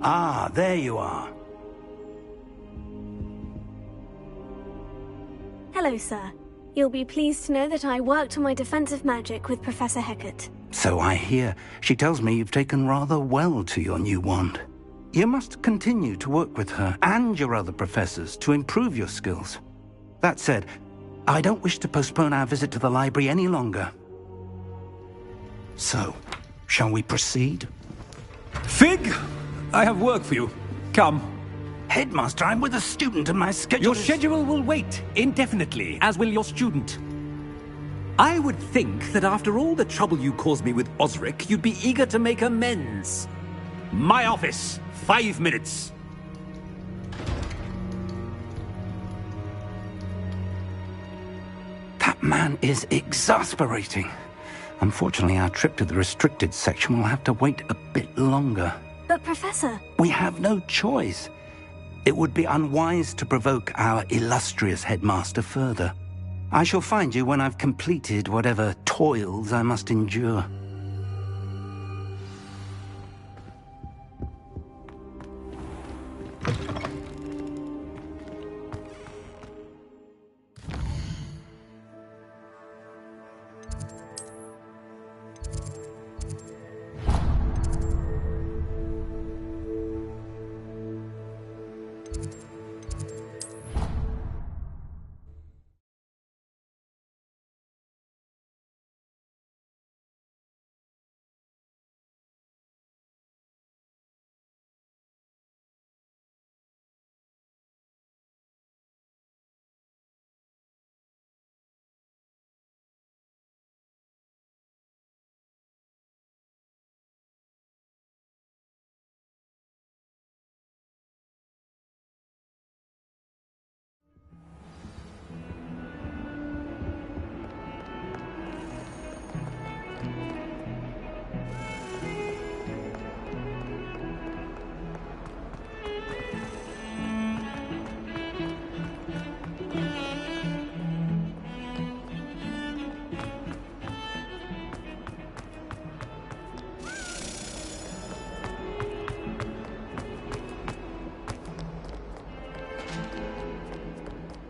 Ah, there you are. Hello, sir. You'll be pleased to know that I worked on my defensive magic with Professor Hecat. So I hear. She tells me you've taken rather well to your new wand. You must continue to work with her and your other professors to improve your skills. That said, I don't wish to postpone our visit to the library any longer. So, shall we proceed? Fig! I have work for you. Come. Headmaster, I'm with a student and my schedule Your schedule will wait indefinitely, as will your student. I would think that after all the trouble you caused me with Osric, you'd be eager to make amends. My office, 5 minutes. That man is exasperating. Unfortunately, our trip to the restricted section will have to wait a bit longer. But, Professor... We have no choice. It would be unwise to provoke our illustrious headmaster further. I shall find you when I've completed whatever toils I must endure.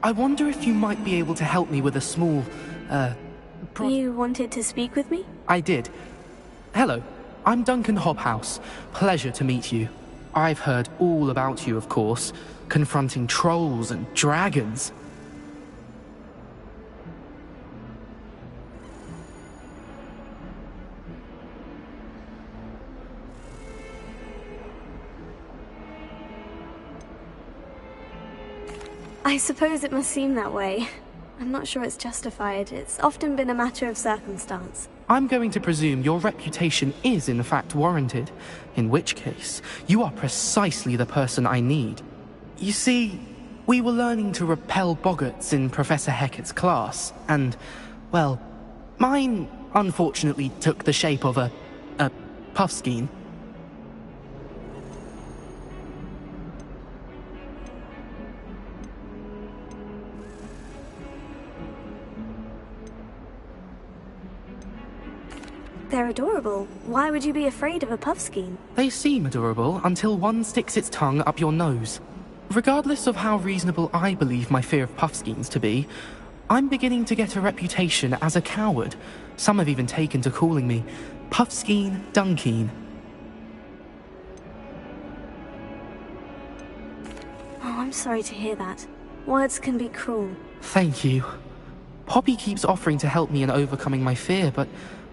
I wonder if you might be able to help me with a small, You wanted to speak with me? I did. Hello, I'm Duncan Hobhouse. Pleasure to meet you. I've heard all about you, of course, confronting trolls and dragons. I suppose it must seem that way. I'm not sure it's justified. It's often been a matter of circumstance. I'm going to presume your reputation is in fact warranted, in which case, you are precisely the person I need. You see, we were learning to repel boggarts in Professor Hecat's class, and, well, mine unfortunately took the shape of a puffskein. They're adorable. Why would you be afraid of a puffskein? They seem adorable until one sticks its tongue up your nose. Regardless of how reasonable I believe my fear of puffskeins to be, I'm beginning to get a reputation as a coward. Some have even taken to calling me Puffskein Dunkeen. Oh, I'm sorry to hear that. Words can be cruel. Thank you. Poppy keeps offering to help me in overcoming my fear, but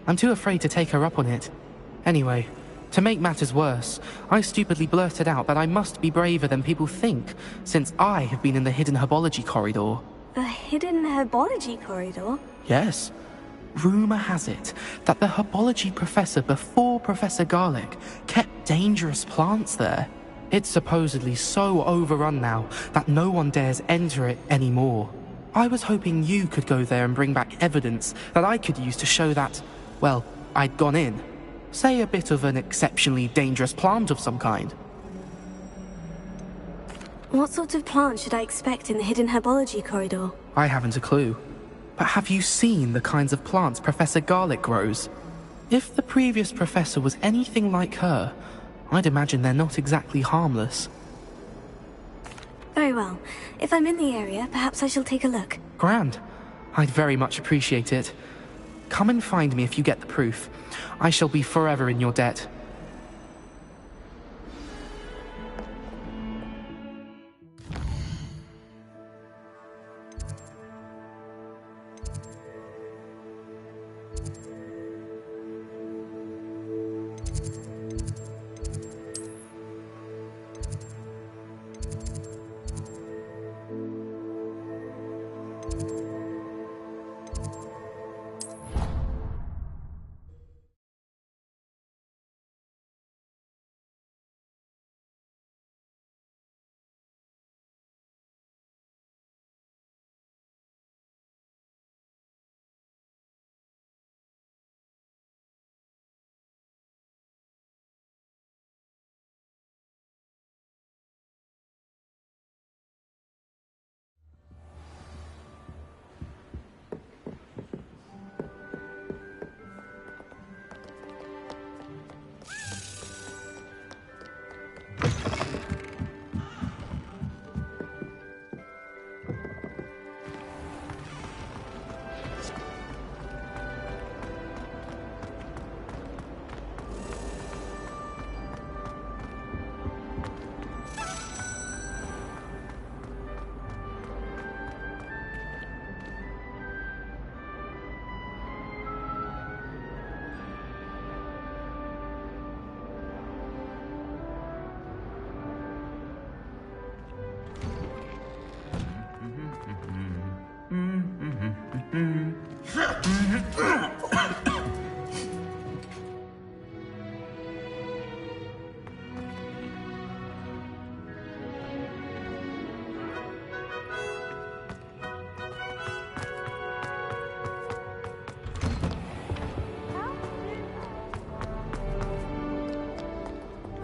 I'm too afraid to take her up on it. Anyway, to make matters worse, I stupidly blurted out that I must be braver than people think, since I have been in the hidden herbology corridor. The hidden herbology corridor? Yes. Rumor has it that the herbology professor before Professor Garlic kept dangerous plants there. It's supposedly so overrun now that no one dares enter it anymore. I was hoping you could go there and bring back evidence that I could use to show that, well, I'd gone in. Say a bit of an exceptionally dangerous plant of some kind. What sort of plant should I expect in the hidden herbology corridor? I haven't a clue. But have you seen the kinds of plants Professor Garlic grows? If the previous professor was anything like her, I'd imagine they're not exactly harmless. Very well. If I'm in the area, perhaps I shall take a look. Grand. I'd very much appreciate it. Come and find me if you get the proof. I shall be forever in your debt.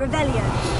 Revelio.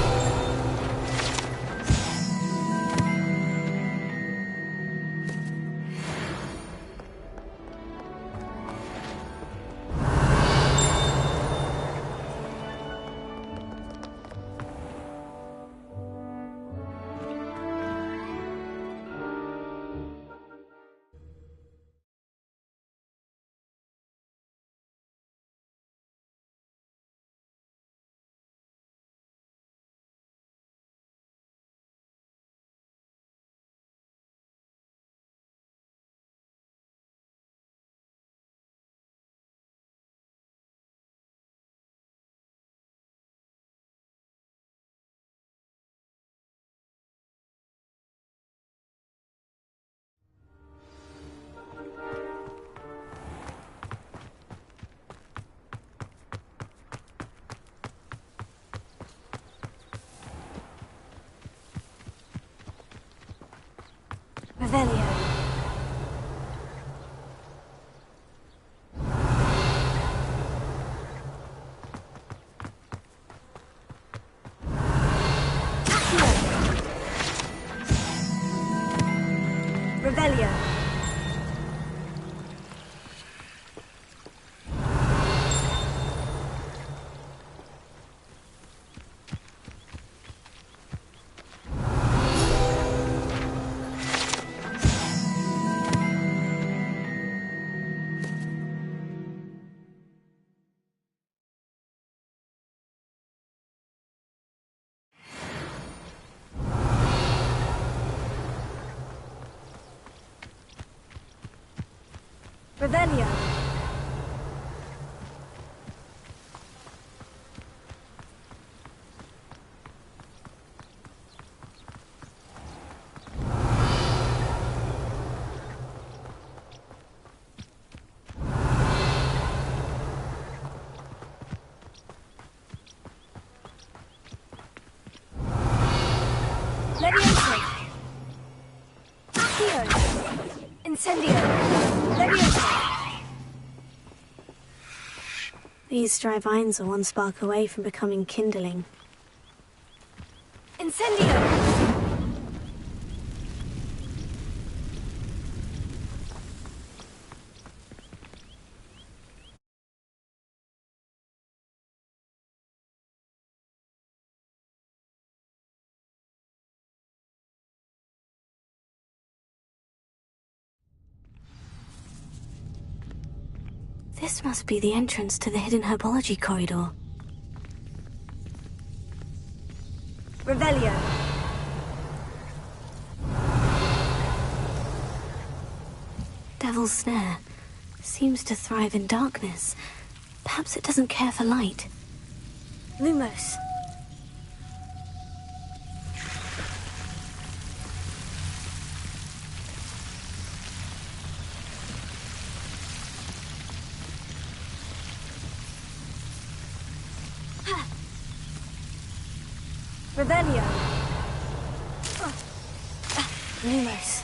Revelio. Revelio. Revelio. Levioso. Accio. Incendio. Levioso. These dry vines are one spark away from becoming kindling. Incendio! This must be the entrance to the hidden herbology corridor. Revelio. Devil's Snare seems to thrive in darkness. Perhaps it doesn't care for light. Lumos. Revelio. Lumos.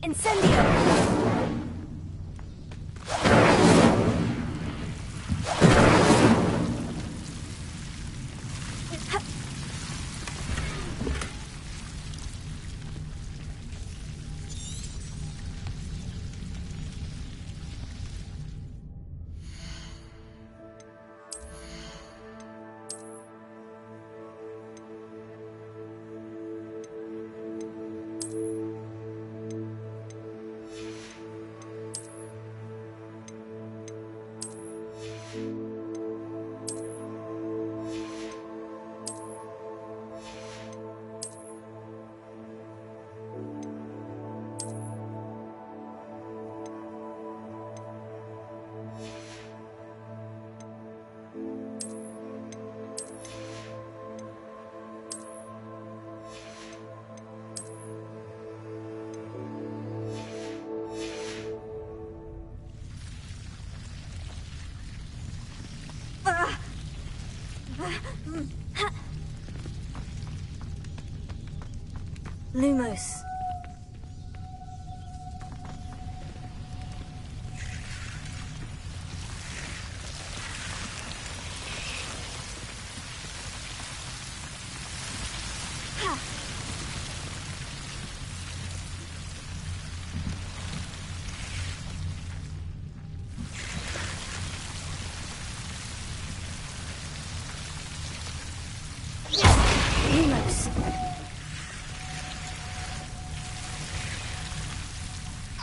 Incendio. Lumos. Lumos.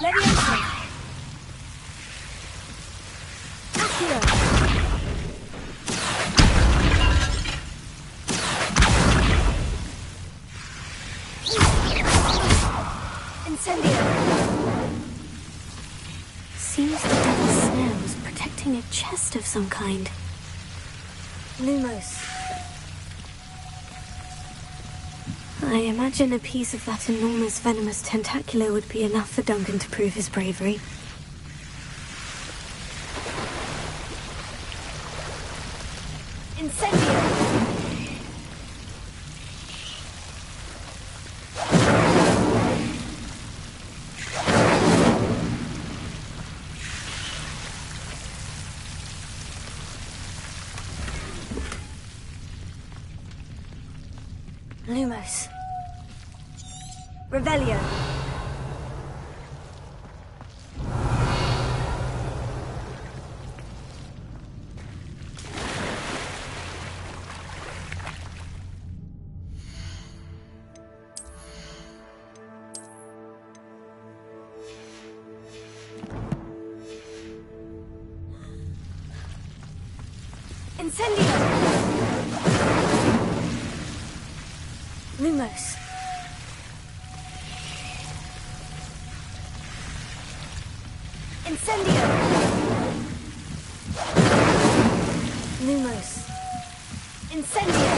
Leviosa. Accio. Incendio. Seems the Devil's Snare was protecting a chest of some kind. Lumos. I imagine a piece of that enormous venomous tentacular would be enough for Duncan to prove his bravery. Incendio! Lumos. Revelio. Incendio. Lumos. Incendio. Lumos. Incendio.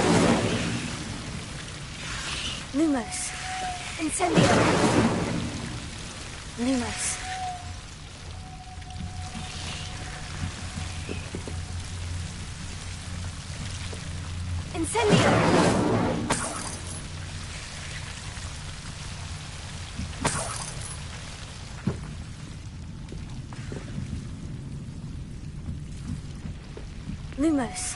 Lumos. Incendio. Lumos. Incendio. Lumos.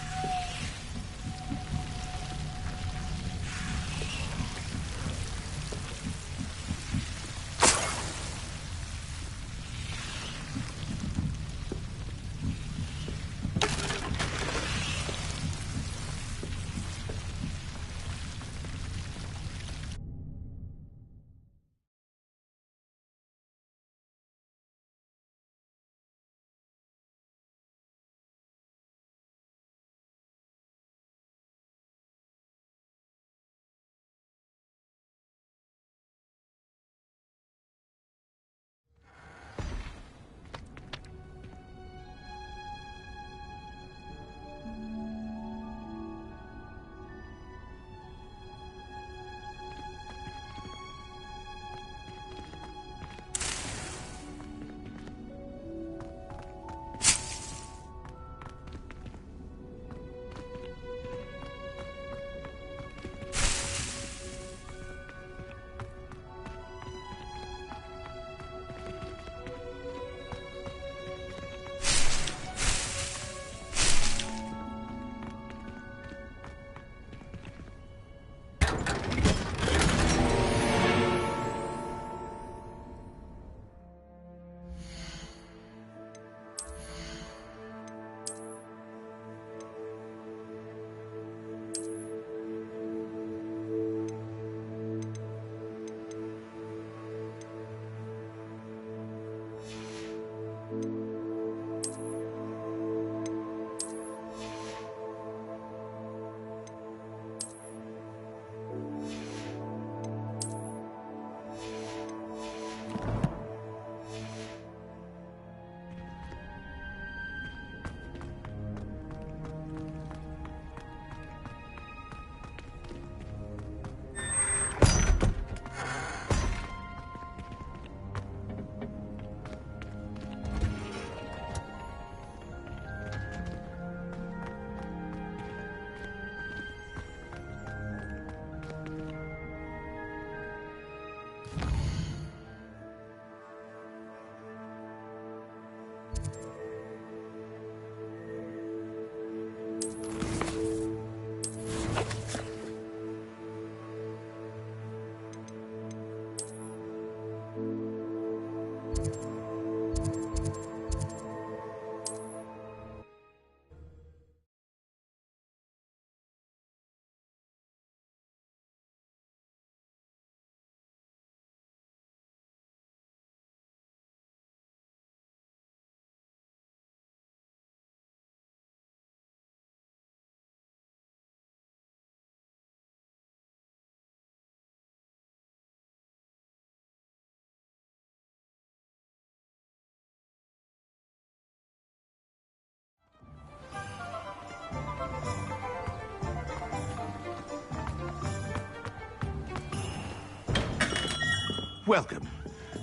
welcome.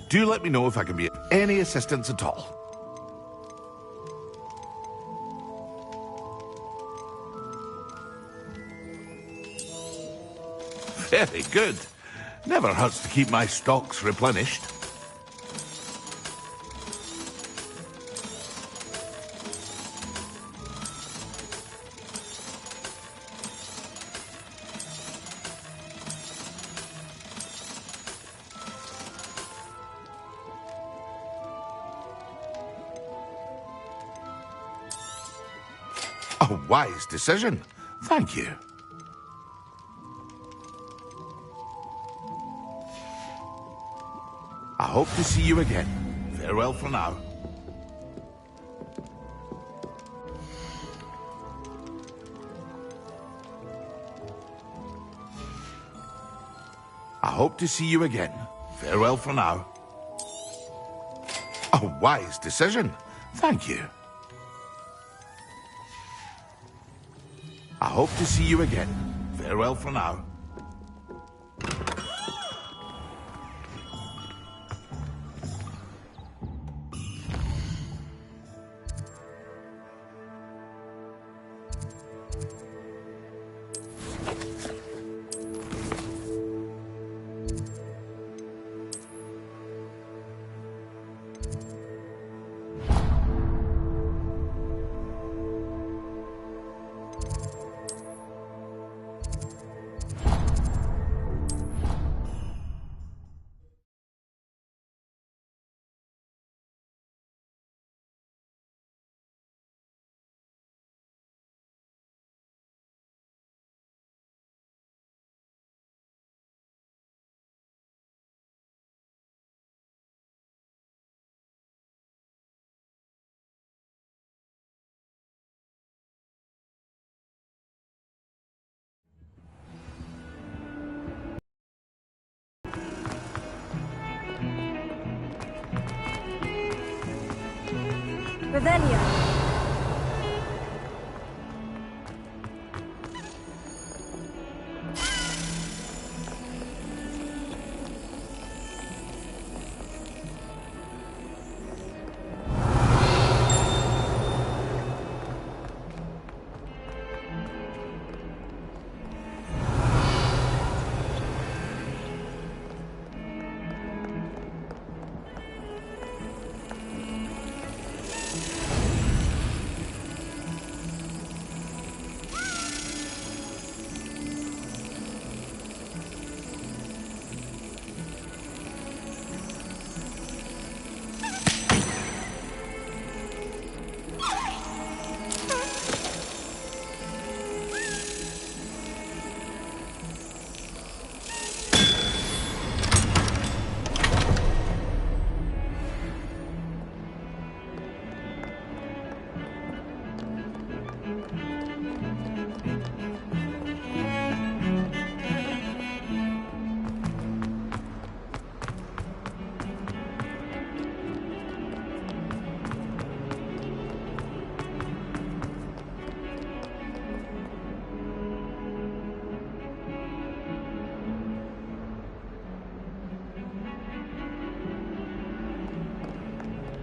Do let me know if I can be of any assistance at all. Very good. Never hurts to keep my stocks replenished. A wise decision. Thank you. I hope to see you again. Farewell for now. I hope to see you again. Farewell for now. A wise decision. Thank you. I hope to see you again. Farewell for now. Revelio.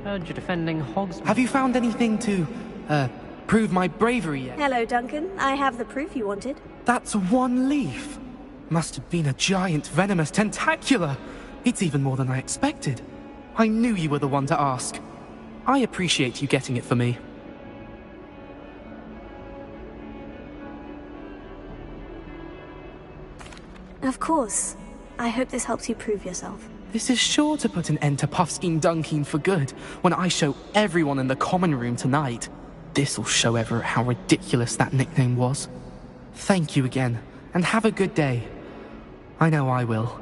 Heard you're defending Hogs. Have you found anything to, prove my bravery yet? Hello, Duncan. I have the proof you wanted. That's one leaf. Must have been a giant venomous tentacula. It's even more than I expected. I knew you were the one to ask. I appreciate you getting it for me. Of course. I hope this helps you prove yourself. This is sure to put an end to Puffskein Dunkeen for good when I show everyone in the common room tonight. This'll show Everett how ridiculous that nickname was. Thank you again, and have a good day. I know I will.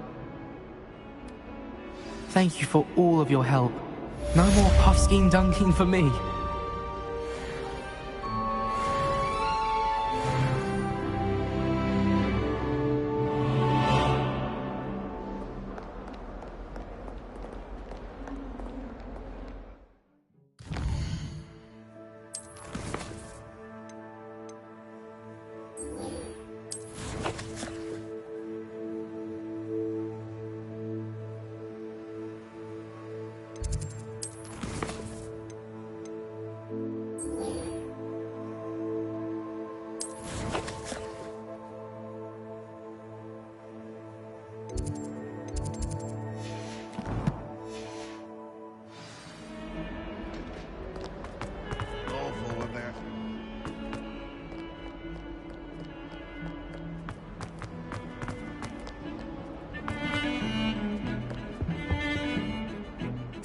Thank you for all of your help. No more Puffskein Dunkeen for me.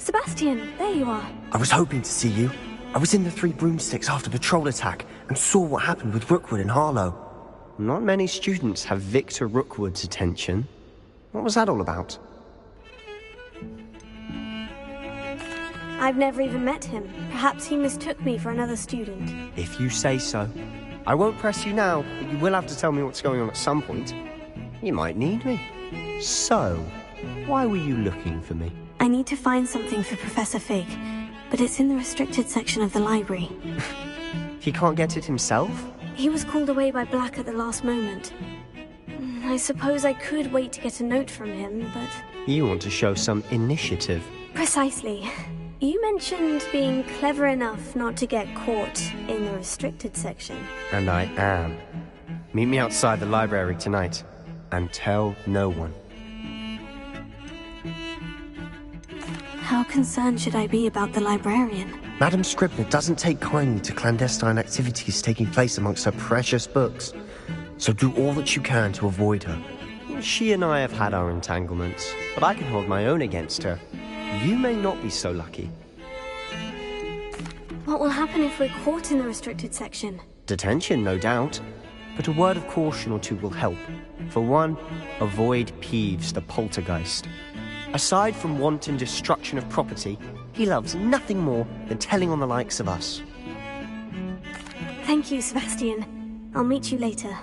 Sebastian, there you are. I was hoping to see you. I was in the Three Broomsticks after the troll attack and saw what happened with Rookwood and Harlow. Not many students have Victor Rookwood's attention. What was that all about? I've never even met him. Perhaps he mistook me for another student. If you say so. I won't press you now, but you will have to tell me what's going on at some point. You might need me. So, why were you looking for me? I need to find something for Professor Fig, but it's in the restricted section of the library. He can't get it himself? He was called away by Black at the last moment. I suppose I could wait to get a note from him, but... You want to show some initiative. Precisely. You mentioned being clever enough not to get caught in the restricted section. And I am. Meet me outside the library tonight, and tell no one. How concerned should I be about the librarian? Madam Scribner doesn't take kindly to clandestine activities taking place amongst her precious books. So do all that you can to avoid her. She and I have had our entanglements, but I can hold my own against her. You may not be so lucky. What will happen if we're caught in the restricted section? Detention, no doubt. But a word of caution or two will help. For one, avoid Peeves the poltergeist. Aside from wanton destruction of property, he loves nothing more than telling on the likes of us. Thank you, Sebastian. I'll meet you later.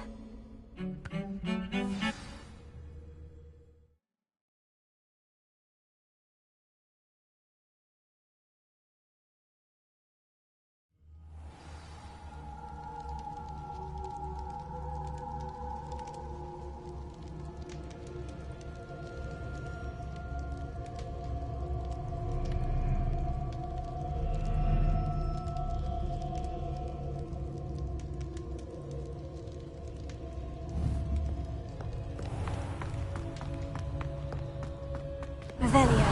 Revelio.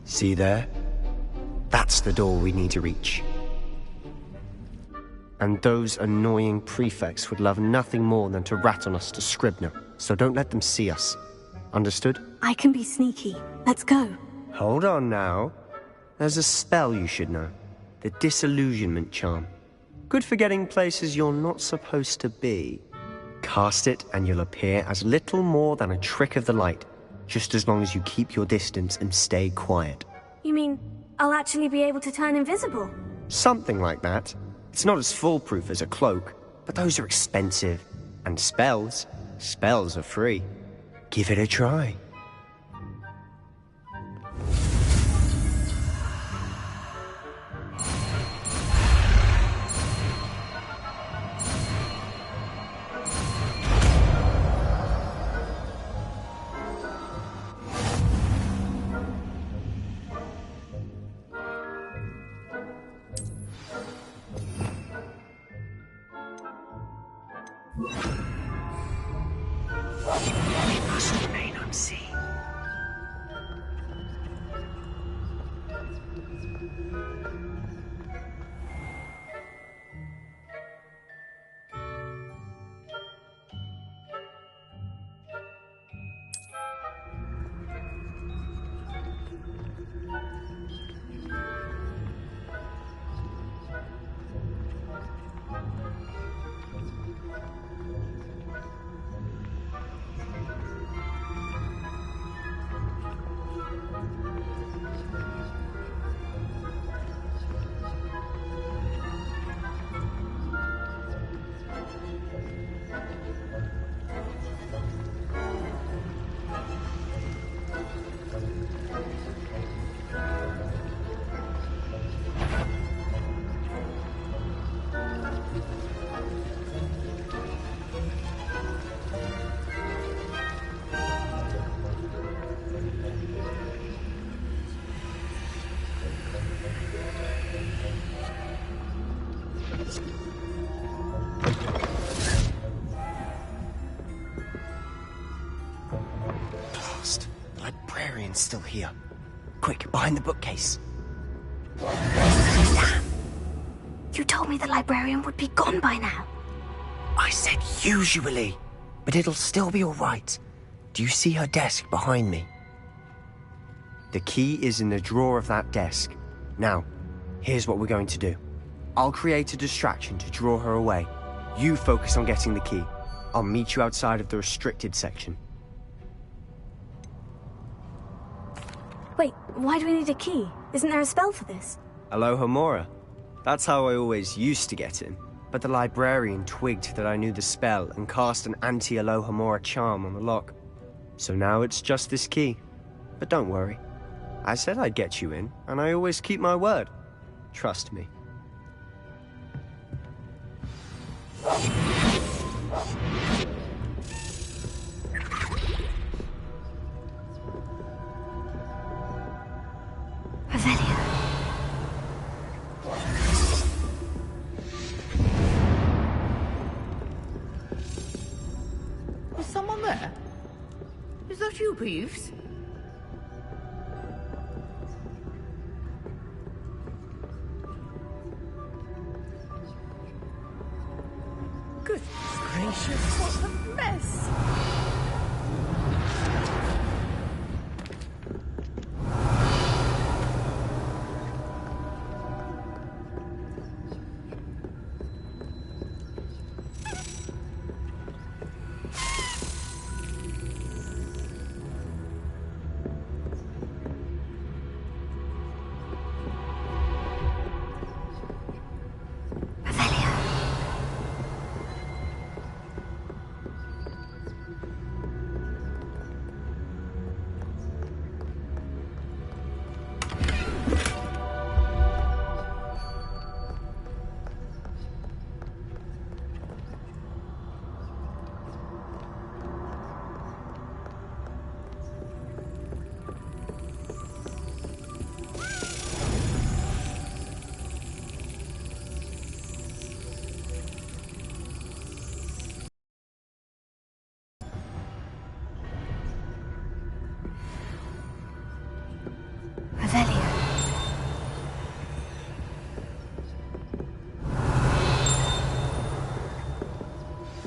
See there? That's the door we need to reach. And those annoying prefects would love nothing more than to rat on us to Scribner, so don't let them see us. Understood? I can be sneaky. Let's go. Hold on now. There's a spell you should know. The Disillusionment Charm. Good for getting places you're not supposed to be. Cast it and you'll appear as little more than a trick of the light, just as long as you keep your distance and stay quiet. You mean I'll actually be able to turn invisible? Something like that. It's not as foolproof as a cloak, but those are expensive. And spells are free. Give it a try. We must remain unseen. librarian's still here. Quick, behind the bookcase. Damn. You told me the librarian would be gone by now. I said usually, but it'll still be all right. Do you see her desk behind me? The key is in the drawer of that desk. Now, here's what we're going to do. I'll create a distraction to draw her away. You focus on getting the key. I'll meet you outside of the restricted section. Wait, why do we need a key? Isn't there a spell for this? Alohomora. That's how I always used to get in. But the librarian twigged that I knew the spell and cast an anti-Alohomora charm on the lock. So now it's just this key. But don't worry. I said I'd get you in, and I always keep my word. Trust me. Revelio. Is someone there? Is that you, Peeves? Goodness gracious, what a mess!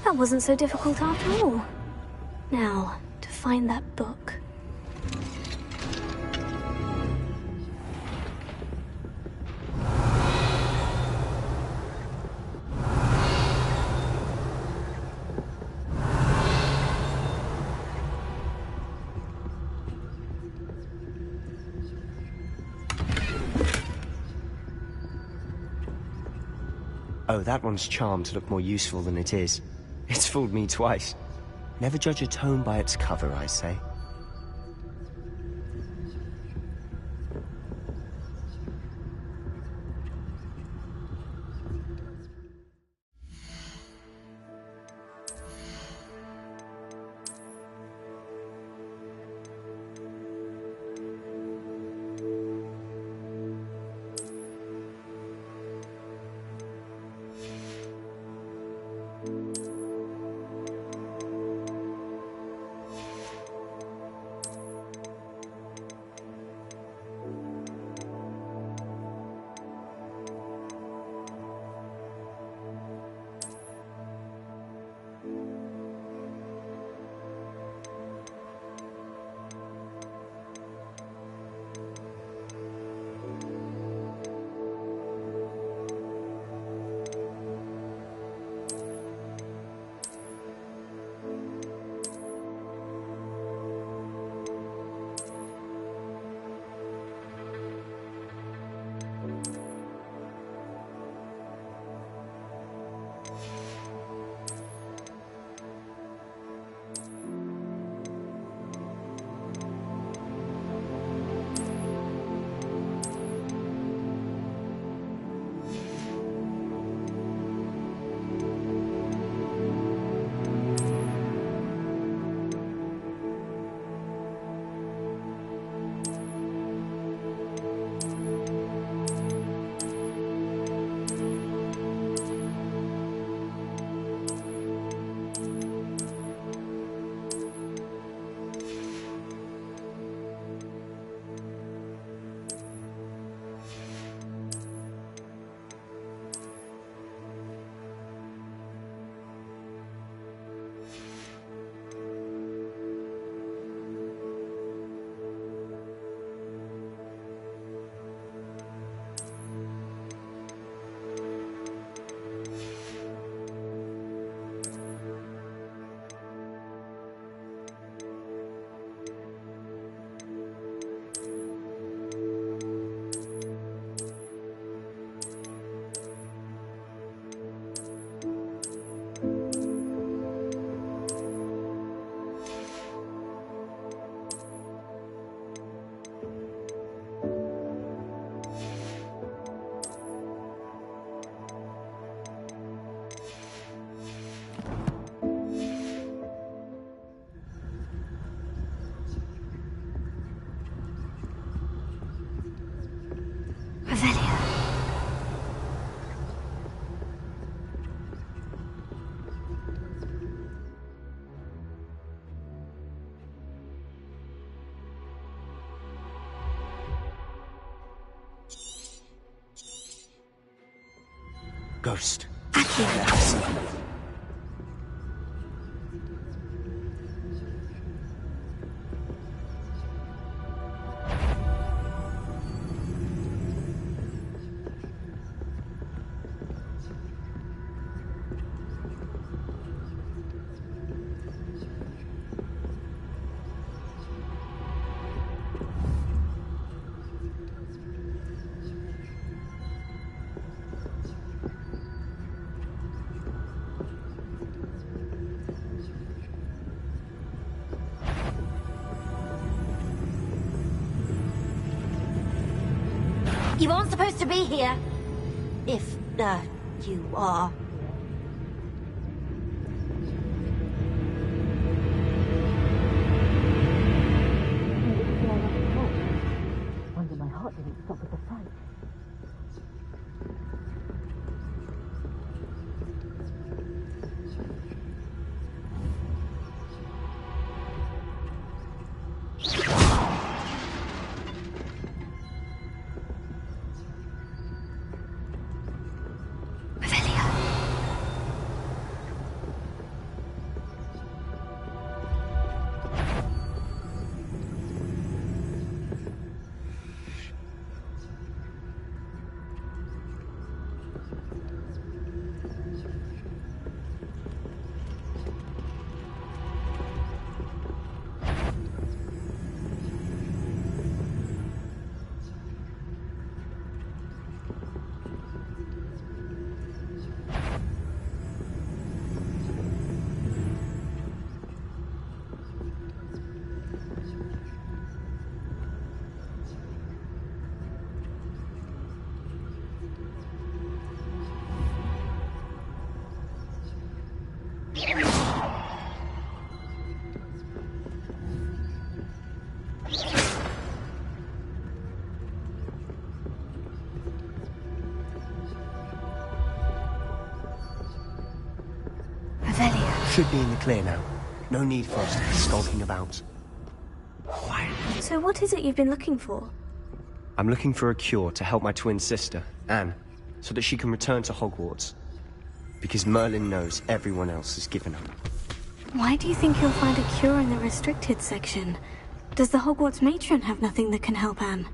That wasn't so difficult after all. Now, to find that book. Oh, that one's charmed to look more useful than it is. It's fooled me twice. Never judge a tome by its cover, I say. Revelio. Ghost. Accio. You aren't supposed to be here. If, you are. Wonder my heart didn't stop at the fight. Should be in the clear now. No need for us to be skulking about. So what is it you've been looking for? I'm looking for a cure to help my twin sister, Anne, so that she can return to Hogwarts. Because Merlin knows everyone else has given up. Why do you think you'll find a cure in the restricted section? Does the Hogwarts matron have nothing that can help Anne?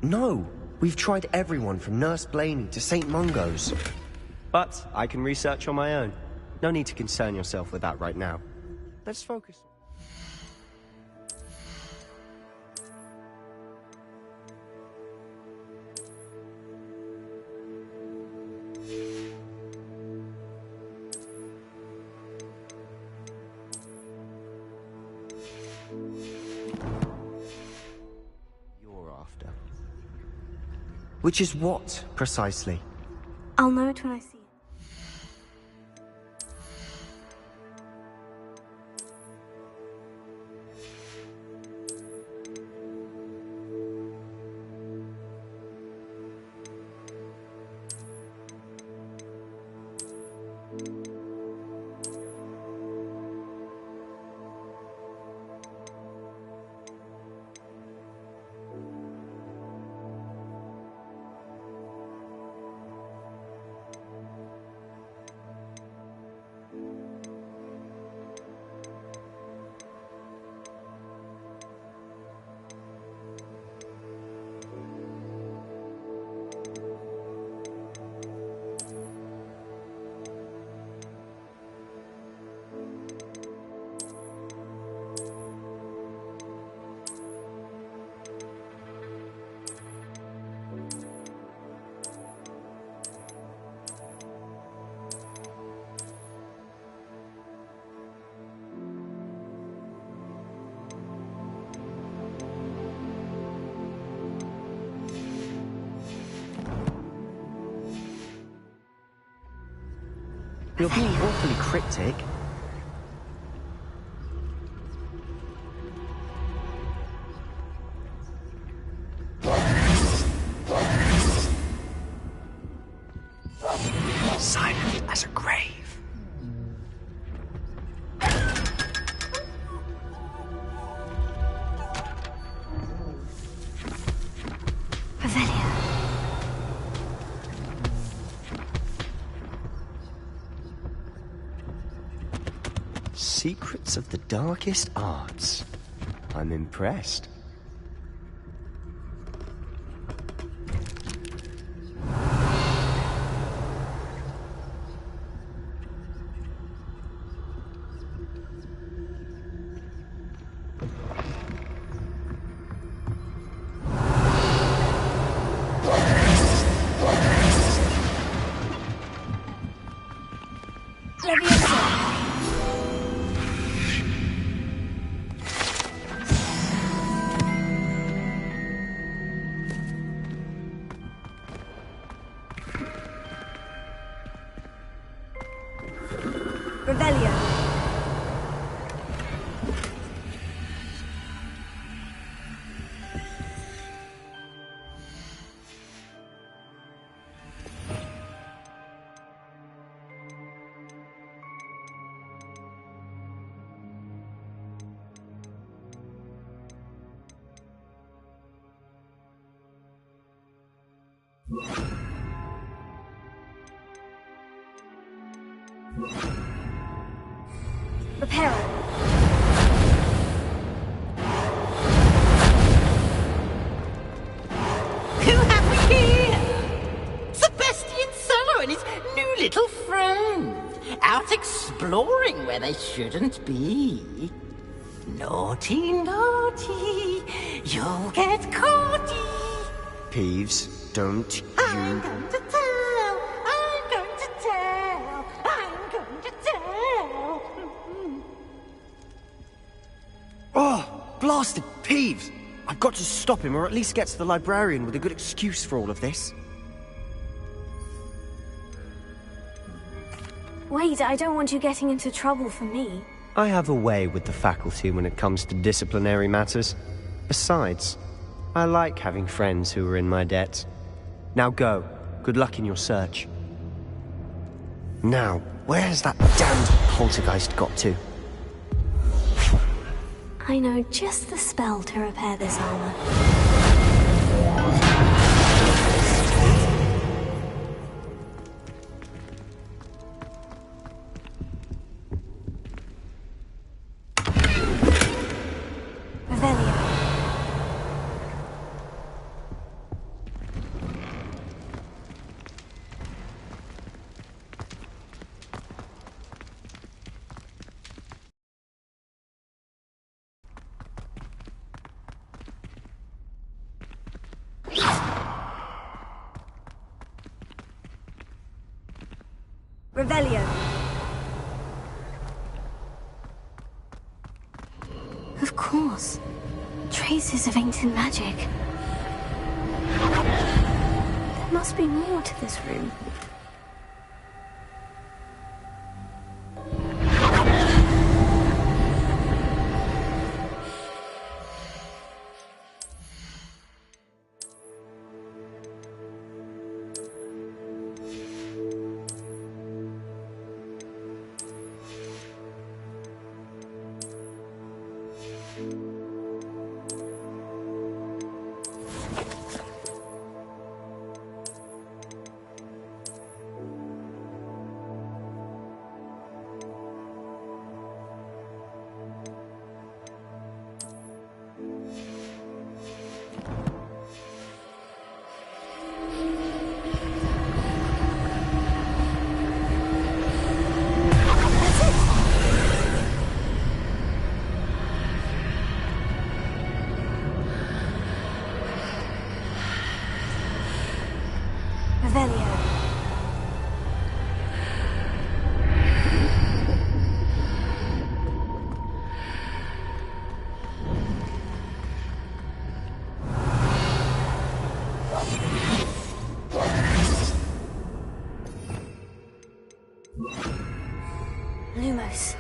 No! We've tried everyone from Nurse Blaney to St. Mungo's. But I can research on my own. No need to concern yourself with that right now. Let's focus. You're after. Which is what, precisely? I'll know it when I see it. You're being awfully cryptic. secrets of the darkest arts. I'm impressed. Revelio. Reparo. Who have we here? Sebastian Solo and his new little friend. Out exploring where they shouldn't be. Naughty, naughty. You'll get caughty. Peeves, don't I'm you... going to tell. I'm going to tell. I'm going to tell. Oh, blasted Peeves! I've got to stop him, or at least get to the librarian with a good excuse for all of this. Wait, I don't want you getting into trouble for me. I have a way with the faculty when it comes to disciplinary matters. Besides, I like having friends who are in my debt. Now go. Good luck in your search. Now, where's that damned poltergeist got to? I know just the spell to repair this armor. Revelio. Revelio. Of course. Traces of ancient magic. There must be more to this room. Revelio. Lumos.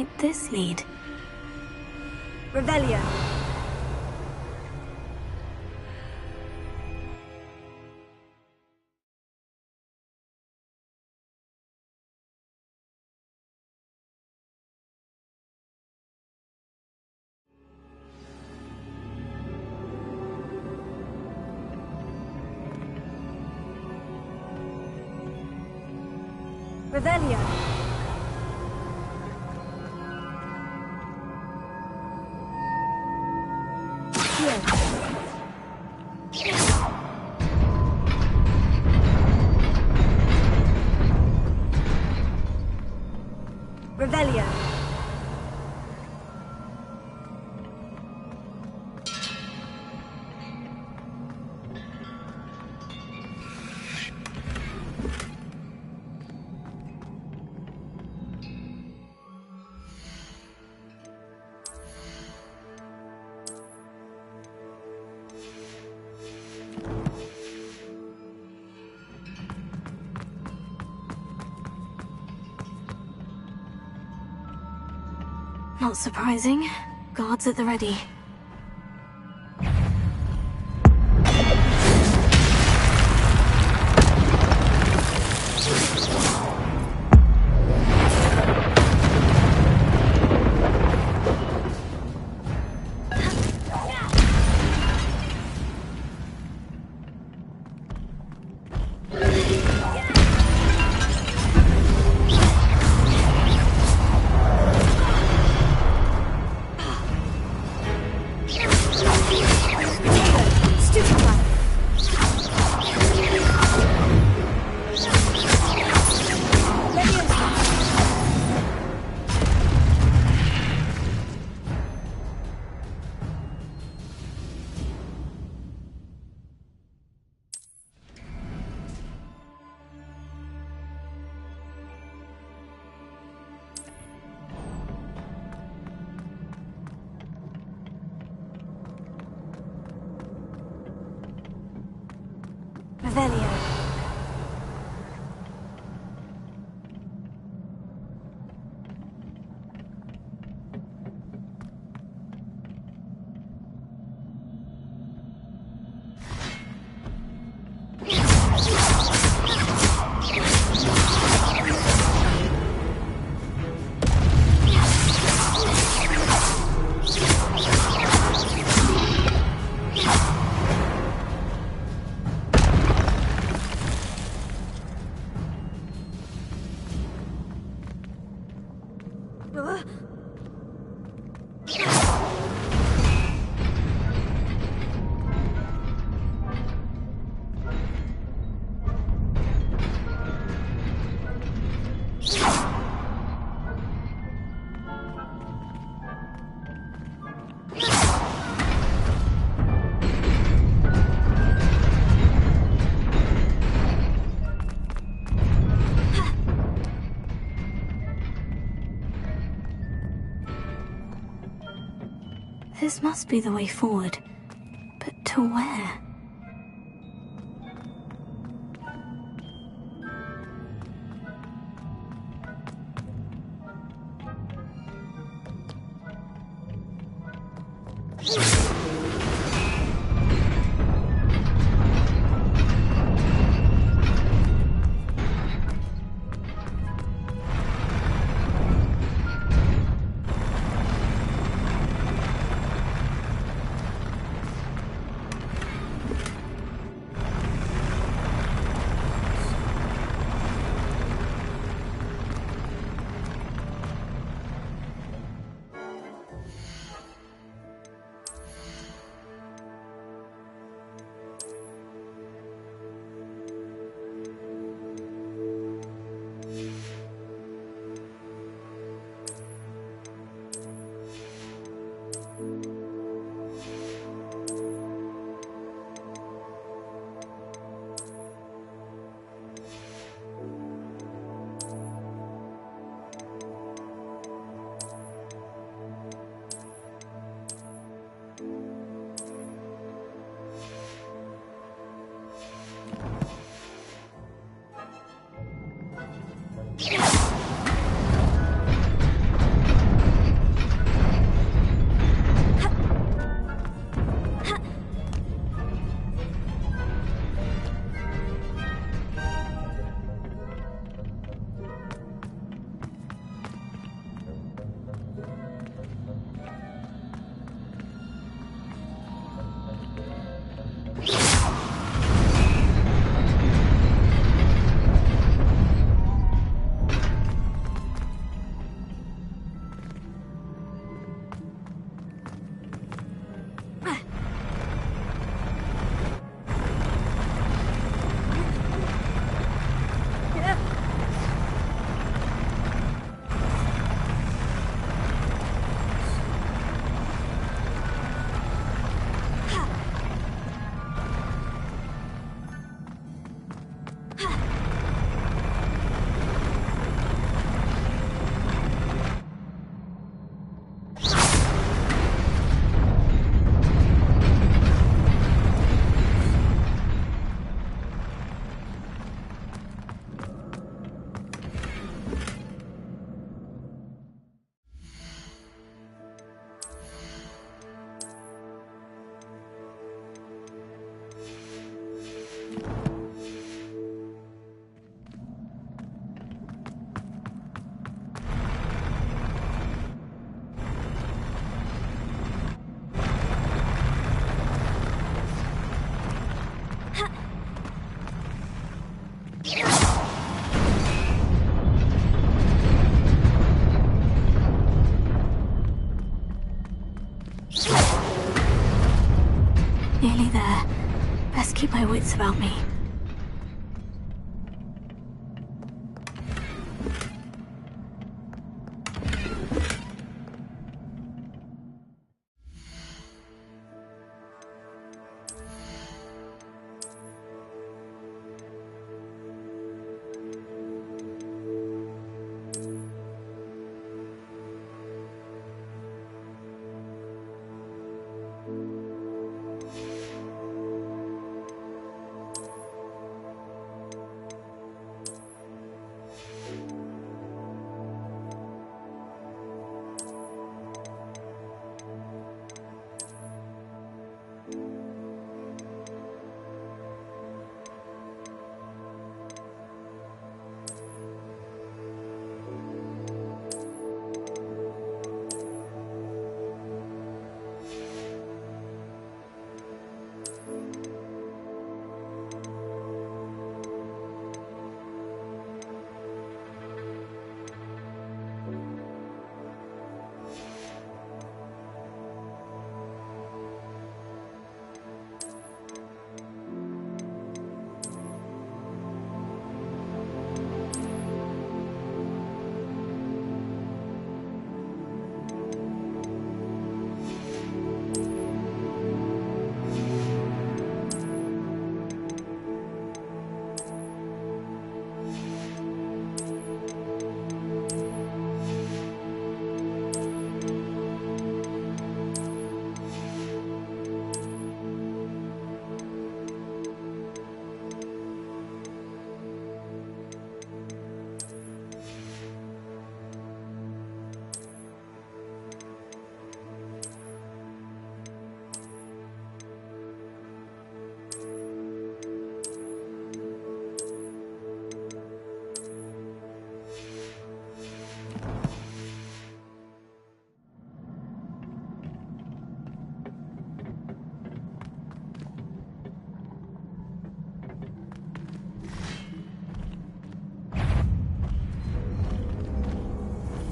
might this lead? Revelio. Revelio. Revelio. Not surprising. Guards at the ready. Revelio. This must be the way forward. But to where? wits about me.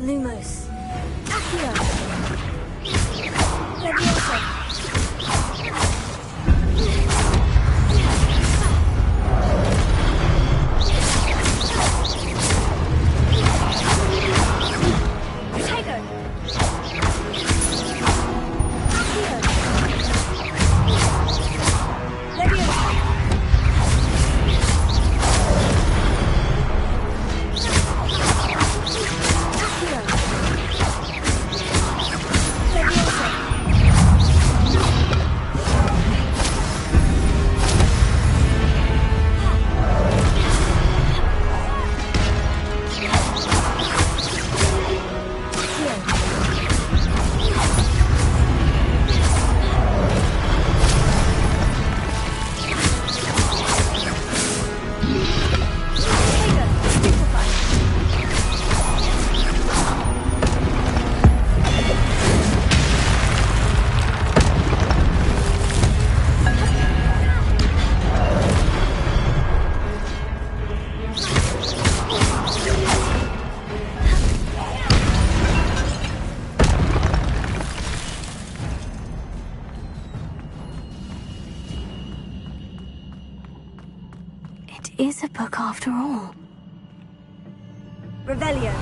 Lumos. Accio. Leviosa. Is a book after all. Revelio.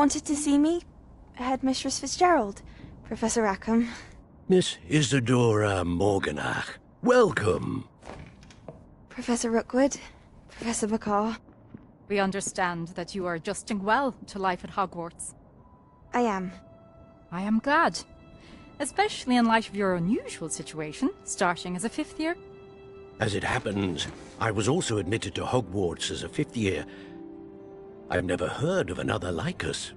wanted to see me? Headmistress Fitzgerald, Professor Rackham. Miss Isadora Morganach, welcome. Professor Rookwood, Professor Bakar. We understand that you are adjusting well to life at Hogwarts. I am. I am glad. Especially in light of your unusual situation, starting as a 5th year. As it happens, I was also admitted to Hogwarts as a 5th year. I've never heard of another like us.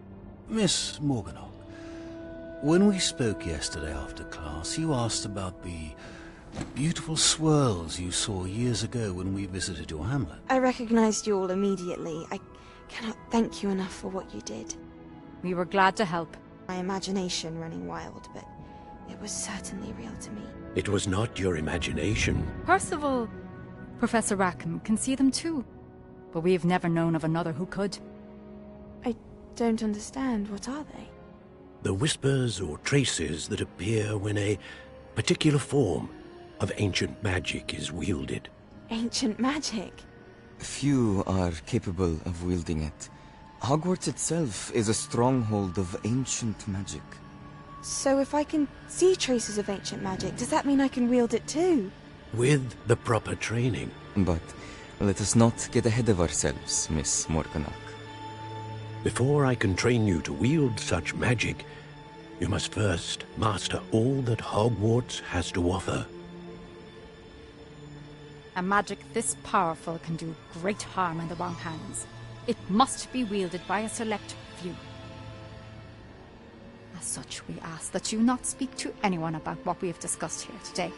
Miss Morganach, when we spoke yesterday after class, you asked about the beautiful swirls you saw years ago when we visited your hamlet. I recognized you all immediately. I cannot thank you enough for what you did. We were glad to help. My imagination running wild, but it was certainly real to me. It was not your imagination. Percival, Professor Rackham can see them too. But we've never known of another who could. I don't understand. What are they? The whispers or traces that appear when a particular form of ancient magic is wielded. Ancient magic? Few are capable of wielding it. Hogwarts itself is a stronghold of ancient magic. So if I can see traces of ancient magic, does that mean I can wield it too? With the proper training. But let us not get ahead of ourselves, Miss Morganach. Before I can train you to wield such magic, you must first master all that Hogwarts has to offer. A magic this powerful can do great harm in the wrong hands. It must be wielded by a select few. As such, we ask that you not speak to anyone about what we have discussed here today.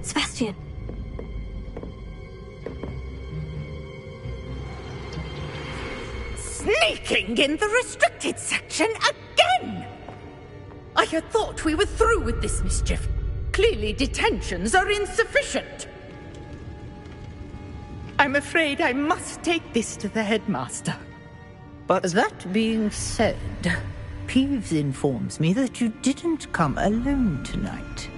Sebastian! Sneaking in the restricted section again! I had thought we were through with this mischief. Clearly detentions are insufficient. I'm afraid I must take this to the headmaster. But that being said, Peeves informs me that you didn't come alone tonight.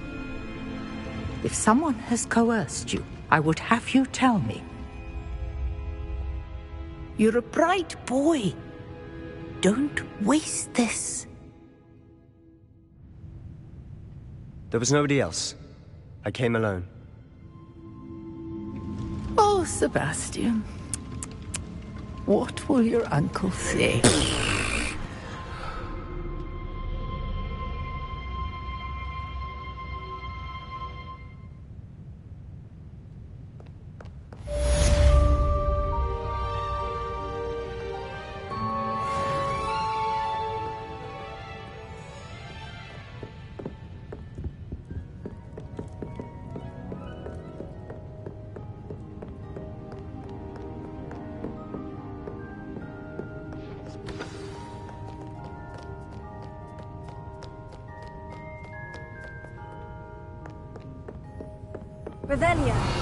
If someone has coerced you, I would have you tell me. You're a bright boy. Don't waste this. there was nobody else. I came alone. Oh, Sebastian. What will your uncle say? Revelio.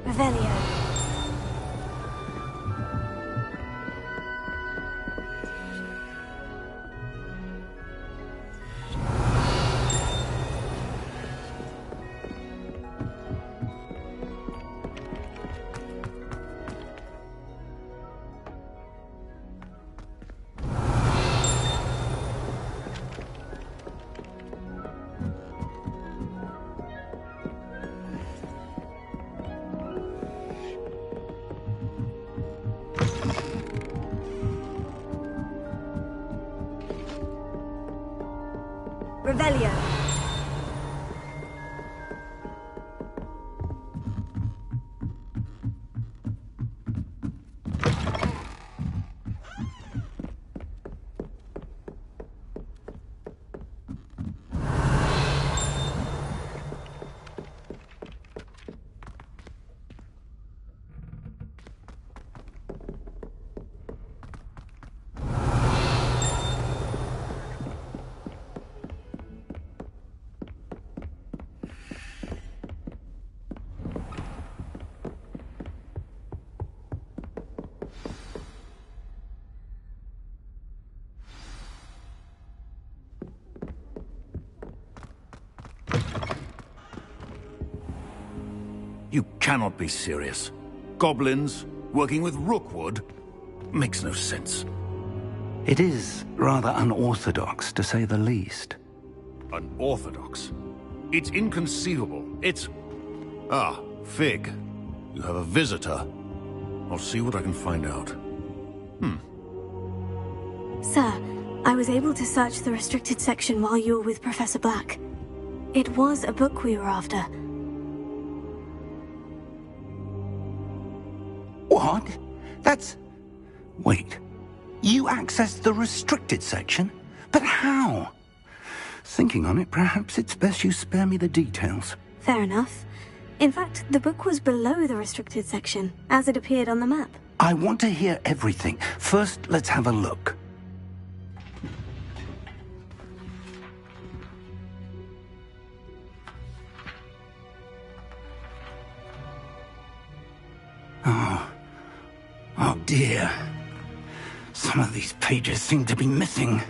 Revelio. Revelio. You cannot be serious. Goblins working with Rookwood? Makes no sense. It is rather unorthodox, to say the least. Unorthodox? It's inconceivable. It's... Ah, Fig. You have a visitor. I'll see what I can find out. Sir, I was able to search the restricted section while you were with Professor Black. It was a book we were after. What? That's... Wait. You accessed the restricted section? But how? Thinking on it, perhaps it's best you spare me the details. Fair enough. In fact, the book was below the restricted section, as it appeared on the map. I want to hear everything. First, let's have a look. Oh dear. Some of these pages seem to be missing.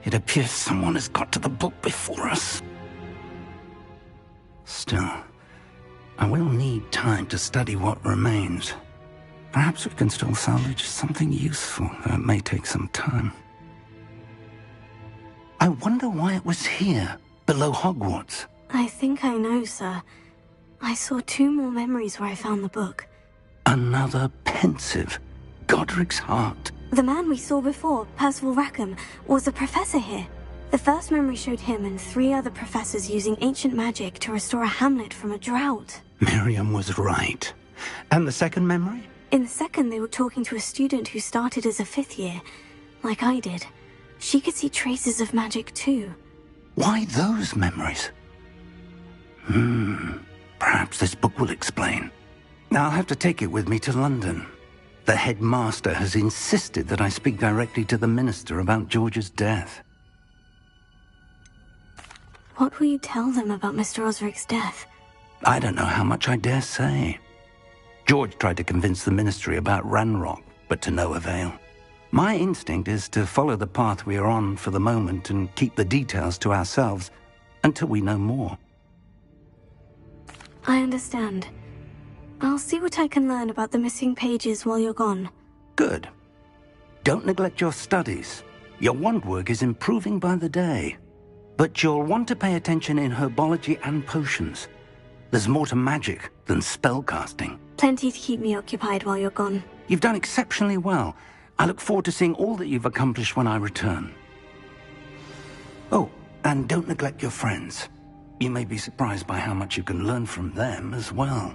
It appears someone has got to the book before us. Still, I will need time to study what remains. Perhaps we can still salvage something useful, though it may take some time. I wonder why it was here, below Hogwarts. I think I know, sir. I saw 2 more memories where I found the book. Another pensive. Godric's heart. The man we saw before, Percival Rackham, was a professor here. The first memory showed him and 3 other professors using ancient magic to restore a hamlet from a drought. Miriam was right. And the second memory? In the second, they were talking to a student who started as a 5th year, like I did. She could see traces of magic too. Why those memories? Perhaps this book will explain. I'll have to take it with me to London. The headmaster has insisted that I speak directly to the minister about George's death. What will you tell them about Mr. Osric's death? I don't know how much I dare say. George tried to convince the ministry about Ranrock, but to no avail. My instinct is to follow the path we are on for the moment and keep the details to ourselves until we know more. I understand. I'll see what I can learn about the missing pages while you're gone. Good. Don't neglect your studies. Your wand work is improving by the day. But you'll want to pay attention in herbology and potions. There's more to magic than spellcasting. Plenty to keep me occupied while you're gone. You've done exceptionally well. I look forward to seeing all that you've accomplished when I return. Oh, and don't neglect your friends. You may be surprised by how much you can learn from them as well.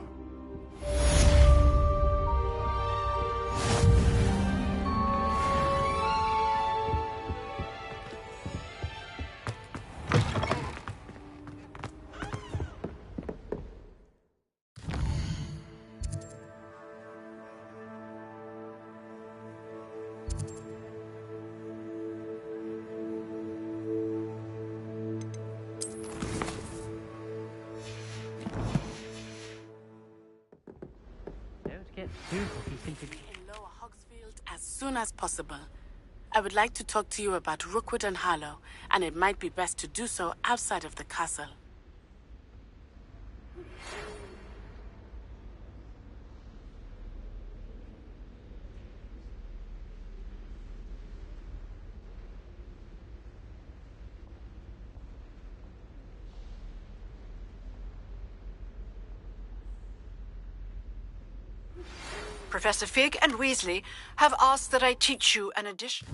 get food if you think it's... In Lower Hogsfield as soon as possible. I would like to talk to you about Rookwood and Harlow, and it might be best to do so outside of the castle. Professor Fig and Weasley have asked that I teach you an addition.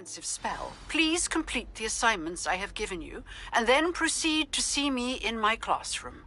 Spell. Please complete the assignments I have given you, and then proceed to see me in my classroom.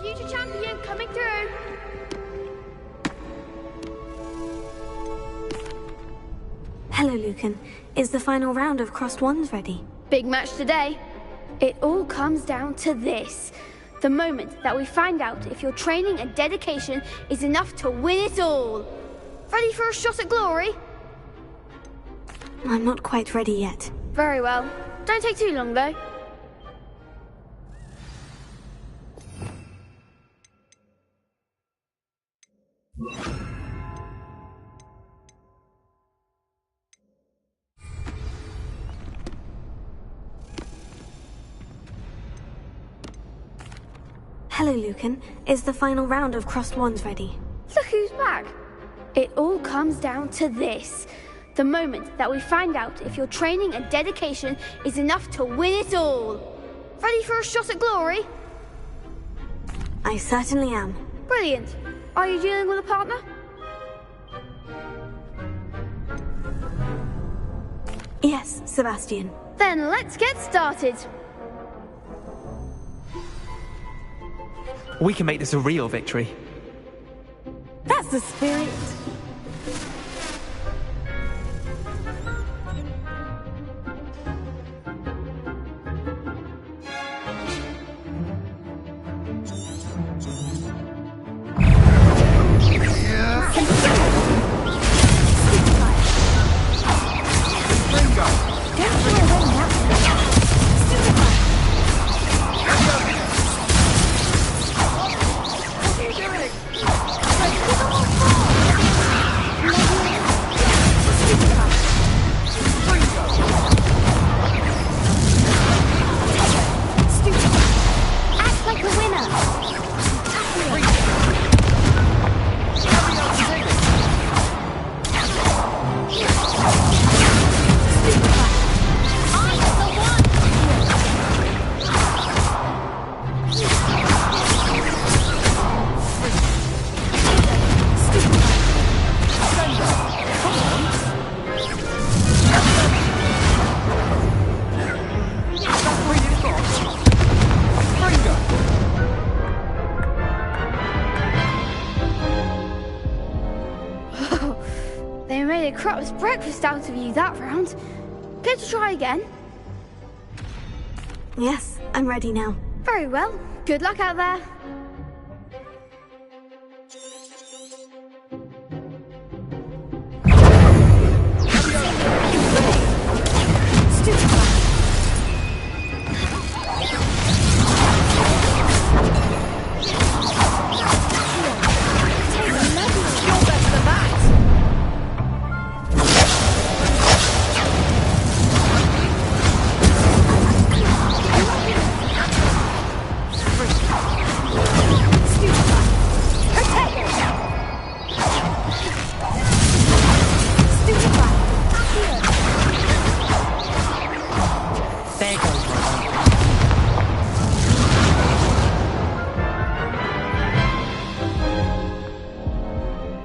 Future champion coming through. Hello, Lucan. Is the final round of Crossed Wands ready? Big match today. It all comes down to this. The moment that we find out if your training and dedication is enough to win it all. Ready for a shot at glory? I'm not quite ready yet. Very well. Don't take too long, though. Hello, Lucan. Is the final round of Crossed Wands ready? Look who's back. It all comes down to this. The moment that we find out if your training and dedication is enough to win it all. Ready for a shot at glory? I certainly am. Brilliant. Are you dealing with a partner? Yes, Sebastian. Then let's get started. We can make this a real victory. That's the spirit. Crup's breakfast out of you that round. Care to try again? Yes, I'm ready now. Very well. Good luck out there.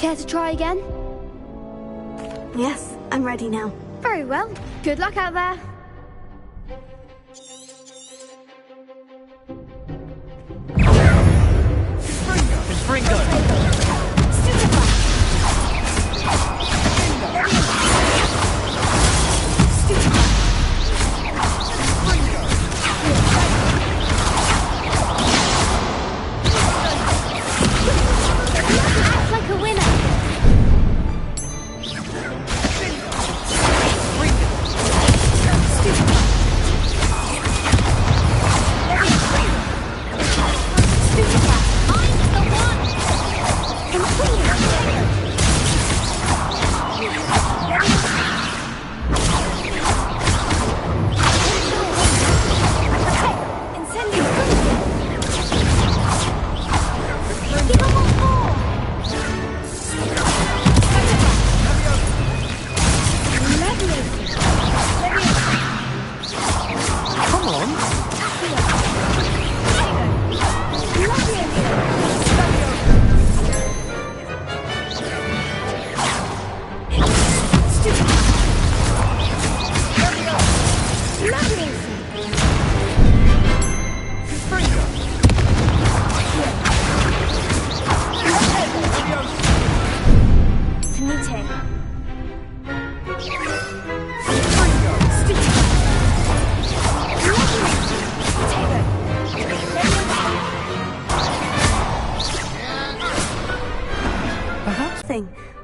Care to try again? Yes, I'm ready now. Very well. Good luck out there.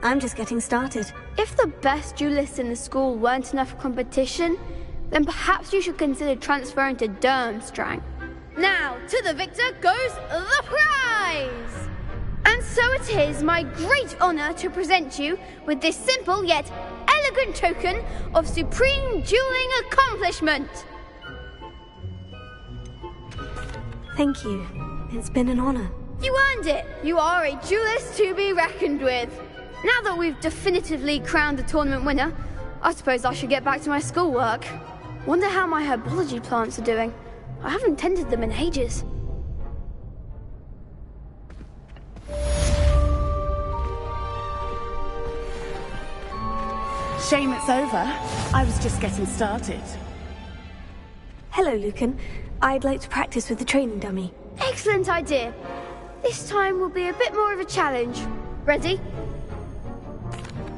I'm just getting started. If the best duelists in the school weren't enough for competition, then perhaps you should consider transferring to Durmstrang. Now, to the victor goes the prize! And so it is my great honor to present you with this simple yet elegant token of supreme dueling accomplishment. Thank you. It's been an honor. You earned it. You are a duelist to be reckoned with. Now that we've definitively crowned the tournament winner, I suppose I should get back to my schoolwork. Wonder how my herbology plants are doing. I haven't tended them in ages. Shame it's over. I was just getting started. Hello, Lucan. I'd like to practice with the training dummy. Excellent idea. This time will be a bit more of a challenge. Ready?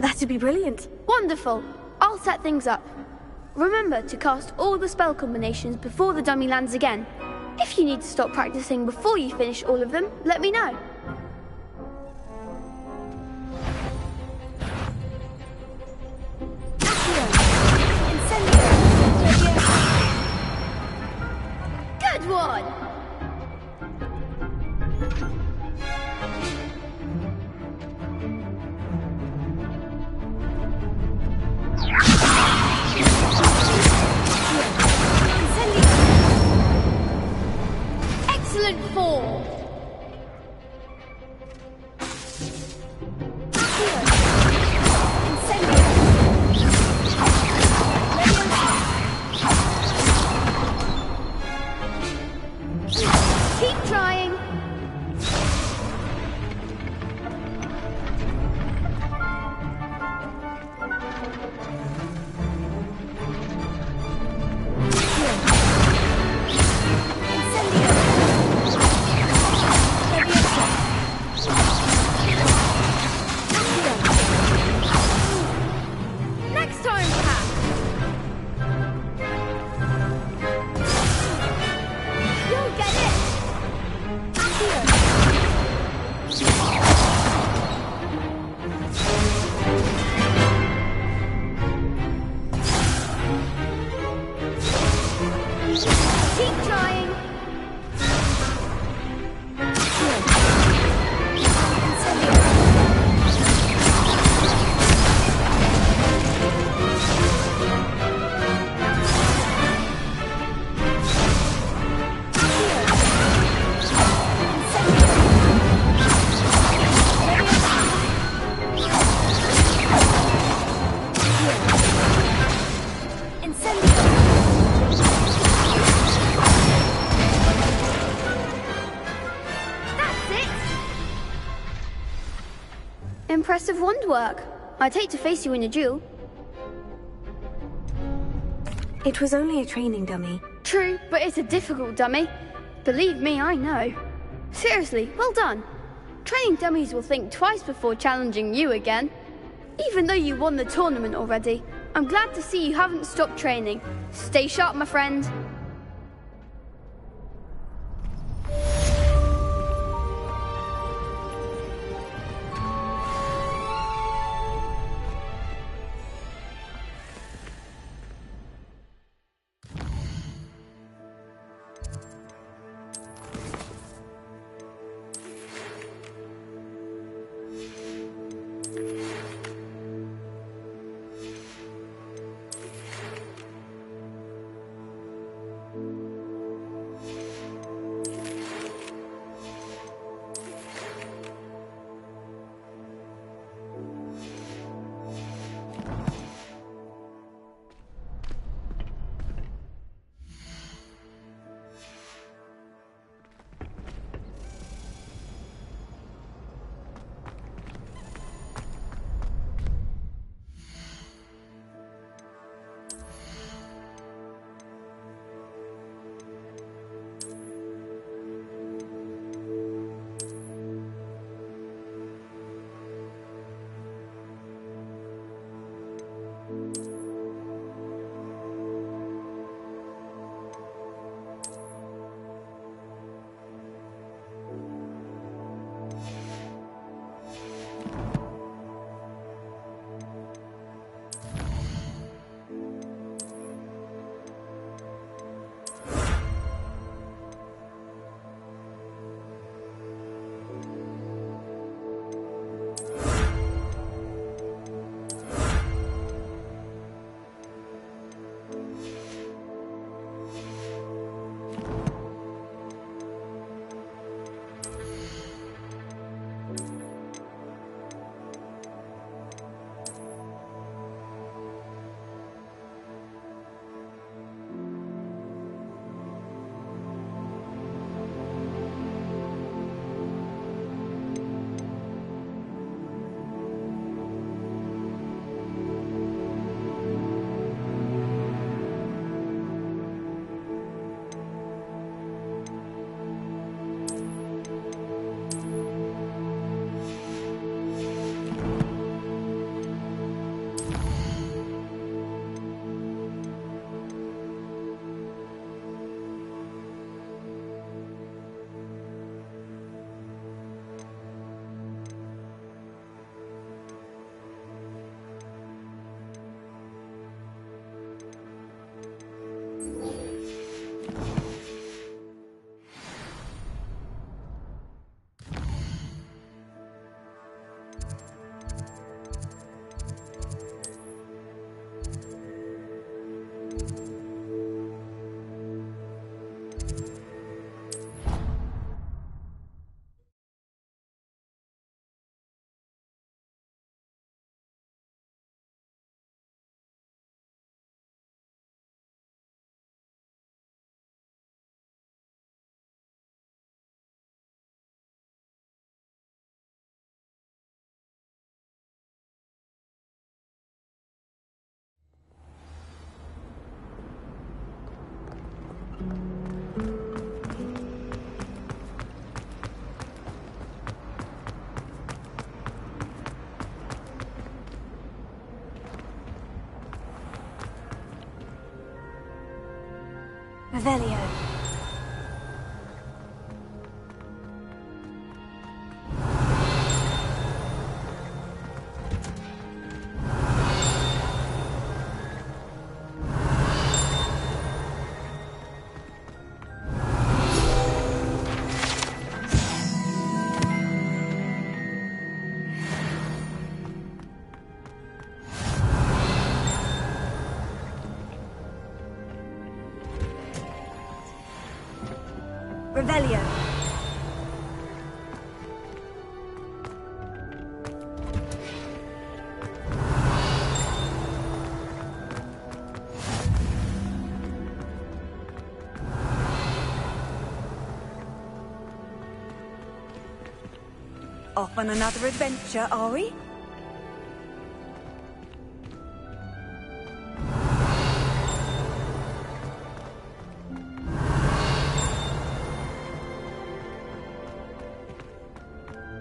That'd be brilliant. Wonderful. I'll set things up. Remember to cast all the spell combinations before the dummy lands again. If you need to stop practicing before you finish all of them, let me know. Good one! Excellent form! Impressive wand work. I'd hate to face you in a duel. It was only a training dummy. True, but it's a difficult dummy. Believe me, I know. Seriously, well done. Training dummies will think twice before challenging you again. Even though you won the tournament already, I'm glad to see you haven't stopped training. Stay sharp, my friend. Revelio. Revelio. Off on another adventure, are we?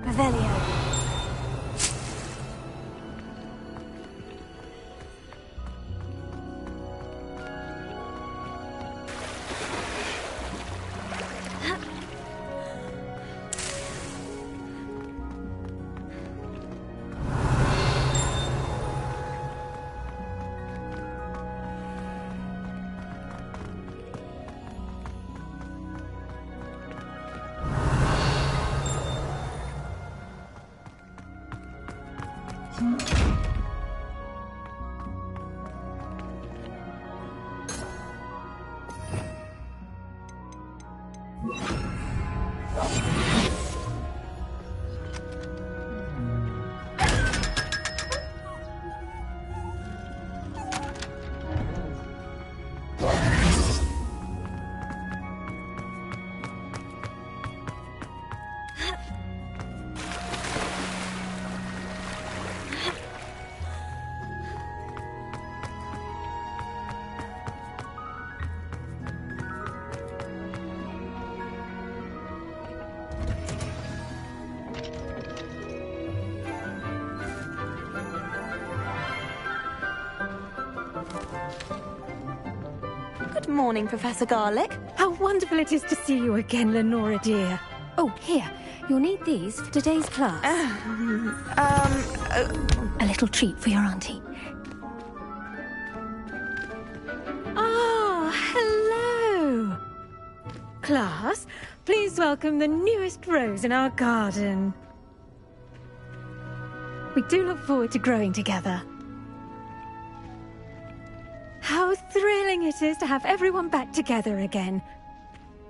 Revelio. Good morning, Professor Garlic. How wonderful it is to see you again, Lenora dear. Oh, here. You'll need these for today's class. A little treat for your auntie. Ah, hello. Class, please welcome the newest rose in our garden. We do look forward to growing together. How thrilling it is to have everyone back together again.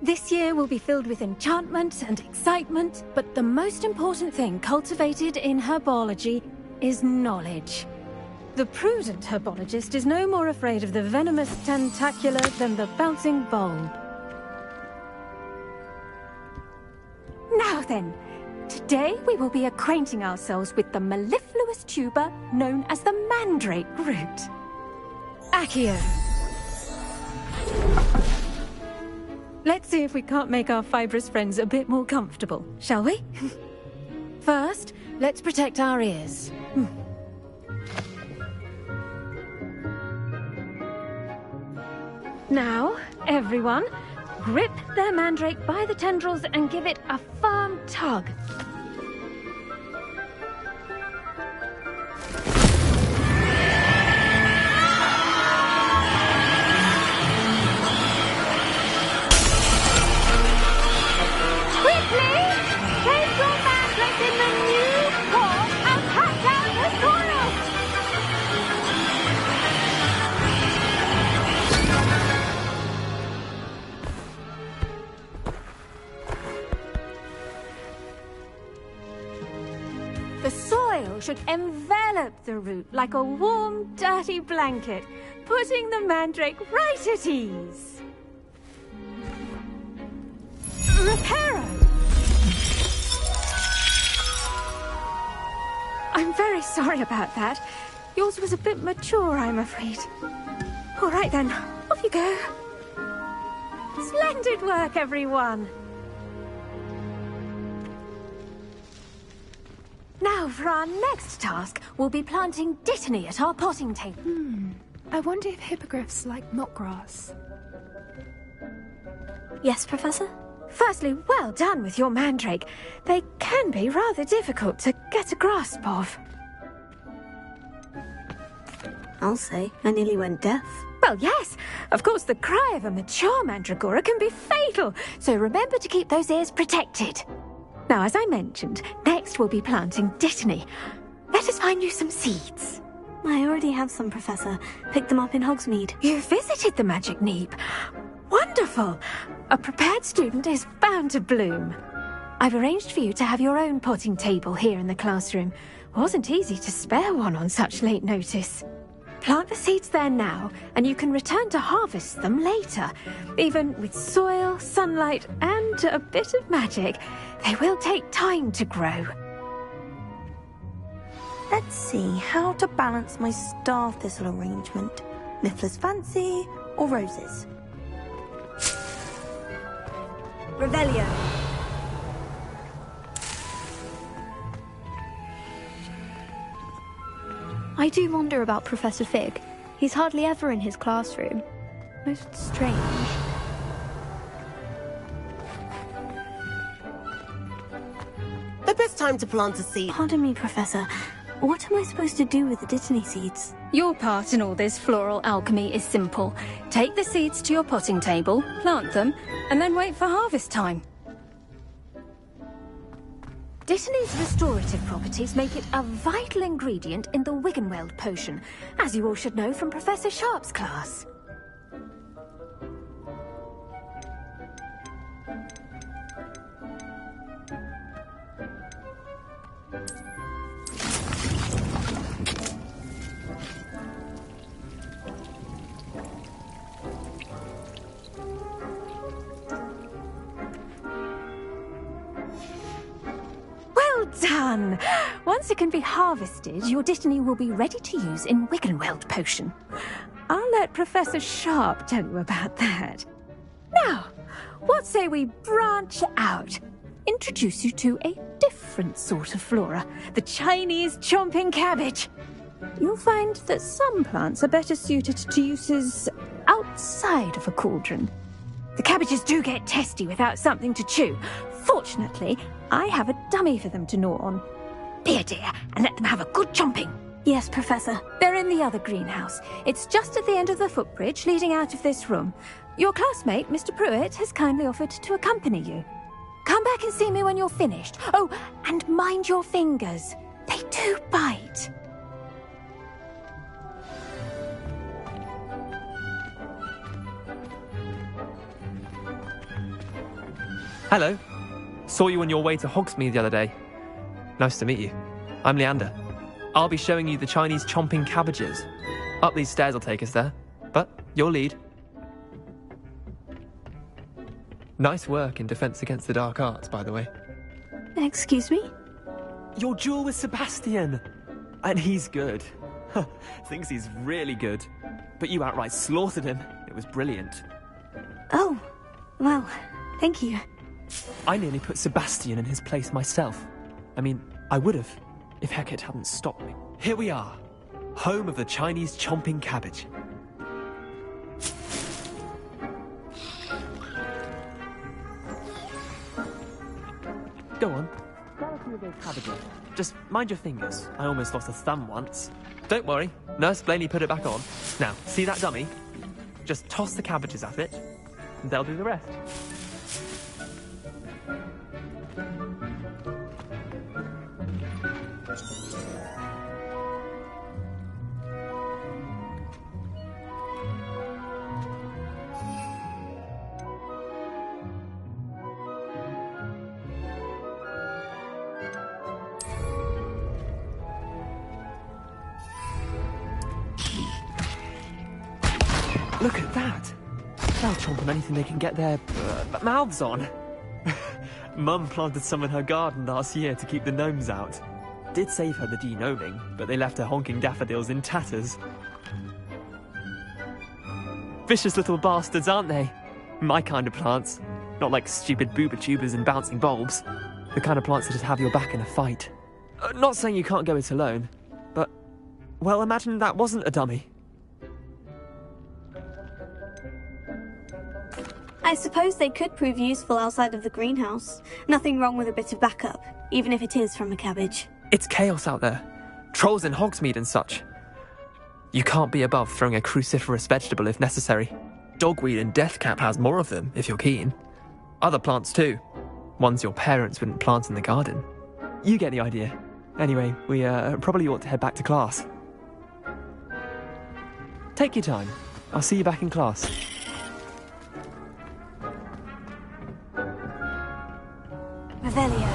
This year will be filled with enchantment and excitement, but the most important thing cultivated in herbology is knowledge. The prudent herbologist is no more afraid of the venomous tentacula than the bouncing bulb. Now then, today we will be acquainting ourselves with the mellifluous tuber known as the mandrake root. Accio. Let's see if we can't make our fibrous friends a bit more comfortable, shall we? First, let's protect our ears. Now, everyone, grip their mandrake by the tendrils and give it a firm tug. The soil should envelop the root like a warm, dirty blanket, putting the mandrake right at ease. Reparo! I'm very sorry about that. Yours was a bit mature, I'm afraid. All right then, off you go. Splendid work, everyone. Now, for our next task, we'll be planting dittany at our potting table. I wonder if hippogriffs like milk grass. Yes, Professor? Firstly, well done with your mandrake. They can be rather difficult to get a grasp of. I'll say, I nearly went deaf. Well, yes. Of course, the cry of a mature mandragora can be fatal, so remember to keep those ears protected. Now, as I mentioned, next we'll be planting dittany. Let us find you some seeds. I already have some, Professor. Picked them up in Hogsmeade. You visited the Magic Neep. Wonderful! A prepared student is bound to bloom. I've arranged for you to have your own potting table here in the classroom. Wasn't easy to spare one on such late notice. Plant the seeds there now, and you can return to harvest them later. Even with soil, sunlight, and a bit of magic, they will take time to grow. Let's see how to balance my star thistle arrangement. Niffler's fancy or roses? Revelio. I do wonder about Professor Fig. He's hardly ever in his classroom. Most strange. The best time to plant a seed. Pardon me, Professor. What am I supposed to do with the dittany seeds? Your part in all this floral alchemy is simple. Take the seeds to your potting table, plant them, and then wait for harvest time. Dittany's restorative properties make it a vital ingredient in the Wiggenweld potion, as you all should know from Professor Sharp's class. Well done! Once it can be harvested, your dittany will be ready to use in Wiggenweld potion. I'll let Professor Sharp tell you about that. Now, what say we branch out? Introduce you to a different sort of flora, the Chinese chomping cabbage. You'll find that some plants are better suited to uses outside of a cauldron. The cabbages do get testy without something to chew. Fortunately, I have a dummy for them to gnaw on. Be a dear and let them have a good chomping. Yes, Professor. They're in the other greenhouse. It's just at the end of the footbridge leading out of this room. Your classmate, Mr. Pruitt, has kindly offered to accompany you. Come back and see me when you're finished. Oh, and mind your fingers. They do bite. Hello. Saw you on your way to Hogsmeade the other day. Nice to meet you. I'm Leander. I'll be showing you the Chinese chomping cabbages. Up these stairs will take us there, but you'll lead. Nice work in Defense Against the Dark Arts, by the way. Excuse me? Your duel with Sebastian! And he's good. Thinks he's really good. But you outright slaughtered him. It was brilliant. Oh, well, thank you. I nearly put Sebastian in his place myself. I mean, I would have, if Hecate hadn't stopped me. Here we are, home of the Chinese chomping cabbage. Go on, grab a few of those cabbages. Just mind your fingers. I almost lost a thumb once. Don't worry, Nurse Blaney put it back on. Now, see that dummy? Just toss the cabbages at it, and they'll do the rest. Look at that! They'll chomp on anything they can get their mouths on. Mum planted some in her garden last year to keep the gnomes out. Did save her the de-gnoming, but they left her honking daffodils in tatters. Vicious little bastards, aren't they? My kind of plants. Not like stupid booba tubers and bouncing bulbs. The kind of plants that'd have your back in a fight. Not saying you can't go it alone, but... well, imagine that wasn't a dummy. I suppose they could prove useful outside of the greenhouse. Nothing wrong with a bit of backup, even if it is from a cabbage. It's chaos out there. Trolls in Hogsmeade and such. You can't be above throwing a cruciferous vegetable if necessary. Dogweed and deathcap has more of them, if you're keen. Other plants too. Ones your parents wouldn't plant in the garden. You get the idea. Anyway, we probably ought to head back to class. Take your time. I'll see you back in class. Revelio.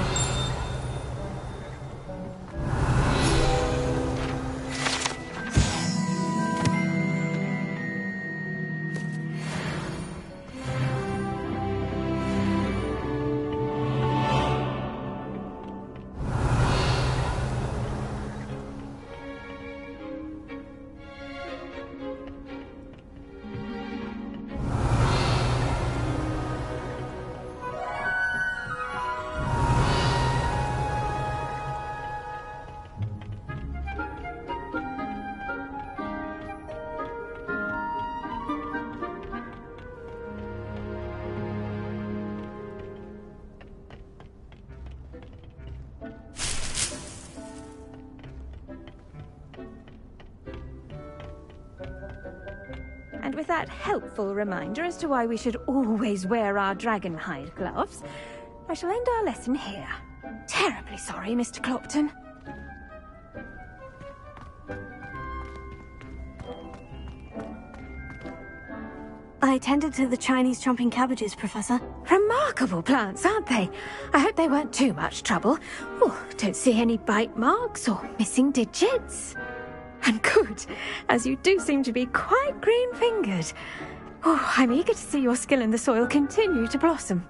and with that helpful reminder as to why we should always wear our dragonhide gloves, I shall end our lesson here. Terribly sorry, Mr. Clopton. I tended to the Chinese chomping cabbages, Professor. Remarkable plants, aren't they? I hope they weren't too much trouble. Oh, don't see any bite marks or missing digits. And good, as you do seem to be quite green-fingered. Oh, I'm eager to see your skill in the soil continue to blossom.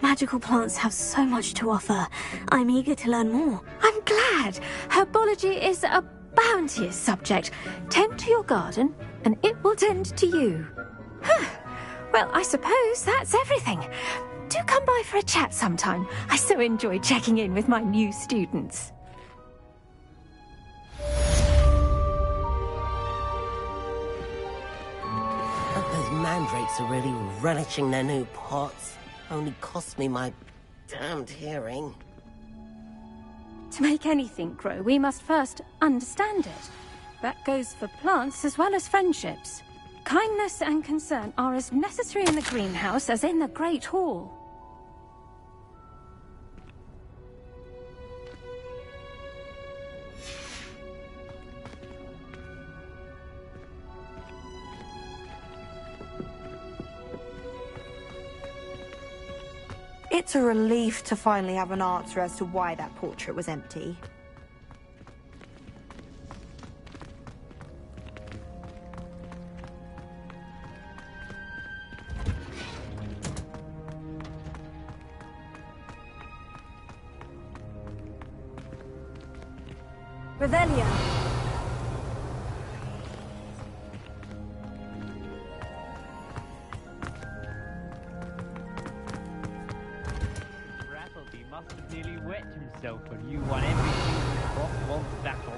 Magical plants have so much to offer. I'm eager to learn more. I'm glad. Herbology is a bounteous subject. Tend to your garden, and it will tend to you. Well, I suppose that's everything. Do come by for a chat sometime. I so enjoy checking in with my new students. Those mandrakes are really relishing their new pots. Only cost me my damned hearing. To make anything grow, we must first understand it. That goes for plants as well as friendships. Kindness and concern are as necessary in the greenhouse as in the Great Hall. It's a relief to finally have an answer as to why that portrait was empty. Revelio. Must have nearly wet himself when you won everything in Rockwold's battle.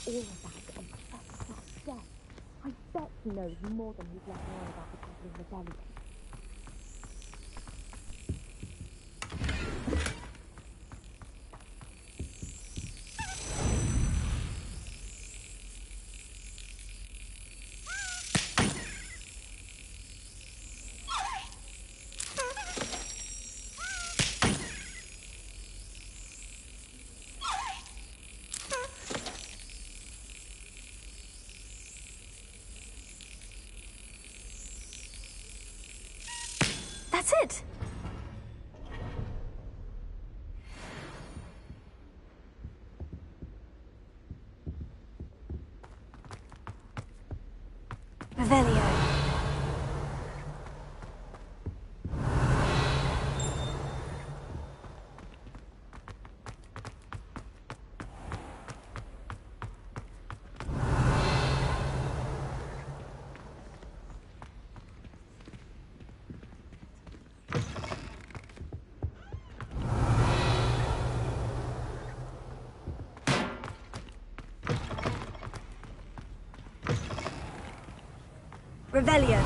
All of that and Professor Death. I bet he knows more than he'd let know about the Goblin Rebellion. That's it! Revelio. Revelio.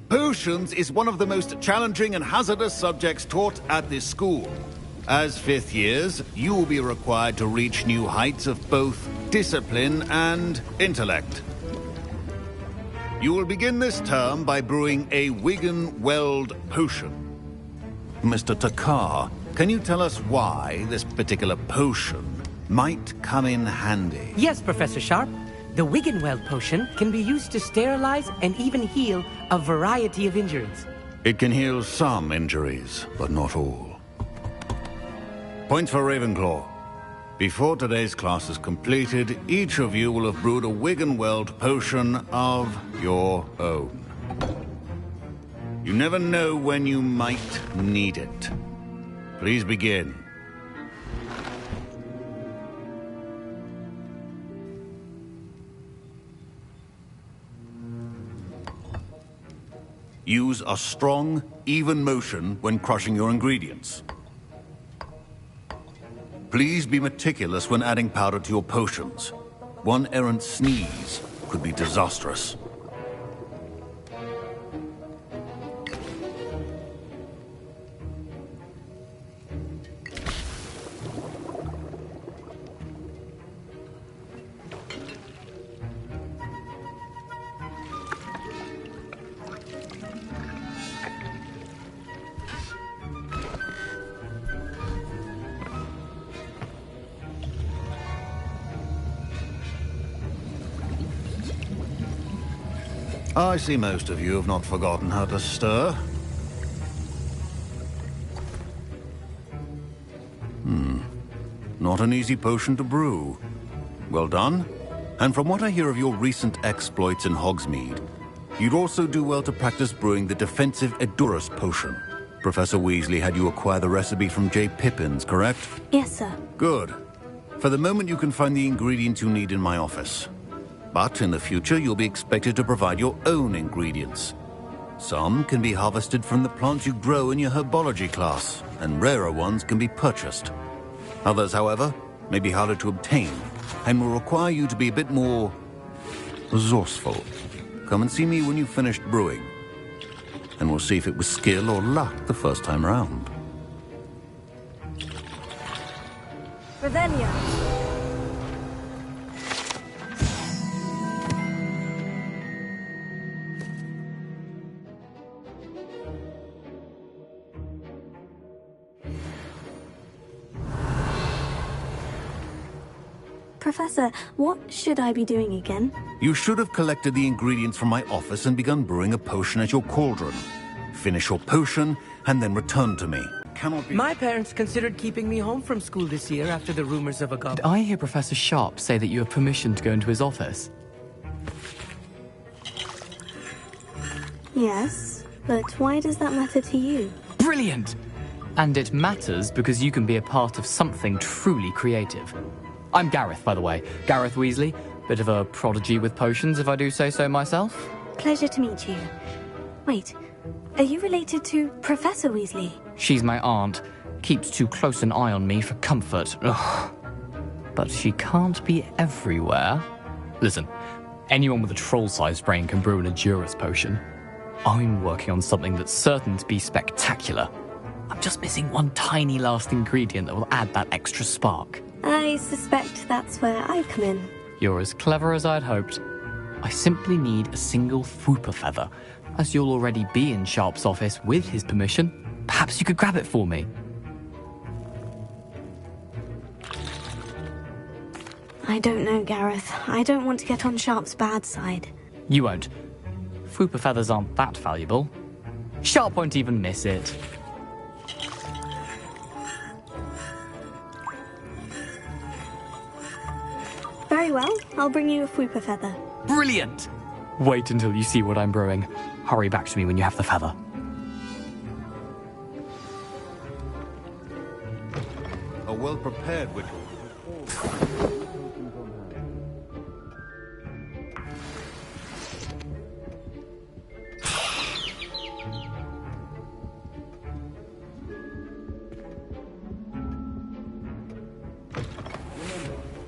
Potions is one of the most challenging and hazardous subjects taught at this school. As fifth years, you will be required to reach new heights of both discipline and intellect. You will begin this term by brewing a Wigan-Weld potion. Mr. Takar, can you tell us why this particular potion might come in handy? Yes, Professor Sharp. The Wigan-Weld potion can be used to sterilize and even heal a variety of injuries. It can heal some injuries, but not all. Points for Ravenclaw. Before today's class is completed, each of you will have brewed a Wigan-Weld potion of your own. You never know when you might need it. Please begin. Use a strong, even motion when crushing your ingredients. Please be meticulous when adding powder to your potions. One errant sneeze could be disastrous. I see most of you have not forgotten how to stir. Not an easy potion to brew. Well done. And from what I hear of your recent exploits in Hogsmeade, you'd also do well to practice brewing the defensive Edurus potion. Professor Weasley had you acquire the recipe from J. Pippins, correct? Yes, sir. Good. For the moment, you can find the ingredients you need in my office. But in the future, you'll be expected to provide your own ingredients. Some can be harvested from the plants you grow in your herbology class, and rarer ones can be purchased. Others, however, may be harder to obtain, and will require you to be a bit more resourceful. Come and see me when you've finished brewing, and we'll see if it was skill or luck the first time round. Revelio. Professor, what should I be doing again? You should have collected the ingredients from my office and begun brewing a potion at your cauldron. Finish your potion, and then return to me. Cannot be... My parents considered keeping me home from school this year after the rumors of a goblin. Did I hear Professor Sharp say that you have permission to go into his office? Yes, but why does that matter to you? Brilliant! And it matters because you can be a part of something truly creative. I'm Gareth, by the way. Gareth Weasley. Bit of a prodigy with potions, if I do say so myself. Pleasure to meet you. Wait, are you related to Professor Weasley? She's my aunt. Keeps too close an eye on me for comfort. Ugh. but she can't be everywhere. Listen, anyone with a troll-sized brain can brew an Edurus potion. I'm working on something that's certain to be spectacular. I'm just missing one tiny last ingredient that will add that extra spark. I suspect that's where I come in. You're as clever as I'd hoped. I simply need a single Fwooper feather. As you'll already be in Sharp's office with his permission, perhaps you could grab it for me. I don't know, Gareth. I don't want to get on Sharp's bad side. You won't. Fwooper feathers aren't that valuable. Sharp won't even miss it. Very well, I'll bring you a Fwooper feather. Brilliant! Wait until you see what I'm brewing. Hurry back to me when you have the feather. A well-prepared witch.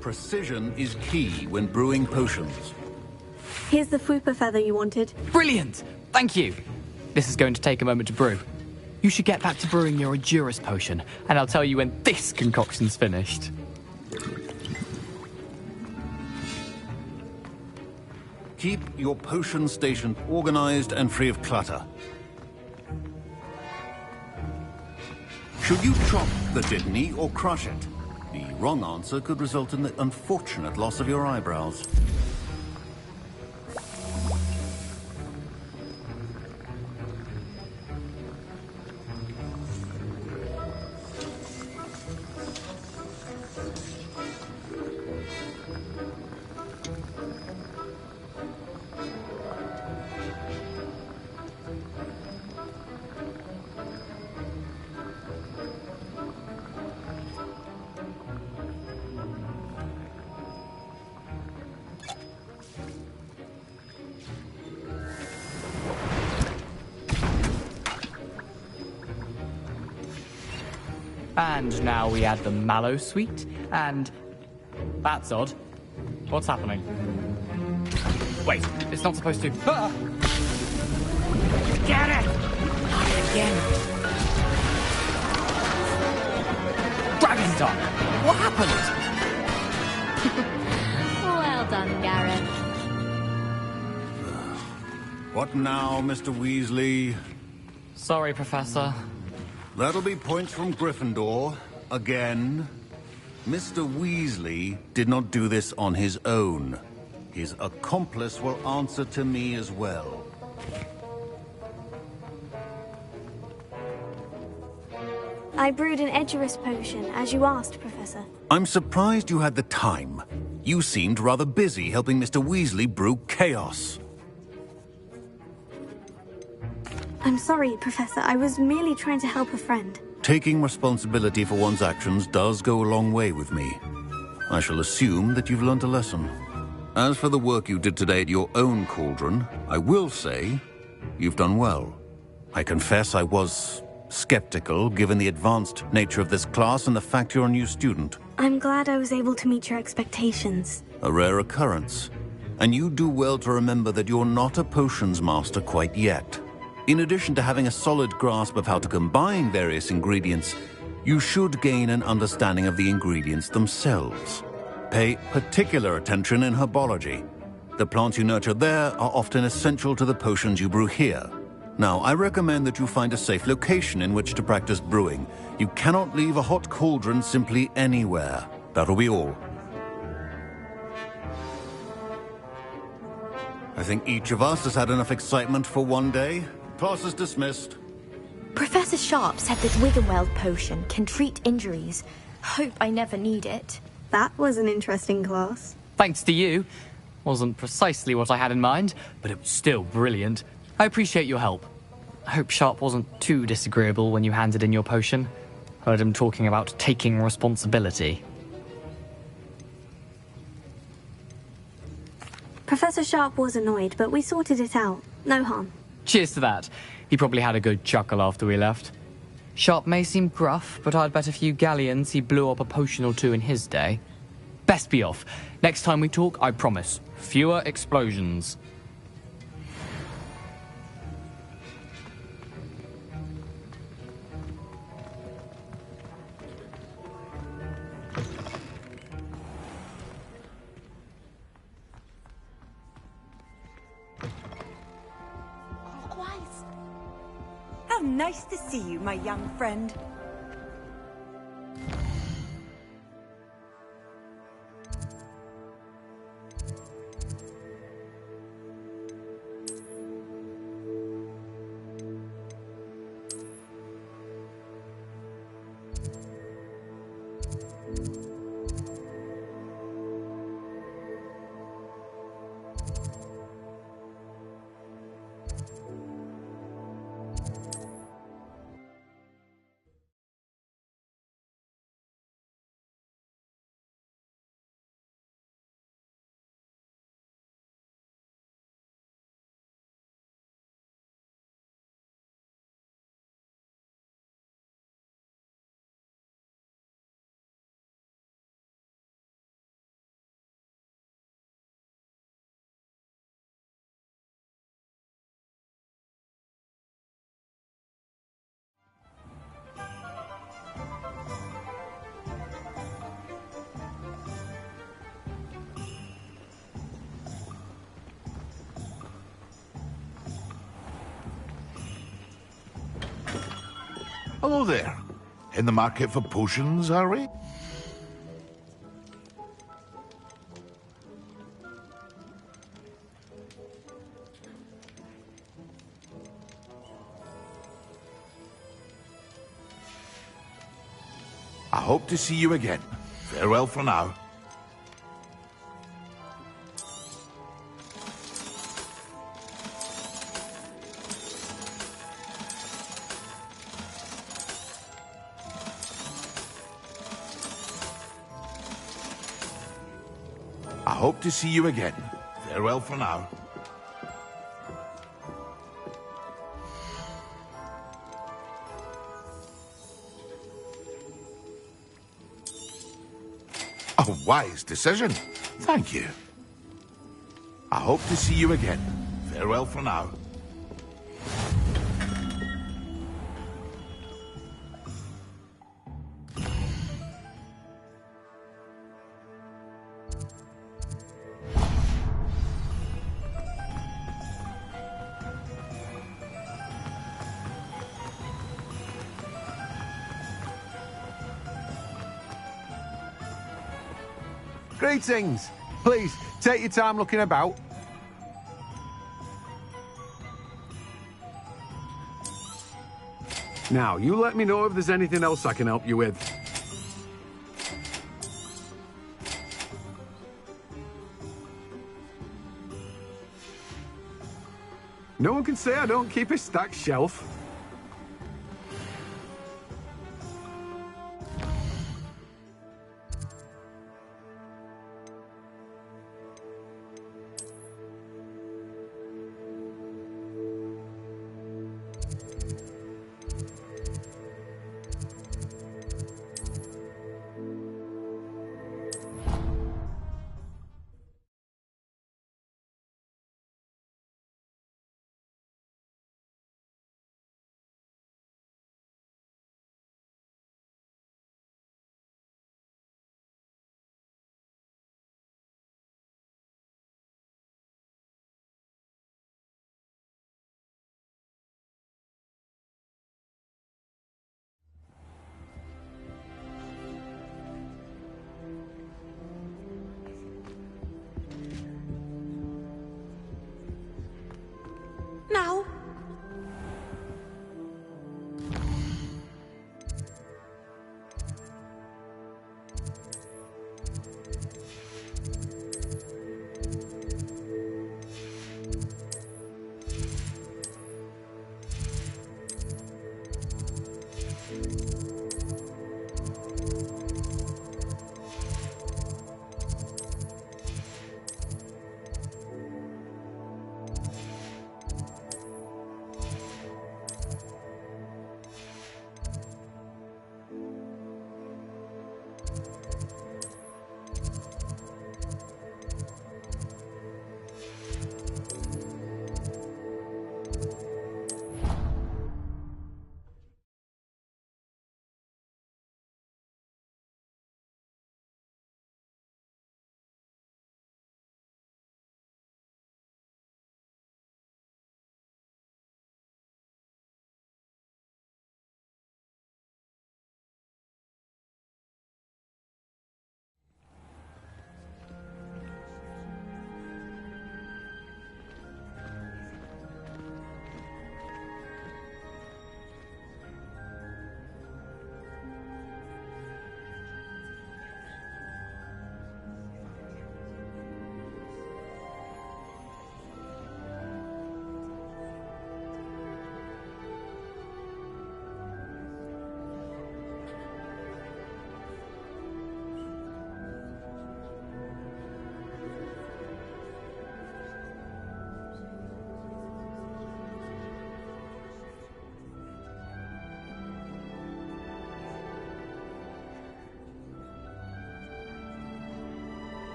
Precision is key when brewing potions. Here's the Fwooper feather you wanted. Brilliant! Thank you! This is going to take a moment to brew. You should get back to brewing your Edurus potion, and I'll tell you when this concoction's finished. Keep your potion station organized and free of clutter. Should you chop the Dittany or crush it? The wrong answer could result in the unfortunate loss of your eyebrows. And now we add the mallow sweet, and... That's odd. What's happening? Wait, it's not supposed to... Ah! Get it! Not again. Dragon Tongue! What happened? Well done, Gareth. What now, Mr. Weasley? Sorry, Professor. That'll be points from Gryffindor. Again. Mr. Weasley did not do this on his own. His accomplice will answer to me as well. I brewed an Edurus potion, as you asked, Professor. I'm surprised you had the time. You seemed rather busy helping Mr. Weasley brew chaos. I'm sorry, Professor. I was merely trying to help a friend. Taking responsibility for one's actions does go a long way with me. I shall assume that you've learnt a lesson. As for the work you did today at your own cauldron, I will say you've done well. I confess I was skeptical, given the advanced nature of this class and the fact you're a new student. I'm glad I was able to meet your expectations. A rare occurrence. And you do well to remember that you're not a potions master quite yet. In addition to having a solid grasp of how to combine various ingredients, you should gain an understanding of the ingredients themselves. Pay particular attention in herbology. The plants you nurture there are often essential to the potions you brew here. Now, I recommend that you find a safe location in which to practice brewing. You cannot leave a hot cauldron simply anywhere. That'll be all. I think each of us has had enough excitement for one day. Class is dismissed. Professor Sharp said this Wiggenweld potion can treat injuries. Hope I never need it. That was an interesting class. Thanks to you. Wasn't precisely what I had in mind, but it was still brilliant. I appreciate your help. I hope Sharp wasn't too disagreeable when you handed in your potion. Heard him talking about taking responsibility. Professor Sharp was annoyed, but we sorted it out. No harm. Cheers to that. He probably had a good chuckle after we left. Sharp may seem gruff, but I'd bet a few galleons he blew up a potion or two in his day. best be off. Next time we talk, I promise, fewer explosions. How nice to see you, my young friend. Hello there. In the market for potions, are we? I hope to see you again. Farewell for now. I hope to see you again. Farewell for now. A wise decision. Thank you. I hope to see you again. Farewell for now. Greetings. Please, take your time looking about. Now, you let me know if there's anything else I can help you with. No one can say I don't keep a stacked shelf.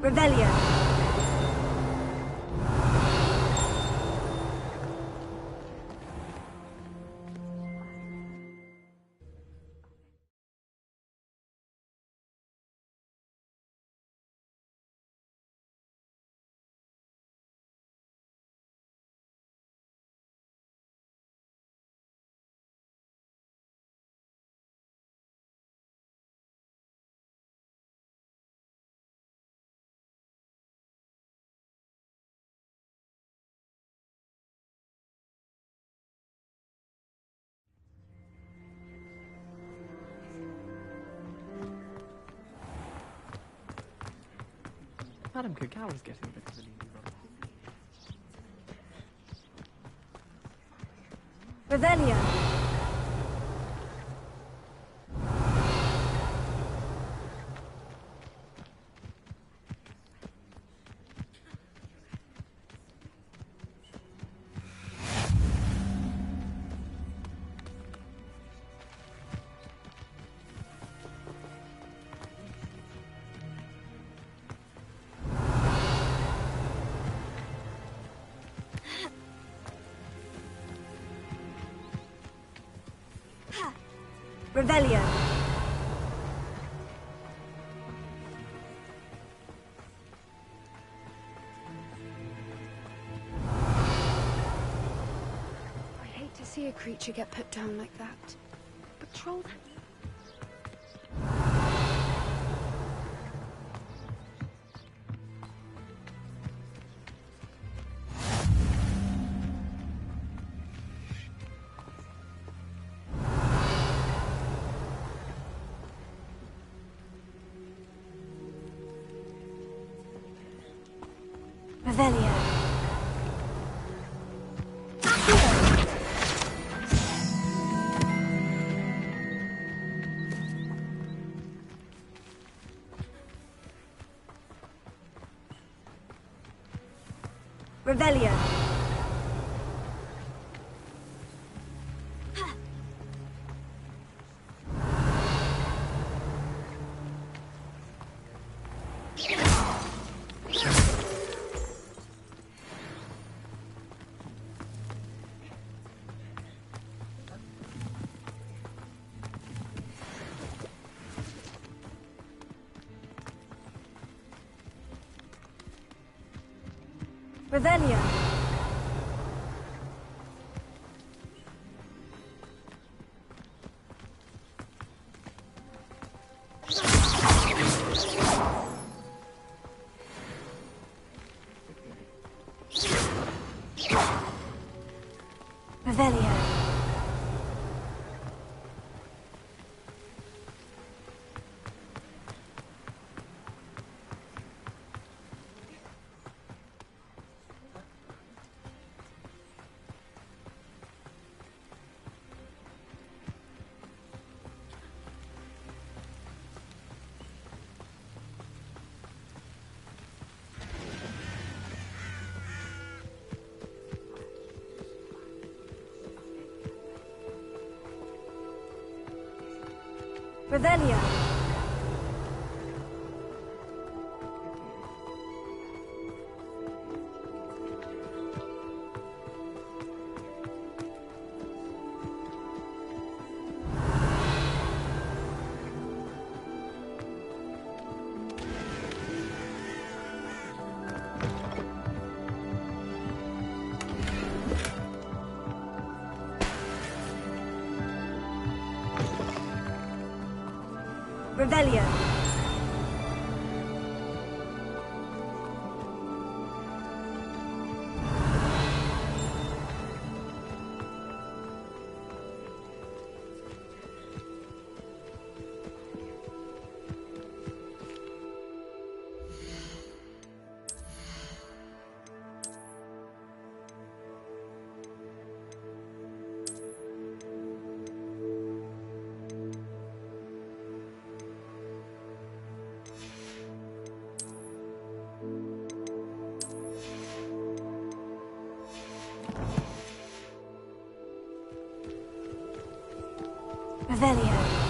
Revelio. Madam Kagawa's getting a bit of a leaky run. Revelio. Revelio. I hate to see a creature get put down like that. But troll... Revelio. Revelio. Revelio. Revelio. Revelio. Revelio. Revelio.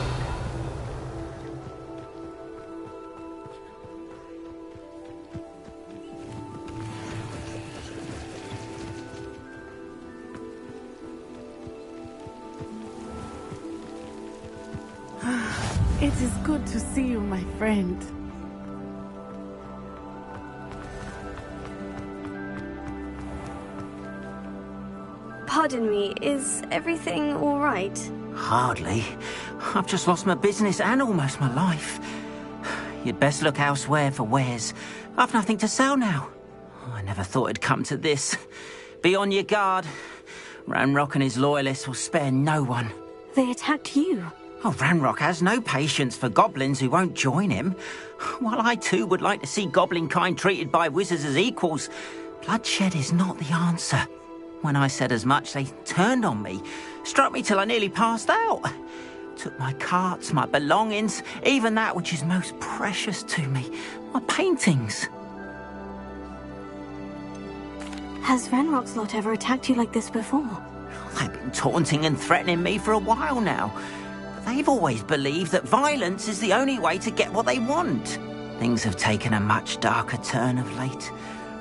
It is good to see you, my friend. Pardon me, is everything all right? Hardly. I've just lost my business and almost my life. You'd best look elsewhere for wares. I've nothing to sell now. I never thought it'd come to this. Be on your guard. Ranrock and his loyalists will spare no one. They attacked you. Oh, Ranrock has no patience for goblins who won't join him. While I too would like to see goblin kind treated by wizards as equals, bloodshed is not the answer. When I said as much, they turned on me, struck me till I nearly passed out. Took my carts, my belongings, even that which is most precious to me, my paintings. Has Ranrock's lot ever attacked you like this before? They've been taunting and threatening me for a while now. But they've always believed that violence is the only way to get what they want. Things have taken a much darker turn of late.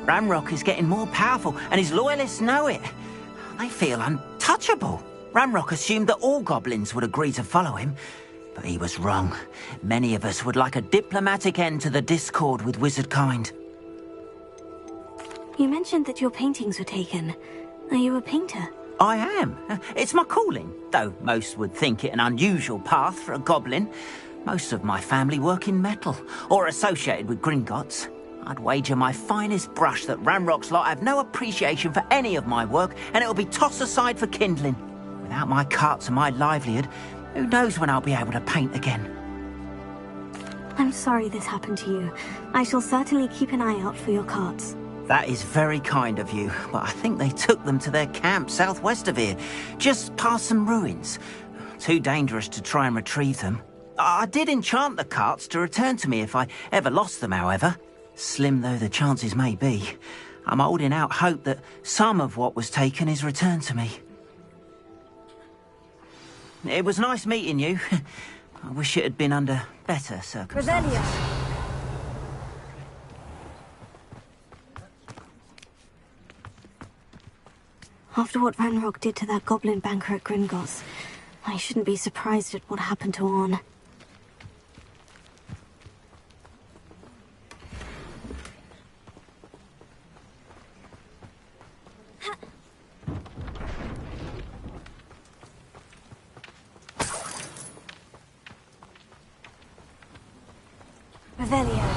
Ranrock is getting more powerful, and his loyalists know it. They feel untouchable. Ranrock assumed that all goblins would agree to follow him, but he was wrong. Many of us would like a diplomatic end to the discord with wizard kind. You mentioned that your paintings were taken. Are you a painter? I am. It's my calling, though most would think it an unusual path for a goblin. Most of my family work in metal, or associated with Gringotts. I'd wager my finest brush that Ranrock's lot have no appreciation for any of my work, and it'll be tossed aside for kindling. Without my carts and my livelihood, who knows when I'll be able to paint again? I'm sorry this happened to you. I shall certainly keep an eye out for your carts. That is very kind of you, but I think they took them to their camp southwest of here, just past some ruins. Too dangerous to try and retrieve them. I did enchant the carts to return to me if I ever lost them, however. Slim though the chances may be, I'm holding out hope that some of what was taken is returned to me. It was nice meeting you. I wish it had been under better circumstances. Revelio. After what Ranrock did to that goblin banker at Gringotts, I shouldn't be surprised at what happened to Orn. Revelio.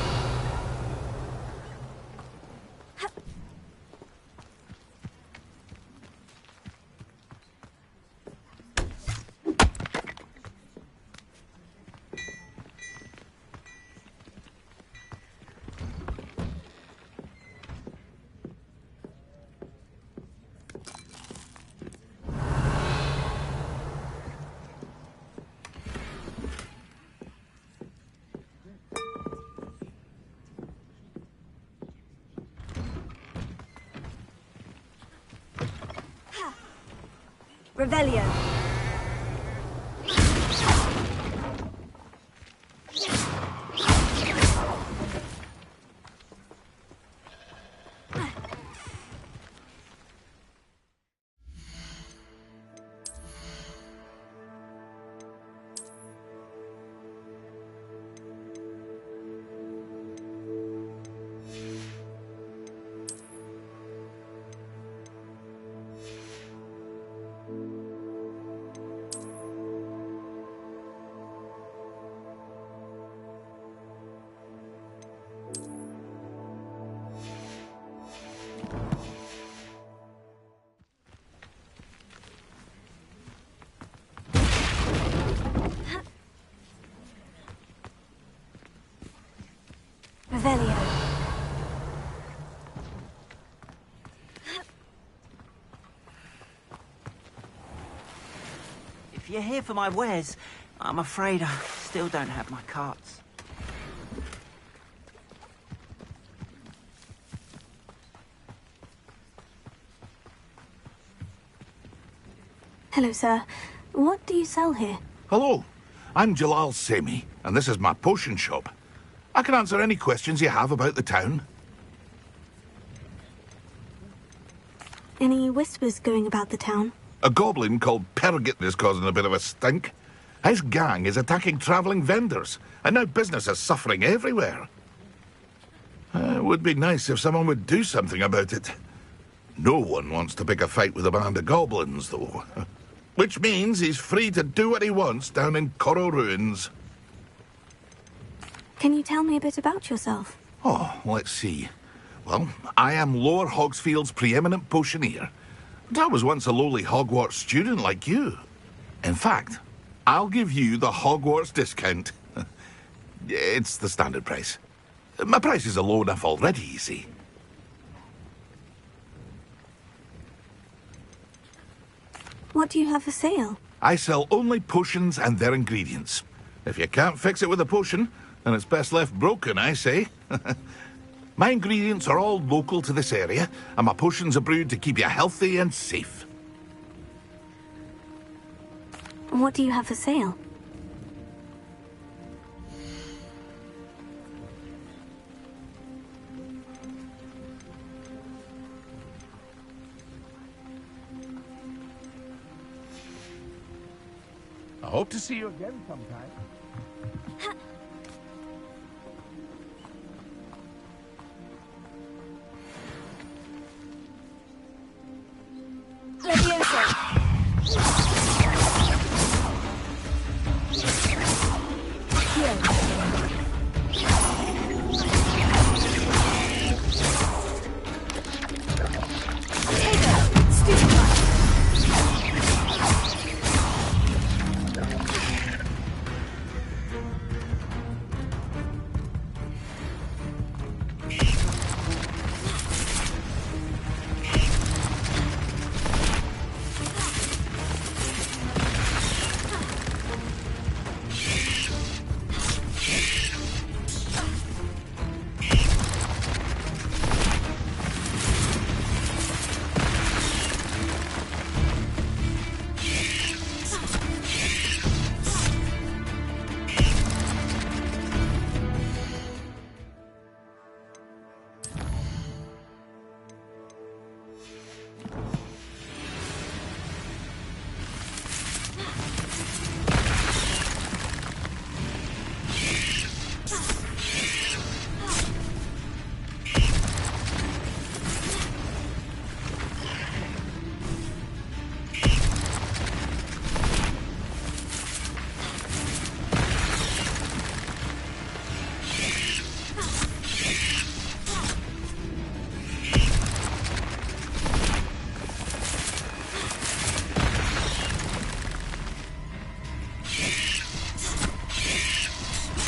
Revelio. Revelio. If you're here for my wares, I'm afraid I still don't have my carts. Hello, sir. What do you sell here? Hello, I'm Jalal Semi, and this is my potion shop. I can answer any questions you have about the town. Any whispers going about the town? A goblin called Pergit is causing a bit of a stink. His gang is attacking travelling vendors, and now business is suffering everywhere. It would be nice if someone would do something about it. No one wants to pick a fight with a band of goblins, though. Which means he's free to do what he wants down in Coral Ruins. Can you tell me a bit about yourself? Oh, let's see. Well, I am Lower Hogsfield's preeminent potioneer. But I was once a lowly Hogwarts student like you. In fact, I'll give you the Hogwarts discount. It's the standard price. My prices are low enough already, you see. What do you have for sale? I sell only potions and their ingredients. If you can't fix it with a potion, then it's best left broken, I say. My ingredients are all local to this area, and my potions are brewed to keep you healthy and safe. What do you have for sale? I hope to see you again sometime.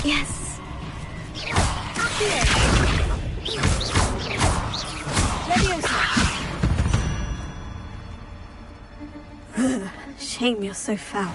Yes. Shame you're so foul.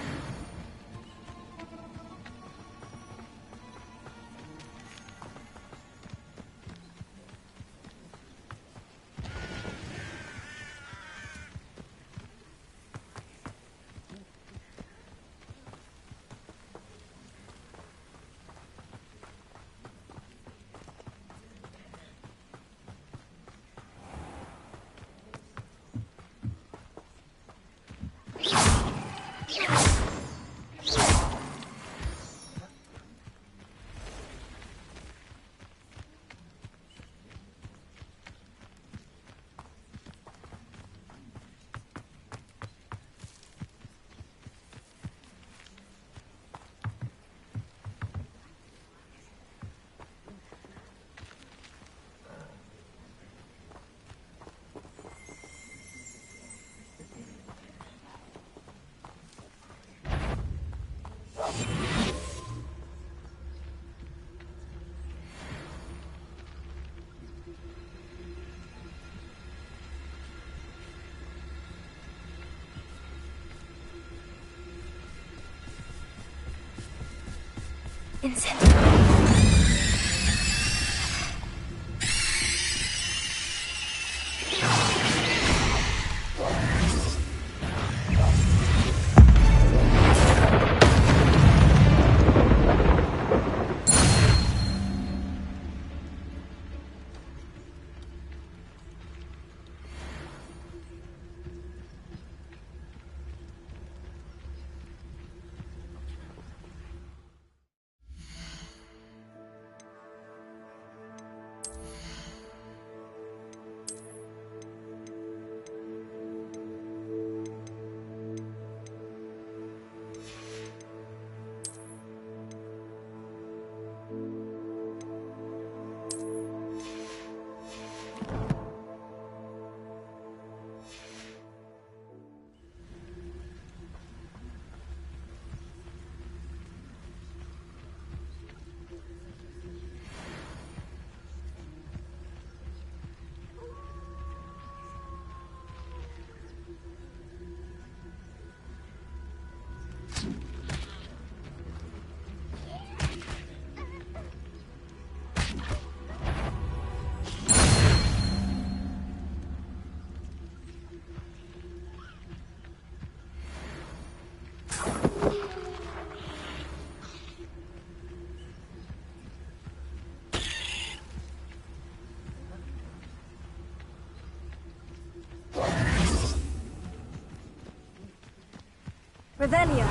Revelio.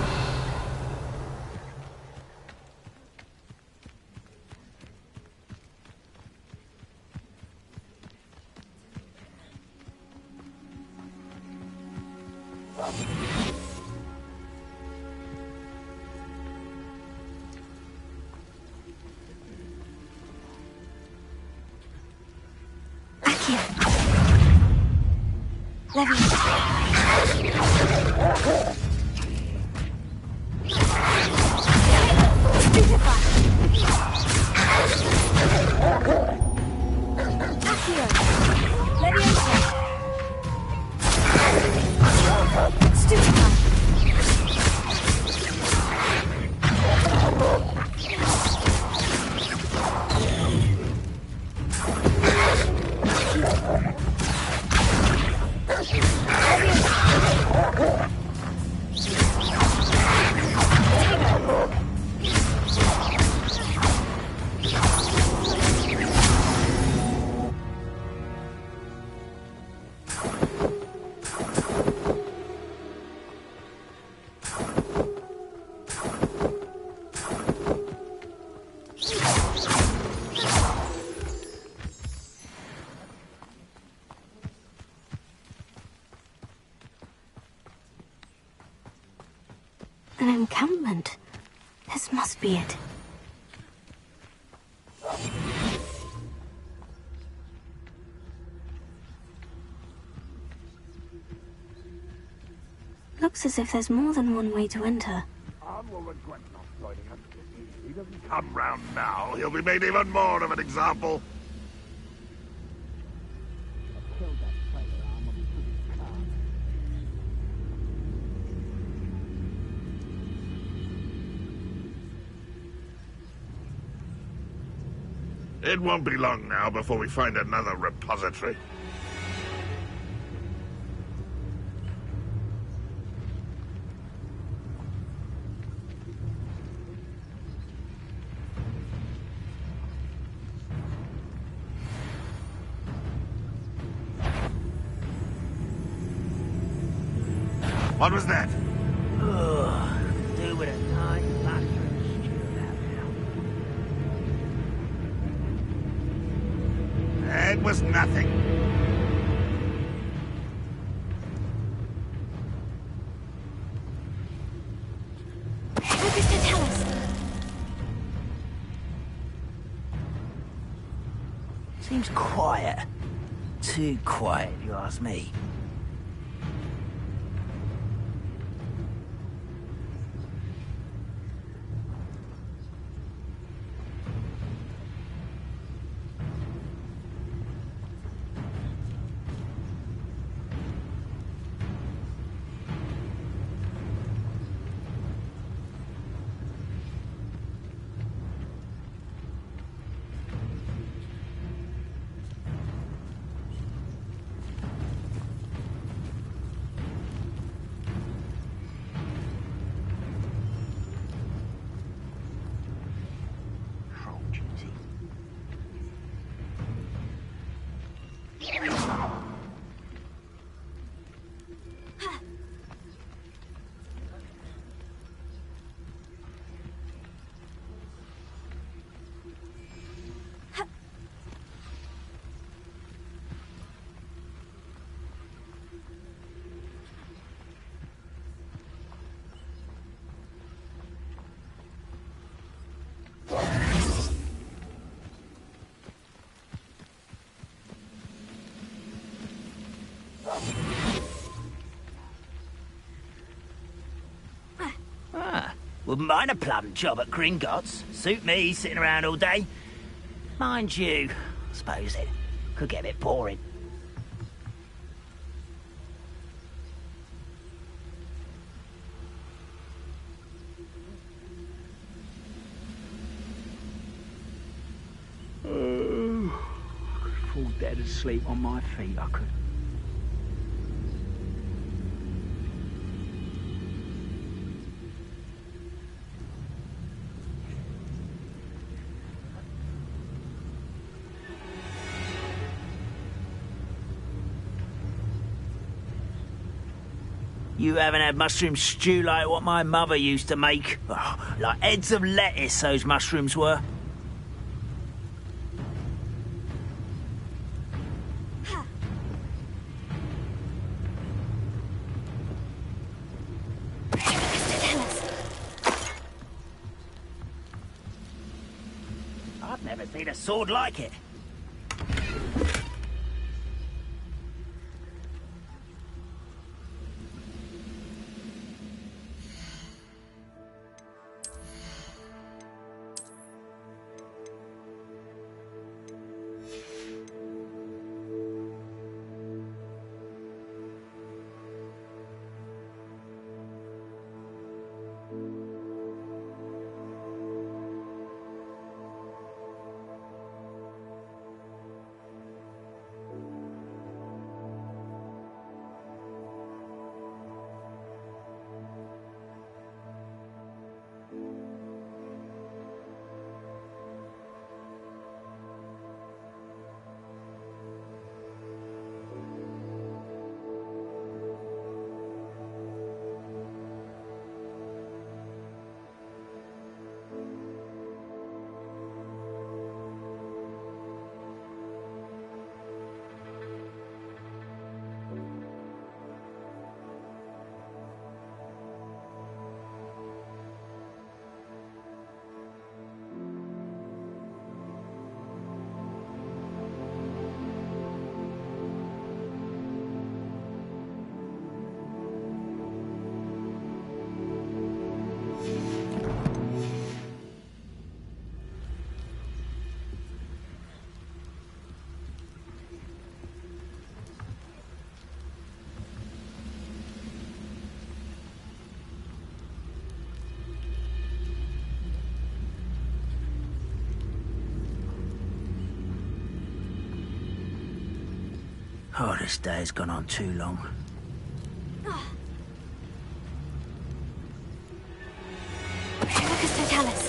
An encampment. This must be it. Looks as if there's more than one way to enter. He doesn't come round now, he'll be made even more of an example. It won't be long now before we find another repository. What was that? Do with a nice mushroom stew now. It was nothing. Focus to tell us. Seems quiet. Too quiet, if you ask me. Wouldn't mind a plum job at Gringotts. Suit me, sitting around all day. Mind you, I suppose it could get a bit boring. I could fall dead asleep on my feet, I could. You haven't had mushroom stew like what my mother used to make. Oh, like heads of lettuce, those mushrooms were. I've never seen a sword like it. Oh, this day's gone on too long. Lucas Totalis.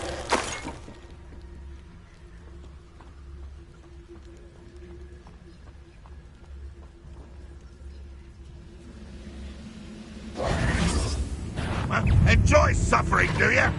Enjoy suffering, do you?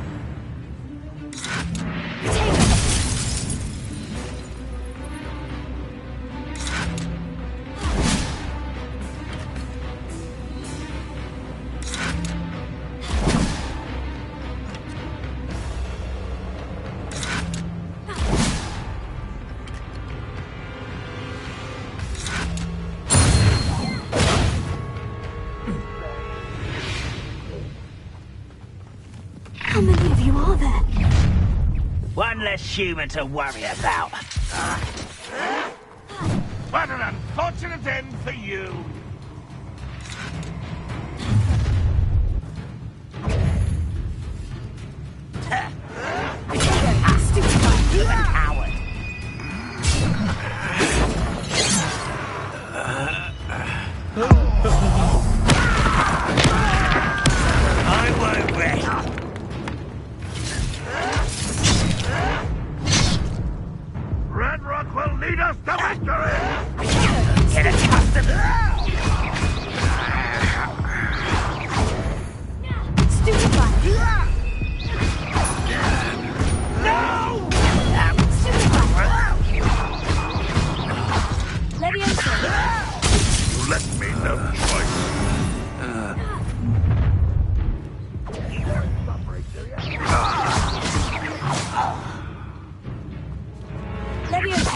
How many of you are there? One less human to worry about. What an unfortunate end for you. You an coward. I won't rest. Red Rock will lead us to victory! Get accustomed. Stupefy! No! You left me no choice. Leviosa!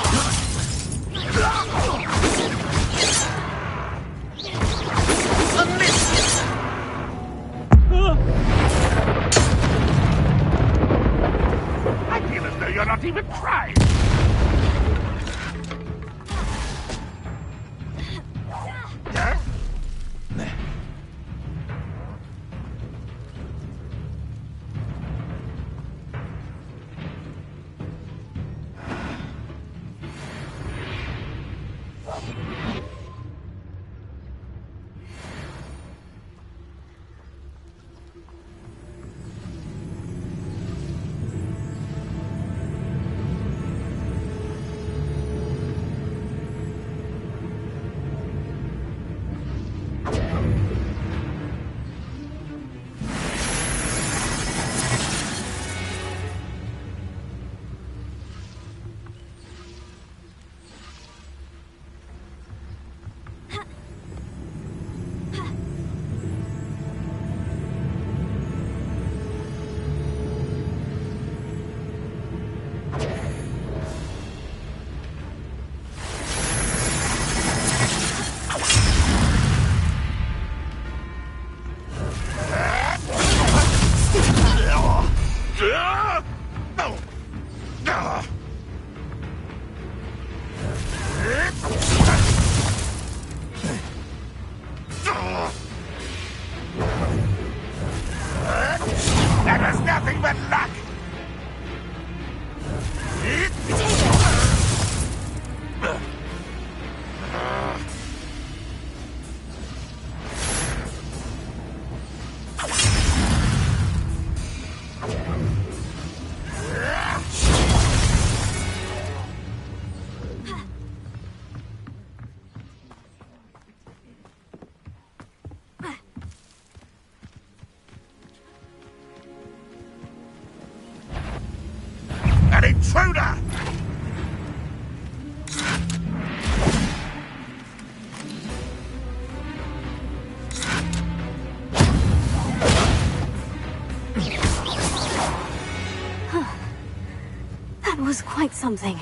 like something.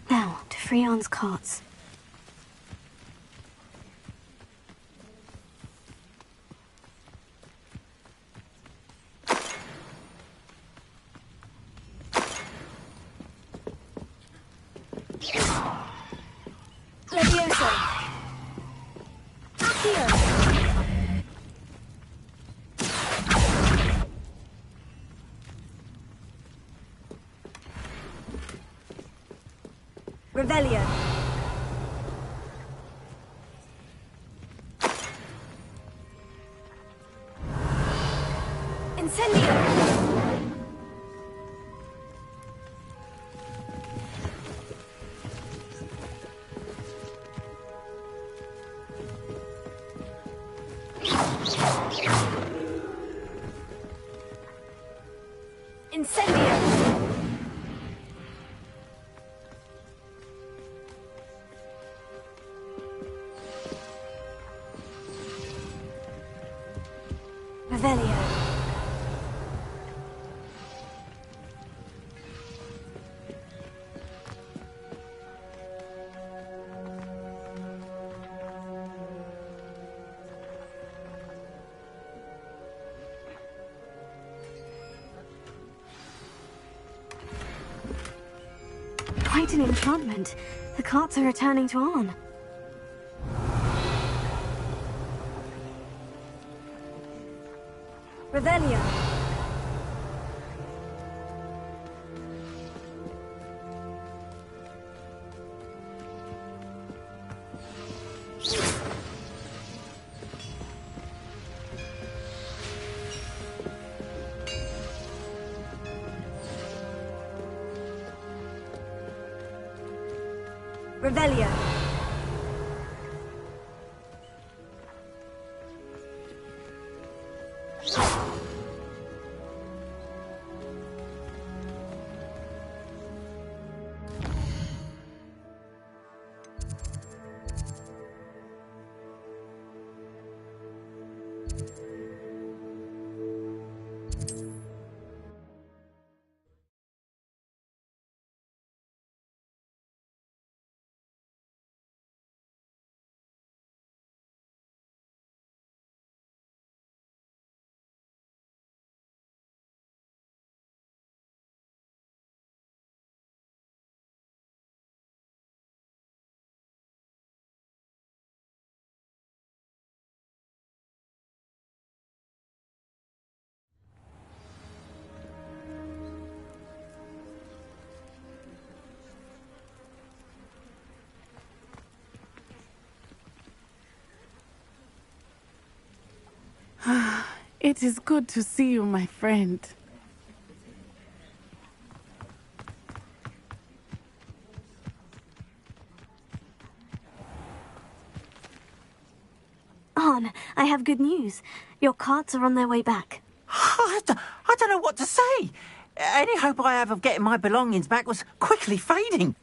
Now, to Freon's carts. Levioso. Accio. Revelio. Incendio. Incendio. Revelio. Quite an enchantment. The carts are returning to Arn. Revelio. Revelio. It is good to see you, my friend. Arn, I have good news. Your carts are on their way back. I don't know what to say. Any hope I have of getting my belongings back was quickly fading.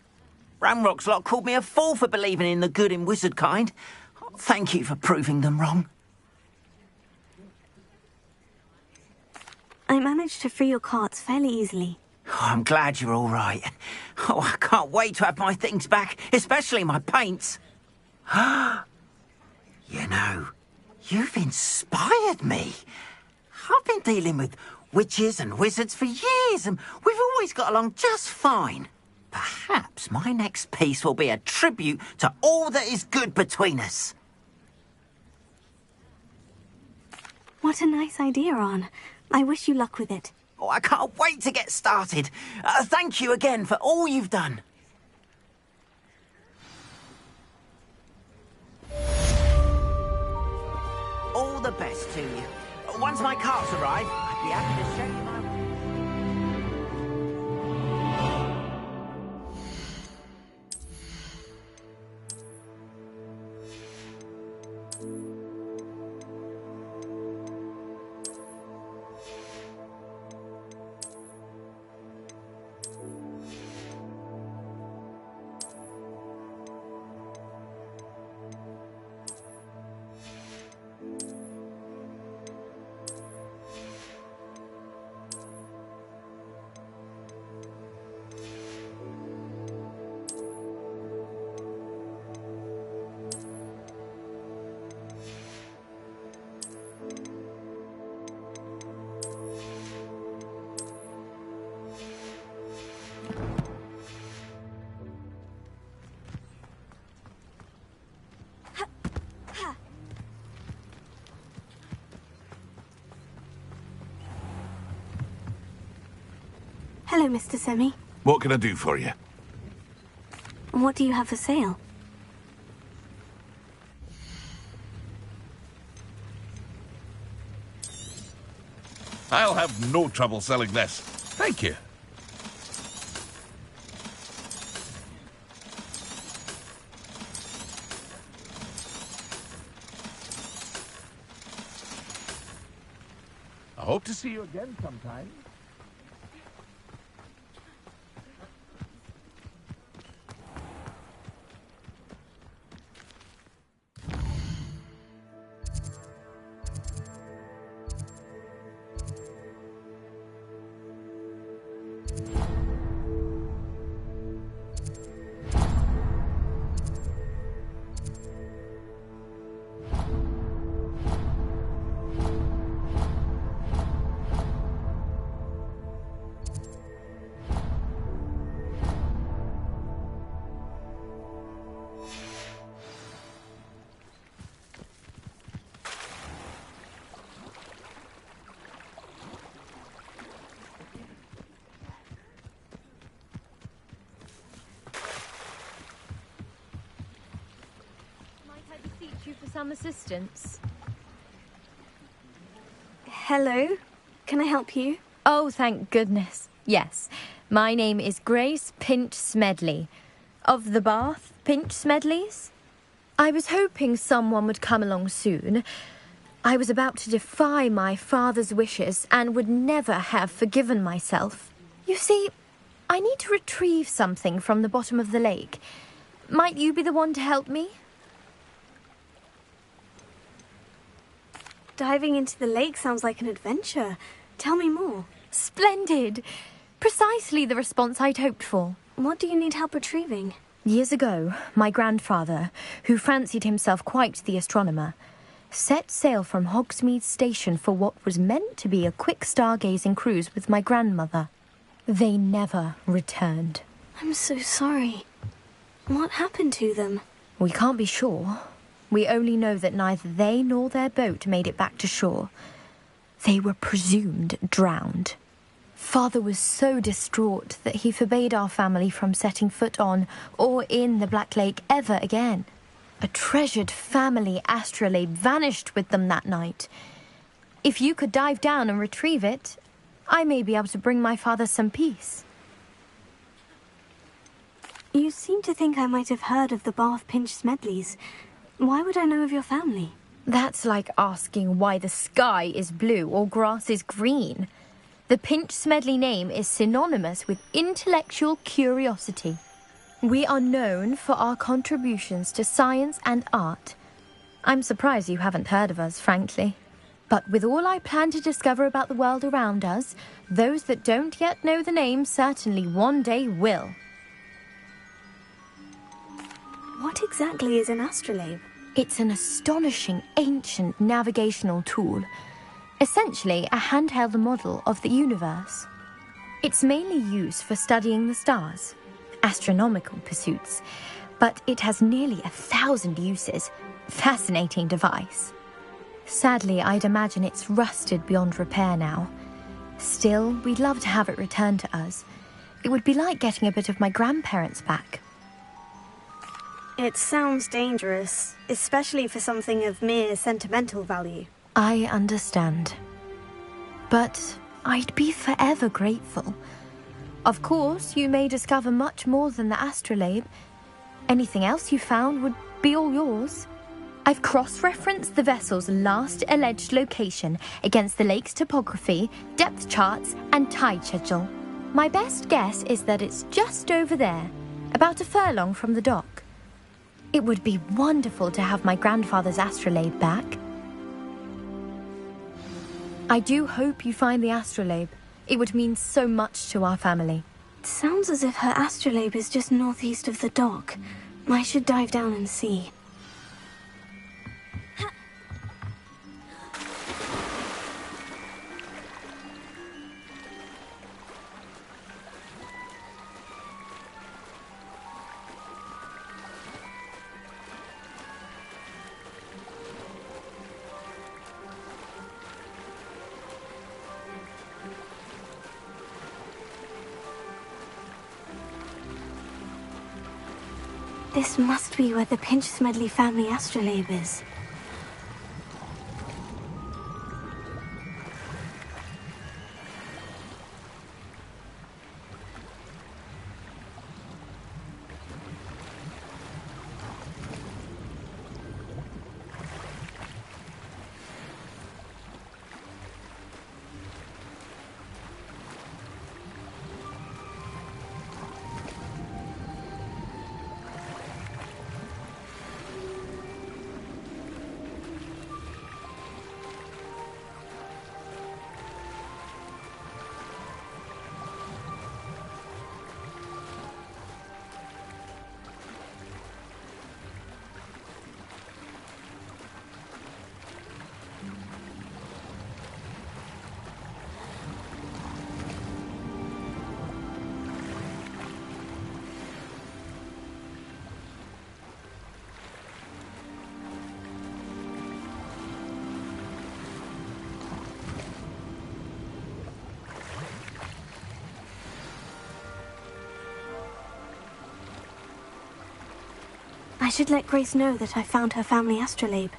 Ramrock's lot called me a fool for believing in the good in wizard kind. Thank you for proving them wrong. I managed to free your carts fairly easily. Oh, I'm glad you're all right. Oh, I can't wait to have my things back, especially my paints. You know, you've inspired me. I've been dealing with witches and wizards for years, and we've always got along just fine. Perhaps my next piece will be a tribute to all that is good between us. What a nice idea, Arn. I wish you luck with it. Oh, I can't wait to get started. Thank you again for all you've done. All the best to you. Once my carts arrive, I'd be happy to show you my... Hello, Mr. Semi. What can I do for you? What do you have for sale? I'll have no trouble selling this. Thank you. I hope to see you again sometime. You for some assistance? Hello? Can I help you? Oh, thank goodness. Yes. My name is Grace Pinch Smedley. Of the Bath Pinch Smedleys? I was hoping someone would come along soon. I was about to defy my father's wishes and would never have forgiven myself. You see, I need to retrieve something from the bottom of the lake. Might you be the one to help me? Diving into the lake sounds like an adventure. Tell me more. Splendid! Precisely the response I'd hoped for. What do you need help retrieving? Years ago, my grandfather, who fancied himself quite the astronomer, set sail from Hogsmeade Station for what was meant to be a quick stargazing cruise with my grandmother. They never returned. I'm so sorry. What happened to them? We can't be sure. We only know that neither they nor their boat made it back to shore. They were presumed drowned. Father was so distraught that he forbade our family from setting foot on or in the Black Lake ever again. A treasured family astrolabe vanished with them that night. If you could dive down and retrieve it, I may be able to bring my father some peace. You seem to think I might have heard of the Bath Pinch Smedleys. Why would I know of your family? That's like asking why the sky is blue or grass is green. The Pinch Smedley name is synonymous with intellectual curiosity. We are known for our contributions to science and art. I'm surprised you haven't heard of us, frankly. But with all I plan to discover about the world around us, those that don't yet know the name certainly one day will. What exactly is an astrolabe? It's an astonishing ancient navigational tool. Essentially a handheld model of the universe. It's mainly used for studying the stars, astronomical pursuits, but it has nearly 1,000 uses. Fascinating device. Sadly, I'd imagine it's rusted beyond repair now. Still, we'd love to have it returned to us. It would be like getting a bit of my grandparents back. It sounds dangerous, especially for something of mere sentimental value. I understand. But I'd be forever grateful. Of course, you may discover much more than the astrolabe. Anything else you found would be all yours. I've cross-referenced the vessel's last alleged location against the lake's topography, depth charts, and tide schedule. My best guess is that it's just over there, about a furlong from the dock. It would be wonderful to have my grandfather's astrolabe back. I do hope you find the astrolabe. It would mean so much to our family. It sounds as if her astrolabe is just northeast of the dock. I should dive down and see. This must be where the Pinch-Smedley family astrolabe is. I should let Grace know that I found her family astrolabe.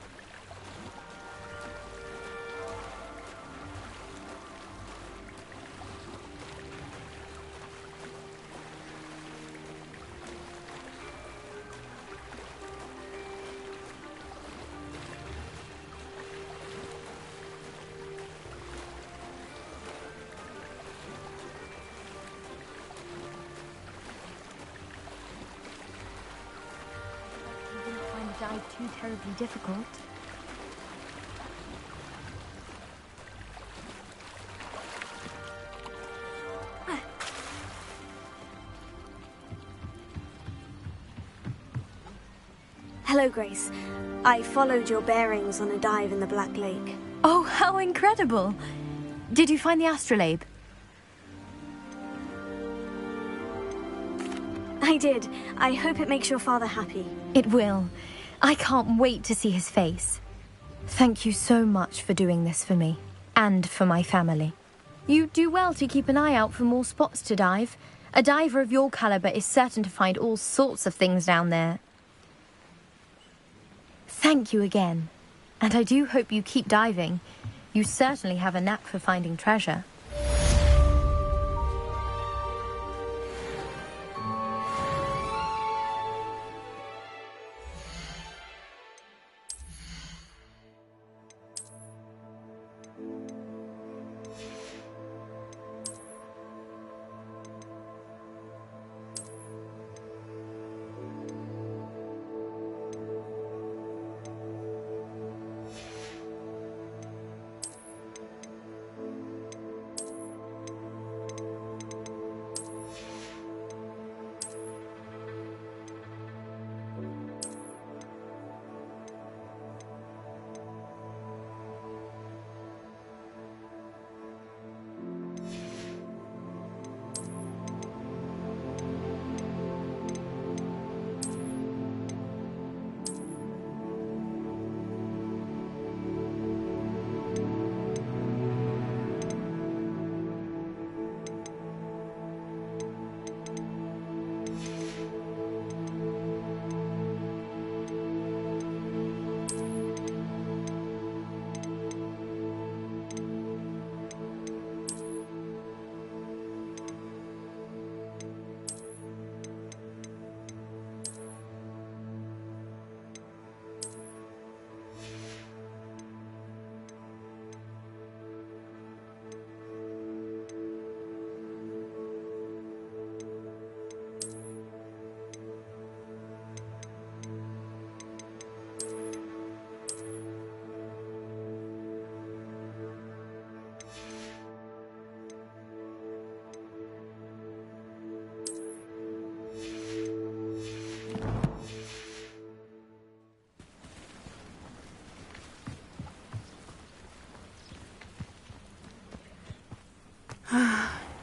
Too terribly difficult. Hello, Grace. I followed your bearings on a dive in the Black Lake. Oh, how incredible! Did you find the astrolabe? I did. I hope it makes your father happy. It will. I can't wait to see his face. Thank you so much for doing this for me, and for my family. You do well to keep an eye out for more spots to dive. A diver of your caliber is certain to find all sorts of things down there. Thank you again, and I do hope you keep diving. You certainly have a knack for finding treasure.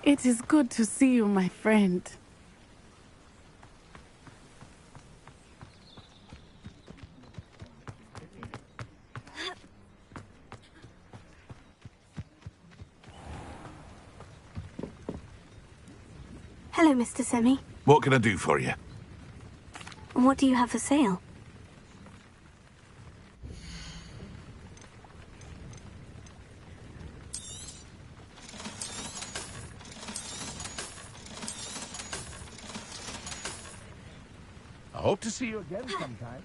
It is good to see you, my friend. Hello, Mr. Semi. What can I do for you? What do you have for sale? I hope to see you again sometime.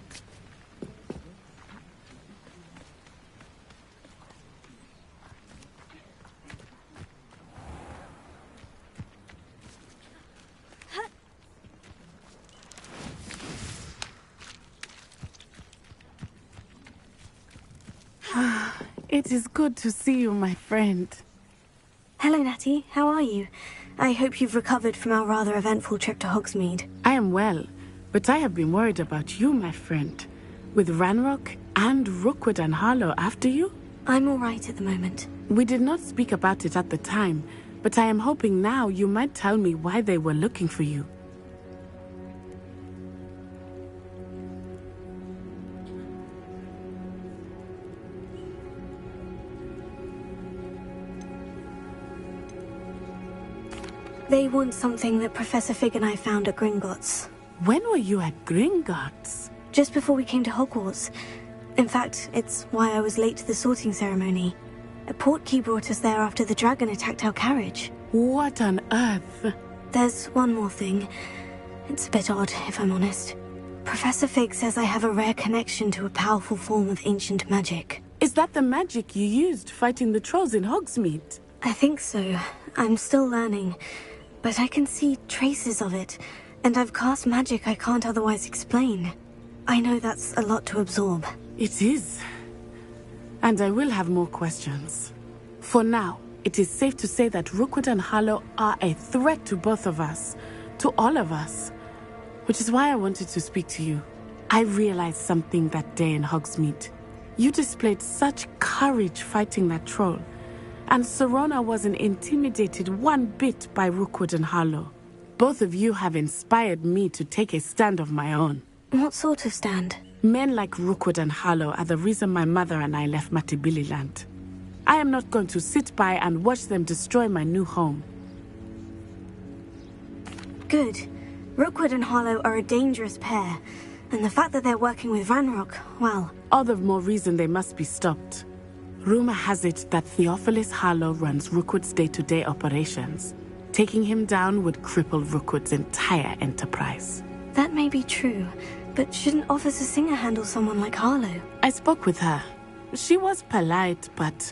It is good to see you, my friend. Hello, Natty. How are you? I hope you've recovered from our rather eventful trip to Hogsmeade. I am well, but I have been worried about you, my friend. With Ranrock and Rookwood and Harlow after you? I'm all right at the moment. We did not speak about it at the time, but I am hoping now you might tell me why they were looking for you. They want something that Professor Fig and I found at Gringotts. When were you at Gringotts? Just before we came to Hogwarts. In fact, it's why I was late to the sorting ceremony. A portkey brought us there after the dragon attacked our carriage. What on earth? There's one more thing. It's a bit odd, if I'm honest. Professor Fig says I have a rare connection to a powerful form of ancient magic. Is that the magic you used fighting the trolls in Hogsmeade? I think so. I'm still learning. But I can see traces of it, and I've cast magic I can't otherwise explain. I know that's a lot to absorb. It is. And I will have more questions. For now, it is safe to say that Rookwood and Harlow are a threat to both of us. To all of us. Which is why I wanted to speak to you. I realized something that day in Hogsmeade. You displayed such courage fighting that troll. And Serona wasn't intimidated one bit by Rookwood and Harlow. Both of you have inspired me to take a stand of my own. What sort of stand? Men like Rookwood and Harlow are the reason my mother and I left Matibili-land. I am not going to sit by and watch them destroy my new home. Good. Rookwood and Harlow are a dangerous pair. And the fact that they're working with Ranrock, well... all the more reason they must be stopped. Rumor has it that Theophilus Harlow runs Rookwood's day-to-day operations. Taking him down would cripple Rookwood's entire enterprise. That may be true, but shouldn't Officer Singer handle someone like Harlow? I spoke with her. She was polite, but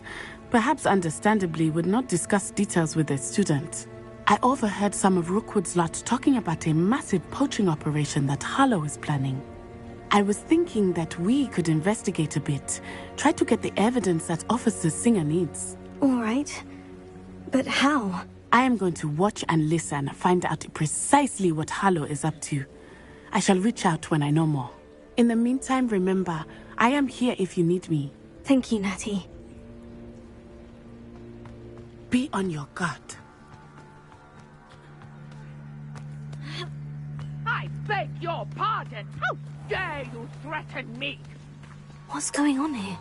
perhaps understandably would not discuss details with a student. I overheard some of Rookwood's lot talking about a massive poaching operation that Harlow is planning. I was thinking that we could investigate a bit, try to get the evidence that Officer Singer needs. All right. But how? I am going to watch and listen, find out precisely what Harlow is up to. I shall reach out when I know more. In the meantime, remember, I am here if you need me. Thank you, Natty. Be on your guard. I beg your pardon! How dare you threaten me? What's going on here?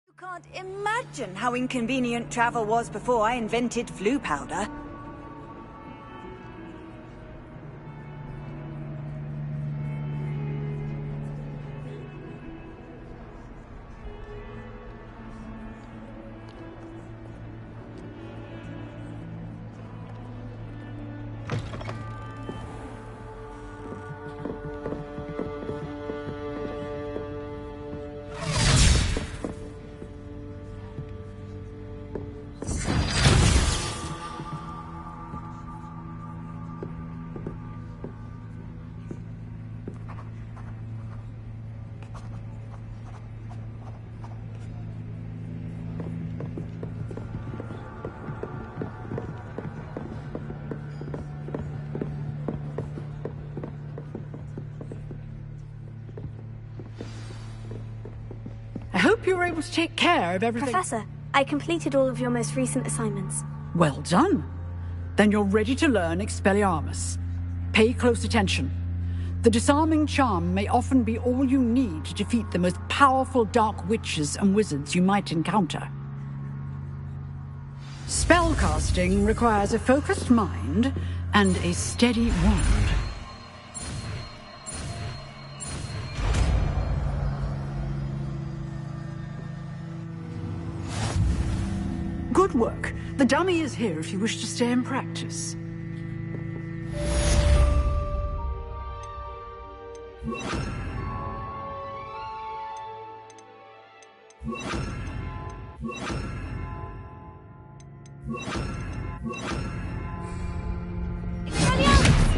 You can't imagine how inconvenient travel was before I invented flu powder. hope you were able to take care of everything. Professor, I completed all of your most recent assignments. Well done. Then you're ready to learn Expelliarmus. Pay close attention. The disarming charm may often be all you need to defeat the most powerful dark witches and wizards you might encounter. Spellcasting requires a focused mind and a steady wand. Good work. The dummy is here if you wish to stay and practice.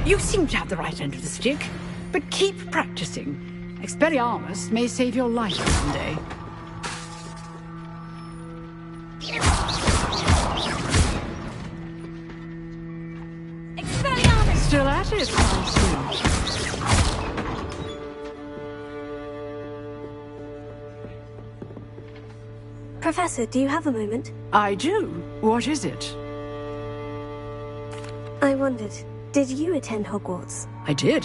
You seem to have the right end of the stick, but keep practicing. Expelliarmus may save your life someday. Expelliarmus! Still at it, I see. Professor, do you have a moment? I do. What is it? I wondered, did you attend Hogwarts? I did.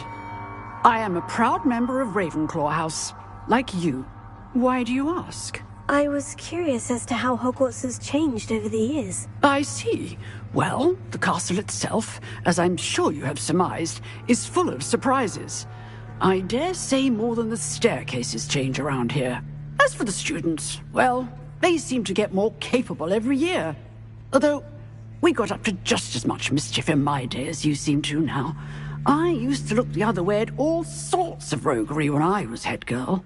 I am a proud member of Ravenclaw House, like you. Why do you ask? I was curious as to how Hogwarts has changed over the years. I see. Well, the castle itself, as I'm sure you have surmised, is full of surprises. I dare say more than the staircases change around here. As for the students, well, they seem to get more capable every year. Although, we got up to just as much mischief in my day as you seem to now. I used to look the other way at all sorts of roguery when I was head girl.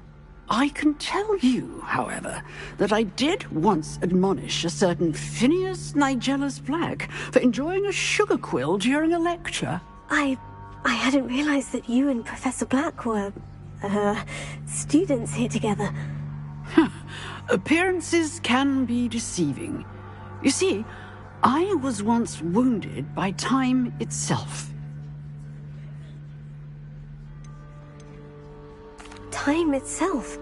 I can tell you, however, that I did once admonish a certain Phineas Nigellus Black for enjoying a sugar quill during a lecture. I hadn't realized that you and Professor Black were, students here together. Appearances can be deceiving. You see, I was once wounded by time itself. Time itself?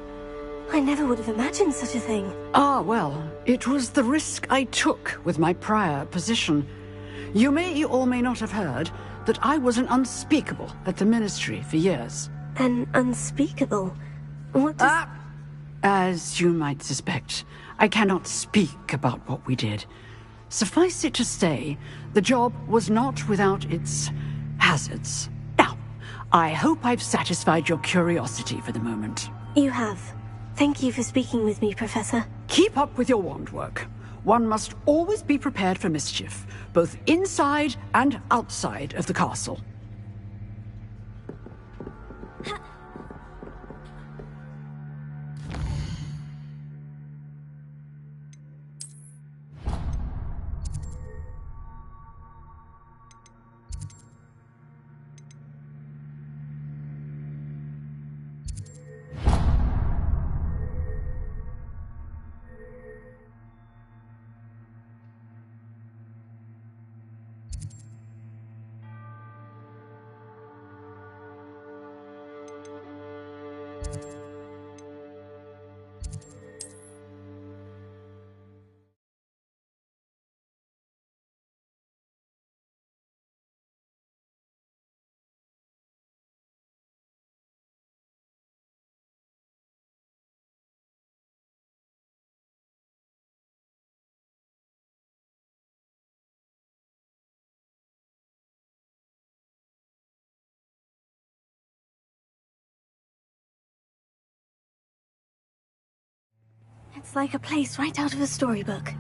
I never would have imagined such a thing. Ah, well, it was the risk I took with my prior position. You may or may not have heard that I was an unspeakable at the Ministry for years. An unspeakable? What does... As you might suspect, I cannot speak about what we did. Suffice it to say, the job was not without its hazards. Now, I hope I've satisfied your curiosity for the moment. You have. Thank you for speaking with me, Professor. Keep up with your wand work. One must always be prepared for mischief, both inside and outside of the castle. It's like a place right out of a storybook.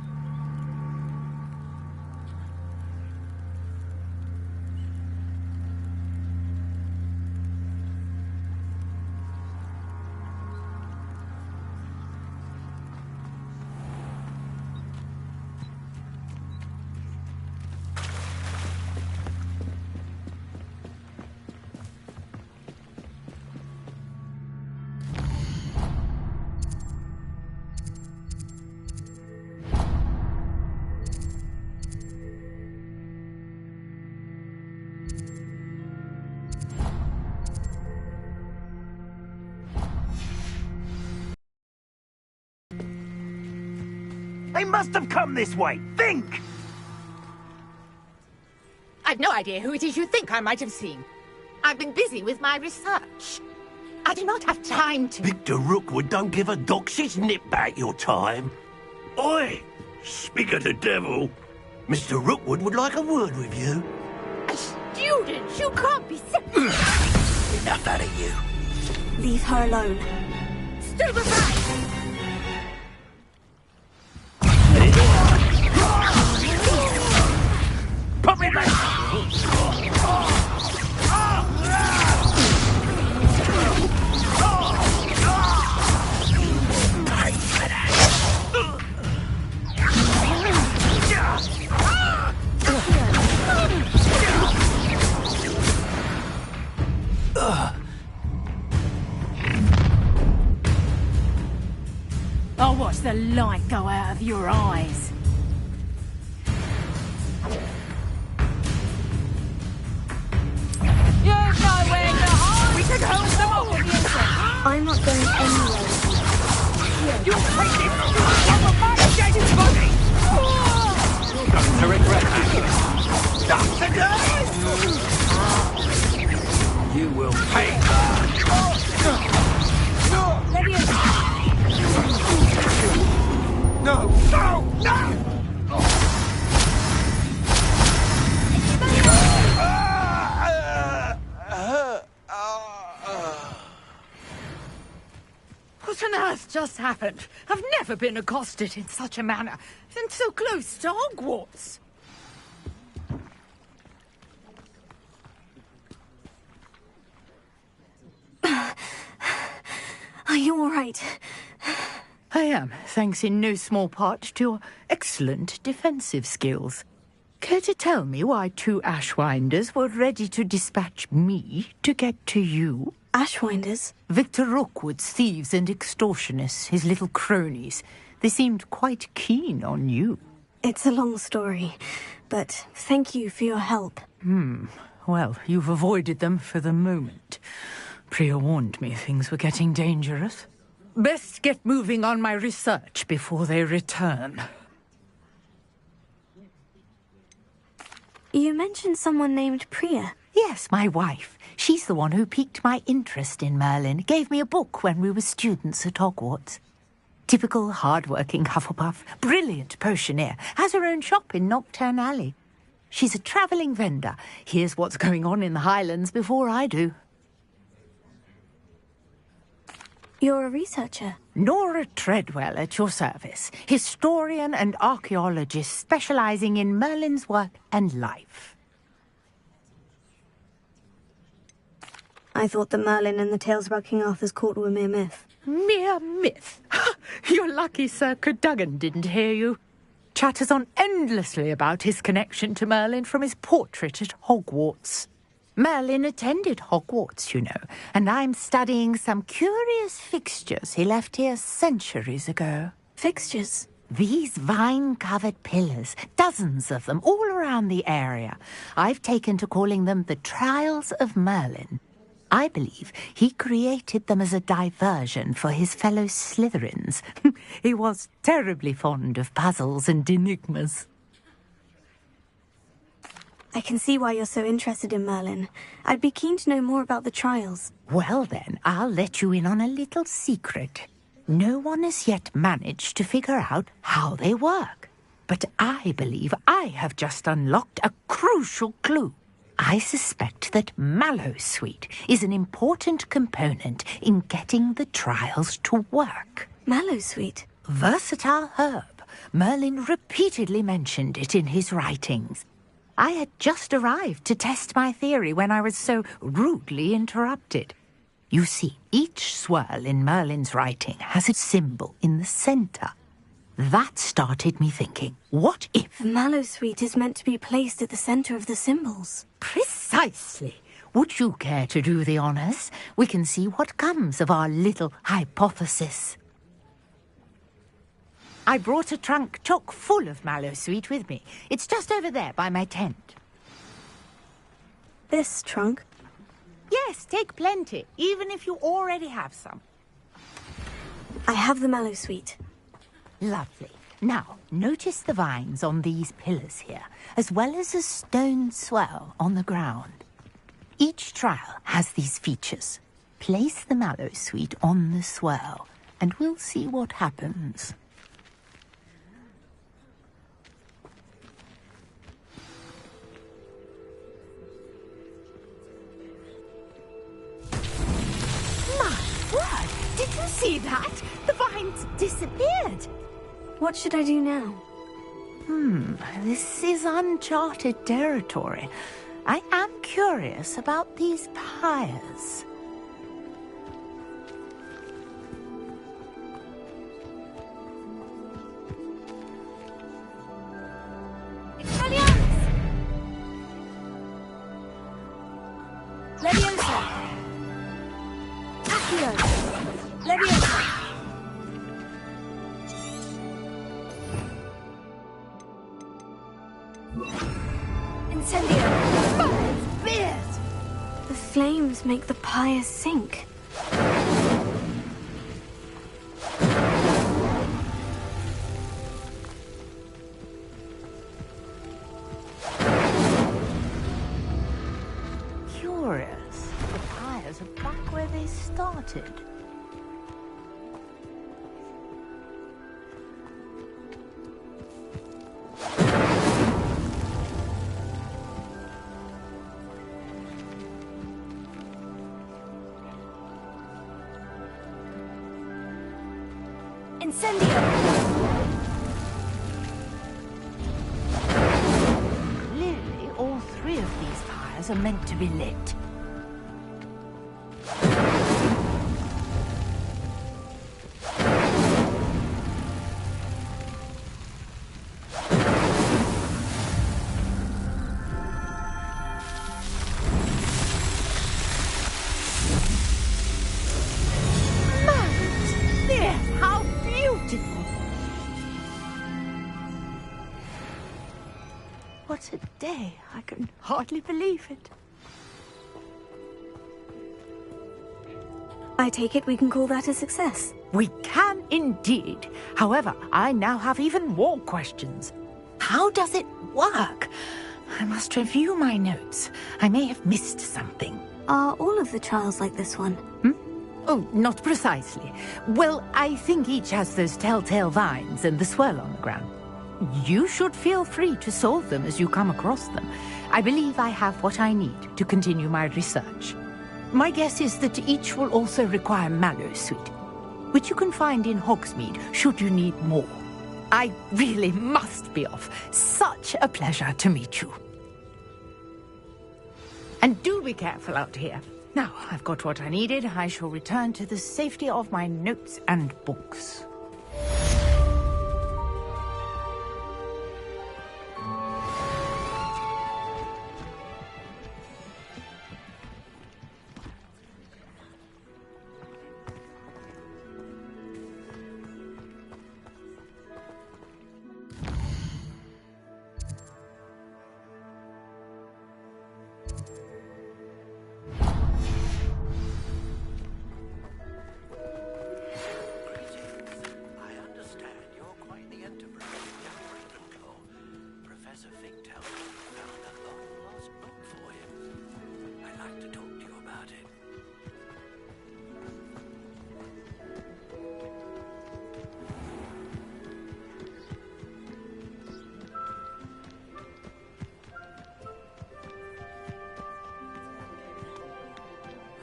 They must have come this way. Think! I've no idea who it is you think I might have seen. I've been busy with my research. I do not have time to... Victor Rookwood don't give a doxy's nip back your time. Oi! Speak of the devil. Mr. Rookwood would like a word with you. A student? You can't be... Enough out of you. Leave her alone. Stupefy! Put me back! I'll watch the light go out of your eyes. You've nowhere to hide! We should hold them off with the insect! I'm not going anywhere. You'll take it! You'll have my Jaden's body! You're going to regret that. Not today! You will pay! No! No! No! What on earth just happened? I've never been accosted in such a manner, and so close to Hogwarts. Are you all right? I am, thanks in no small part to your excellent defensive skills. Care to tell me why 2 Ashwinders were ready to dispatch me to get to you? Ashwinders? Victor Rookwood's thieves and extortionists, his little cronies. They seemed quite keen on you. It's a long story, but thank you for your help. Well, you've avoided them for the moment. Priya warned me things were getting dangerous. Best get moving on my research before they return. You mentioned someone named Priya. Yes, my wife. She's the one who piqued my interest in Merlin. Gave me a book when we were students at Hogwarts. Typical hard-working Hufflepuff. Brilliant potioneer. Has her own shop in Nocturne Alley. She's a travelling vendor. Hears what's going on in the Highlands before I do. You're a researcher? Nora Treadwell at your service. Historian and archaeologist specialising in Merlin's work and life. I thought that Merlin and the tales about King Arthur's court were mere myth. Mere myth? You're lucky Sir Cadogan didn't hear you. Chatters on endlessly about his connection to Merlin from his portrait at Hogwarts. Merlin attended Hogwarts, you know, and I'm studying some curious fixtures he left here centuries ago. Fixtures? These vine-covered pillars, dozens of them, all around the area. I've taken to calling them the Trials of Merlin. I believe he created them as a diversion for his fellow Slytherins. He was terribly fond of puzzles and enigmas. I can see why you're so interested in Merlin. I'd be keen to know more about the trials. Well then, I'll let you in on a little secret. No one has yet managed to figure out how they work. But I believe I have just unlocked a crucial clue. I suspect that Mallowsweet is an important component in getting the trials to work. Mallowsweet? Versatile herb. Merlin repeatedly mentioned it in his writings. I had just arrived to test my theory when I was so rudely interrupted. You see, each swirl in Merlin's writing has a symbol in the centre. That started me thinking, what if... Mallowsweet is meant to be placed at the centre of the symbols. Precisely. Would you care to do the honours? We can see what comes of our little hypothesis. I brought a trunk chock full of Mallowsweet with me. It's just over there by my tent. This trunk? Yes, take plenty, even if you already have some. I have the Mallowsweet. Lovely. Now, notice the vines on these pillars here, as well as a stone swell on the ground. Each trial has these features. Place the mallow sweet on the swell, and we'll see what happens. My word! Did you see that? The vines disappeared. What should I do now? This is uncharted territory. I am curious about these pyres. Leviosa! Accio! Leviosa! Incendio! Fire's beard! The flames make the pyre sink. Curious. The pyres are back where they started. Incendio! Clearly, all three of these pyres are meant to be lit. What a day. I can hardly believe it. I take it we can call that a success. We can indeed. However, I now have even more questions. How does it work? I must review my notes. I may have missed something. Are all of the trials like this one? Oh, not precisely. Well, I think each has those telltale vines and the swirl on the ground. You should feel free to solve them as you come across them. I believe I have what I need to continue my research. My guess is that each will also require mallow sweet, which you can find in Hogsmeade should you need more. I really must be off. Such a pleasure to meet you. And do be careful out here. Now, I've got what I needed. I shall return to the safety of my notes and books.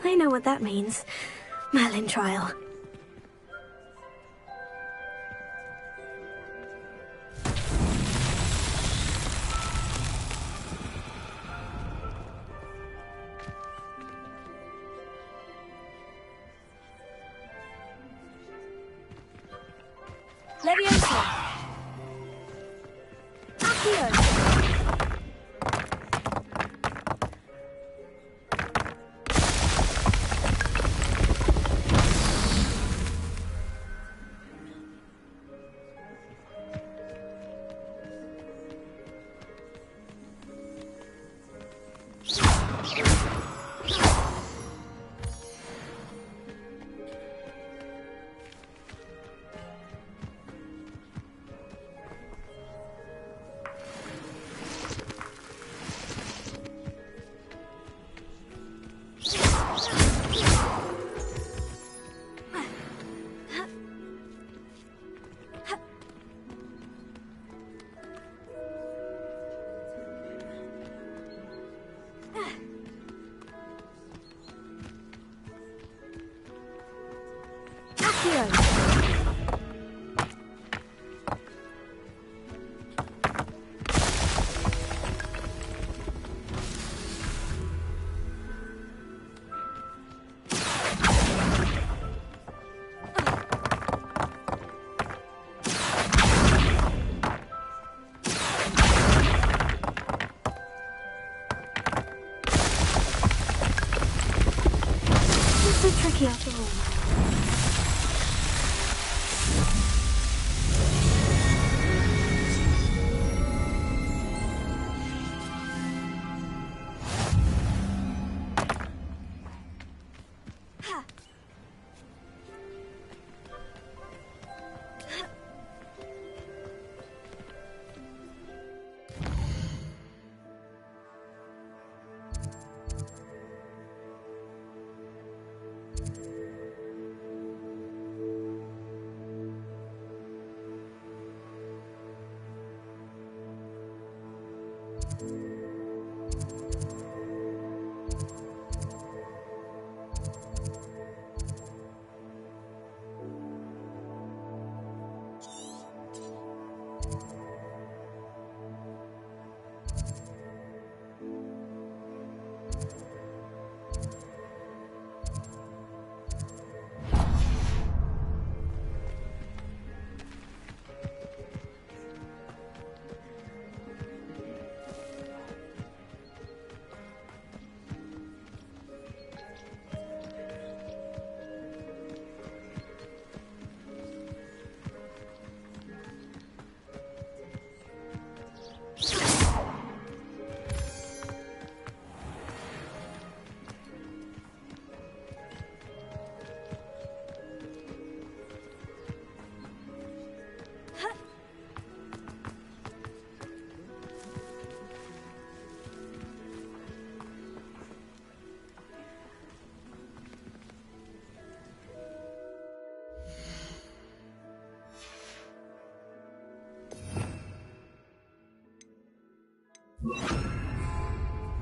I know what that means. Merlin trial. Leviosa! Accio! So tricky after all.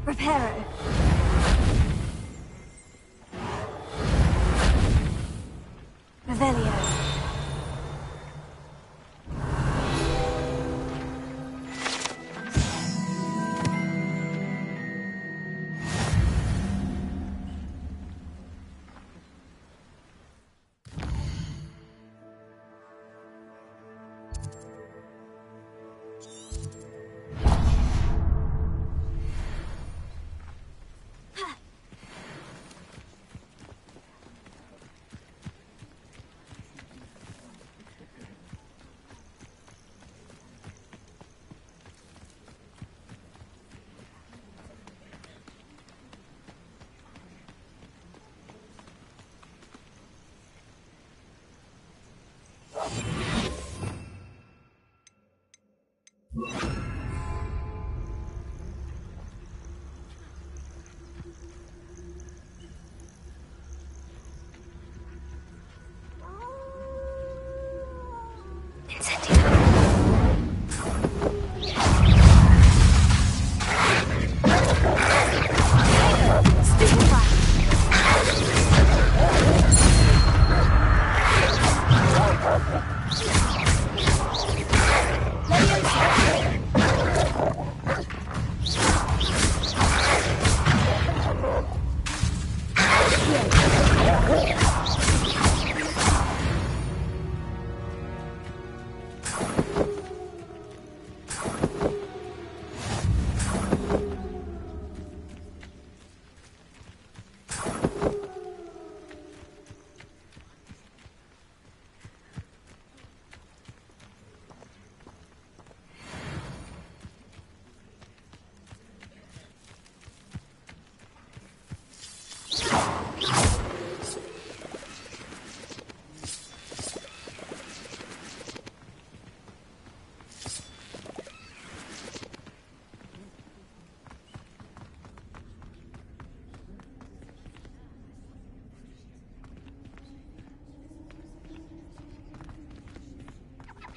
Reparo. Revelio.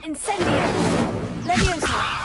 Incendio! Leviosa!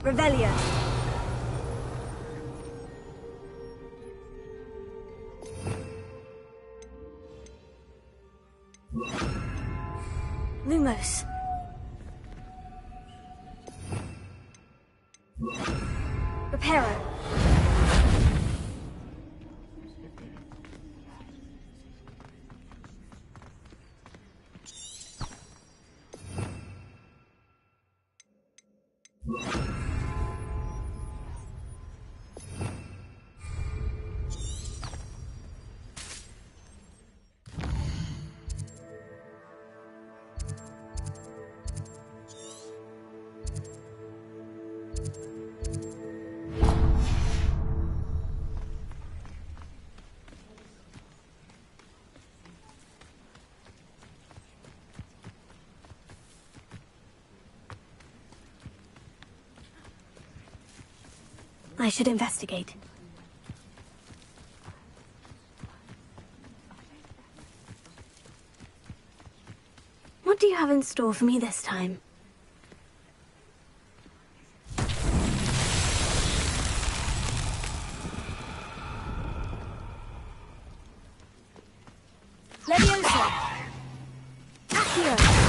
Revelio. Lumos. Reparo. I should investigate. What do you have in store for me this time? Leviosa. Accio.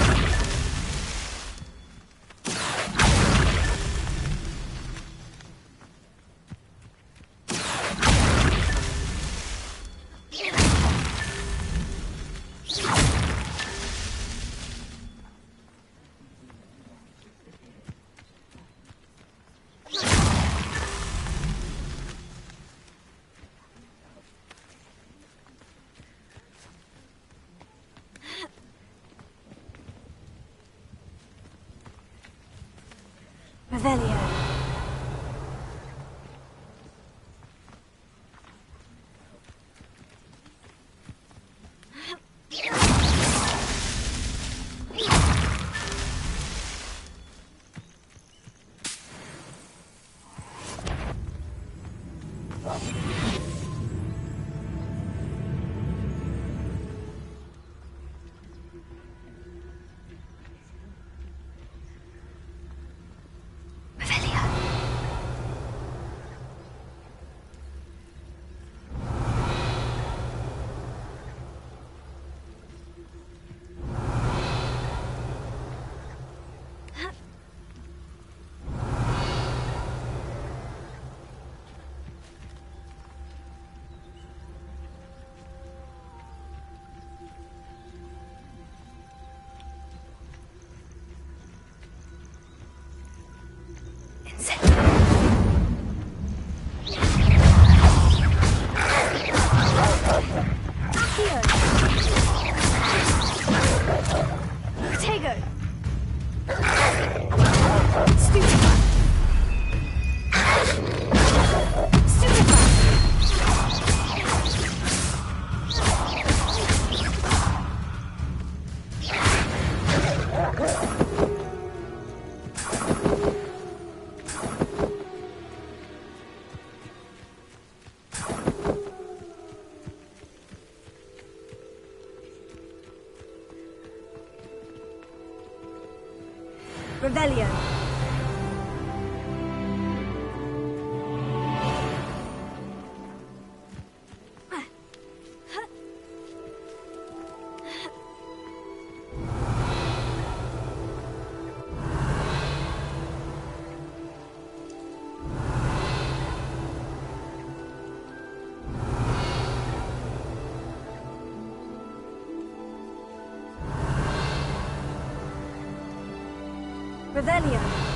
Revelio. Revelio. Revelio.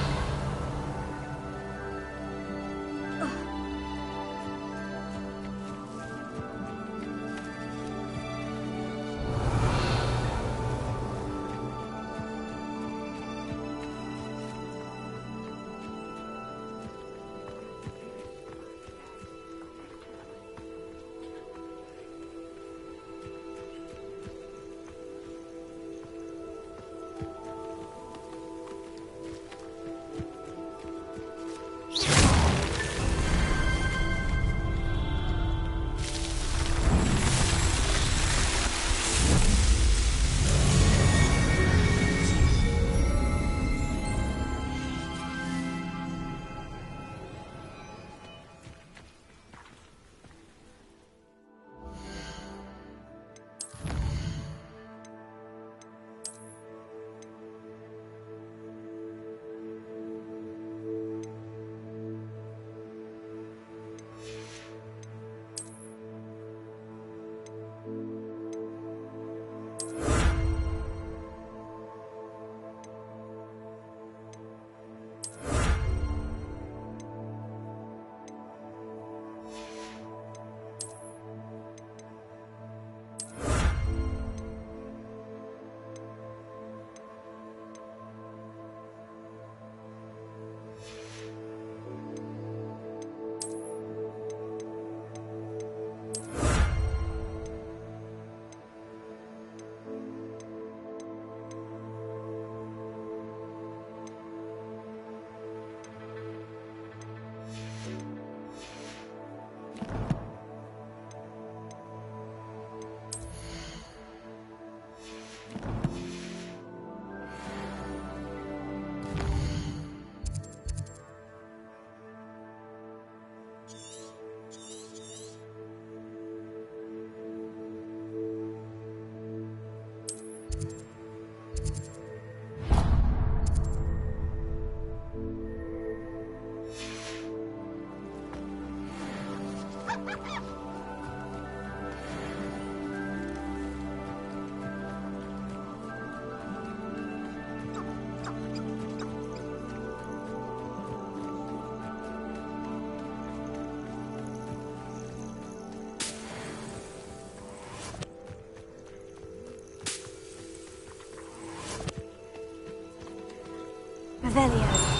Revelio.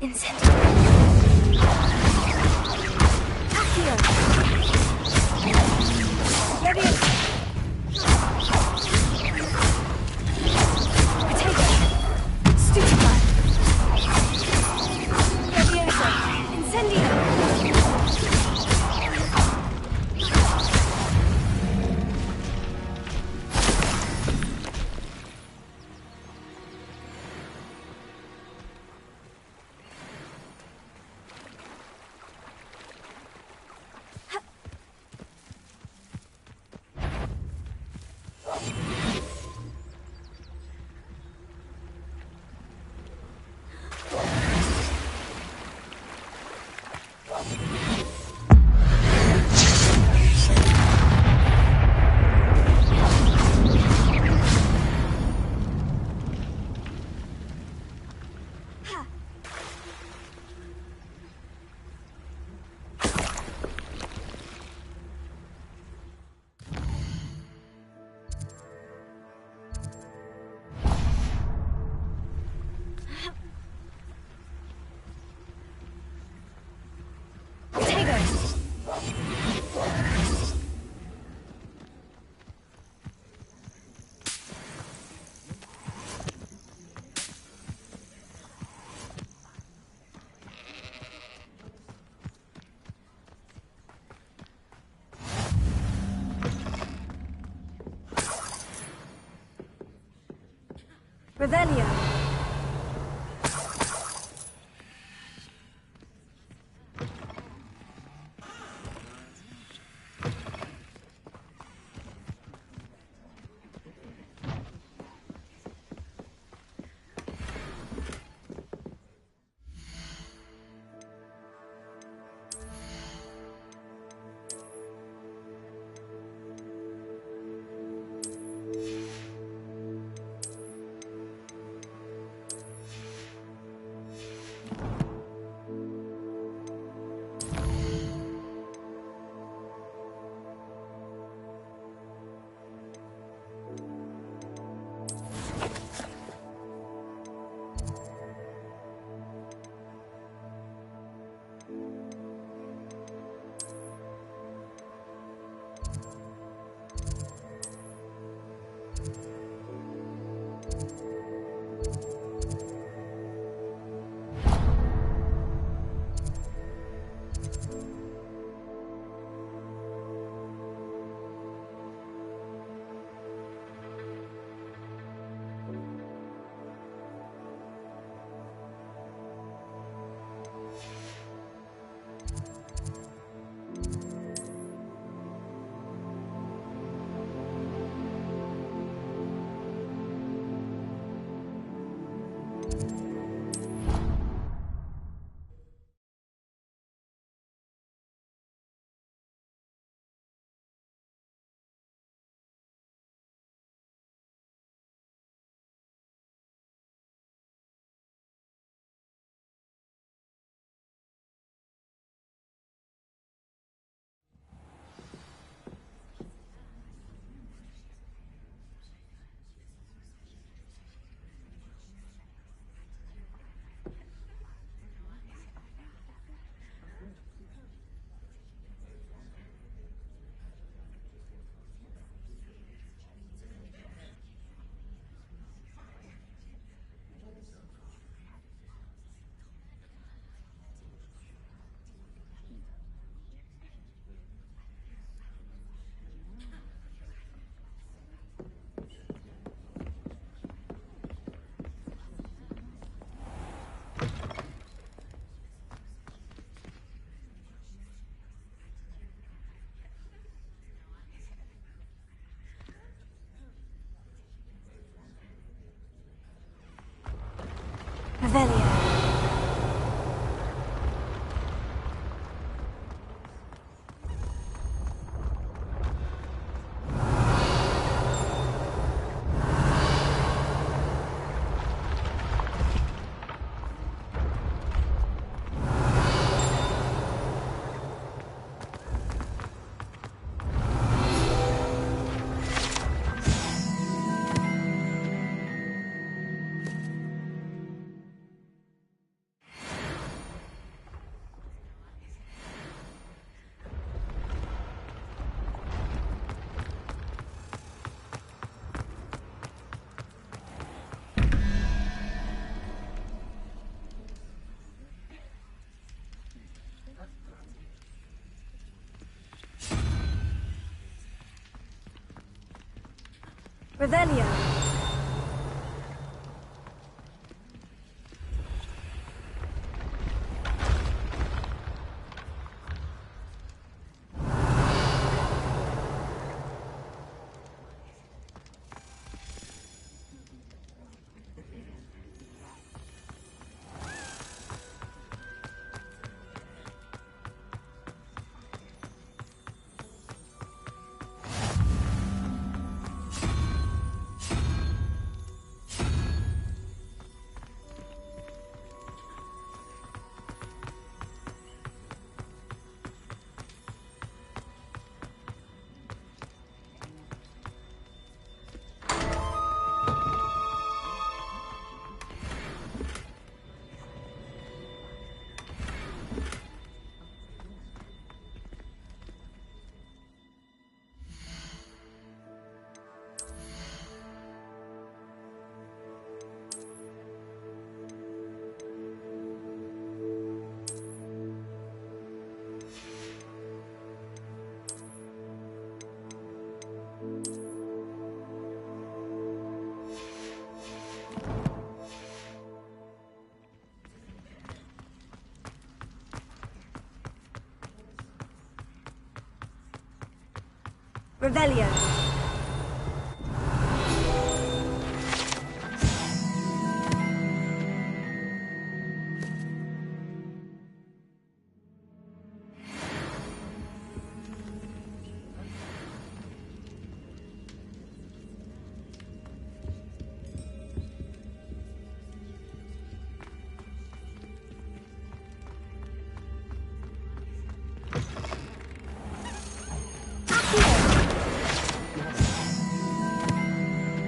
Incendio. Accio. Leviosa. Potato. Stupefy. Leviosa. Incendio. Revelio. Revelio. Revelio. Revelio.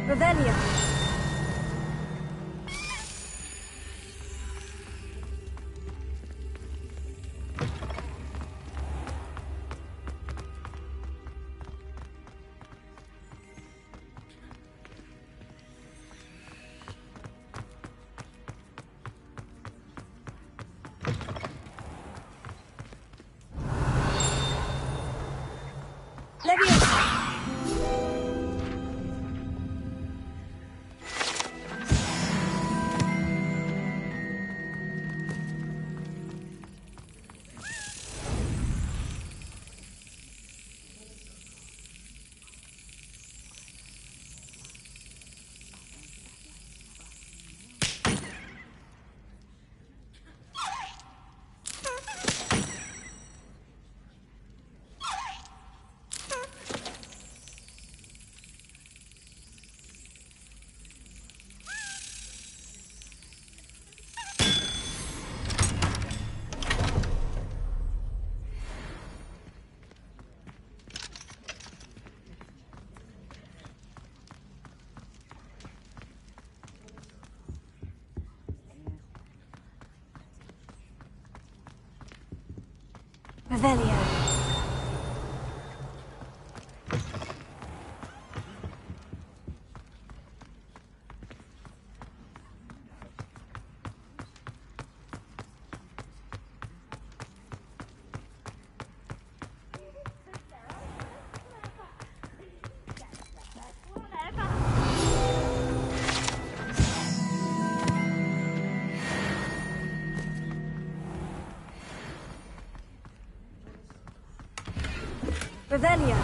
Revelio. Revelio. Revelio.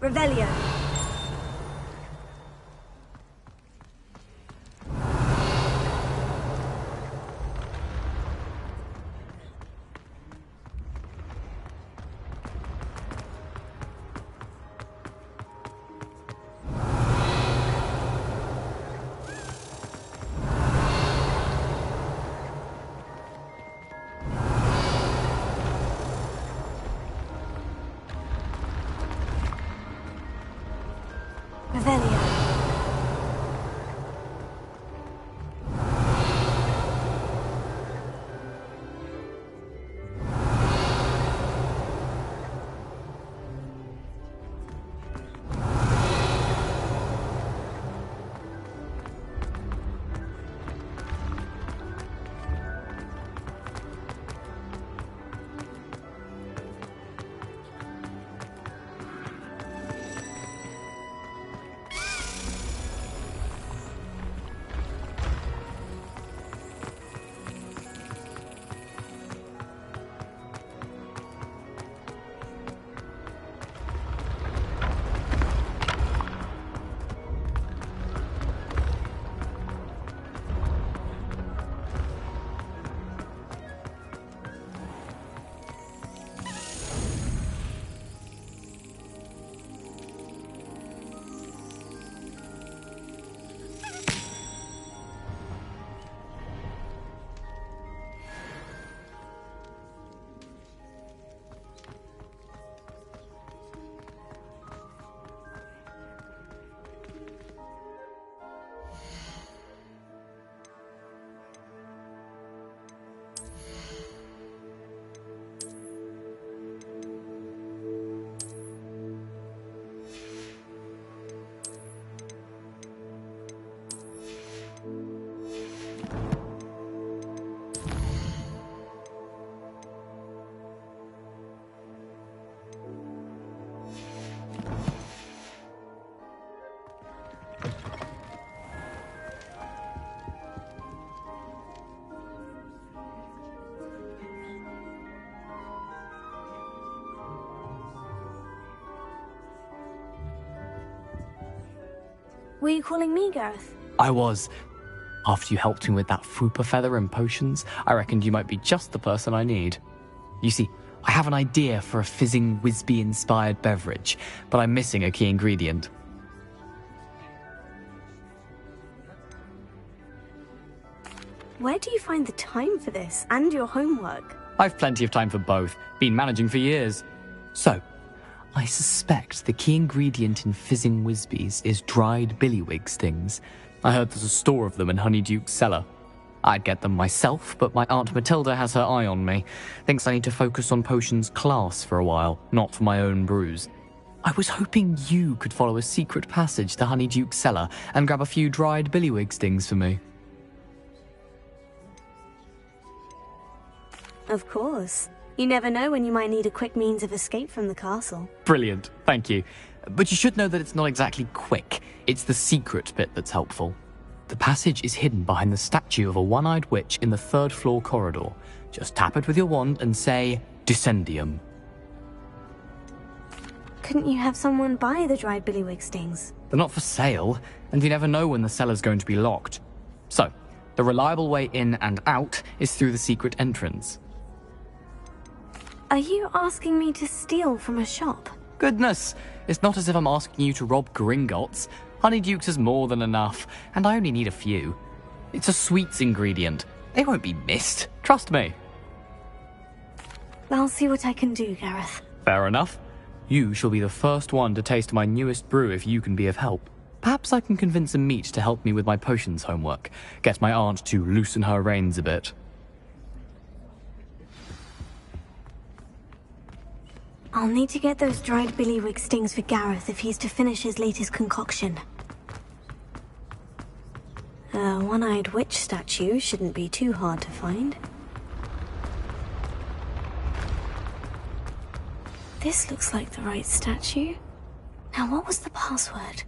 Revelio. Revelio. Were you calling me, Gareth? I was. After you helped me with that fupa feather and potions, I reckoned you might be just the person I need. You see, I have an idea for a fizzing Whizbee-inspired beverage, but I'm missing a key ingredient. Where do you find the time for this and your homework? I've plenty of time for both. Been managing for years. So, I suspect the key ingredient in fizzing Whizbees is dried billywig stings. I heard there's a store of them in Honeyduke's cellar. I'd get them myself, but my Aunt Matilda has her eye on me. Thinks I need to focus on potions class for a while, not for my own brews. I was hoping you could follow a secret passage to Honeyduke's cellar and grab a few dried billywig stings for me. Of course. You never know when you might need a quick means of escape from the castle. Brilliant, thank you. But you should know that it's not exactly quick. It's the secret bit that's helpful. The passage is hidden behind the statue of a one-eyed witch in the third-floor corridor. Just tap it with your wand and say, Descendium. Couldn't you have someone buy the dried billywig stings? They're not for sale, and you never know when the cellar's going to be locked. So, the reliable way in and out is through the secret entrance. Are you asking me to steal from a shop? Goodness, it's not as if I'm asking you to rob Gringotts. Honeyduke's is more than enough, and I only need a few. It's a sweets ingredient. They won't be missed, trust me. I'll see what I can do, Gareth. Fair enough. You shall be the first one to taste my newest brew if you can be of help. Perhaps I can convince a meat to help me with my potions homework. Get my aunt to loosen her reins a bit. I'll need to get those dried billywig stings for Gareth if he's to finish his latest concoction. A one-eyed witch statue shouldn't be too hard to find. This looks like the right statue. Now, what was the password?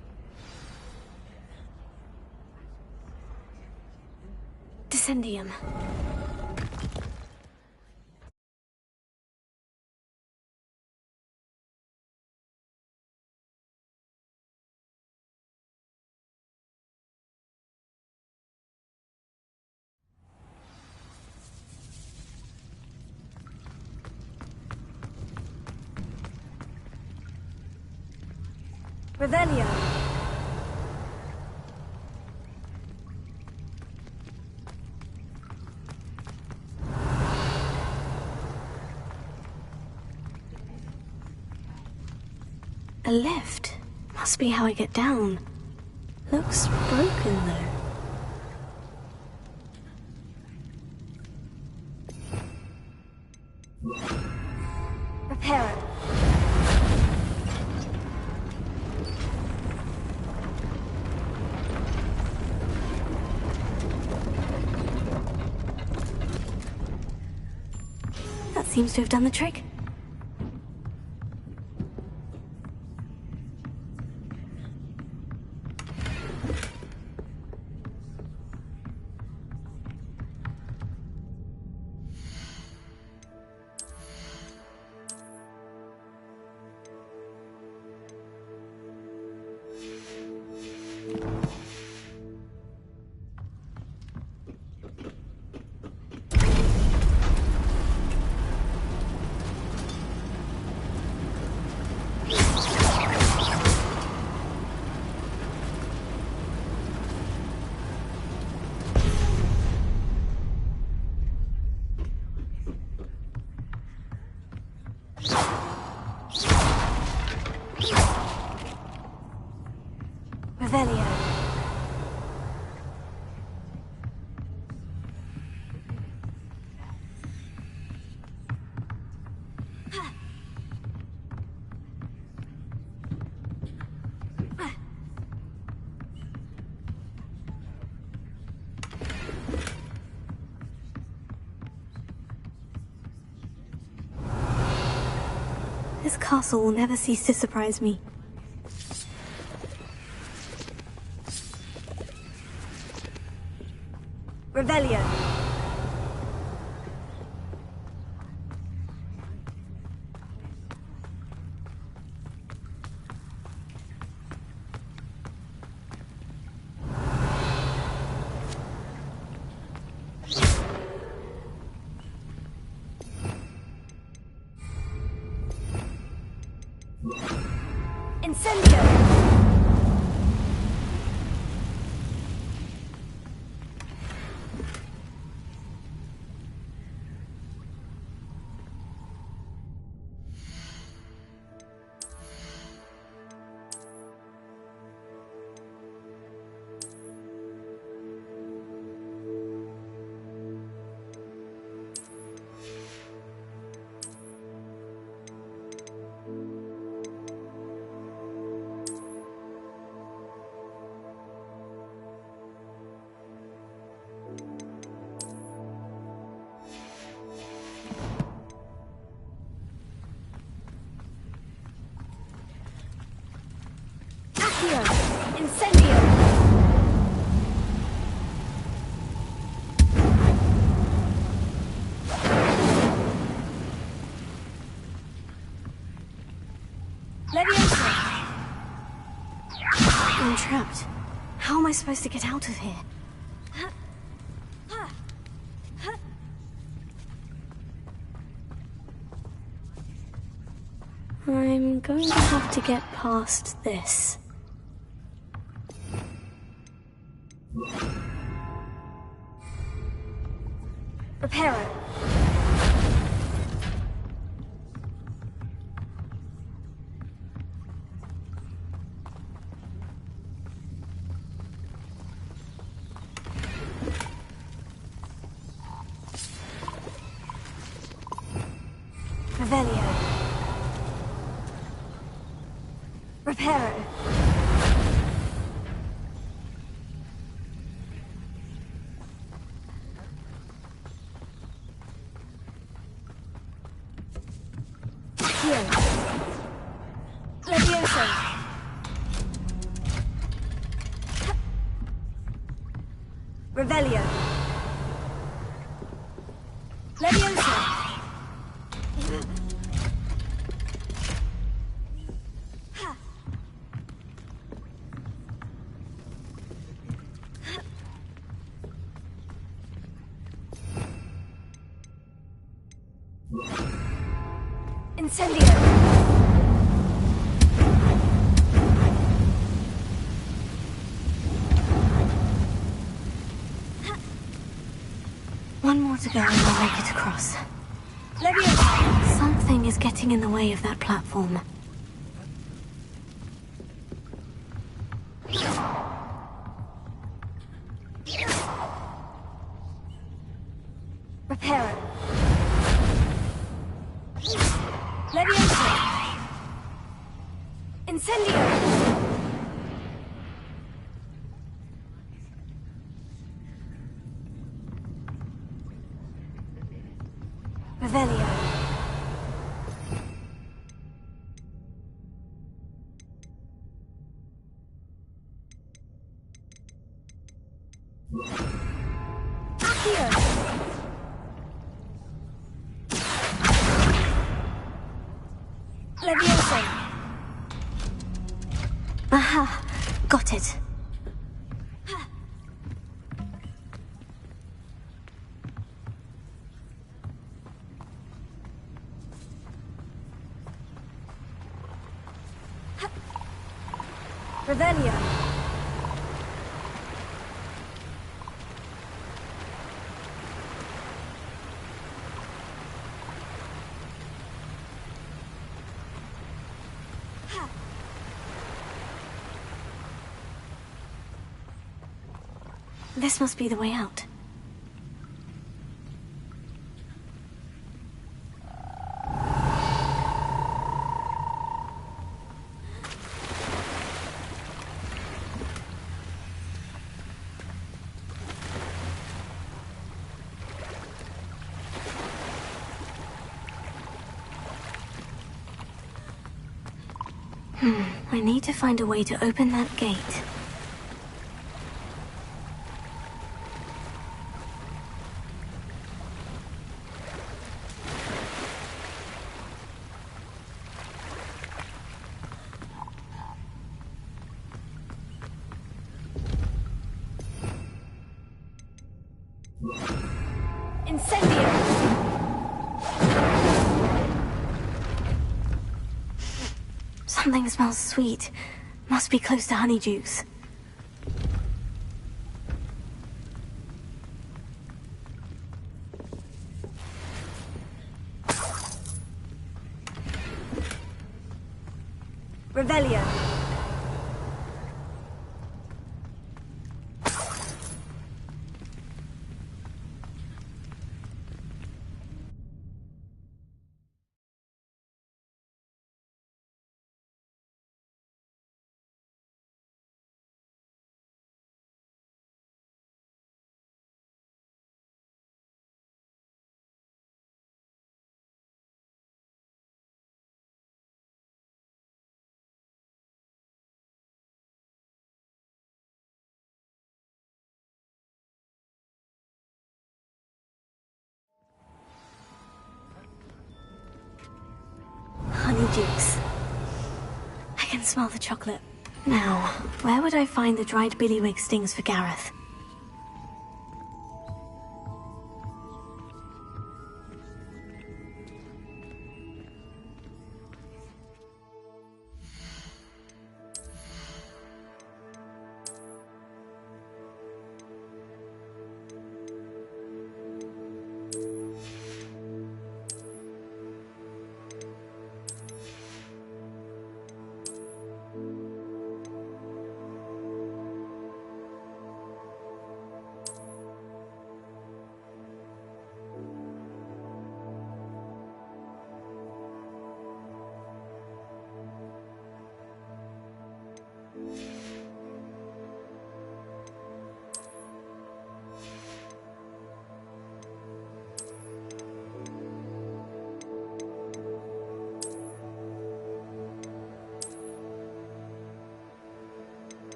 Descendium. Revelio. A lift. Must be how I get down. Looks broken, though. Repair it. That seems to have done the trick. Revelio. This castle will never cease to surprise me. Revelio. Incendio. Incendio! Leviosa! I'm trapped. How am I supposed to get out of here? I'm going to have to get past this. Repair it. Revelio. Repair it. Here. Leviosa. Revelio. Leviosa. Incendio! to go and I'll make it across. Something is getting in the way of that platform. Repair it. Leviosa! Incendio! Revelio. Accio! Leviosa! Aha! Got it. Revelio. This must be the way out. I need to find a way to open that gate. Something smells sweet. Must be close to Honeydukes. Revelio. Honeydukes. I can smell the chocolate. Now, where would I find the dried billywig stings for Gareth?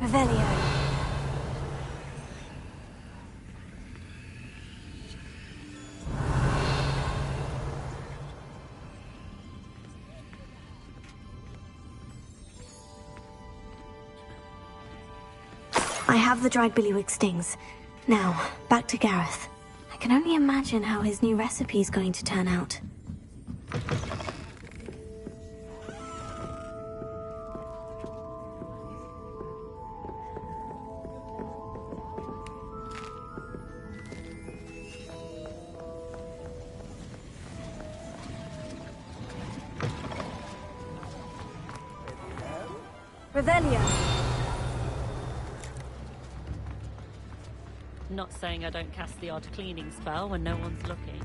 Revelio. I have the dried billywig stings. Now, back to Gareth. I can only imagine how his new recipe's going to turn out. Revelio. Not saying I don't cast the odd cleaning spell when no one's looking.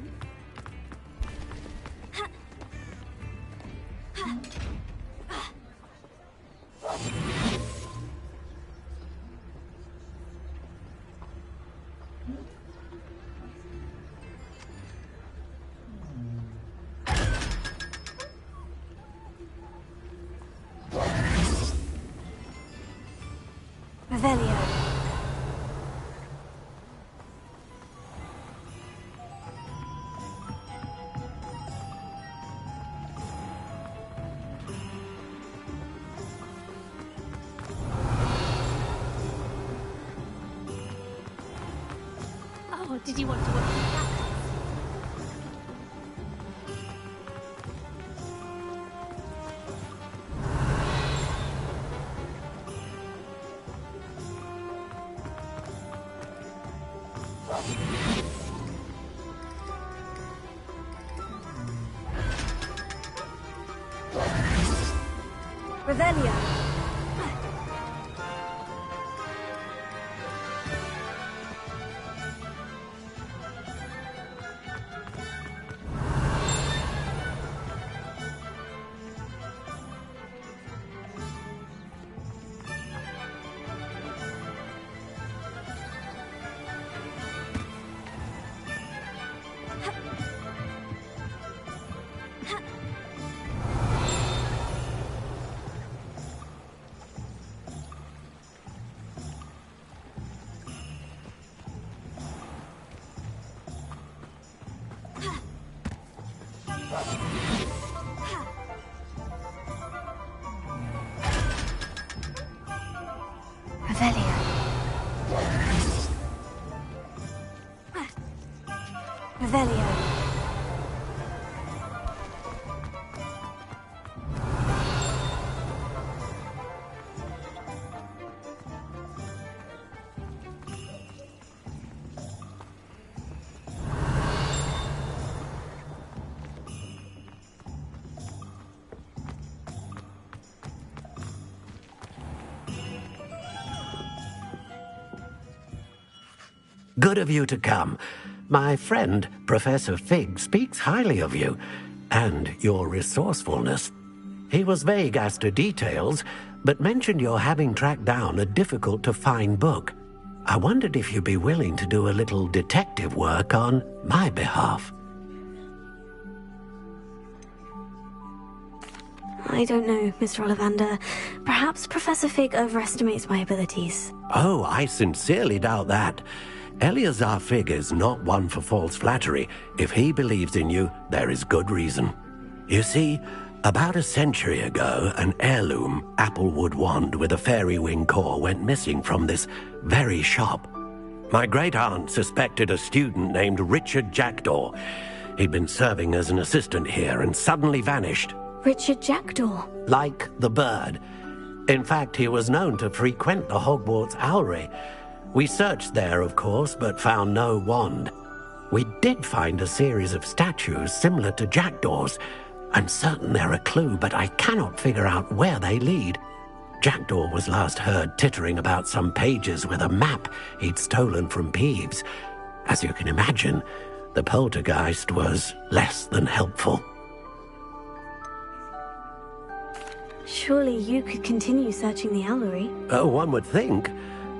Revelio. Oh, did you want to work with that? Revelio. Revelio. Good of you to come. My friend, Professor Fig, speaks highly of you, and your resourcefulness. He was vague as to details, but mentioned your having tracked down a difficult-to-find book. I wondered if you'd be willing to do a little detective work on my behalf. I don't know, Mr. Ollivander. Perhaps Professor Fig overestimates my abilities. Oh, I sincerely doubt that. Eleazar Fig is not one for false flattery. If he believes in you, there is good reason. You see, about a century ago, an heirloom applewood wand with a fairy wing core went missing from this very shop. My great-aunt suspected a student named Richard Jackdaw. He'd been serving as an assistant here and suddenly vanished. Richard Jackdaw? Like the bird. In fact, he was known to frequent the Hogwarts Owlery. We searched there, of course, but found no wand. We did find a series of statues similar to Jackdaw's. I'm certain they're a clue, but I cannot figure out where they lead. Jackdaw was last heard tittering about some pages with a map he'd stolen from Peeves. As you can imagine, the poltergeist was less than helpful. Surely you could continue searching the Owlery. Oh, one would think.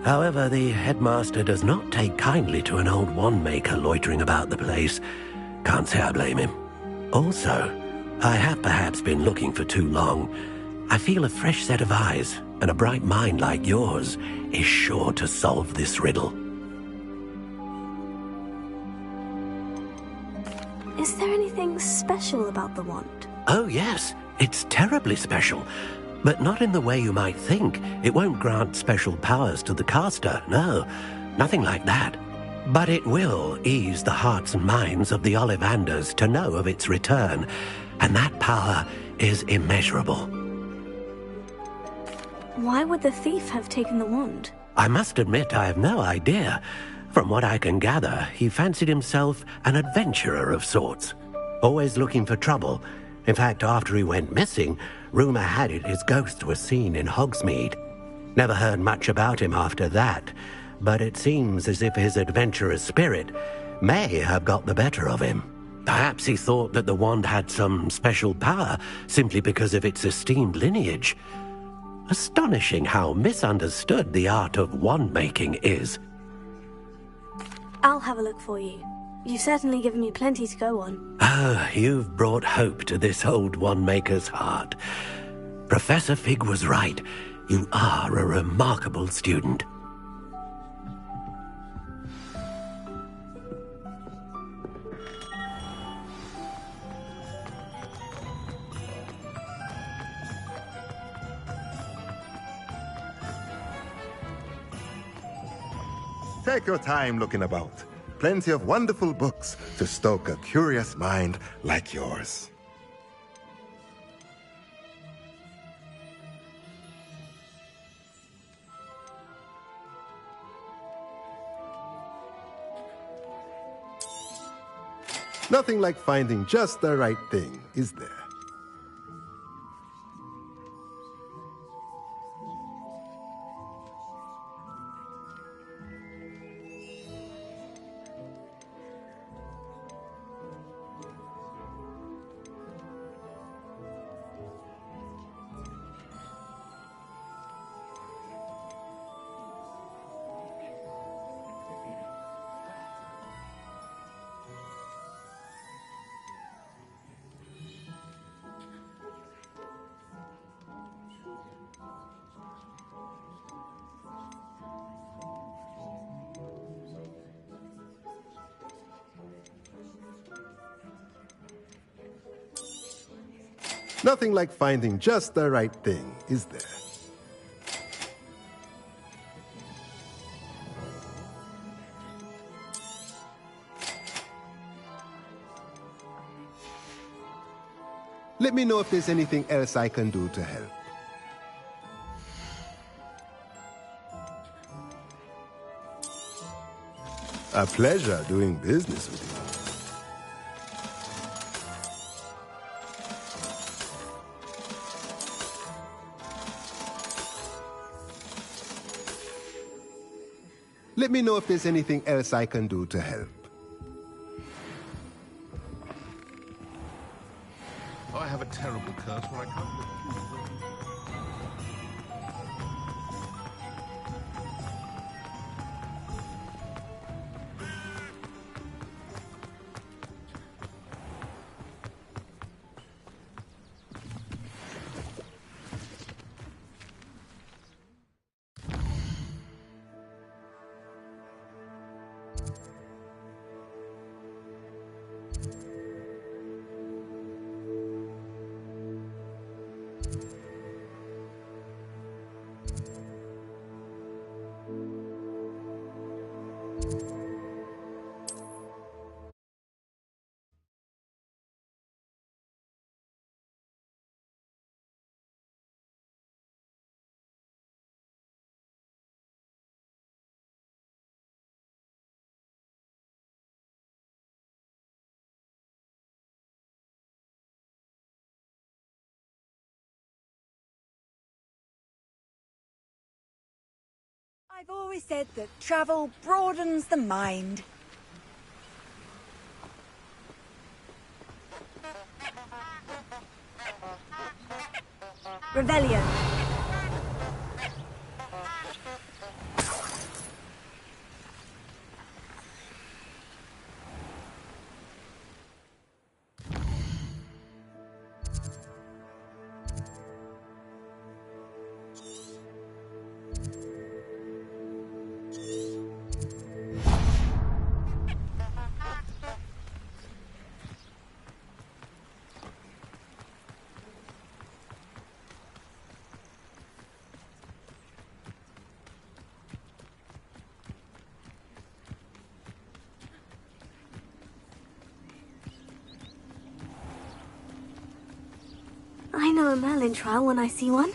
However, the headmaster does not take kindly to an old wand-maker loitering about the place. Can't say I blame him. Also, I have perhaps been looking for too long. I feel a fresh set of eyes, and a bright mind like yours is sure to solve this riddle. Is there anything special about the wand? Oh, yes. It's terribly special. But not in the way you might think. It won't grant special powers to the caster, no. Nothing like that. But it will ease the hearts and minds of the Ollivanders to know of its return. And that power is immeasurable. Why would the thief have taken the wand? I must admit I have no idea. From what I can gather, he fancied himself an adventurer of sorts. Always looking for trouble. In fact, after he went missing, rumour had it his ghost was seen in Hogsmeade. Never heard much about him after that, but it seems as if his adventurous spirit may have got the better of him. Perhaps he thought that the wand had some special power simply because of its esteemed lineage. Astonishing how misunderstood the art of wand-making is. I'll have a look for you. You've certainly given me plenty to go on. Ah, you've brought hope to this old wand-maker's heart. Professor Fig was right. You are a remarkable student. Take your time looking about. Plenty of wonderful books to stoke a curious mind like yours. Nothing like finding just the right thing, is there? Nothing like finding just the right thing, is there? Let me know if there's anything else I can do to help. A pleasure doing business with you. Let me know if there's anything else I can do to help. I have a terrible curse where I can't live. I've always said that travel broadens the mind. Revelio. I know a Merlin trial when I see one.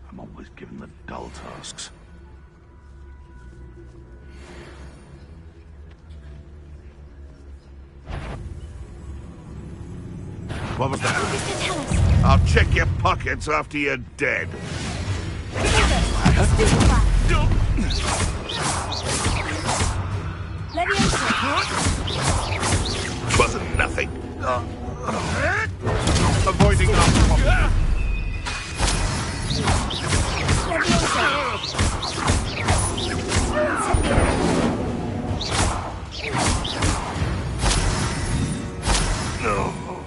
I'm always given the dull tasks. What was that? I'll check your pockets after you're dead. Wasn't nothing. Avoiding our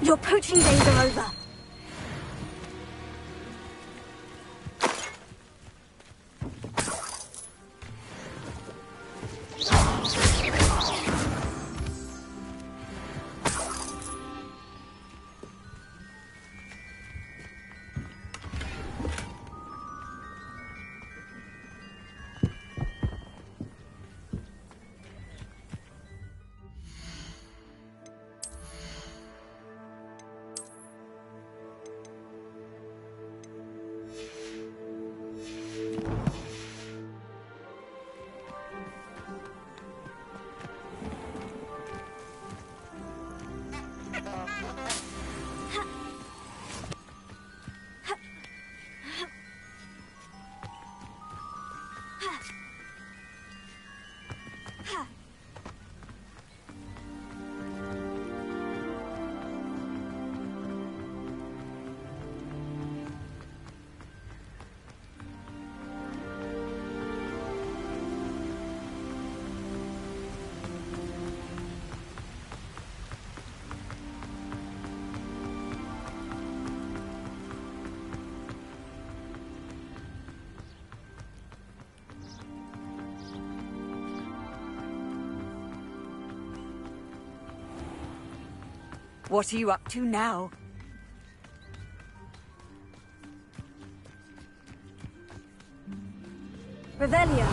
Your poaching days are over. What are you up to now? Revelio.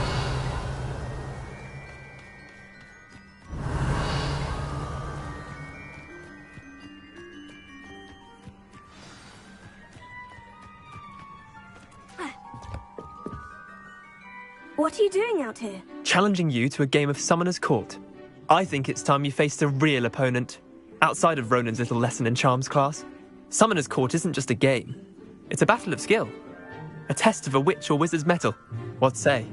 What are you doing out here? Challenging you to a game of Summoner's Court. I think it's time you faced a real opponent. Outside of Ronan's little lesson in charms class, Summoner's Court isn't just a game. It's a battle of skill. A test of a witch or wizard's mettle. What say?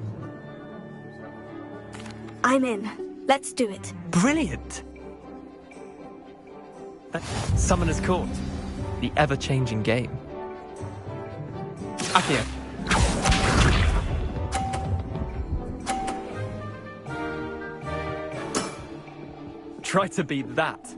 I'm in. Let's do it. Brilliant! Summoner's Court. The ever-changing game. Accio. Try to beat that.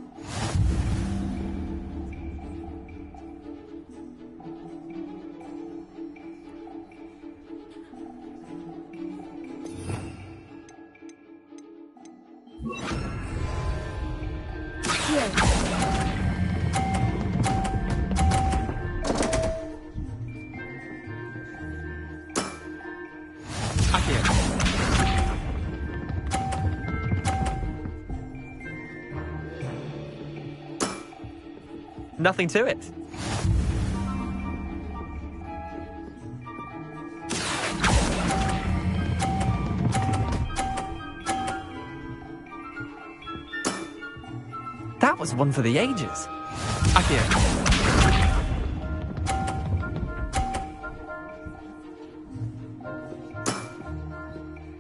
Nothing to it. That was one for the ages. Accio.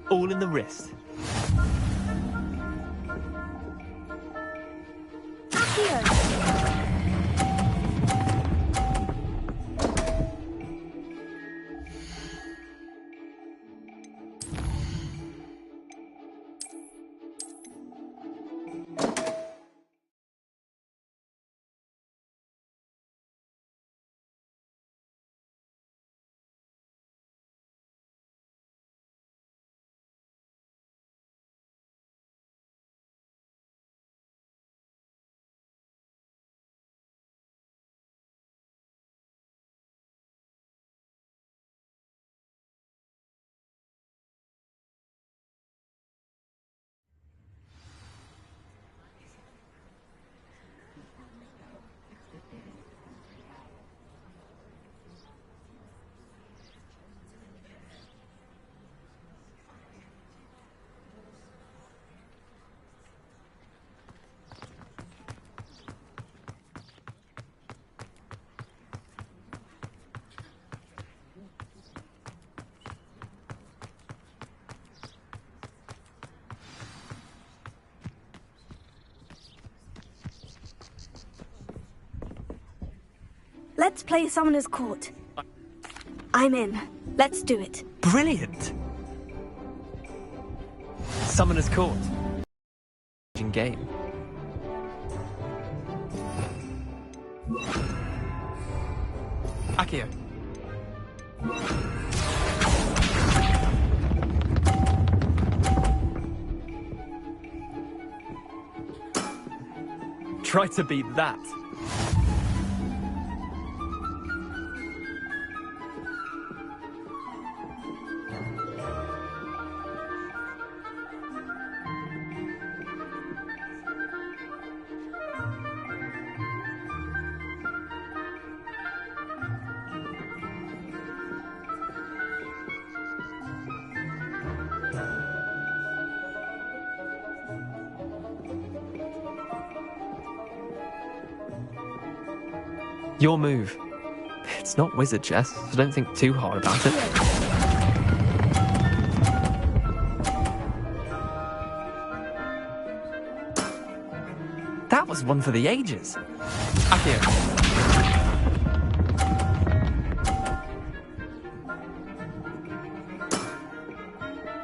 All in the wrist. Let's play Summoner's Court. I'm in. Let's do it. Brilliant! Summoner's Court. Game. Accio. Try to beat that. Your move. It's not wizard chess, so don't think too hard about it. That was one for the ages. Accio.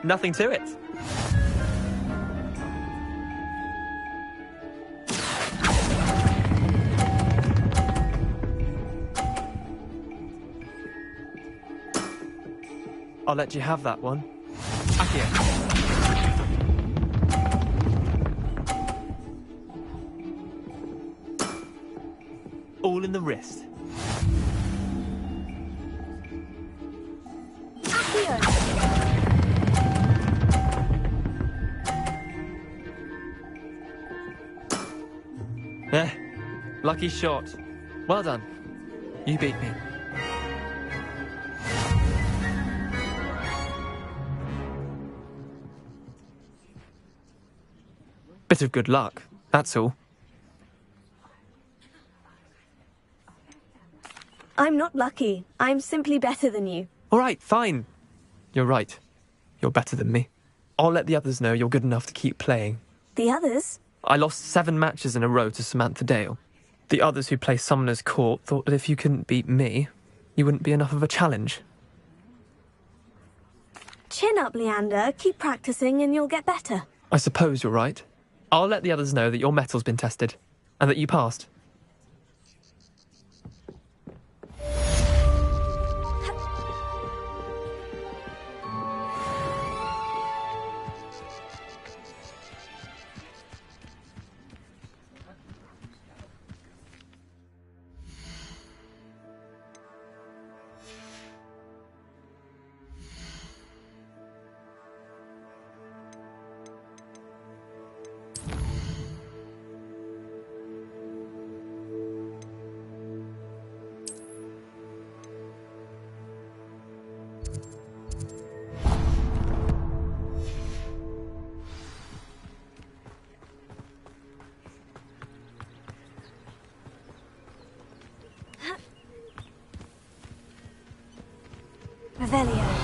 Nothing to it. I'll let you have that one. Accio. All in the wrist. Lucky shot. Well done. You beat me. Bit of good luck, that's all. I'm not lucky. I'm simply better than you. All right, fine. You're right. You're better than me. I'll let the others know you're good enough to keep playing. The others? I lost 7 matches in a row to Samantha Dale. The others who play Summoner's Court thought that if you couldn't beat me, you wouldn't be enough of a challenge. Chin up, Leander. Keep practicing and you'll get better. I suppose you're right. I'll let the others know that your metal's been tested, and that you passed. Revelio.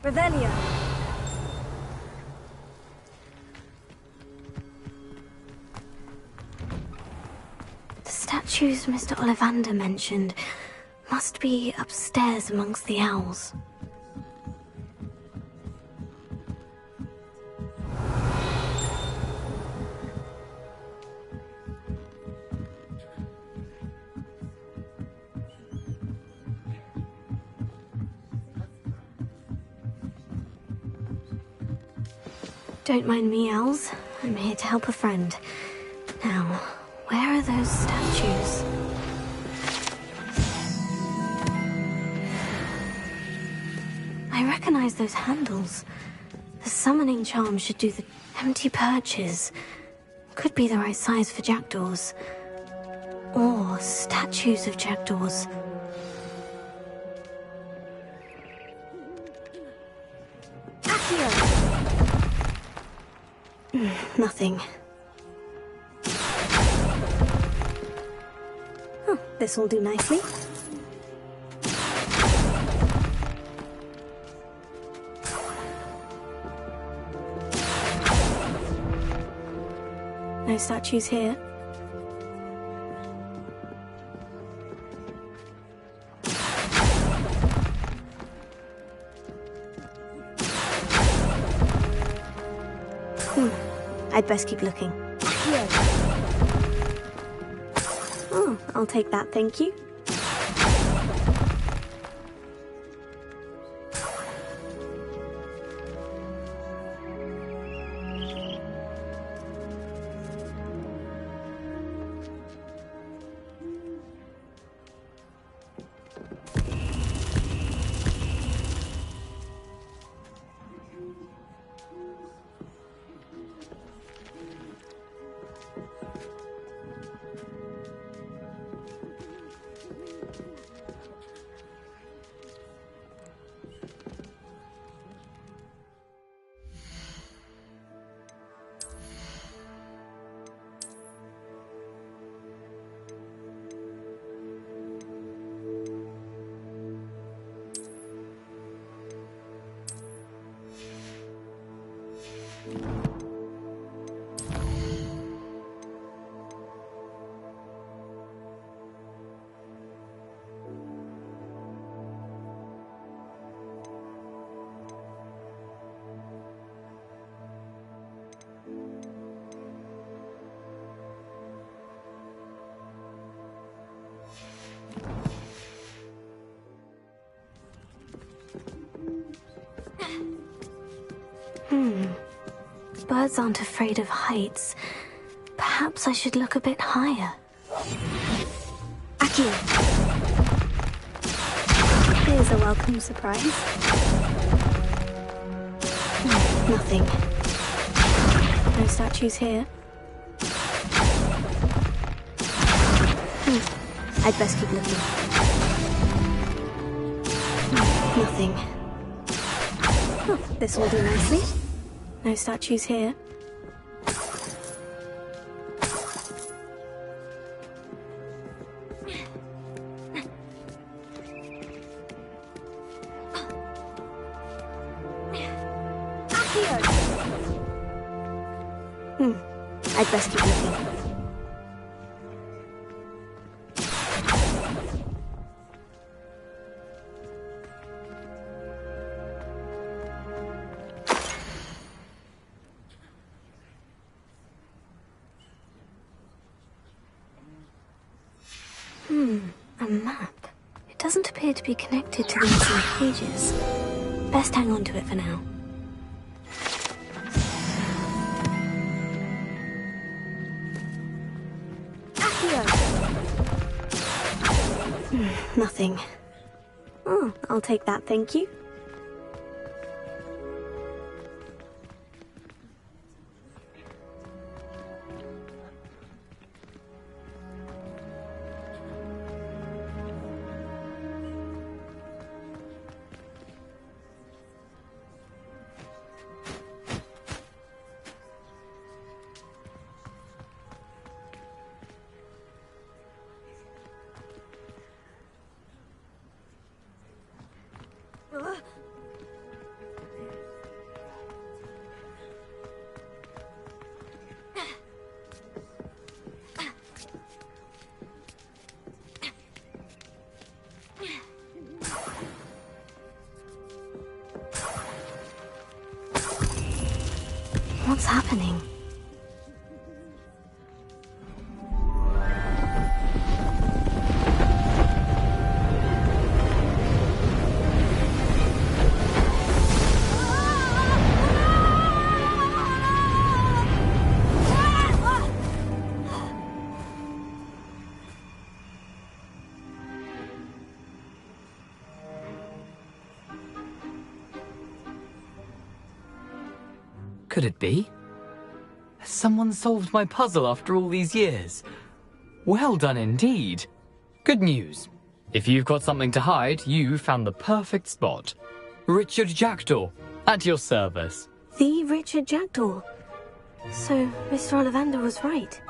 Revelio. The statues Mr. Ollivander mentioned must be upstairs amongst the owls. Don't mind me, owls. I'm here to help a friend. Now, where are those statues? I recognize those handles. The summoning charm should do the empty perches. Could be the right size for jackdaws. Or statues of jackdaws. Nothing. Oh, this will do nicely. No statues here. I'd best keep looking. Here. Oh, I'll take that, thank you. Birds aren't afraid of heights. Perhaps I should look a bit higher. Aki! Here's a welcome surprise. Nothing. No statues here. I'd best keep looking. Nothing. Oh, this will do nicely. No statues here. I'd best keep looking. A map. It doesn't appear to be connected to the missing pages. Best hang on to it for now. Nothing. Oh, I'll take that, thank you. What's happening? Could it be? Has someone solved my puzzle after all these years? Well done indeed. Good news. If you've got something to hide, you found the perfect spot. Richard Jackdaw, at your service. The Richard Jackdaw. So, Mr. Ollivander was right.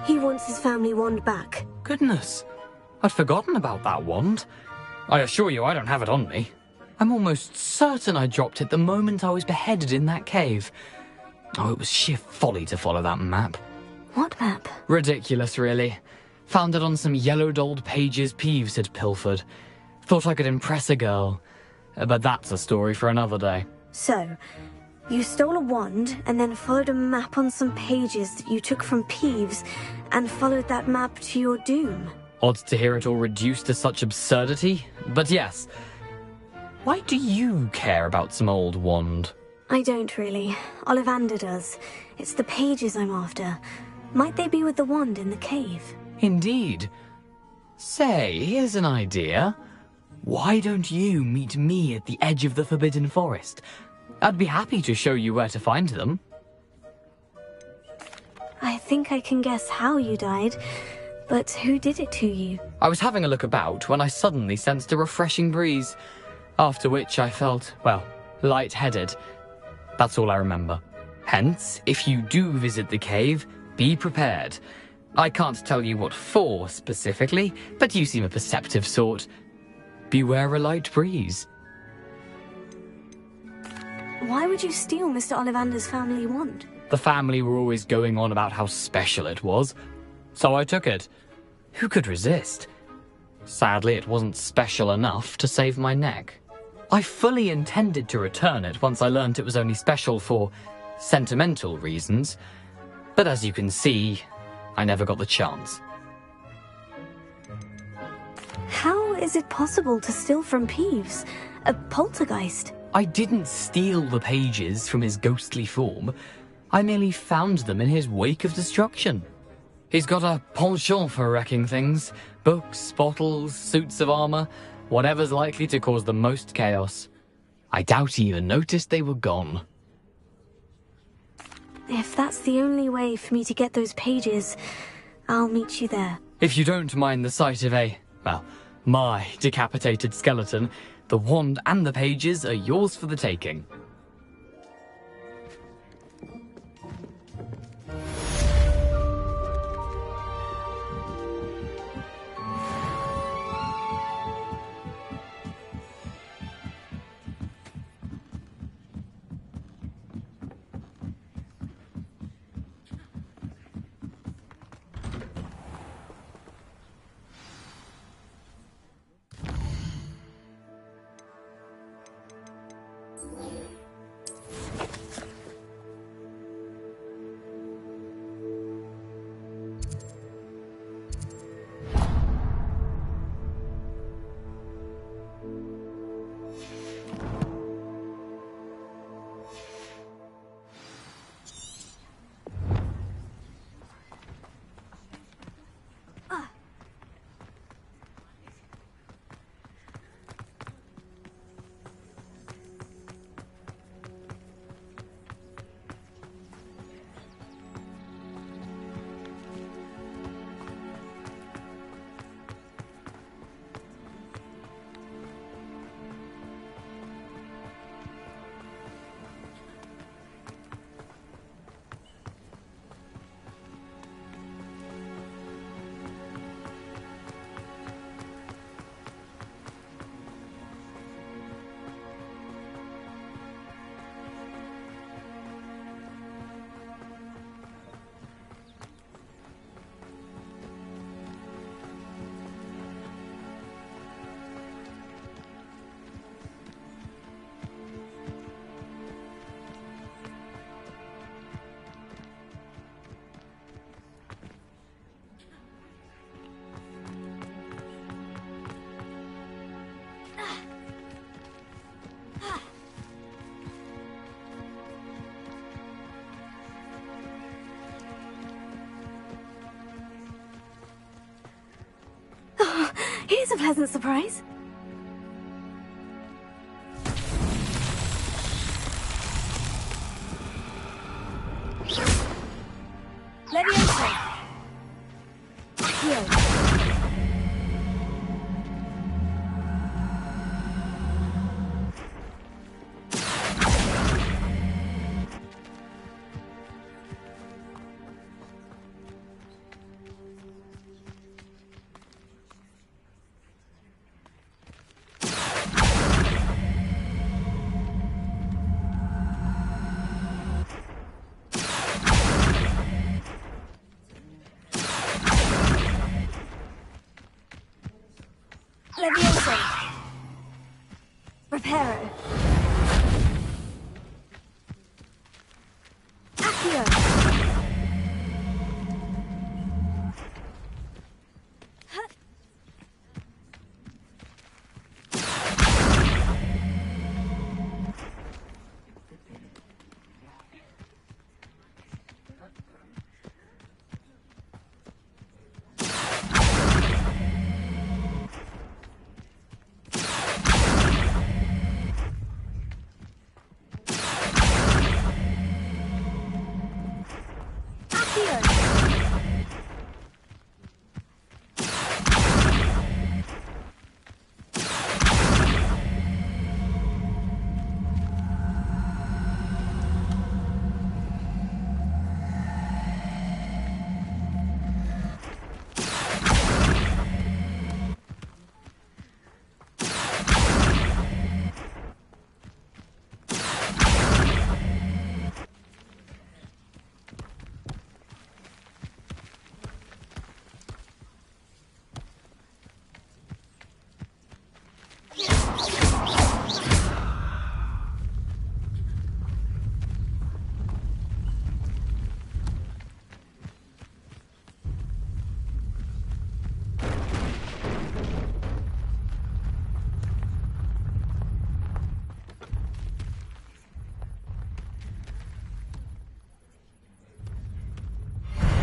He wants his family wand back. Goodness, I'd forgotten about that wand. I assure you I don't have it on me. I'm almost certain I dropped it the moment I was beheaded in that cave. Oh, it was sheer folly to follow that map. What map? Ridiculous, really. Found it on some yellowed old pages Peeves had pilfered. Thought I could impress a girl. But that's a story for another day. So, you stole a wand and then followed a map on some pages that you took from Peeves and followed that map to your doom. Odd to hear it all reduced to such absurdity, but yes. Why do you care about some old wand? I don't really. Ollivander does. It's the pages I'm after. Might they be with the wand in the cave? Indeed. Say, here's an idea. Why don't you meet me at the edge of the Forbidden Forest? I'd be happy to show you where to find them. I think I can guess how you died, but who did it to you? I was having a look about when I suddenly sensed a refreshing breeze. After which I felt, well, lightheaded. That's all I remember. Hence, if you do visit the cave, be prepared. I can't tell you what for specifically, but you seem a perceptive sort. Beware a light breeze. Why would you steal Mr. Ollivander's family wand? The family were always going on about how special it was, so I took it. Who could resist? Sadly, it wasn't special enough to save my neck. I fully intended to return it once I learnt it was only special for sentimental reasons, but as you can see, I never got the chance. How is it possible to steal from Peeves? A poltergeist? I didn't steal the pages from his ghostly form. I merely found them in his wake of destruction. He's got a penchant for wrecking things. Books, bottles, suits of armor, whatever's likely to cause the most chaos. I doubt he even noticed they were gone. If that's the only way for me to get those pages, I'll meet you there. If you don't mind the sight of my decapitated skeleton, the wand and the pages are yours for the taking. Here's a pleasant surprise. Leviosa. Accio. Leviosa. Reparo. Accio.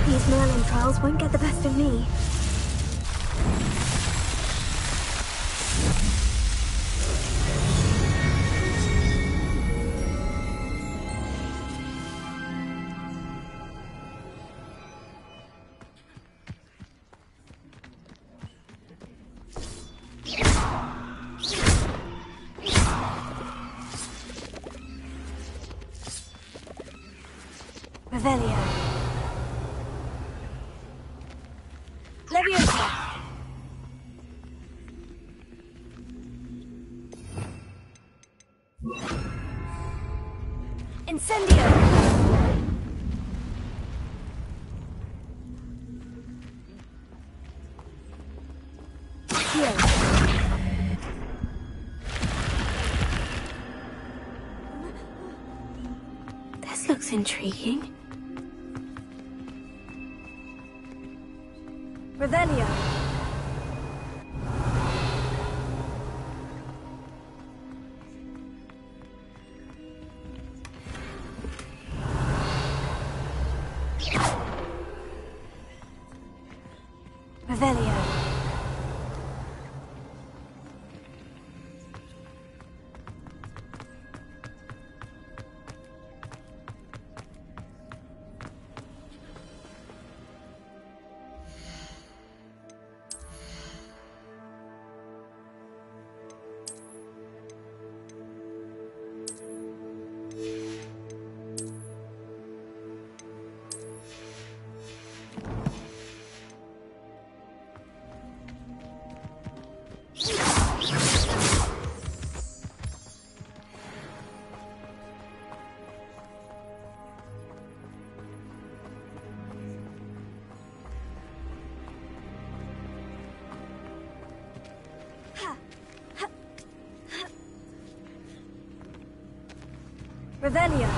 These Merlin trials won't get the best of me. Revelio. Leviosa. Incendio. Accio. This looks intriguing. Revelio. Revelio. Revelio.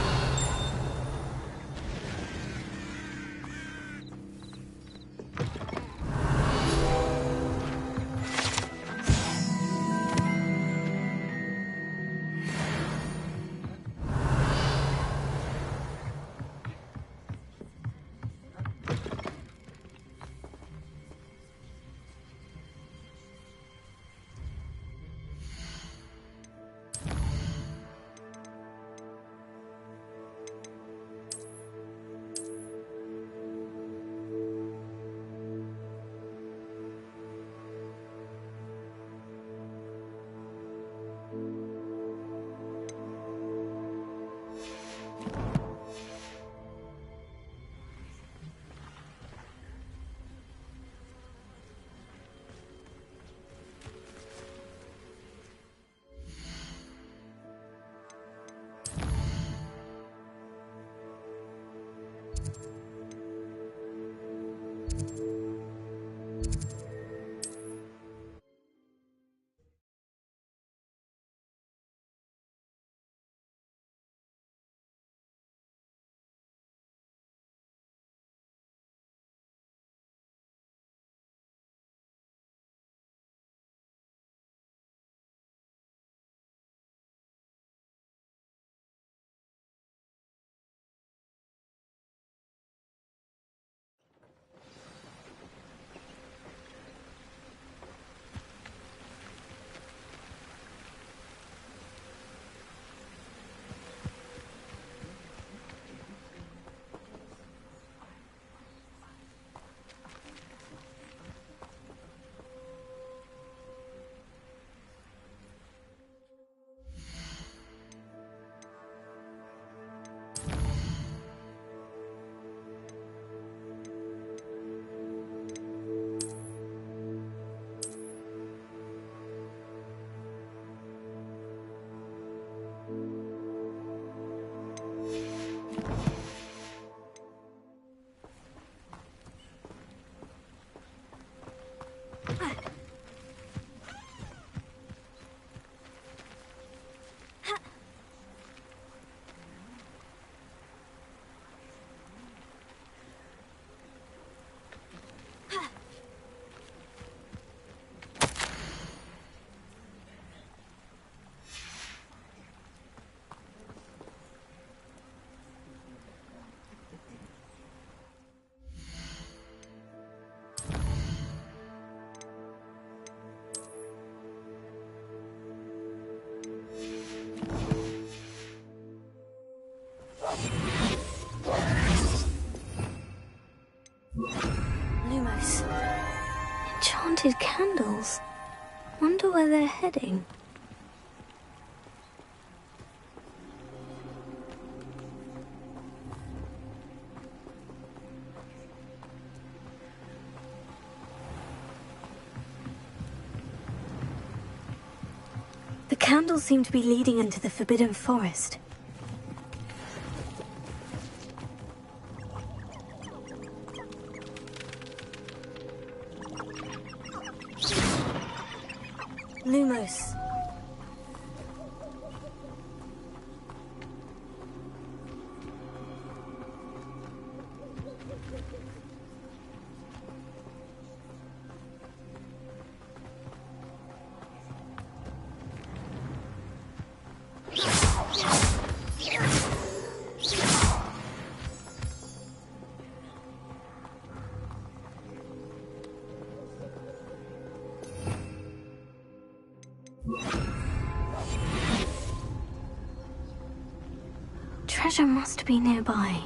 Haunted candles. Wonder where they're heading. The candles seem to be leading into the Forbidden Forest. Lumos. Treasure must be nearby.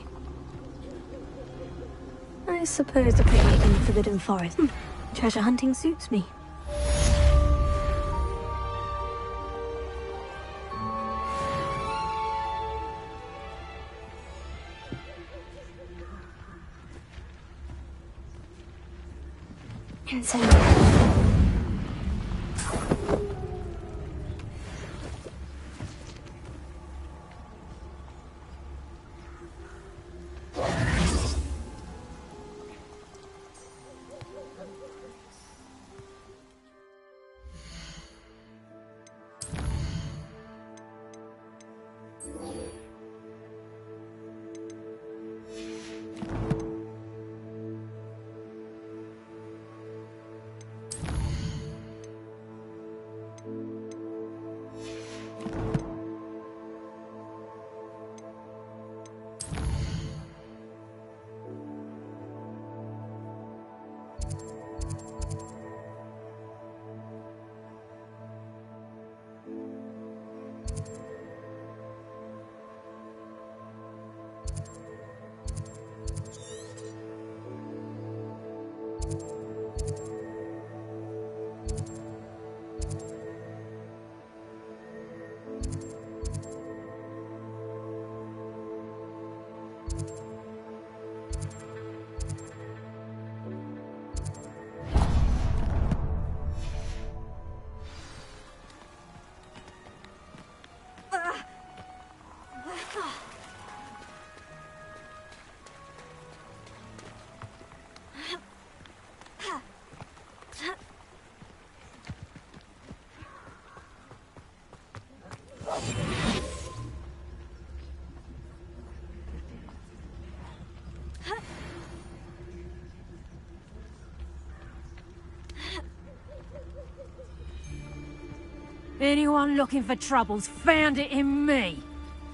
I suppose a picnic in the Forbidden Forest. Treasure hunting suits me. Insane. Anyone looking for troubles found it in me.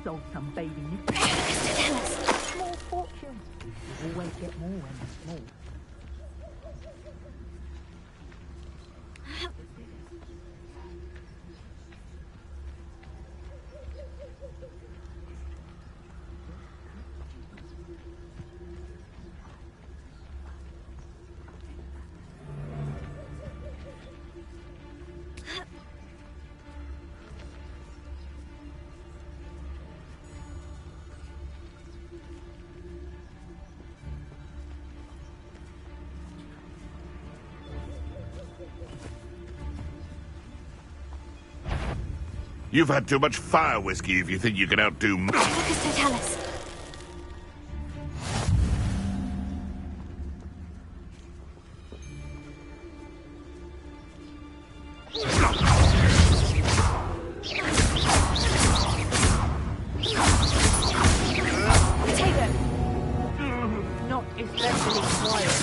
Sold some baby. Small fortune. You always get more when it's small. You've had too much fire whiskey if you think you can outdo me. Lucas Totalis. Not especially quiet.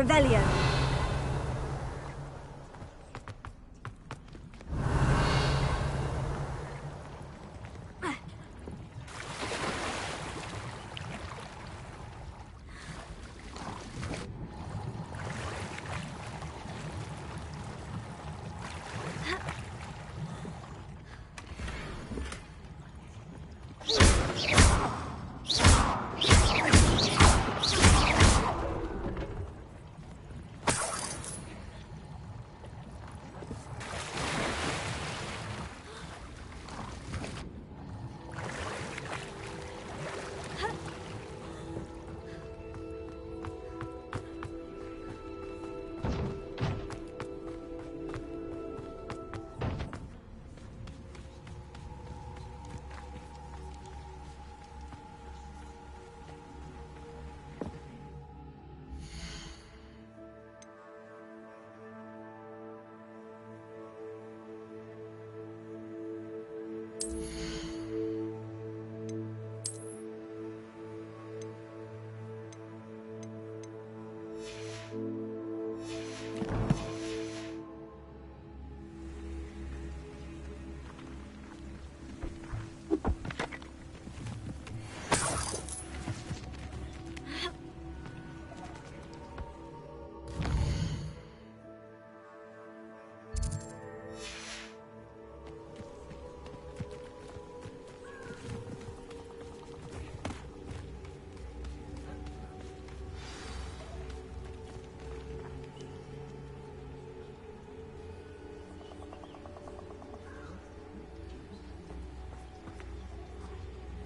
Revelio.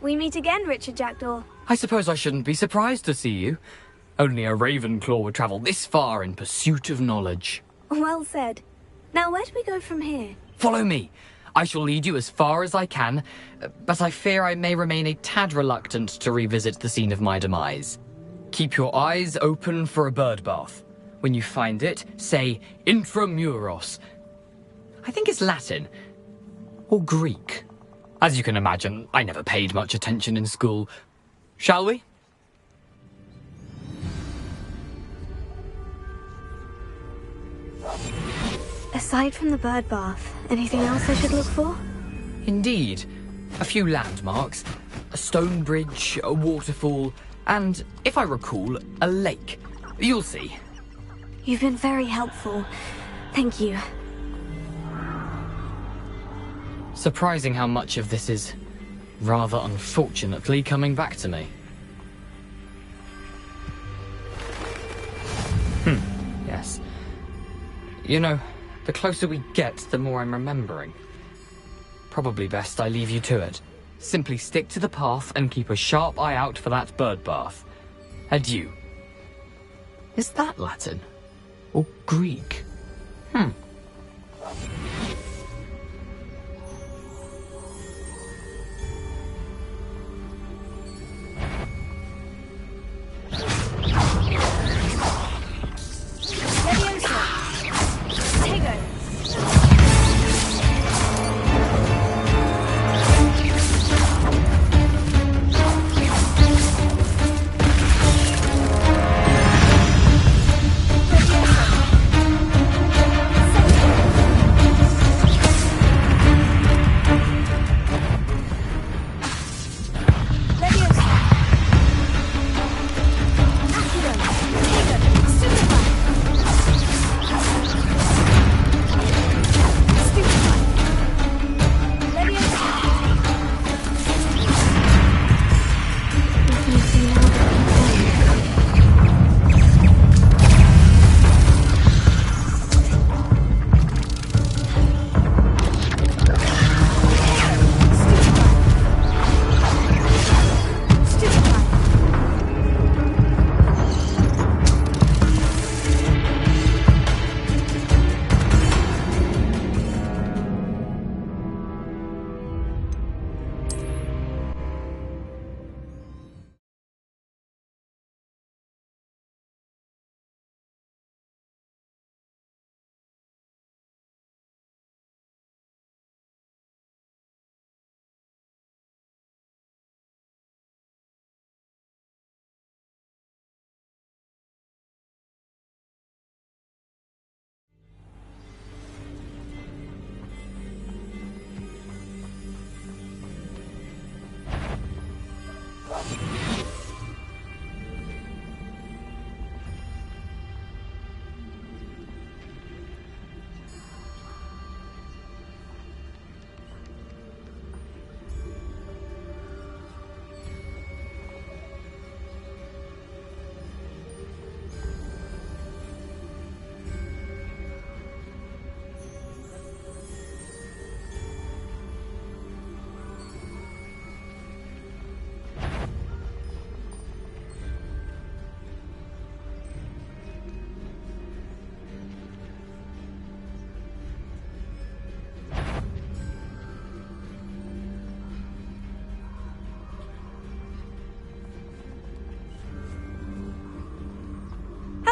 We meet again, Richard Jackdaw. I suppose I shouldn't be surprised to see you. Only a Ravenclaw would travel this far in pursuit of knowledge. Well said. Now, where do we go from here? Follow me. I shall lead you as far as I can, but I fear I may remain a tad reluctant to revisit the scene of my demise. Keep your eyes open for a bird bath. When you find it, say intramuros. I think it's Latin. Or Greek. As you can imagine, I never paid much attention in school. Shall we? Aside from the bird bath, anything else I should look for? Indeed. A few landmarks. A stone bridge, a waterfall, and, if I recall, a lake. You'll see. You've been very helpful. Thank you. Surprising how much of this is, rather unfortunately, coming back to me. Yes. You know, the closer we get, the more I'm remembering. Probably best I leave you to it. Simply stick to the path and keep a sharp eye out for that bird bath. Adieu. Is that Latin? Or Greek?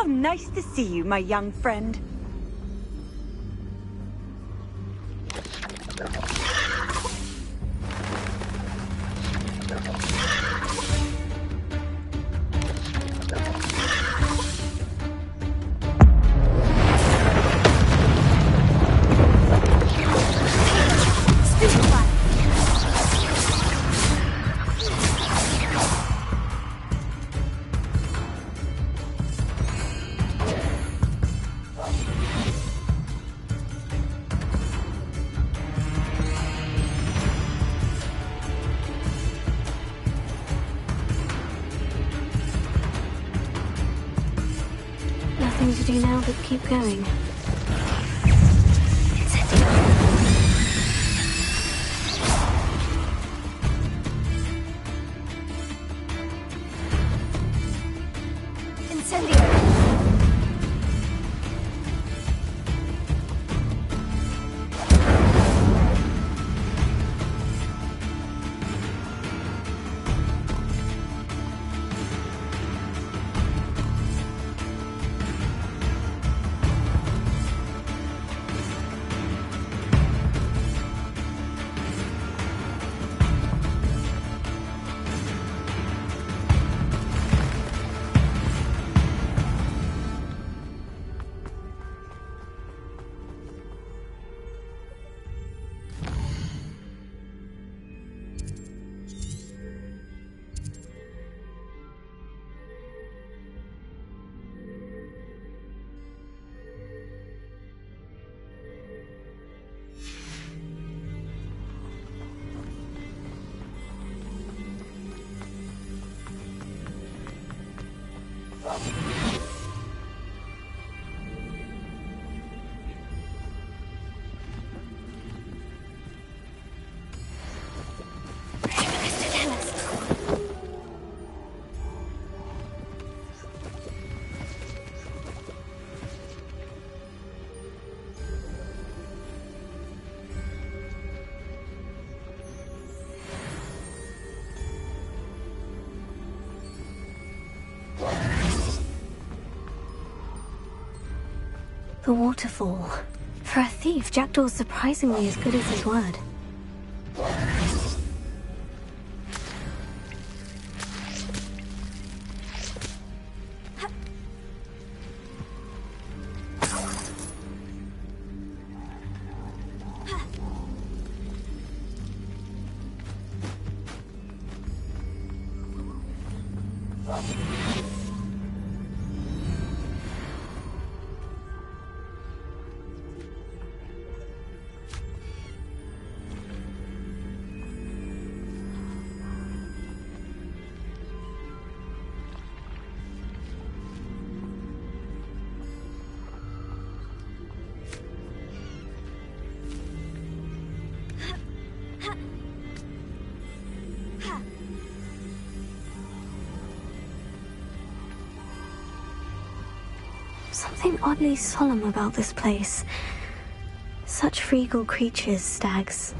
How nice to see you, my young friend. Nothing to do now but keep going. The waterfall. For a thief, Jackdaw's surprisingly as good as his word. Something oddly solemn about this place. Such regal creatures, stags.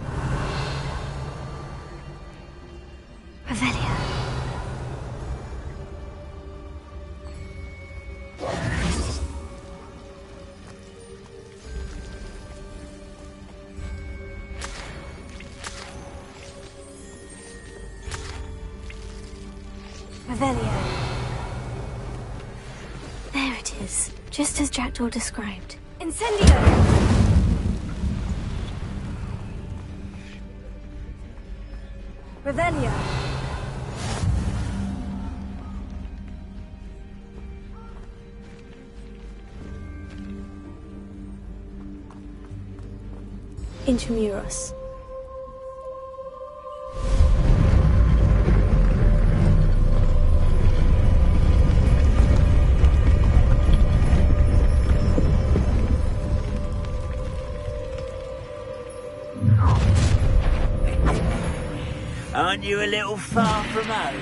Revelia. Revelia. There it is. Just as Jackdaw described. Incendio! Revelia! Intramuros. Aren't you a little far from home?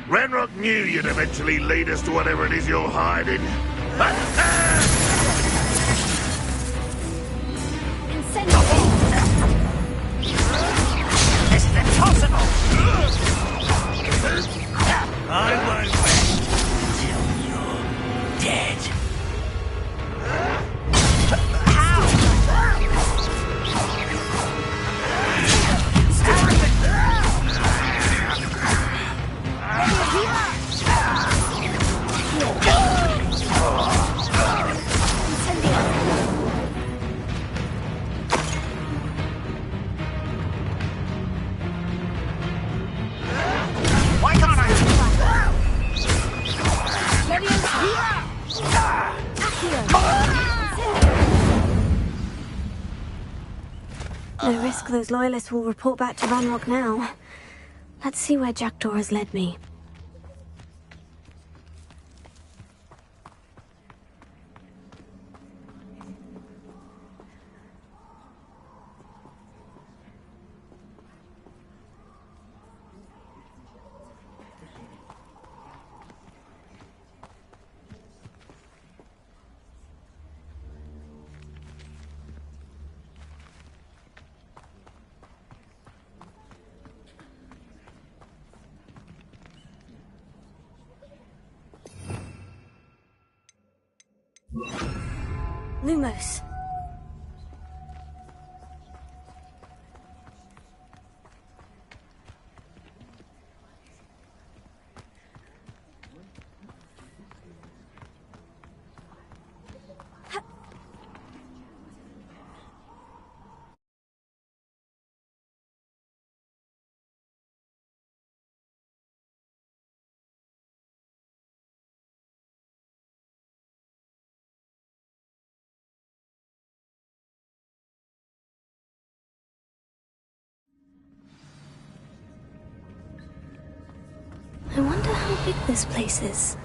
Renrock knew you'd eventually lead us to whatever it is you're hiding. It's the possible! I won't rest until you're dead. No risk those loyalists will report back to Ranrock now. Let's see where Jackdaw has led me. Lumos. I wonder how big this place is.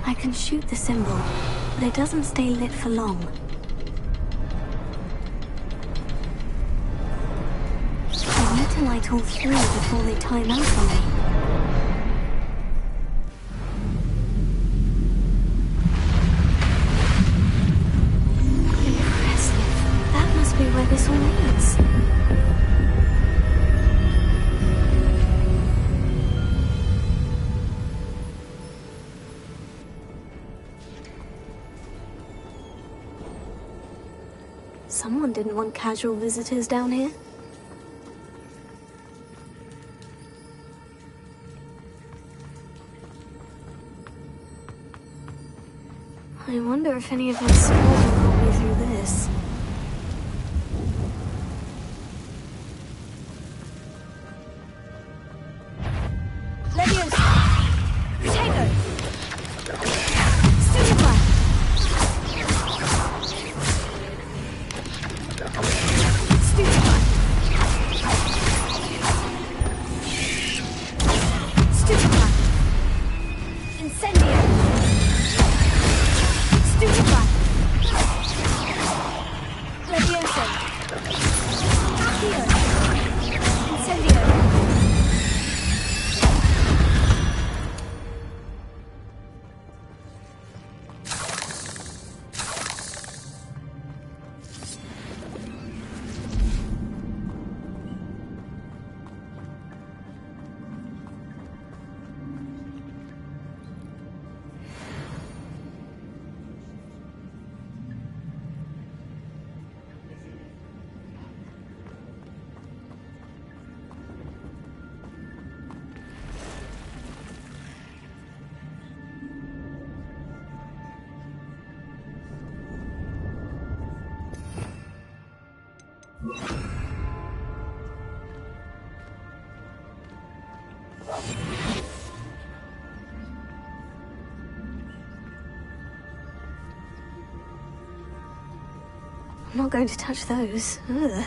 I can shoot the symbol, but it doesn't stay lit for long. I need to light all three before they time out on me. Impressive. That must be where this all leads. Someone didn't want casual visitors down here. I wonder if any of us will help me through this. I'm not going to touch those. Ugh.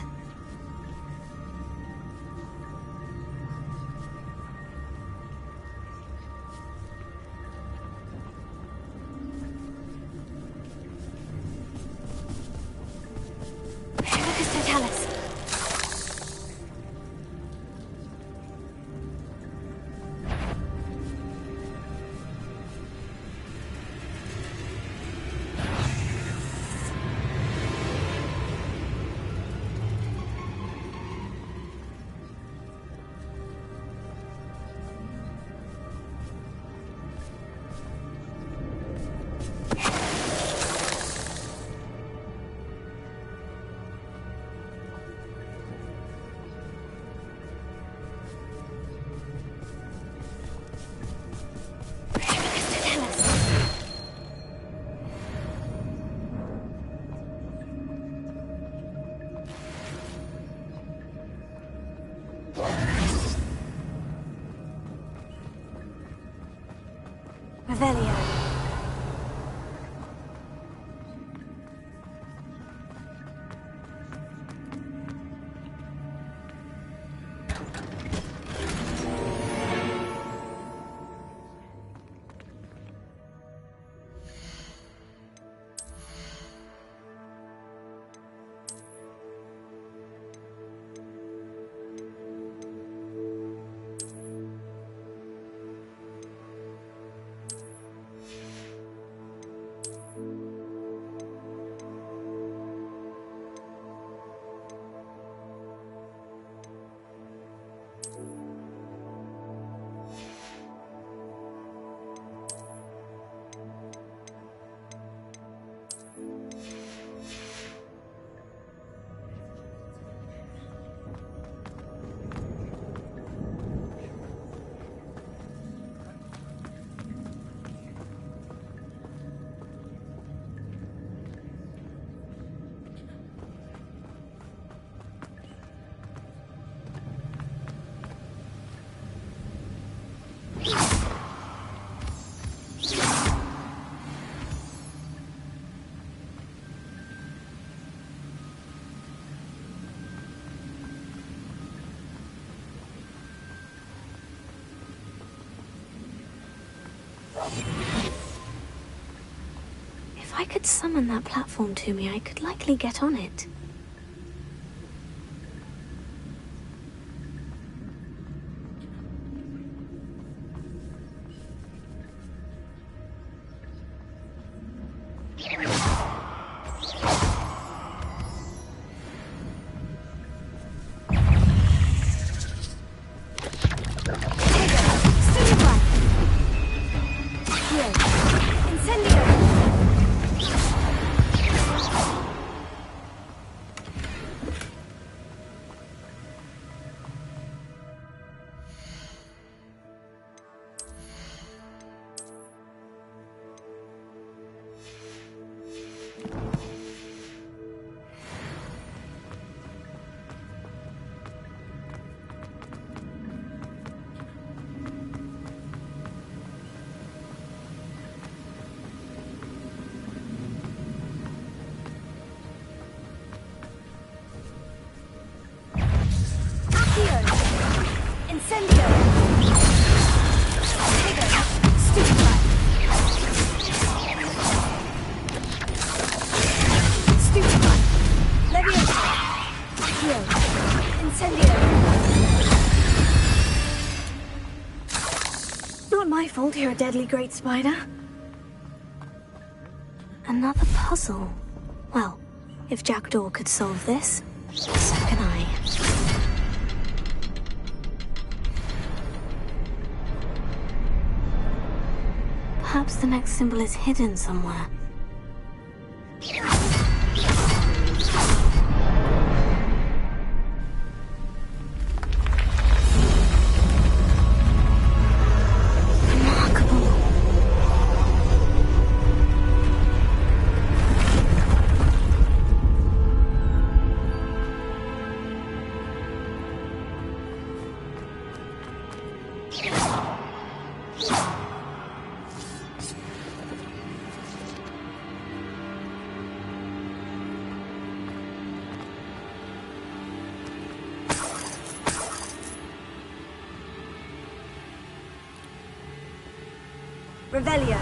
I could summon that platform to me, I could likely get on it. Not my fault you're a deadly great spider. Another puzzle. Well, if Jackdaw could solve this, so can I. Perhaps the next symbol is hidden somewhere. Revelio.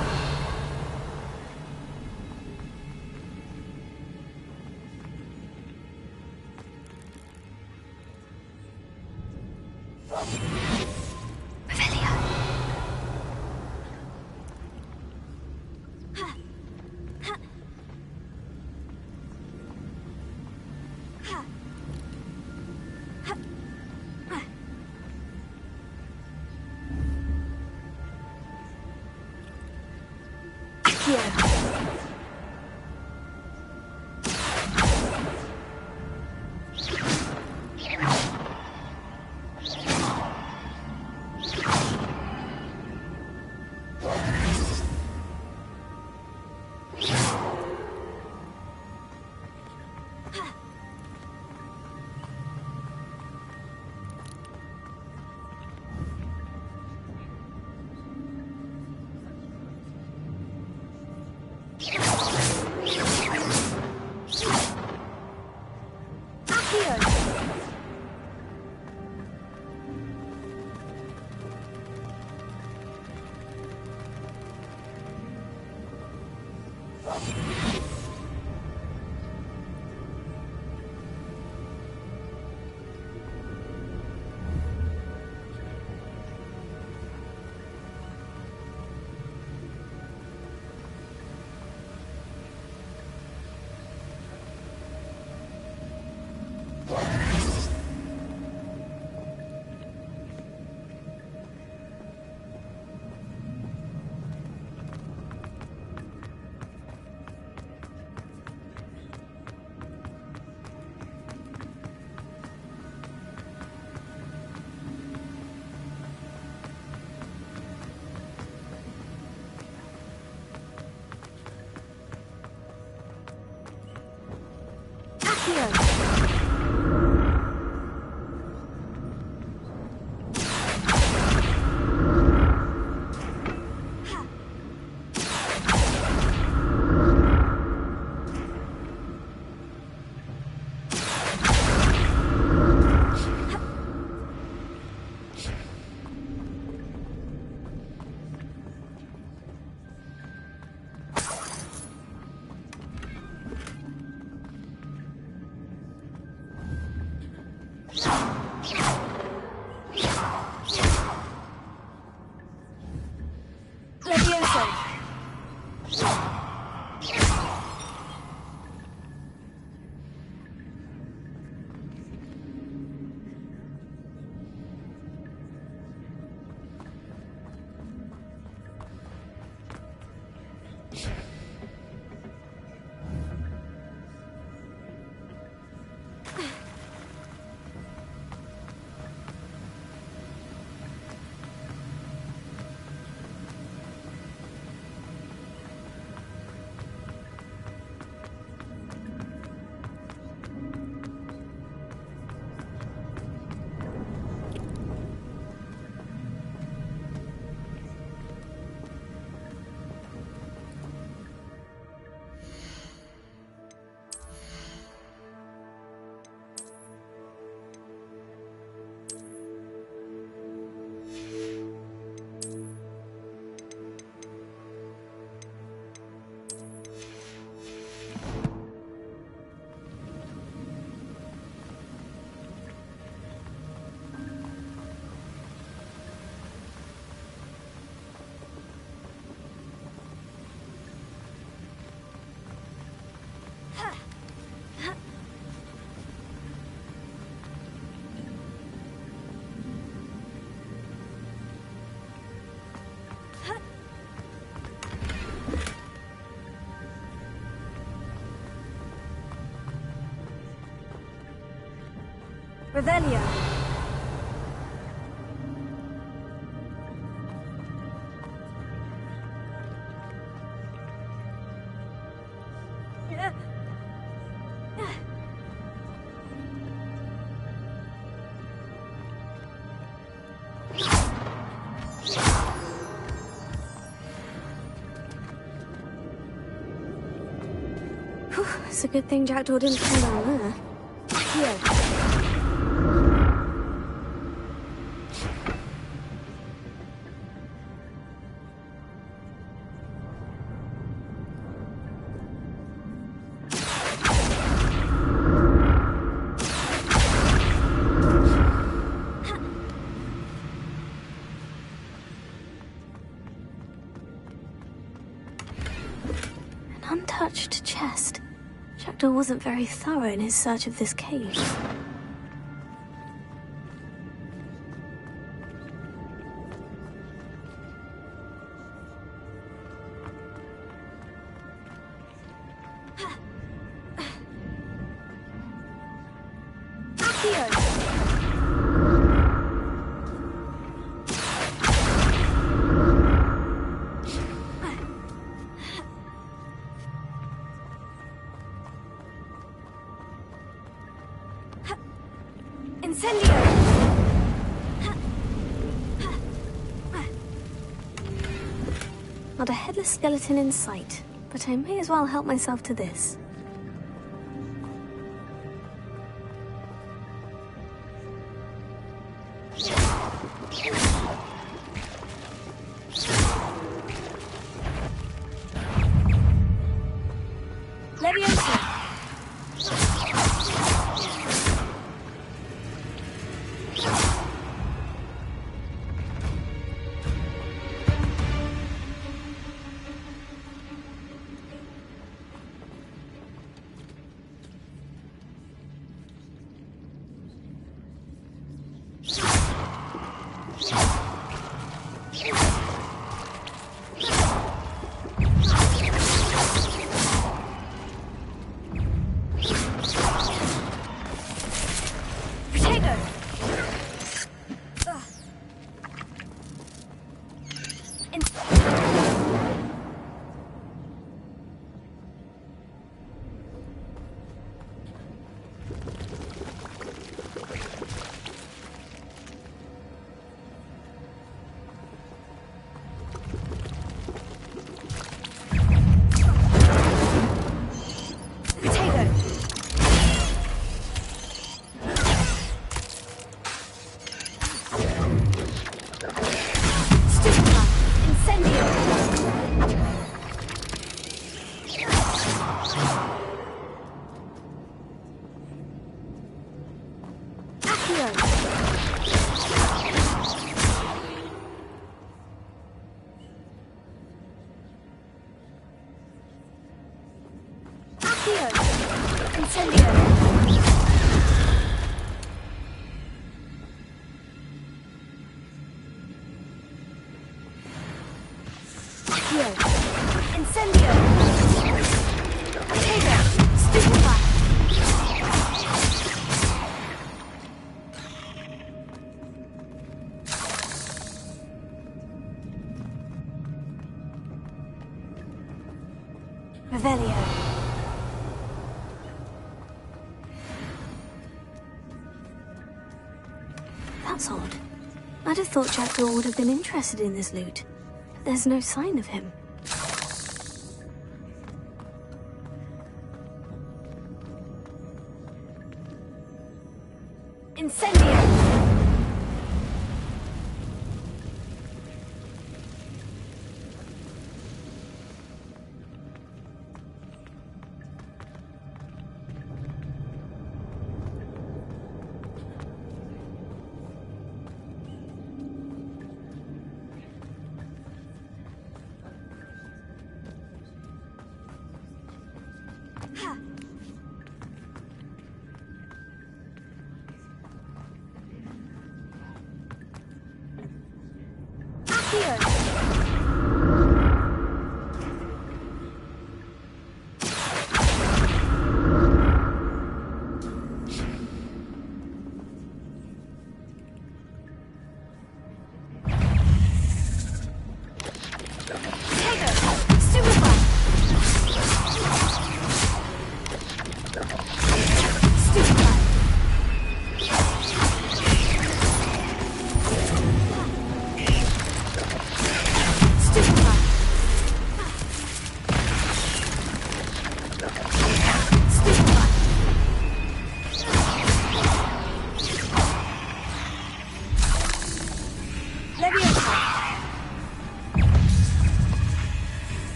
Revelio. It's a good thing Jackdaw didn't fall down there. Here. An untouched chest. Jackdaw wasn't very thorough in his search of this cave. Not a headless skeleton in sight, but I may as well help myself to this. Leviosa! Revelio. That's odd. I'd have thought Jackdaw would have been interested in this loot. But there's no sign of him. Incendio!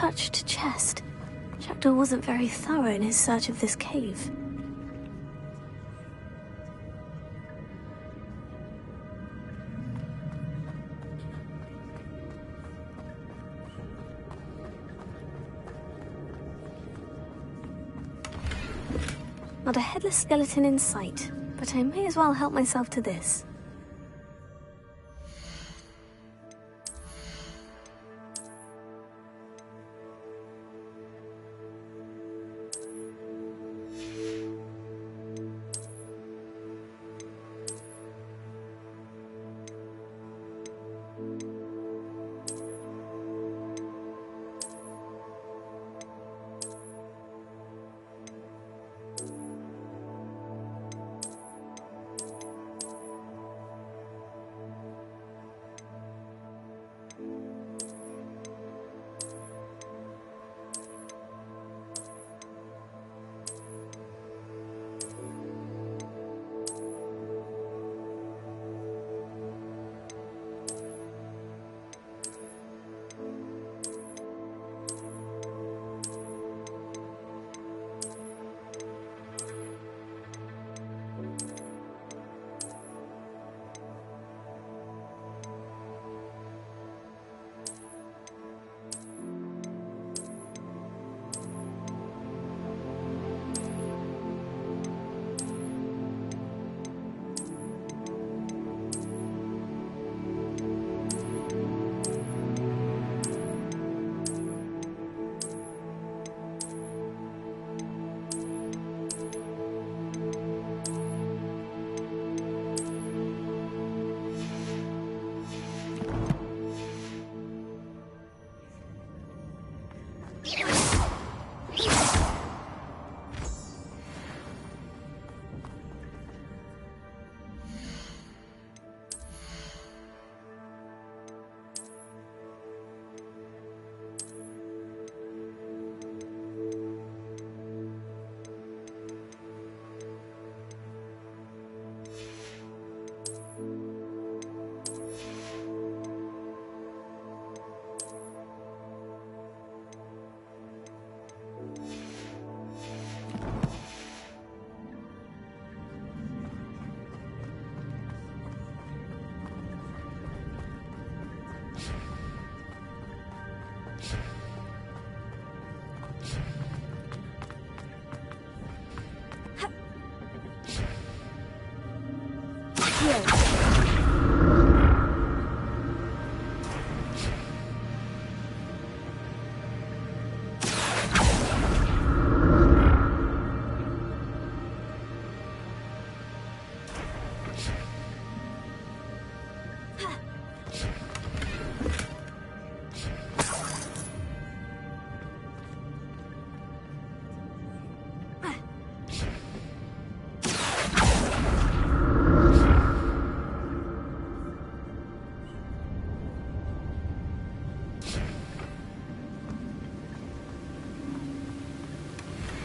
Untouched chest. Jackdaw wasn't very thorough in his search of this cave. Not a headless skeleton in sight, but I may as well help myself to this.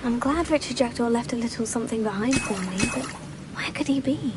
I'm glad Richard Jackdaw left a little something behind for me, but where could he be?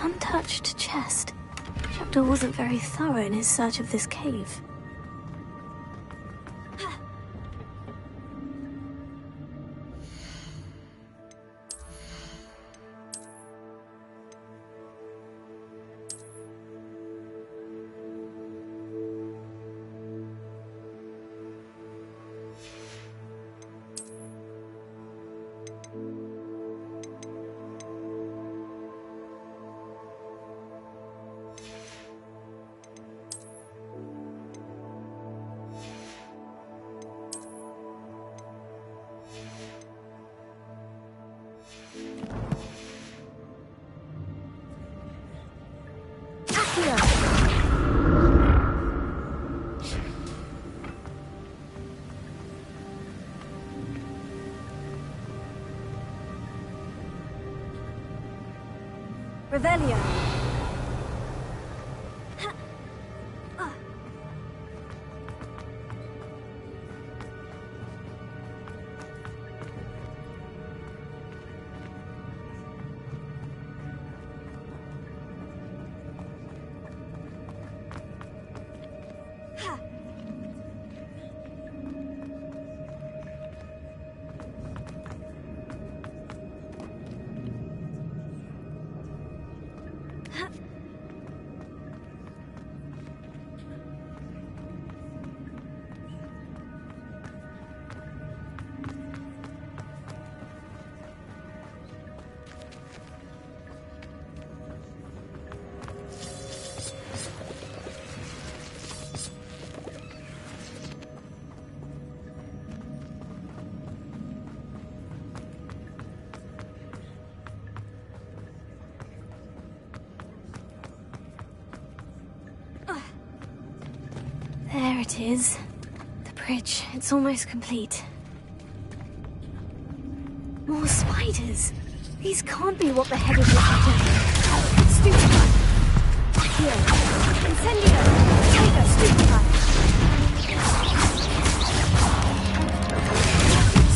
Untouched chest. Jackdaw wasn't very thorough in his search of this cave. Revelio. There it is. The bridge. It's almost complete. More spiders. These can't be what the head of the Stupefy. Here. Incendio. Tiger. Stupefy.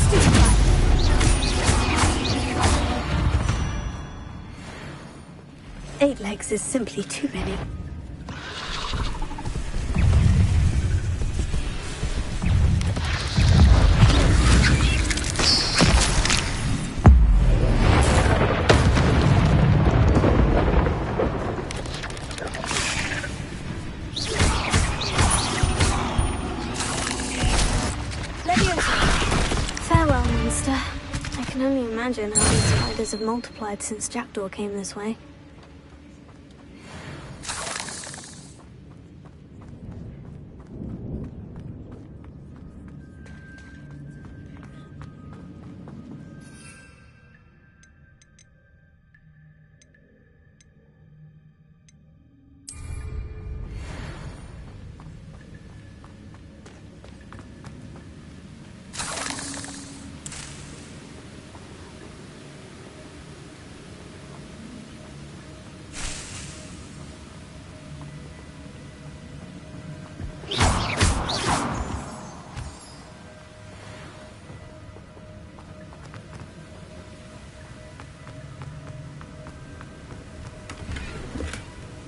Stupefy. 8 legs is simply too many. Imagine how these spiders have multiplied since Jackdaw came this way.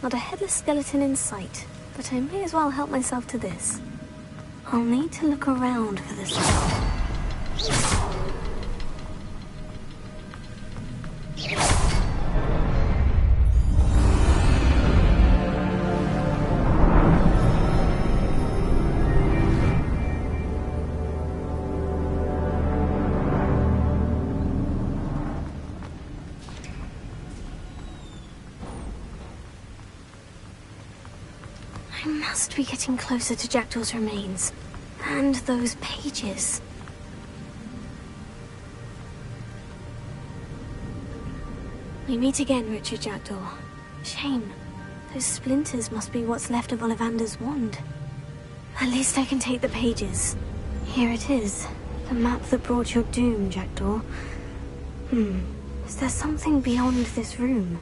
Not a headless skeleton in sight, but I may as well help myself to this. I'll need to look around for the sound. I must be getting closer to Jackdaw's remains. And those pages. We meet again, Richard Jackdaw. Shame. Those splinters must be what's left of Ollivander's wand. At least I can take the pages. Here it is. The map that brought your doom, Jackdaw. Is there something beyond this room?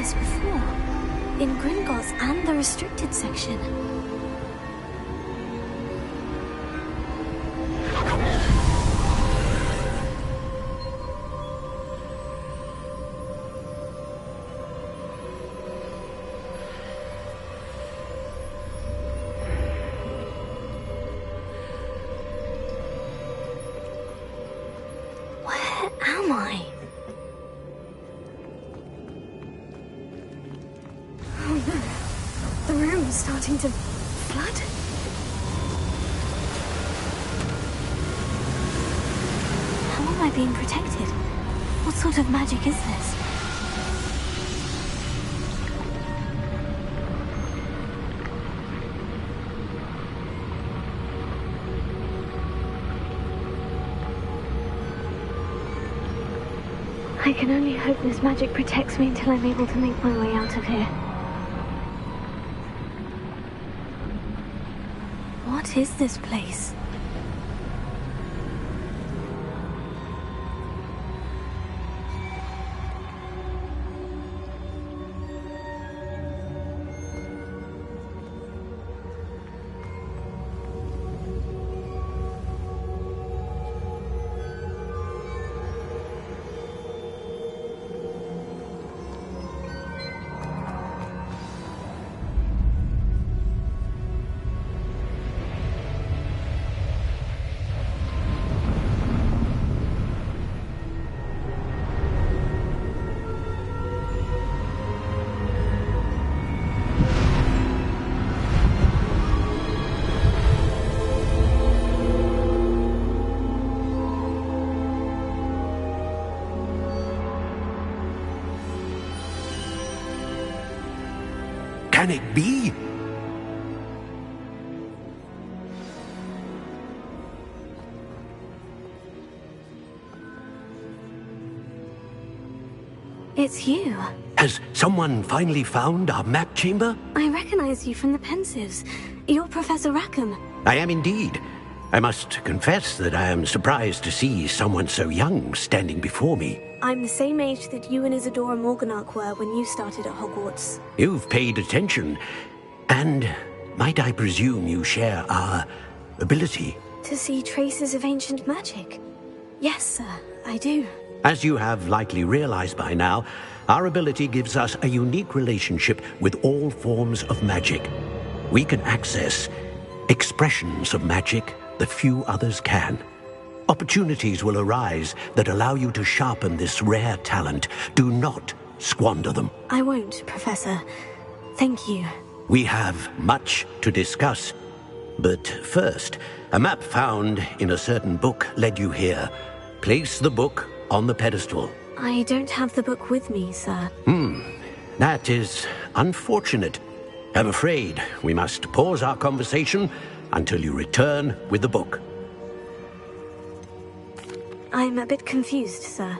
twice before. In Gringotts and the restricted section. Where am I? Oh no. The room is starting to flood. How am I being protected? What sort of magic is this? I can only hope this magic protects me until I'm able to make my way out of here. What is this place? Can it be? It's you. Has someone finally found our map chamber? I recognize you from the Pensives. You're Professor Rackham. I am indeed. I must confess that I am surprised to see someone so young standing before me. I'm the same age that you and Isadora Morganach were when you started at Hogwarts. You've paid attention. And might I presume you share our ability? To see traces of ancient magic? Yes, sir, I do. As you have likely realized by now, our ability gives us a unique relationship with all forms of magic. We can access expressions of magic that few others can. Opportunities will arise that allow you to sharpen this rare talent. Do not squander them. I won't, Professor. Thank you. We have much to discuss. But first, a map found in a certain book led you here. Place the book on the pedestal. I don't have the book with me, sir. That is unfortunate. I'm afraid we must pause our conversation until you return with the book. I'm a bit confused, sir.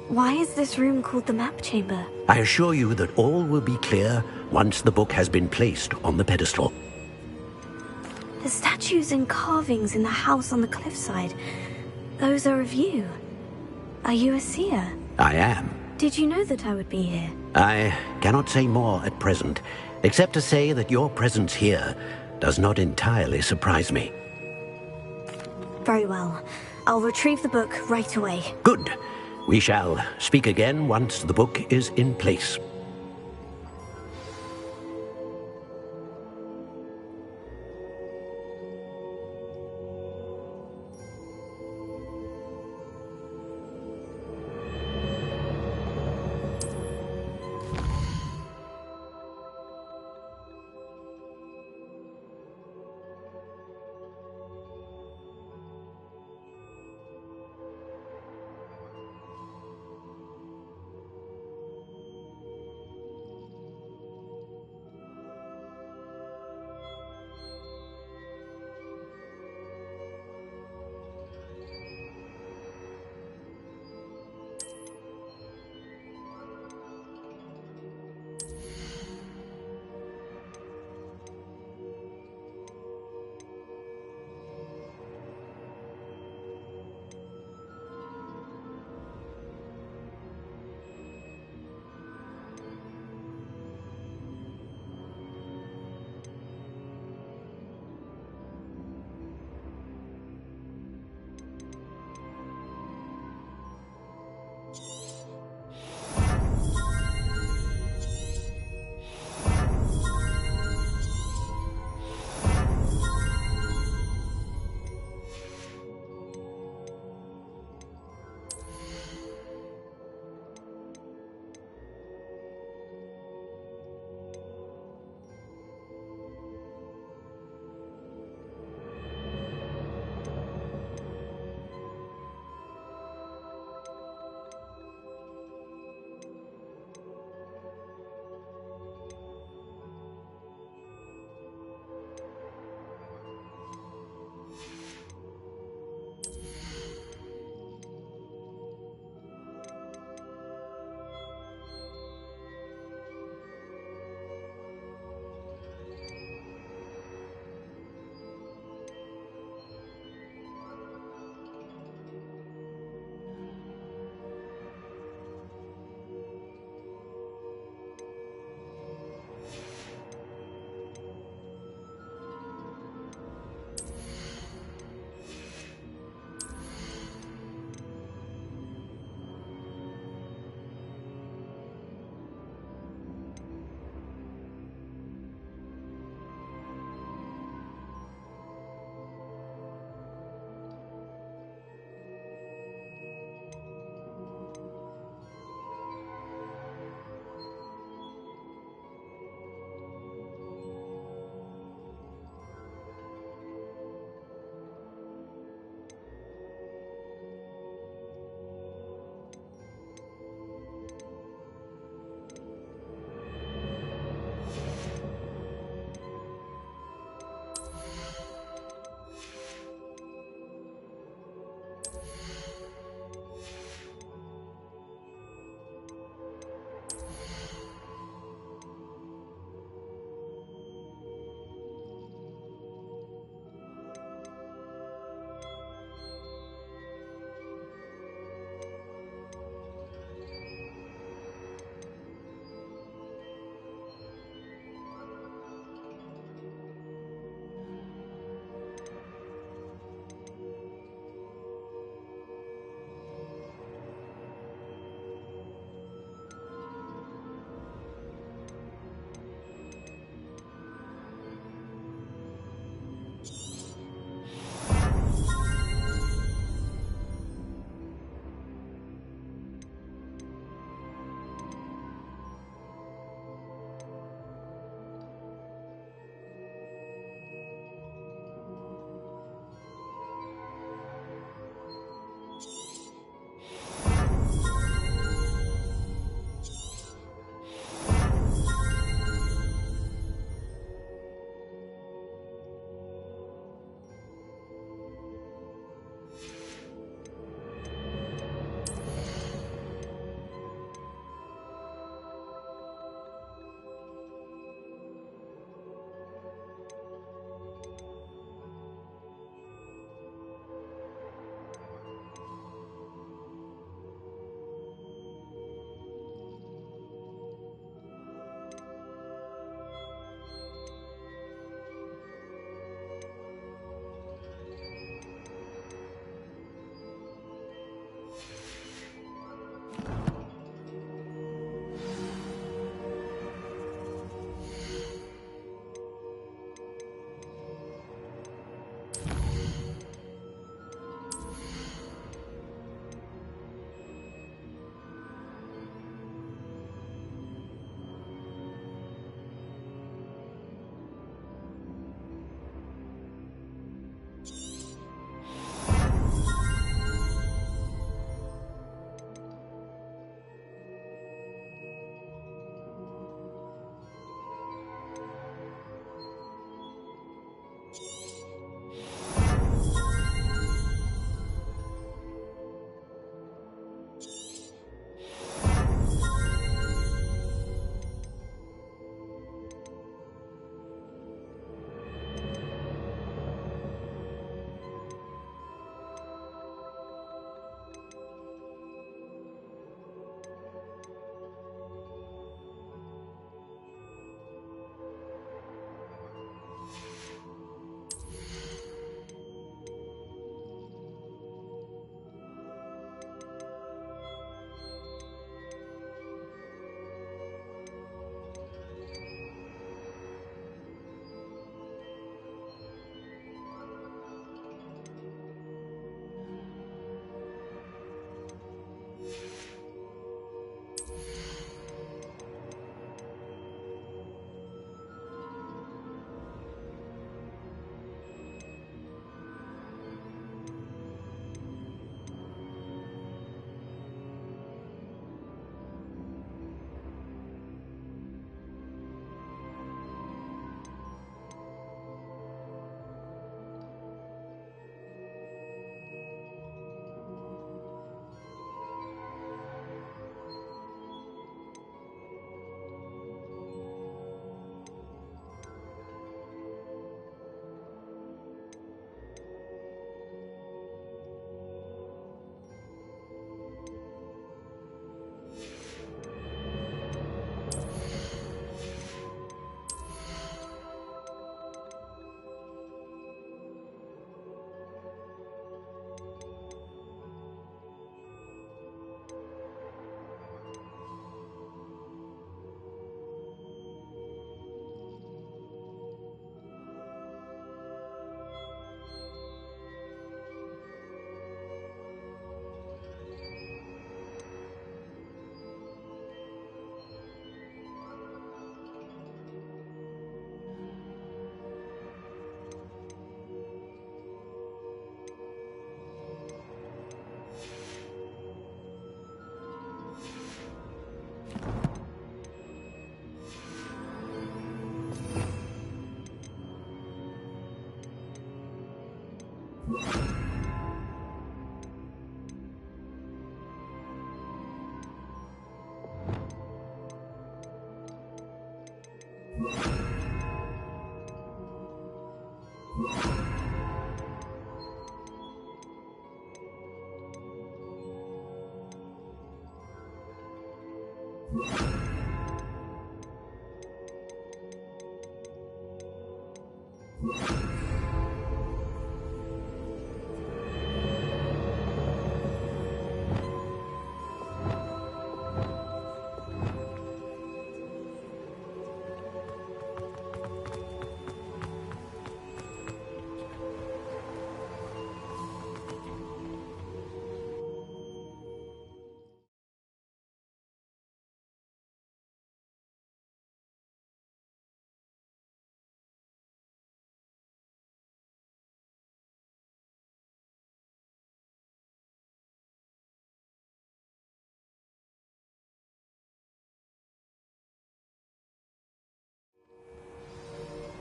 Why is this room called the map chamber? I assure you that all will be clear once the book has been placed on the pedestal. The statues and carvings in the house on the cliffside, those are of you. Are you a seer? I am. Did you know that I would be here? I cannot say more at present, except to say that your presence here does not entirely surprise me. Very well. I'll retrieve the book right away. Good. We shall speak again once the book is in place.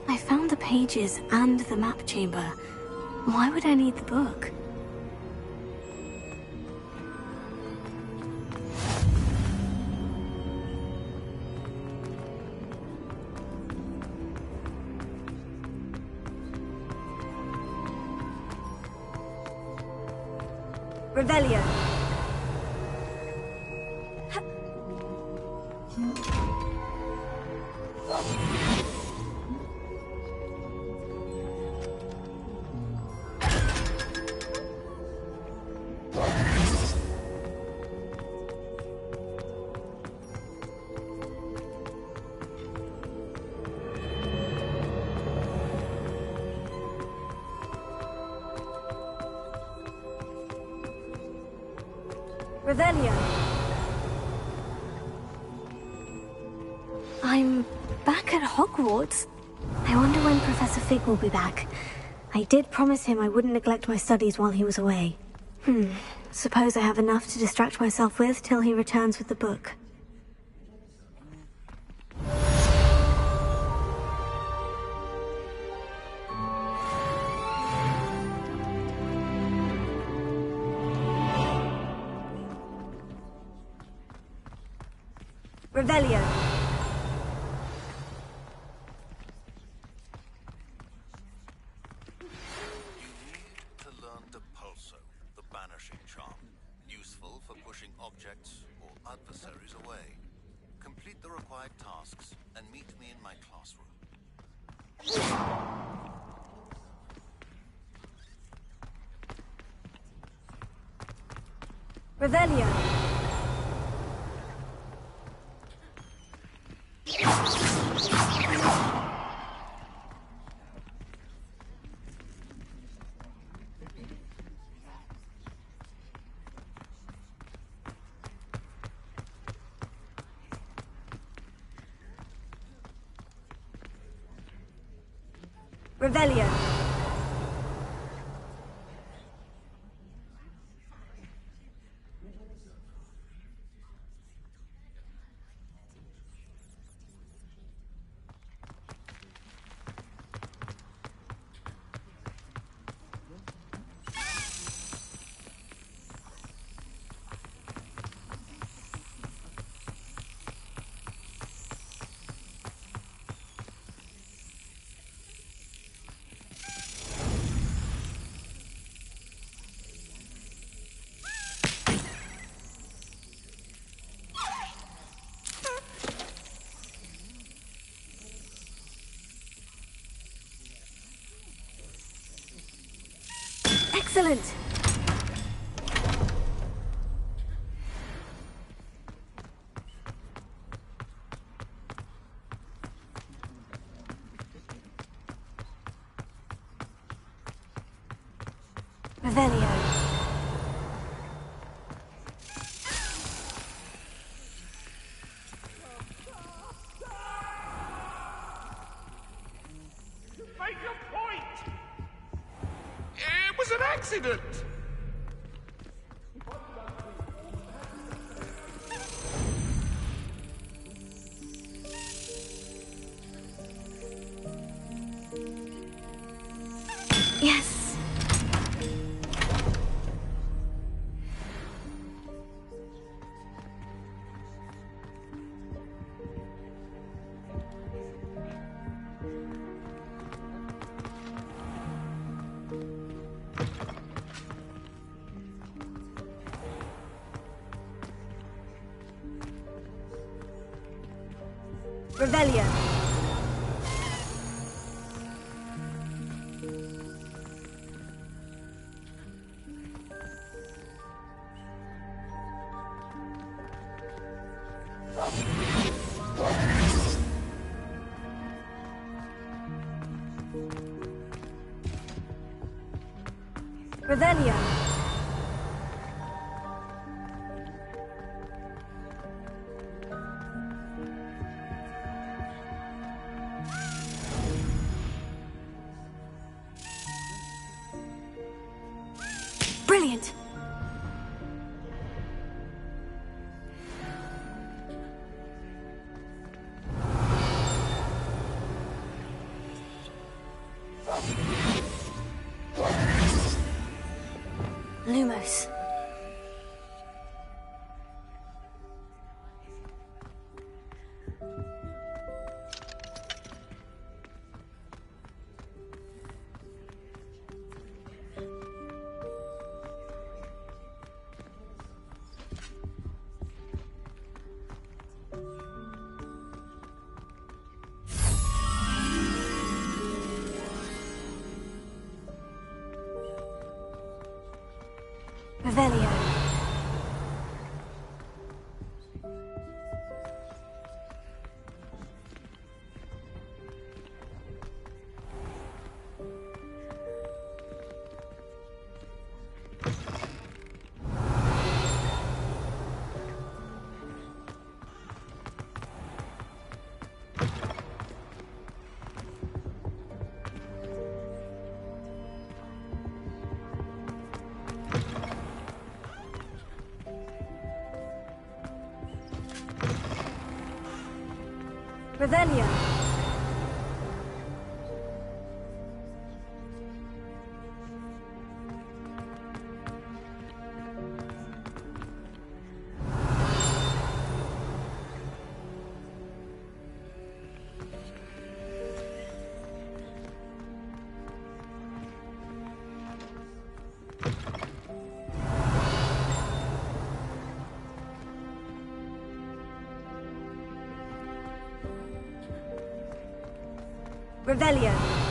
I found the pages and the map chamber. Why would I need the book? Revelio. Revelio. I'm back at Hogwarts. I wonder when Professor Fig will be back. I did promise him I wouldn't neglect my studies while he was away. Suppose I have enough to distract myself with till he returns with the book. Revelio. To learn the pulso, the banishing charm, useful for pushing objects or adversaries away. Complete the required tasks and meet me in my classroom. Revelio. Revelio. Excellent! Revelio. Make your point! It was an accident! Yes. Revelio. Revelio. Brilliant! Lumos. Revelio. Revelio. Revelio.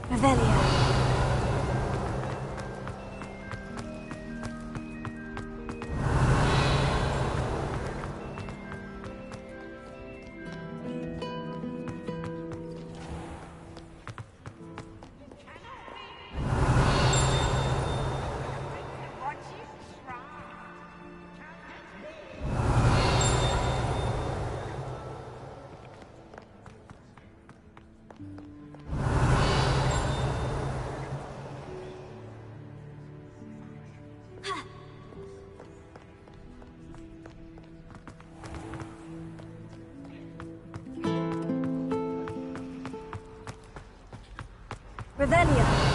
Revelio. Revelio.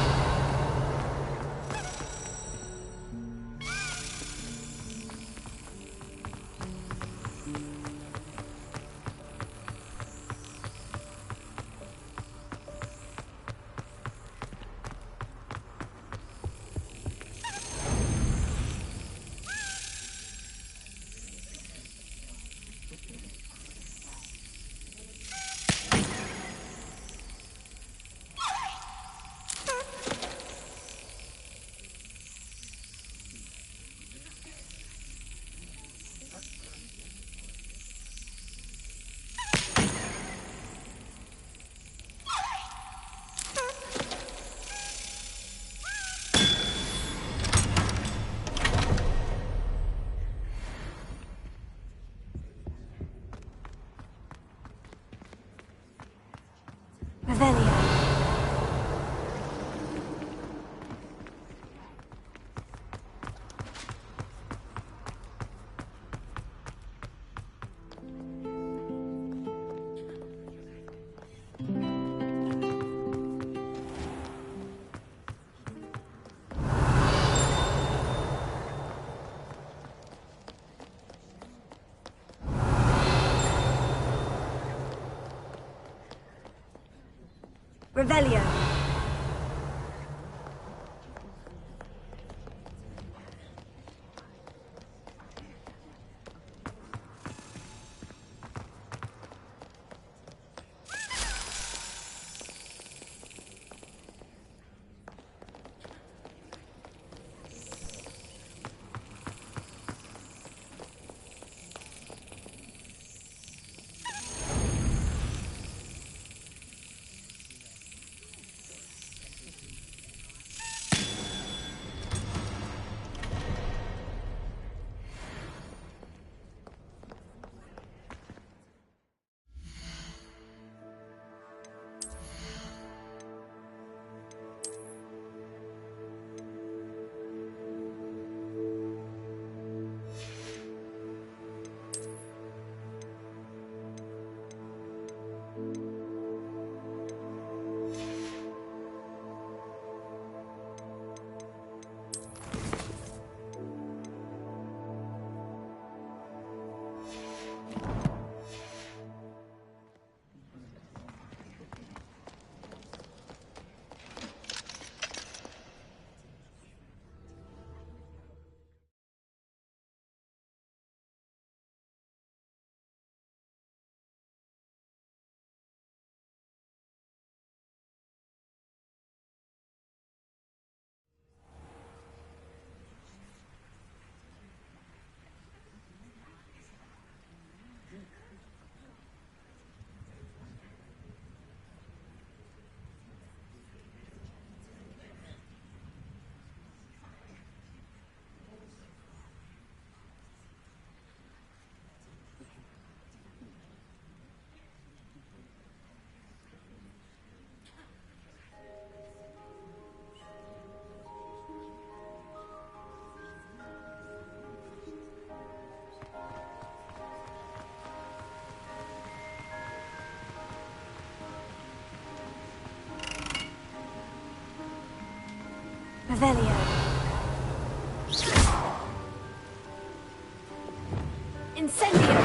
Revelio. Revelio. Incendio.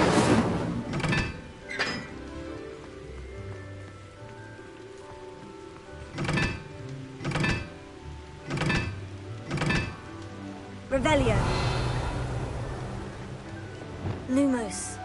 Revelio. Lumos.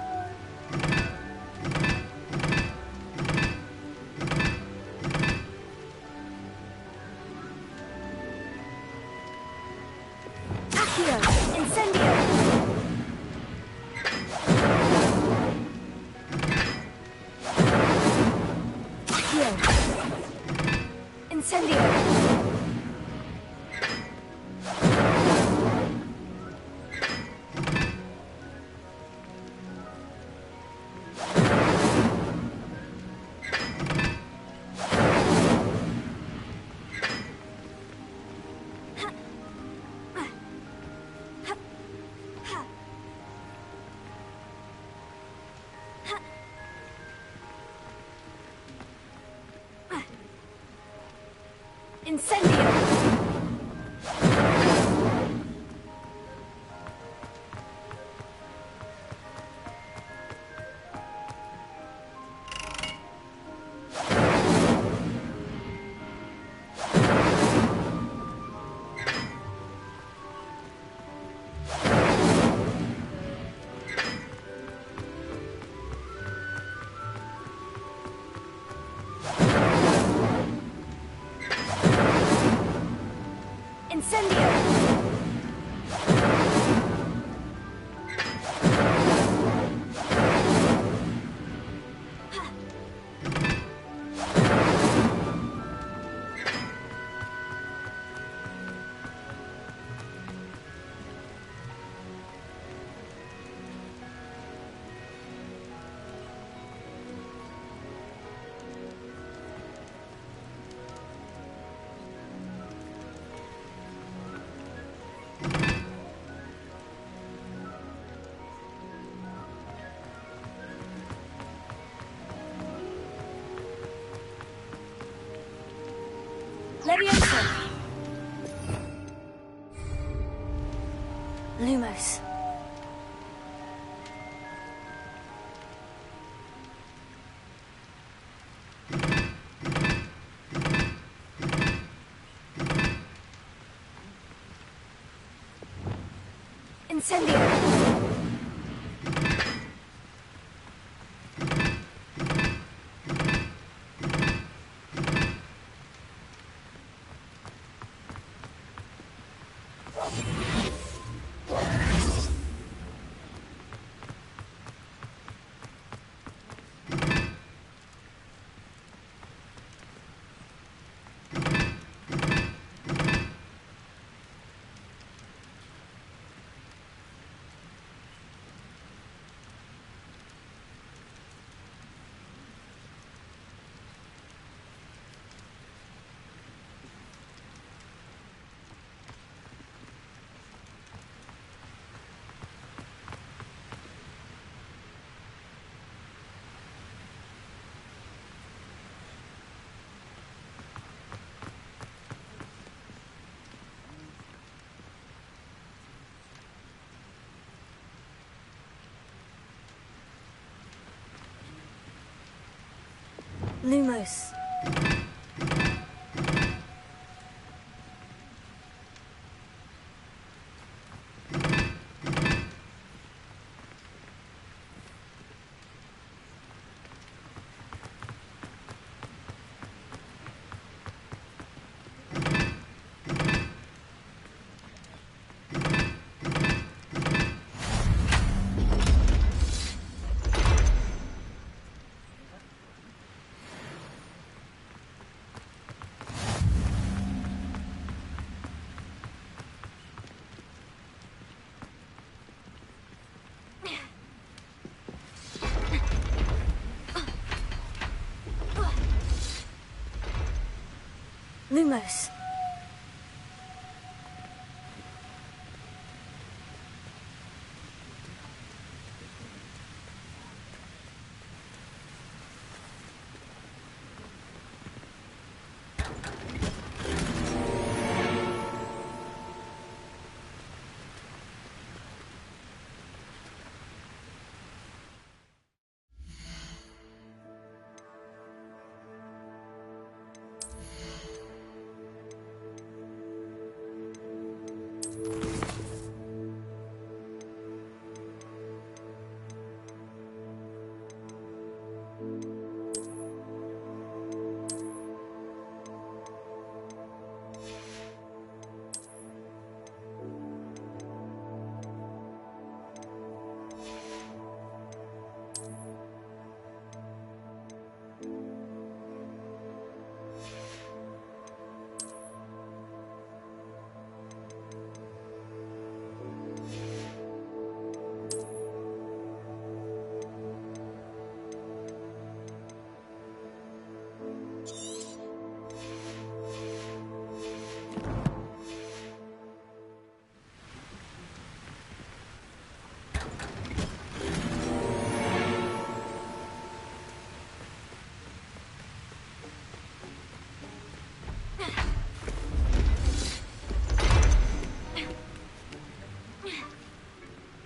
Incendio! Leviosa. Lumos. Incendio! Lumos. Lumos.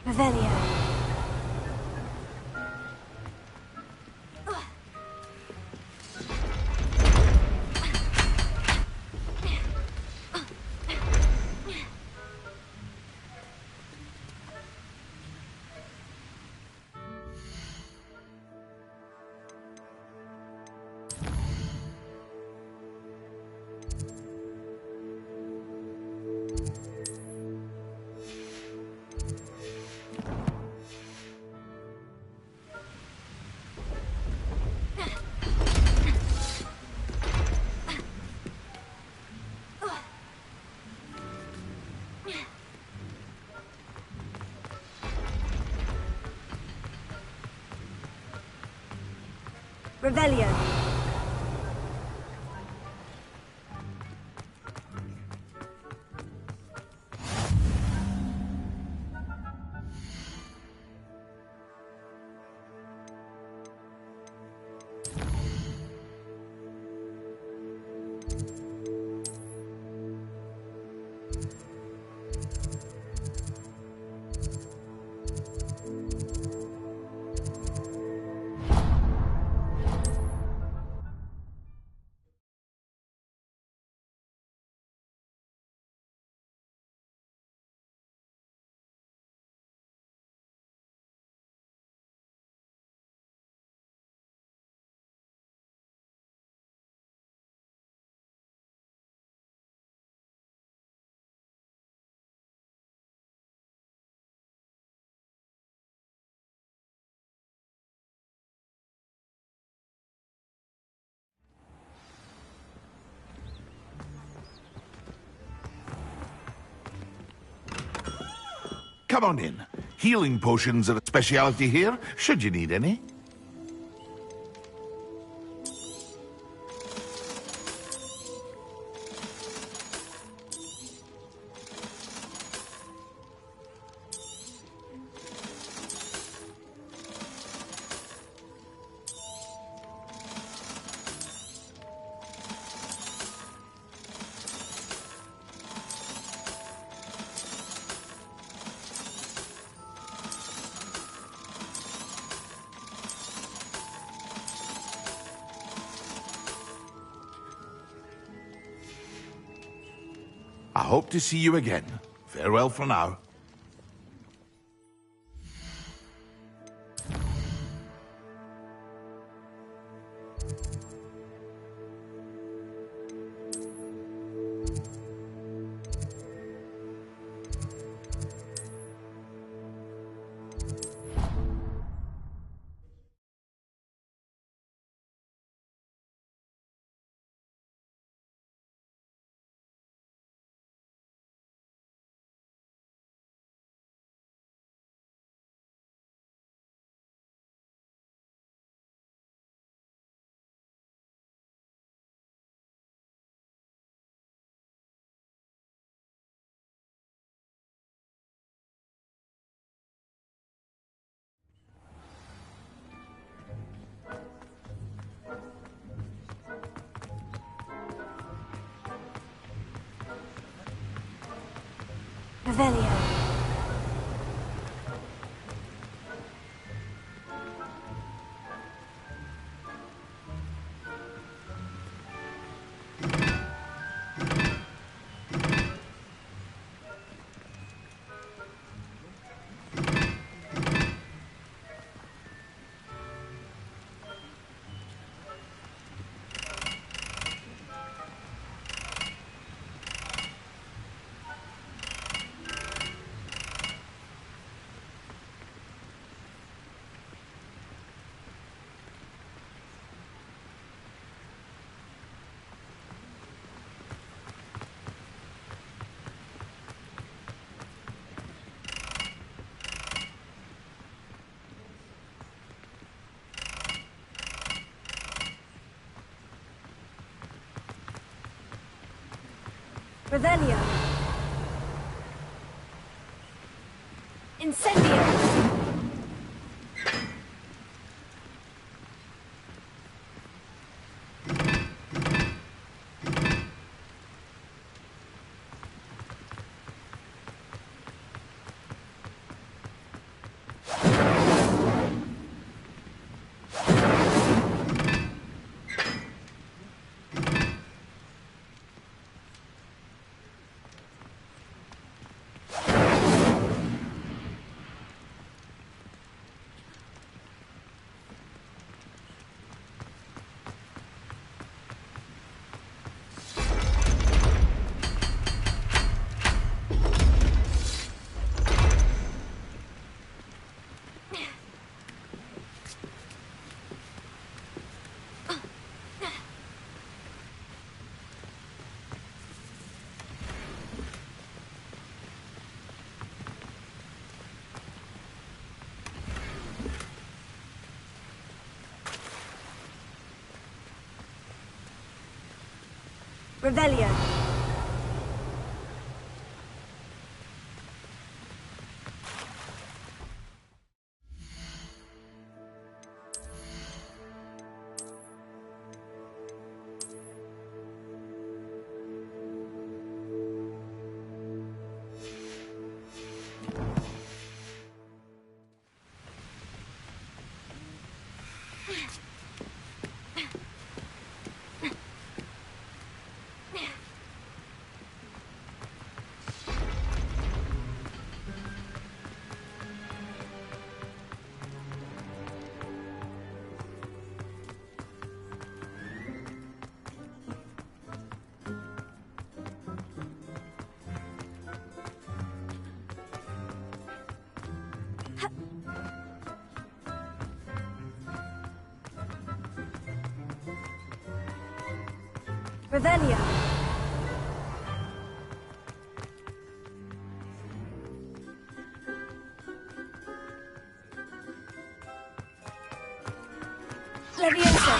Revelio. Revelio. come on in. Healing potions are a speciality here, should you need any. I hope to see you again. Farewell for now. Revelio. Revelio. Incendio. Revelio. Revelio. Leviosa!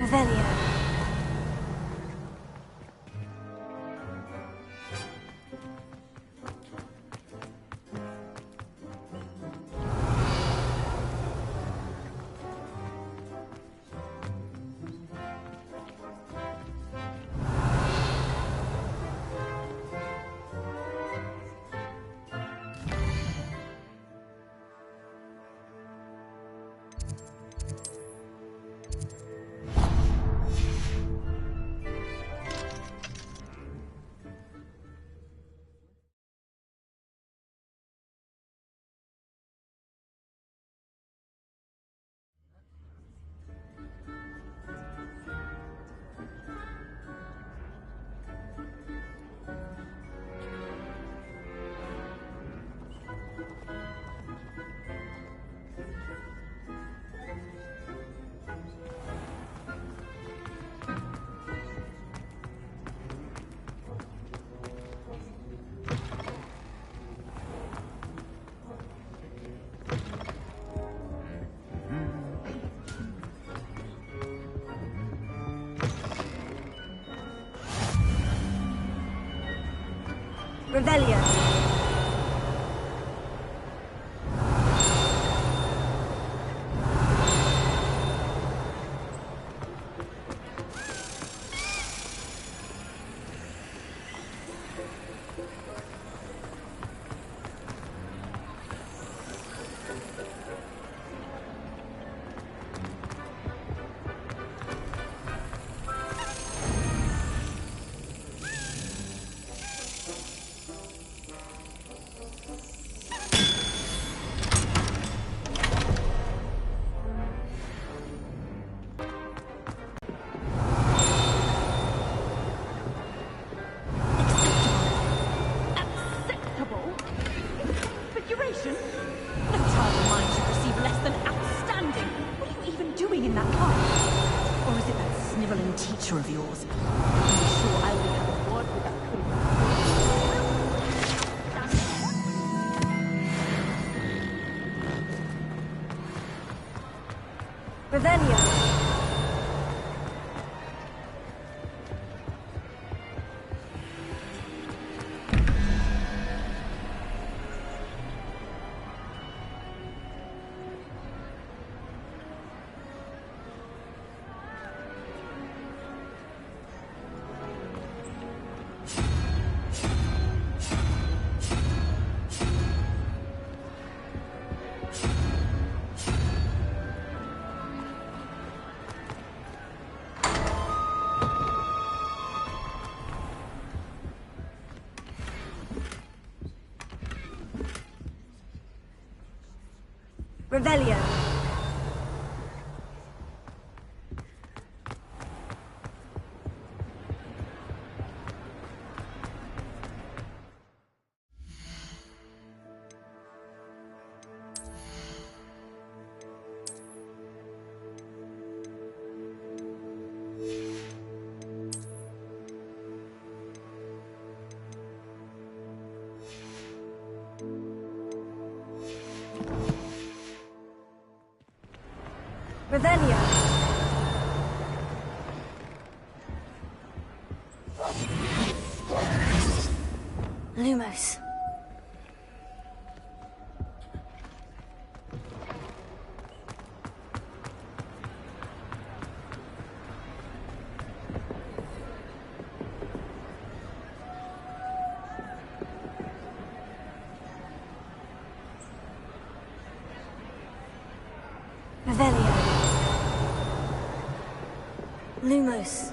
Revelio. Revelio. Teacher of yours. I'm sure I will have a word with that creature. Revelio. Revelio. Revelio. Lumos. Revelio. Lumos.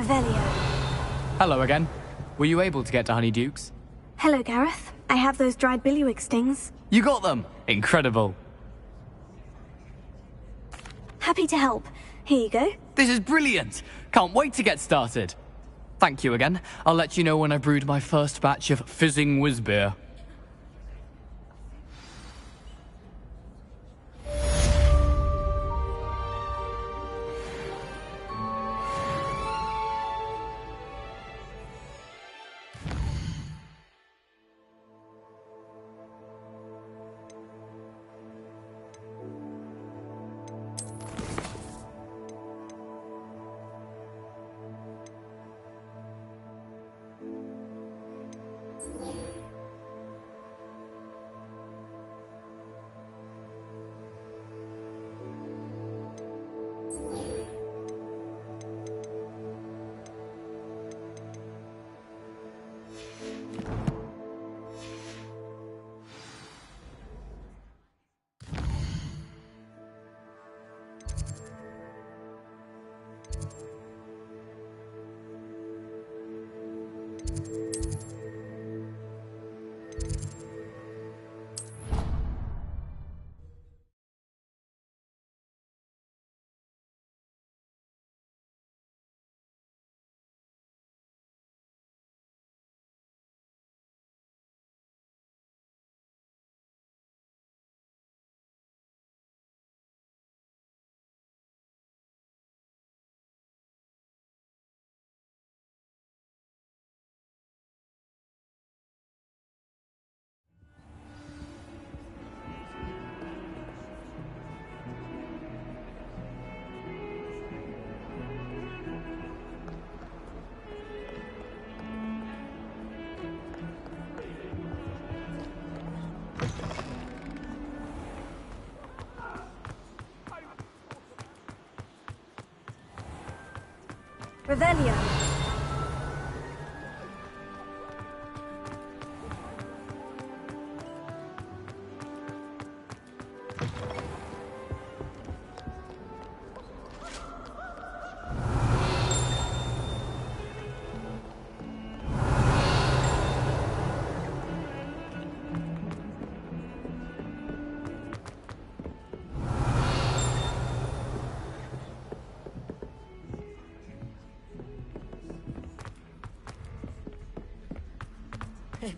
Revelio. Hello again. Were you able to get to Honeyduke's? Hello, Gareth. I have those dried billywig stings. You got them! Incredible. Happy to help. Here you go. This is brilliant! Can't wait to get started. Thank you again. I'll let you know when I brewed my first batch of fizzing whiz beer. Revelio.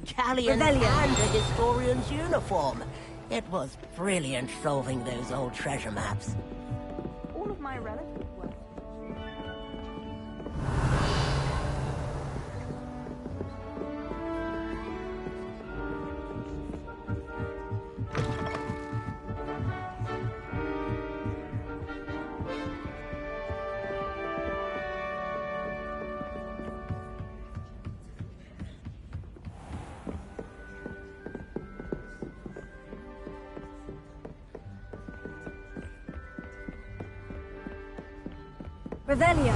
Galleon Revelio. and a historian's uniform. It was brilliant solving those old treasure maps. All of my relatives were. Revelio.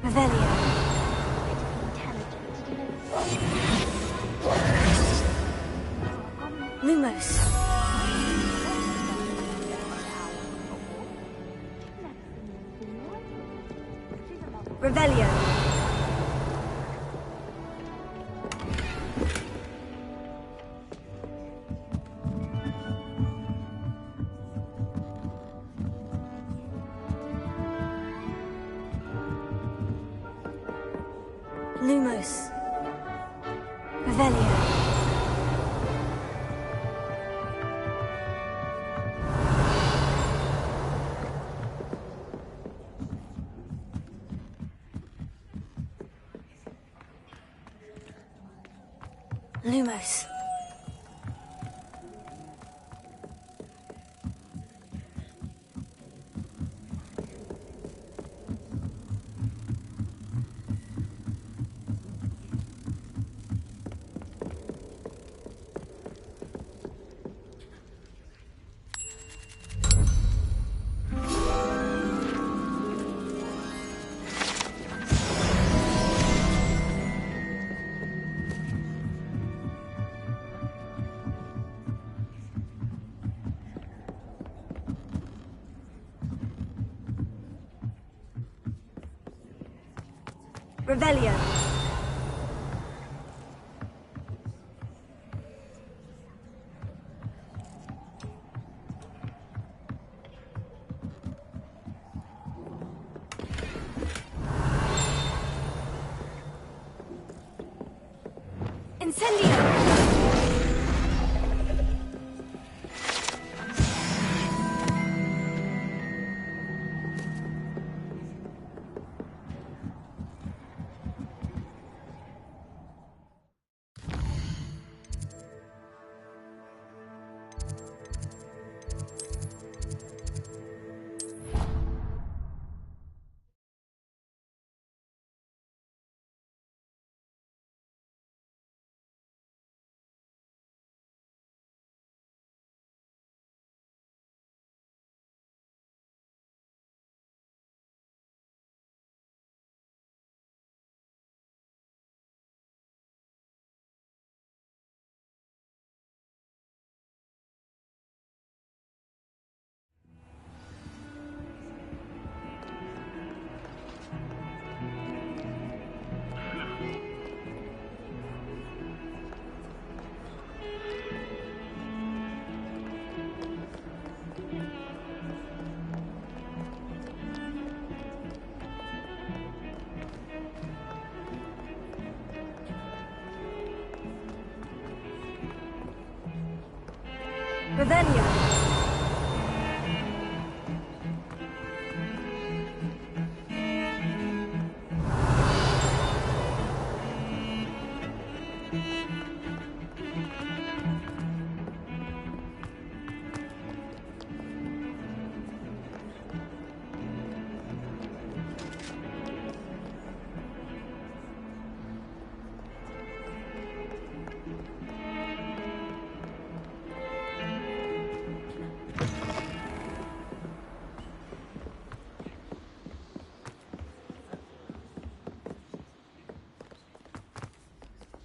Revelio. Lumos. Revelio. Lumos. Revelio. Lumos. Revelio. Incendio. Revelio.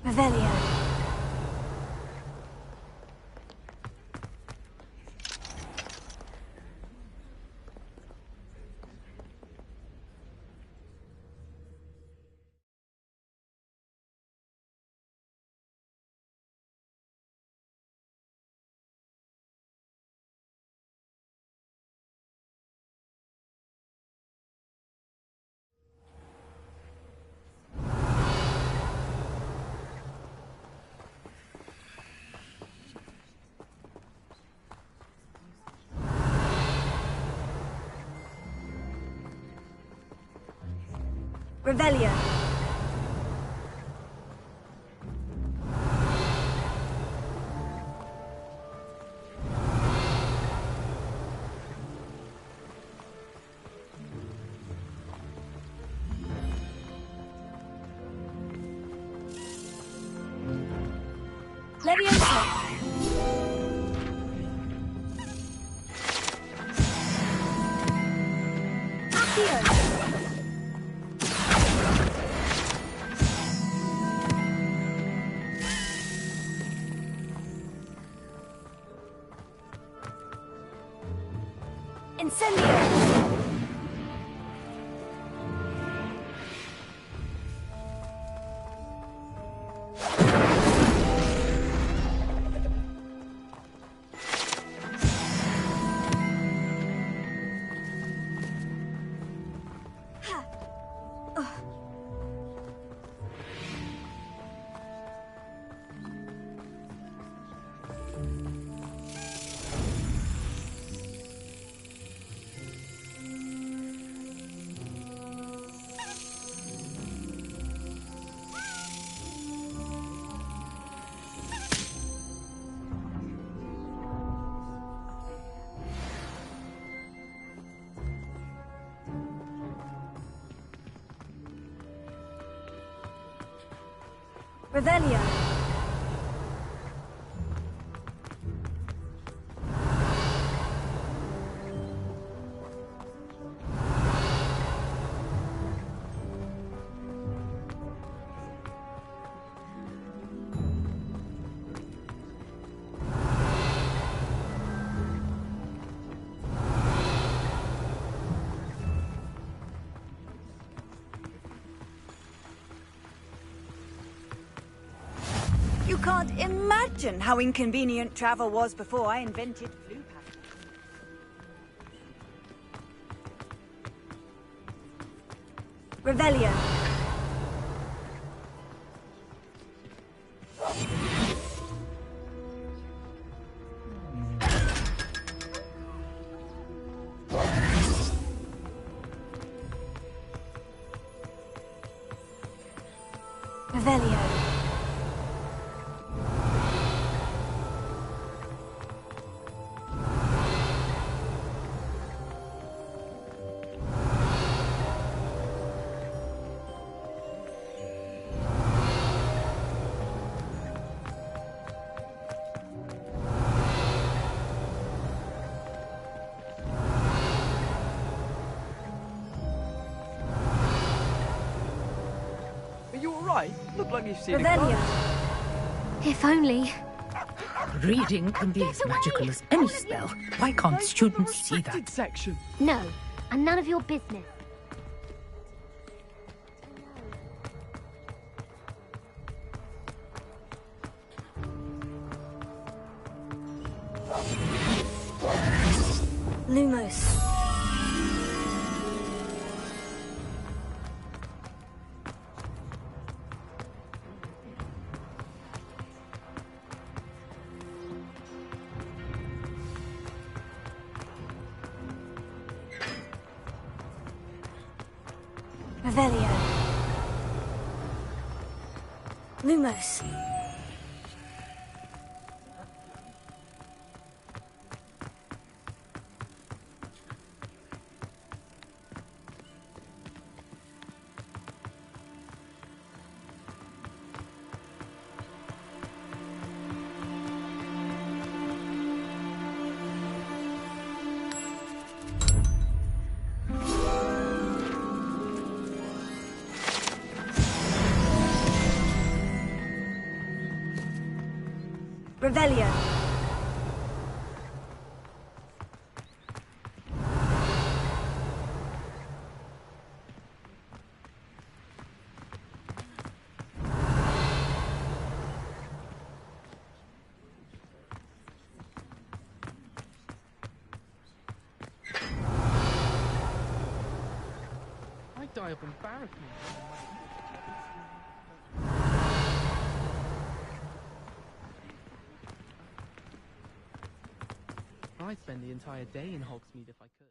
Revelio. Revelio. Leviosa. Accio. Incendio! Revelio. You can't imagine how inconvenient travel was before I invented Blue Pack. Revelio. Revelio. Are you alright? Look like you've seen Revelio. If only. Reading can be as magical as any spell. Why can't students see that? Section. No, and none of your business. Lumos. Revelio. Lumos. Revelio. I die of embarrassment. I'd spend the entire day in Hogsmeade if I could.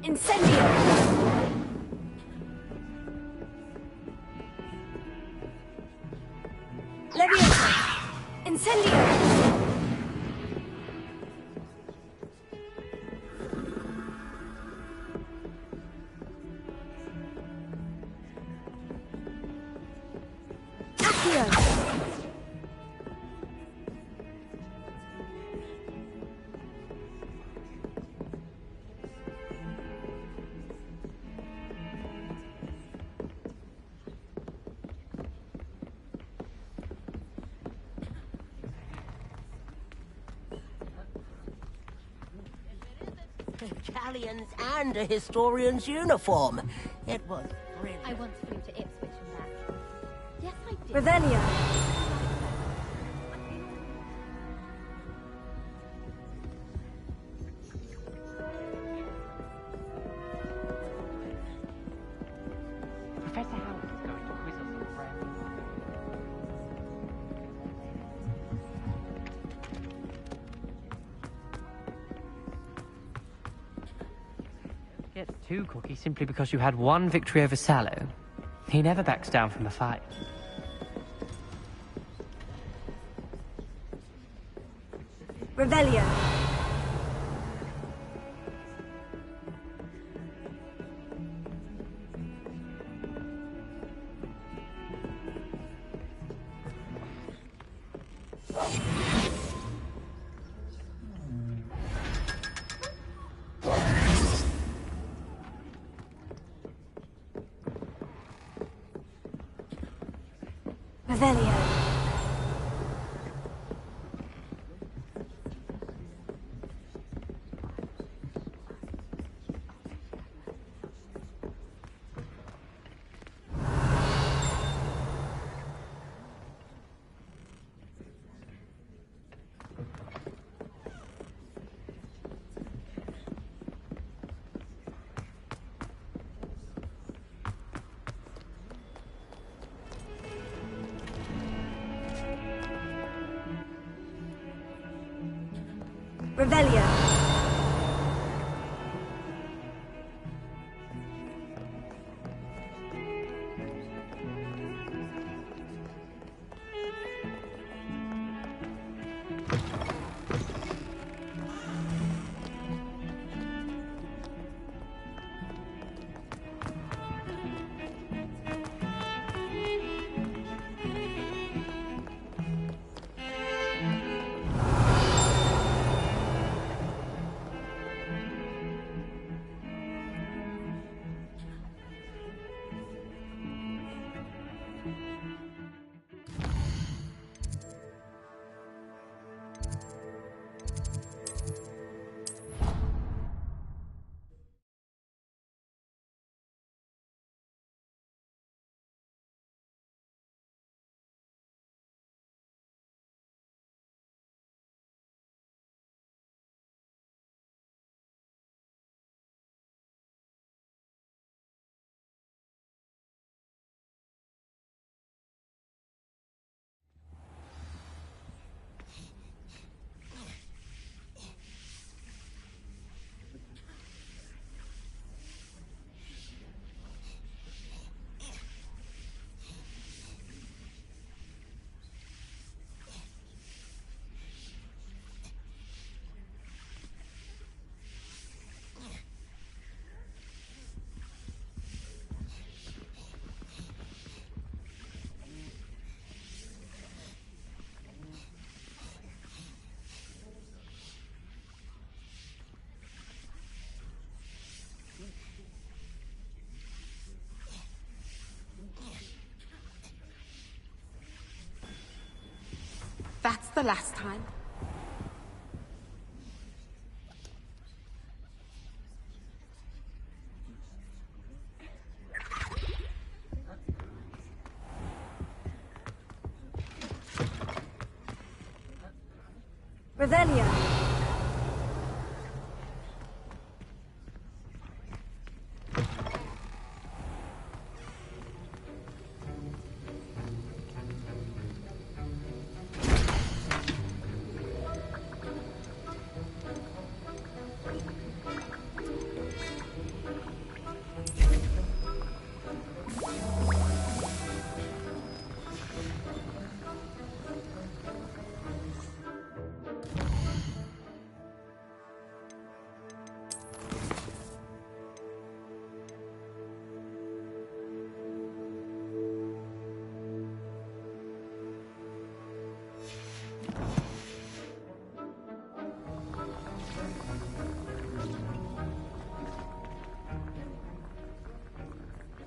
Incendio! Leviosa! Incendio! Galleons and a historian's uniform. It was brilliant. I once flew to Ipswich and back. Yes, I did. Revelia! Professor Howard is going to quiz us on friends. Gets too cocky simply because you had one victory over Sallow. He never backs down from a fight. Revelia! Revelia! Revelia! That's the last time. Revelio.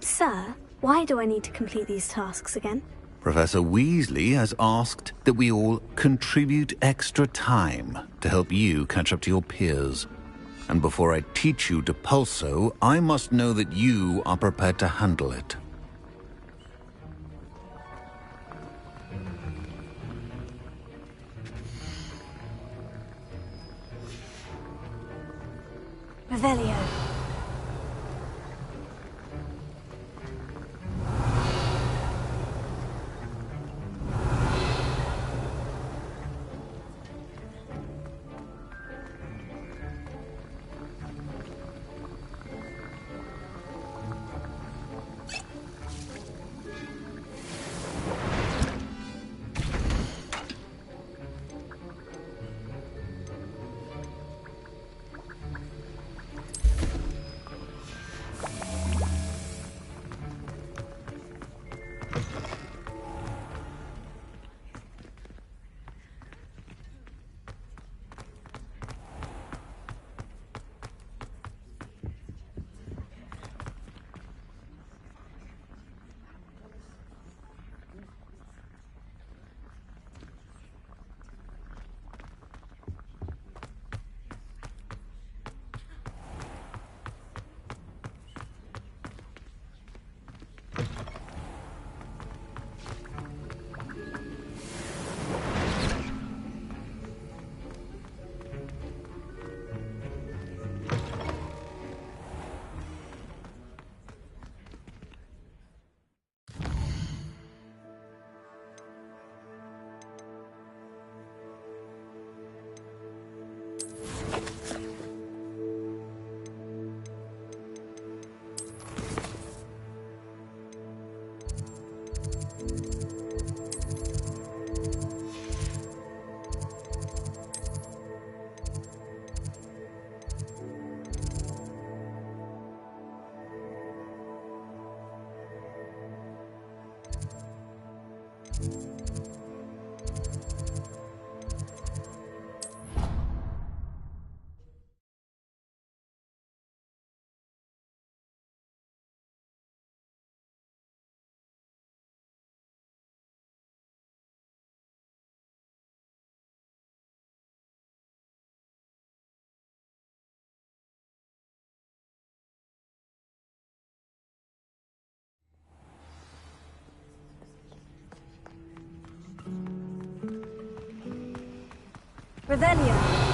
Sir, why do I need to complete these tasks again? Professor Weasley has asked that we all contribute extra time to help you catch up to your peers. And before I teach you Depulso, I must know that you are prepared to handle it. Revelio. Revelio.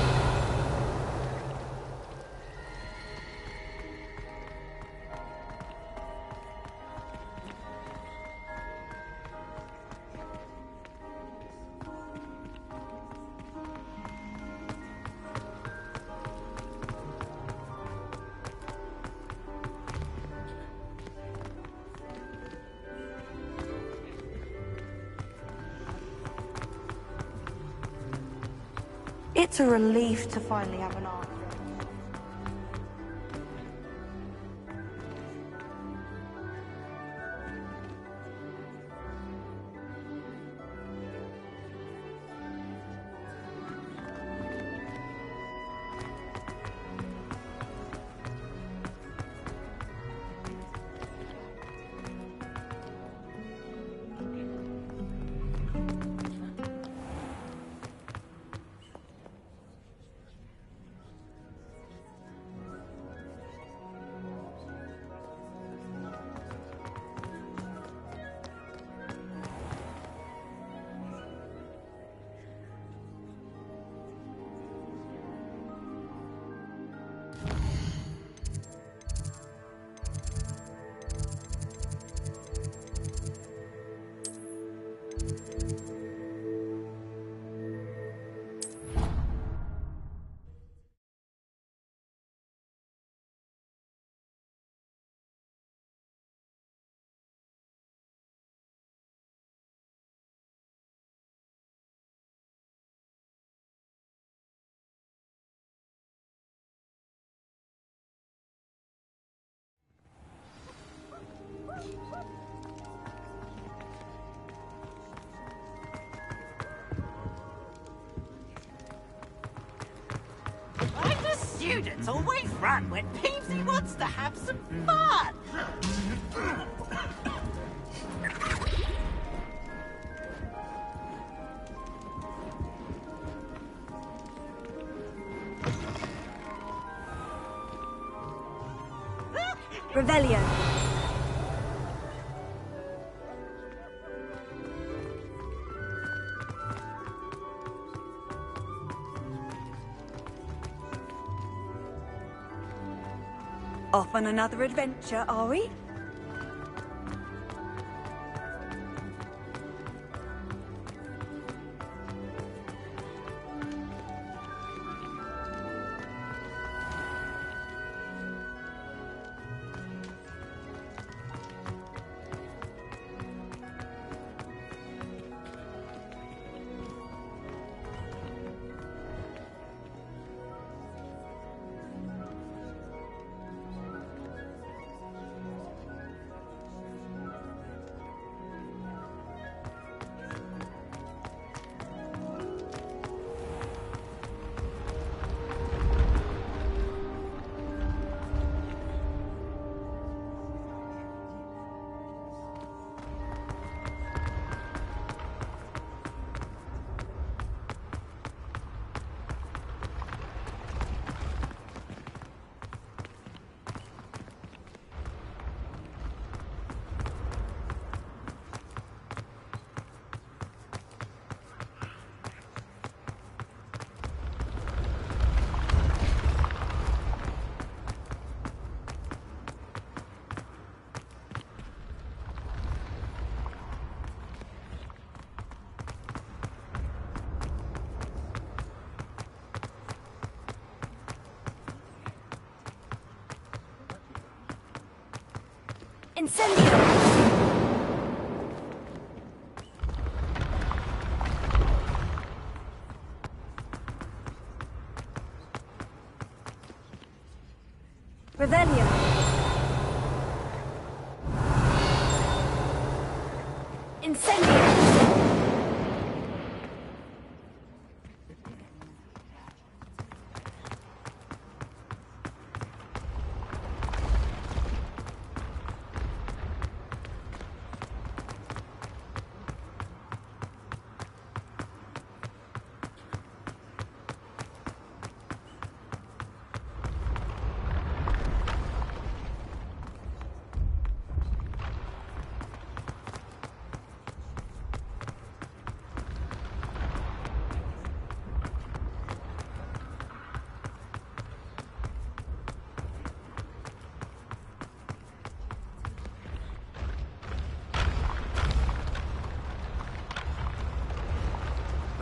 It's a relief to finally have an answer. Why do students always run when Peepsy wants to have some fun? Revelio. Off on another adventure, are we? Incendio! Revelio. Incendio.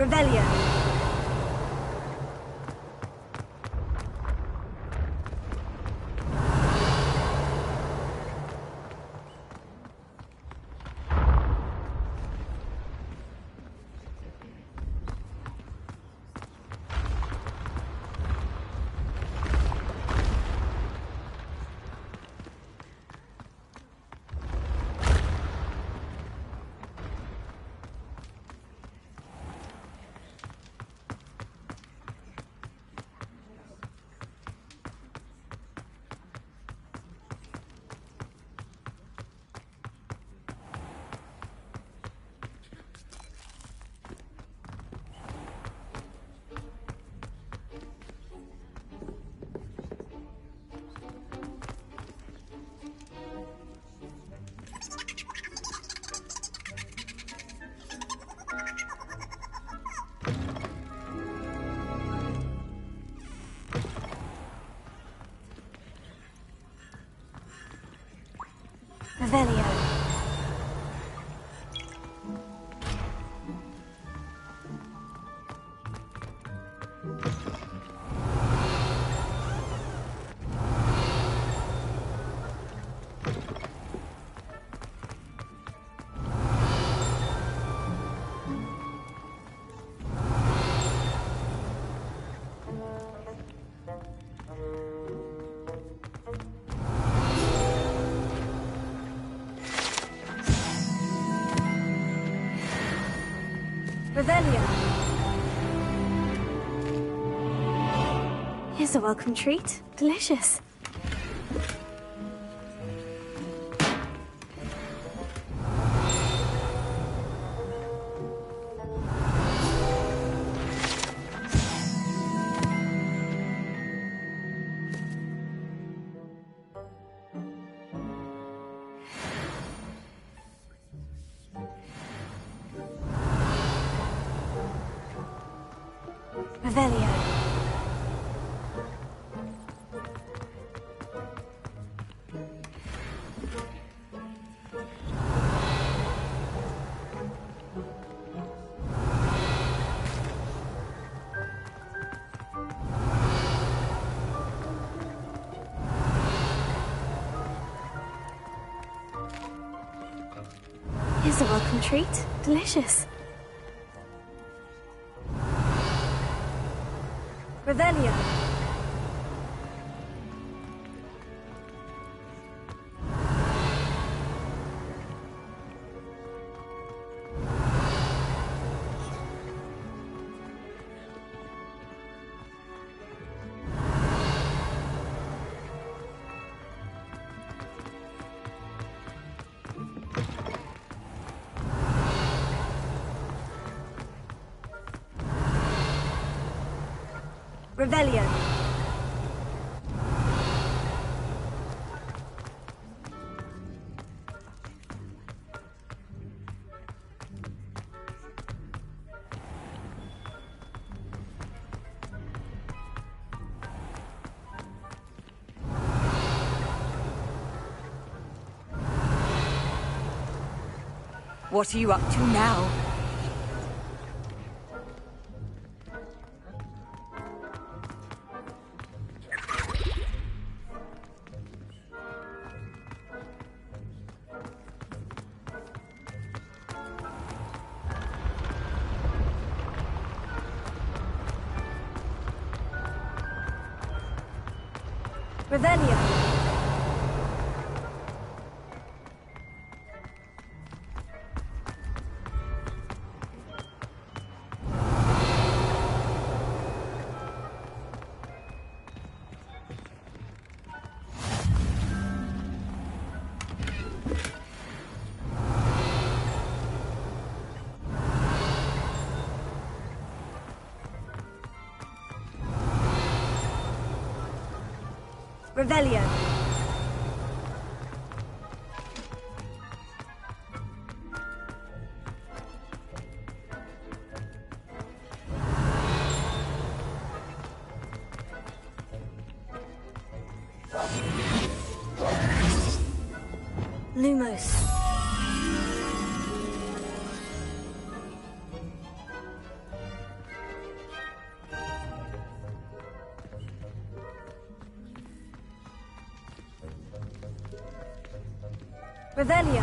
Revelio. Revelio. Here's a welcome treat. Delicious. Revelio. Here's a welcome treat. Delicious. Revelio. Revelio. What are you up to now? Revelio. Revelio. Lumos. Revelio.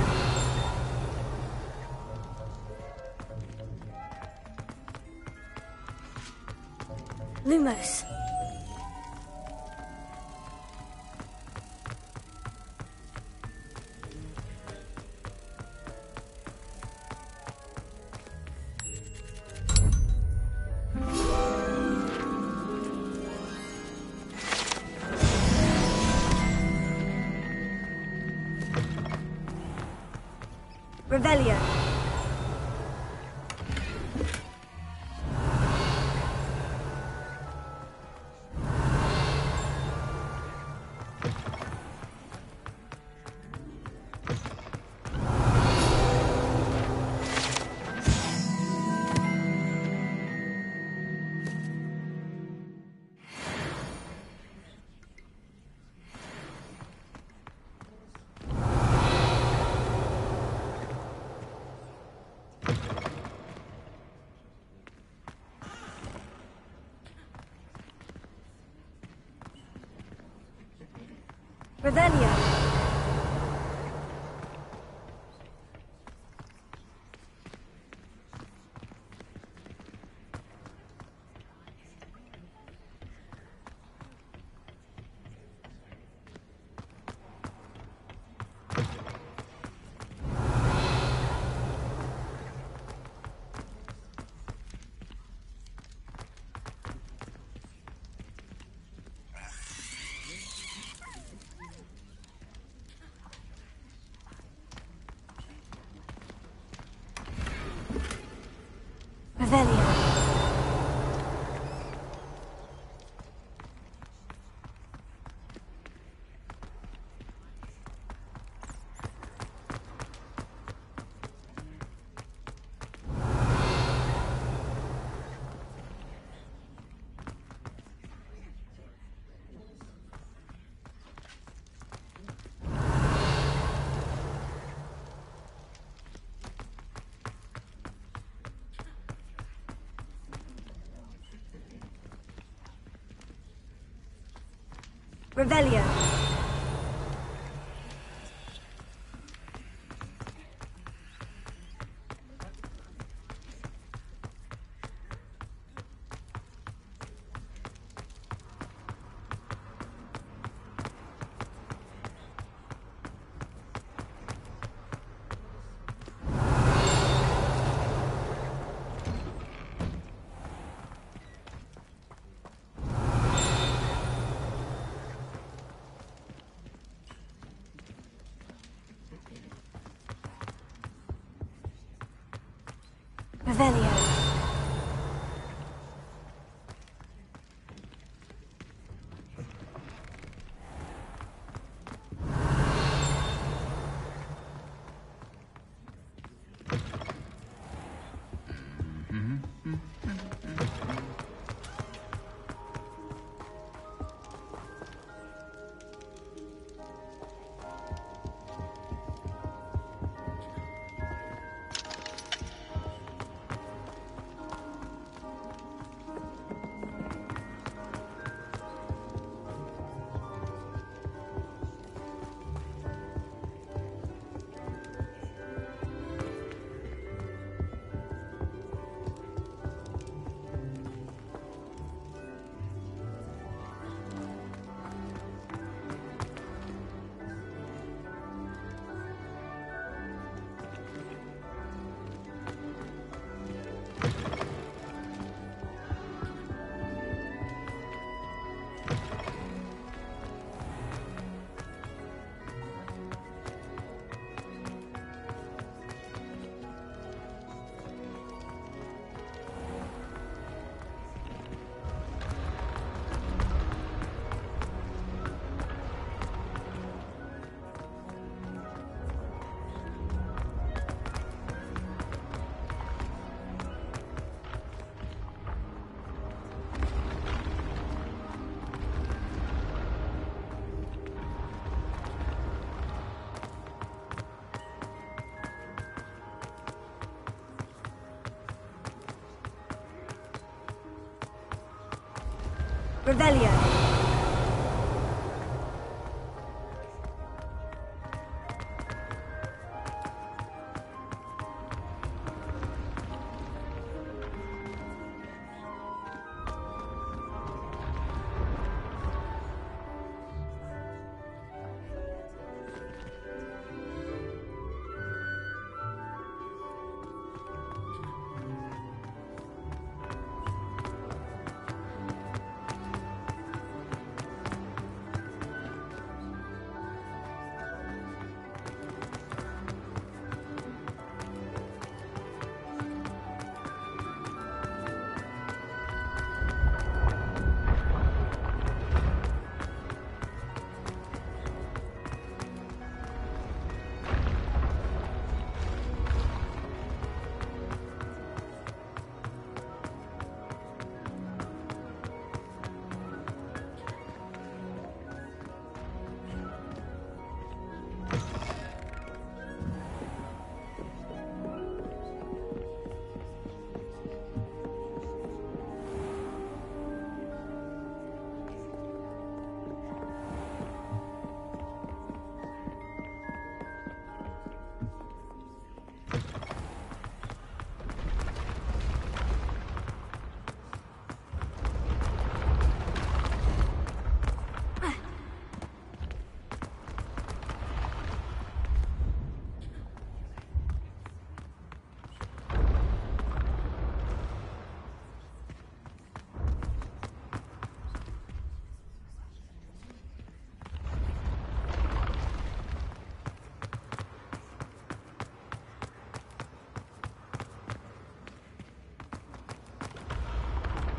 Lumos. Revelio. Revelio. Revelio. Revelio. Revelio. Revelio.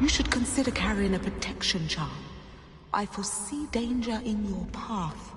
You should consider carrying a protection charm. I foresee danger in your path.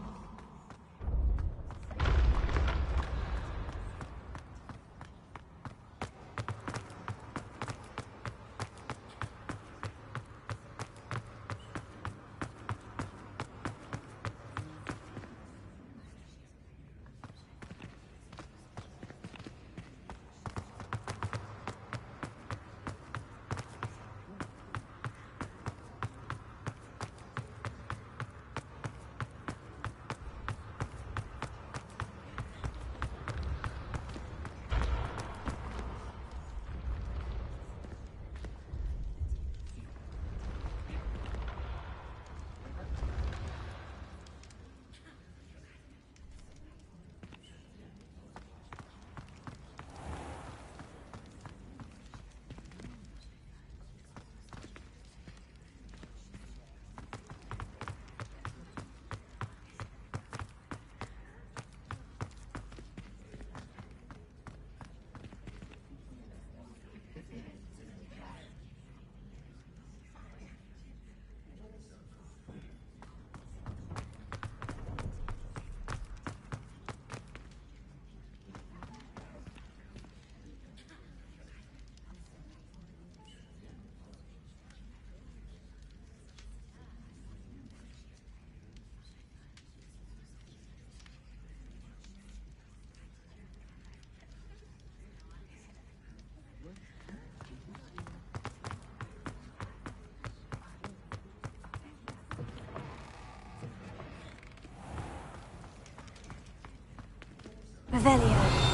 Revelio.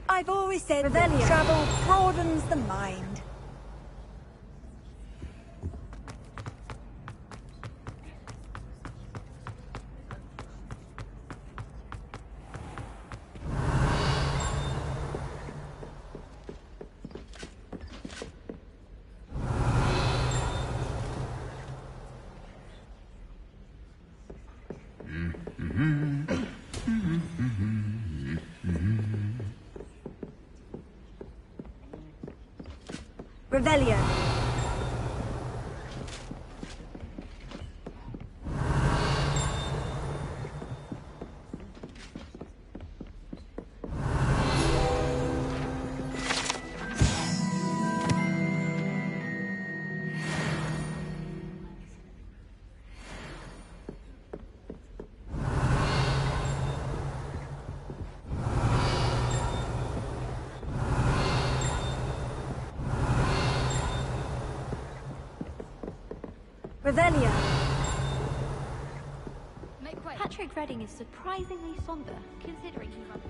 I've always said that travel broadens the mind. Revelio. Revelio. Patrick Redding is surprisingly somber, considering he runs.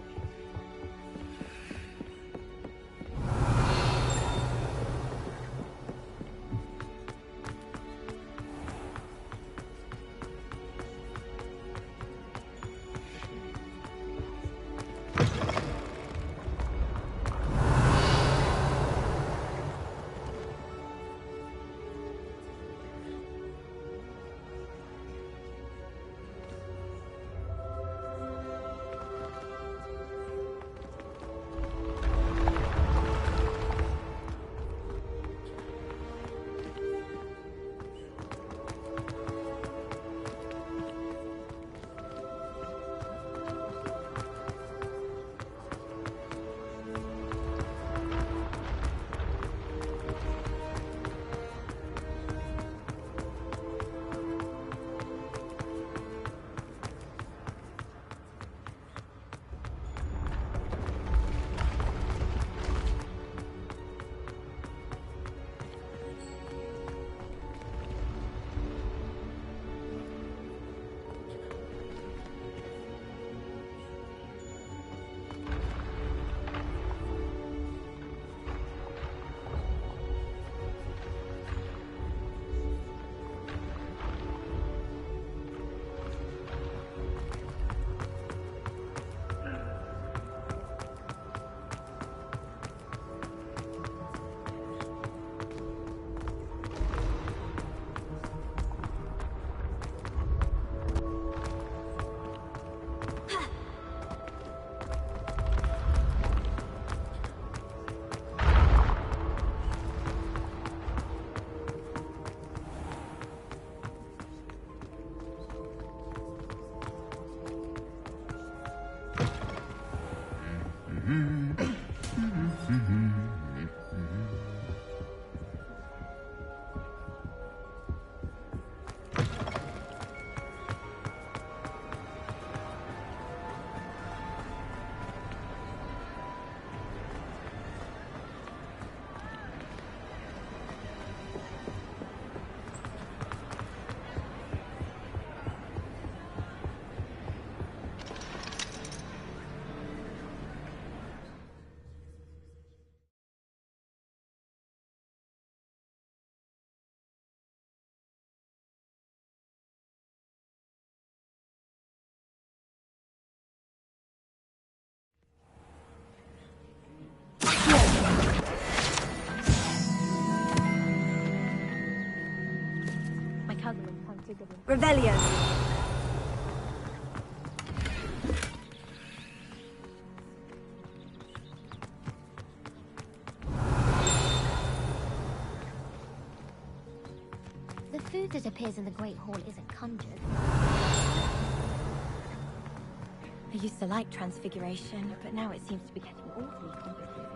Revelio. The food that appears in the Great Hall isn't conjured. I used to like Transfiguration, but now it seems to be getting awfully complicated.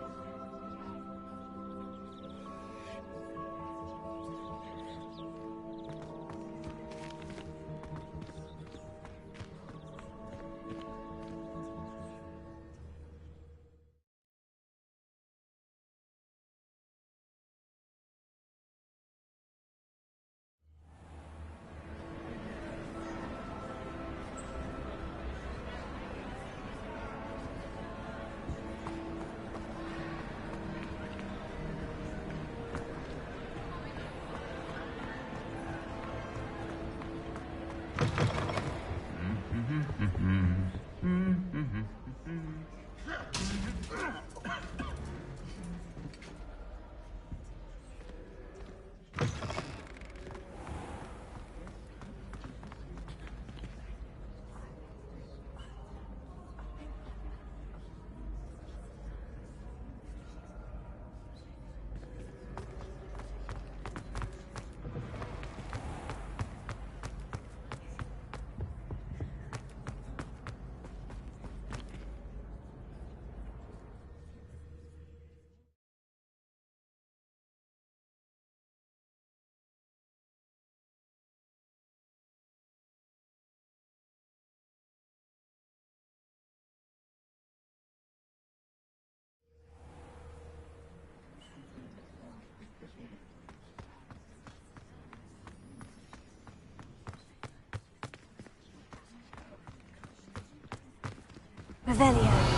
Revelio.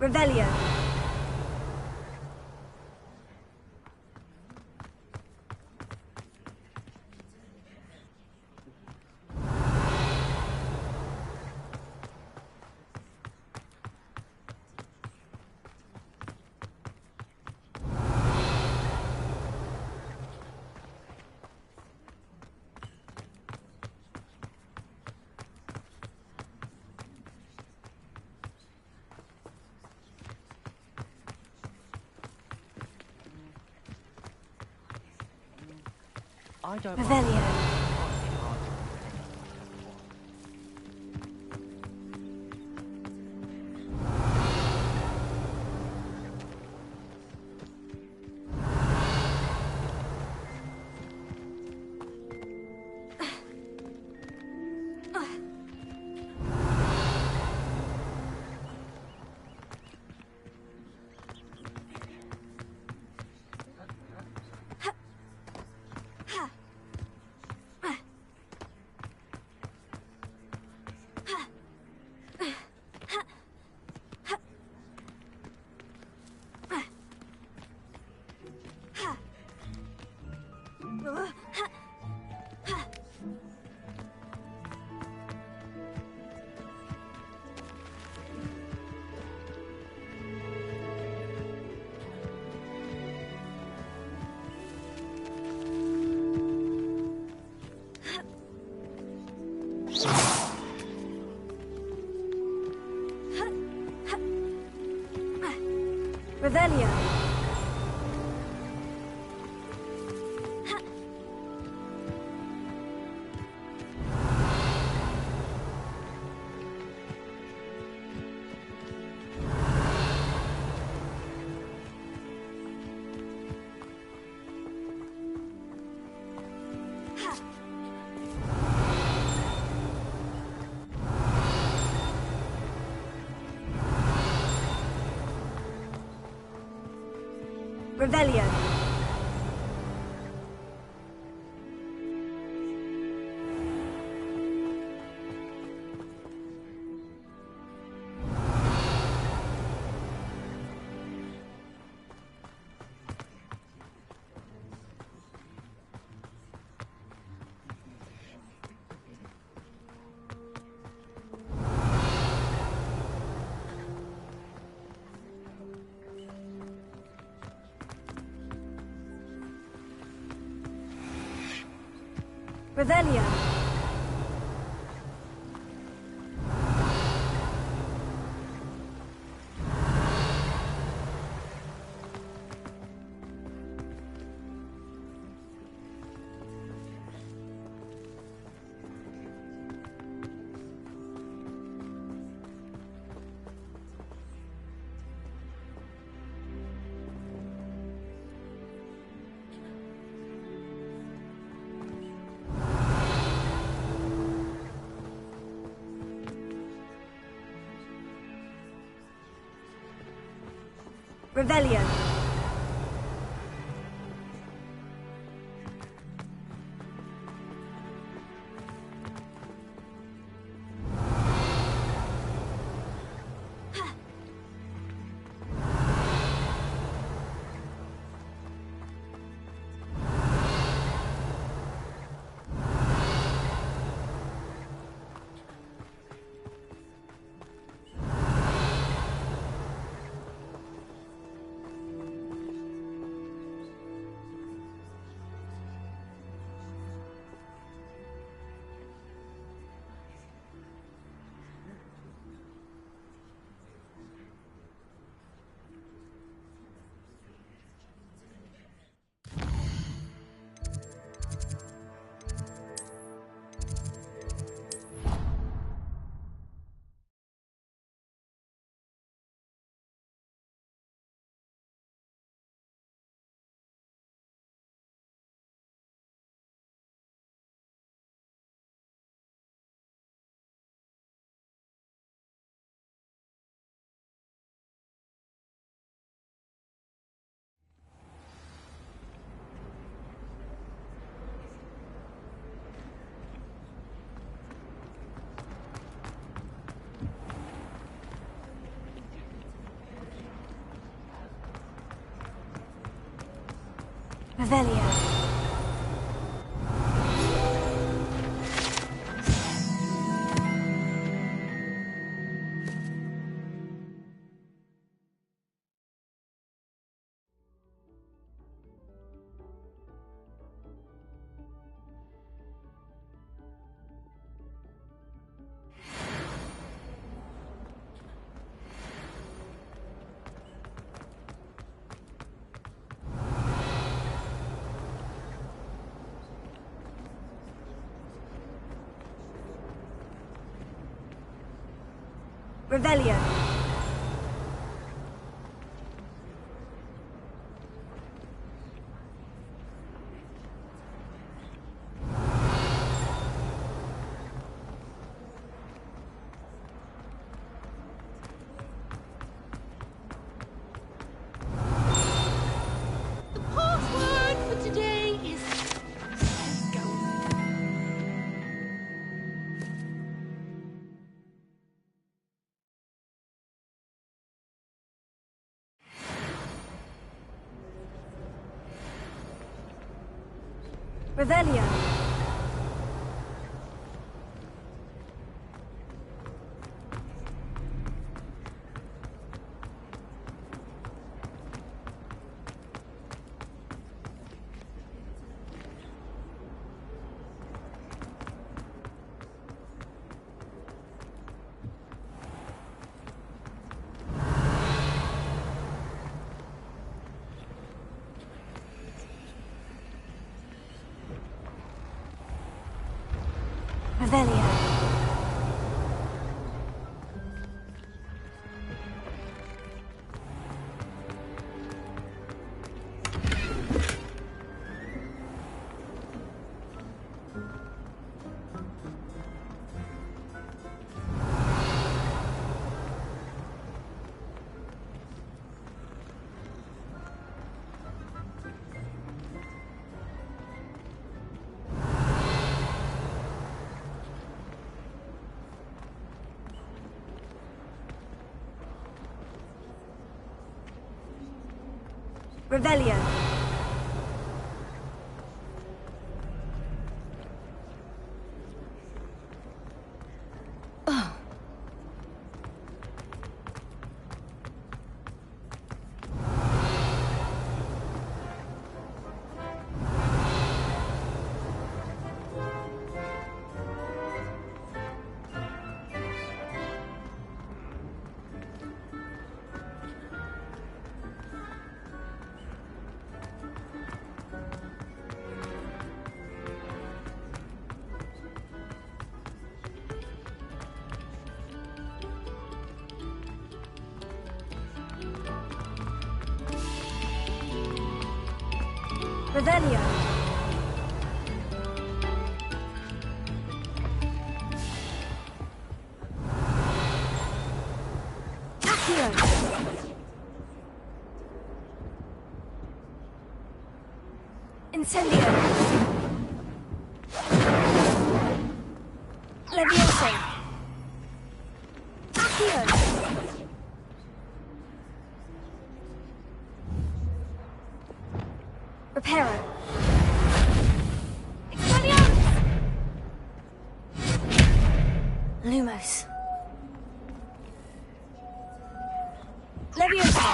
Revelio. I don't Revelio. Revelio. Revelio. Revelio. Revelio. Revelio. Revelio. The password for today is... Revelio. Revelio. Revelio. Revelio. Accio. Incendio. Levioso. Accio. Reparo. Expelliarmus! Lumos. Levioso.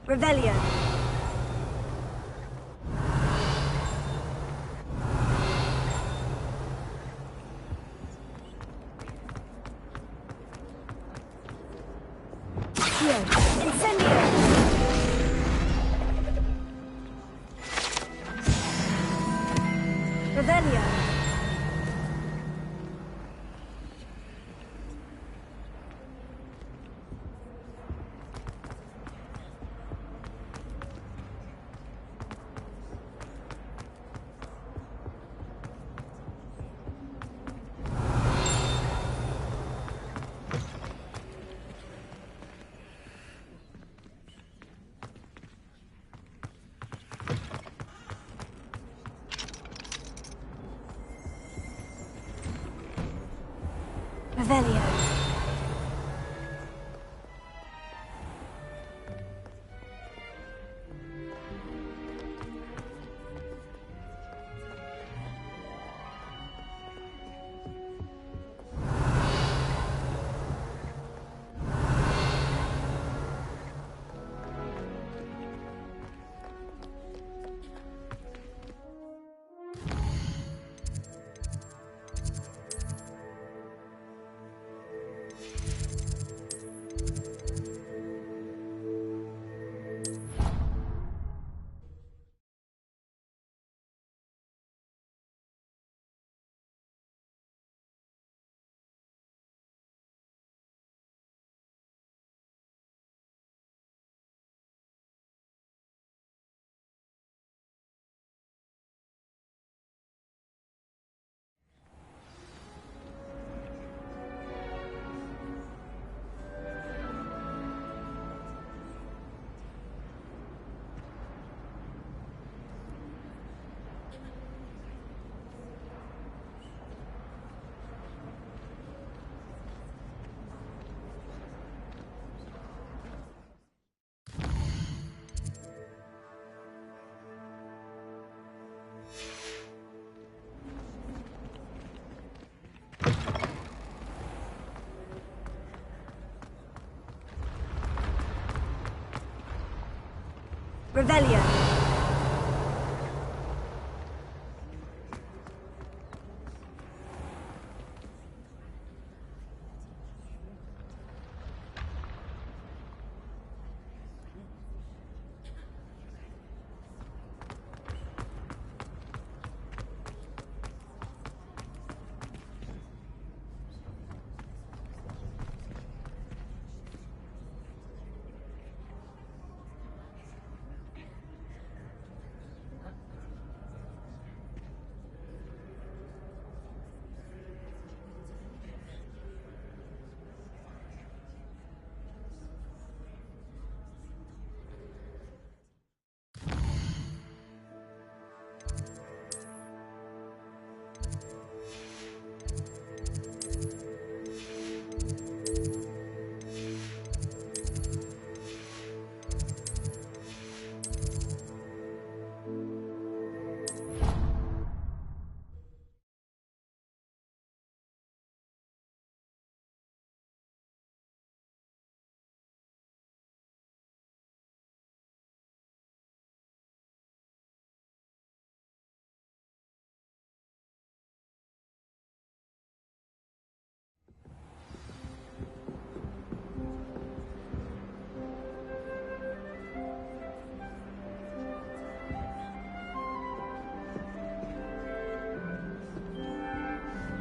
Revelio. Incendio! Revelio! Revelio. Revelio.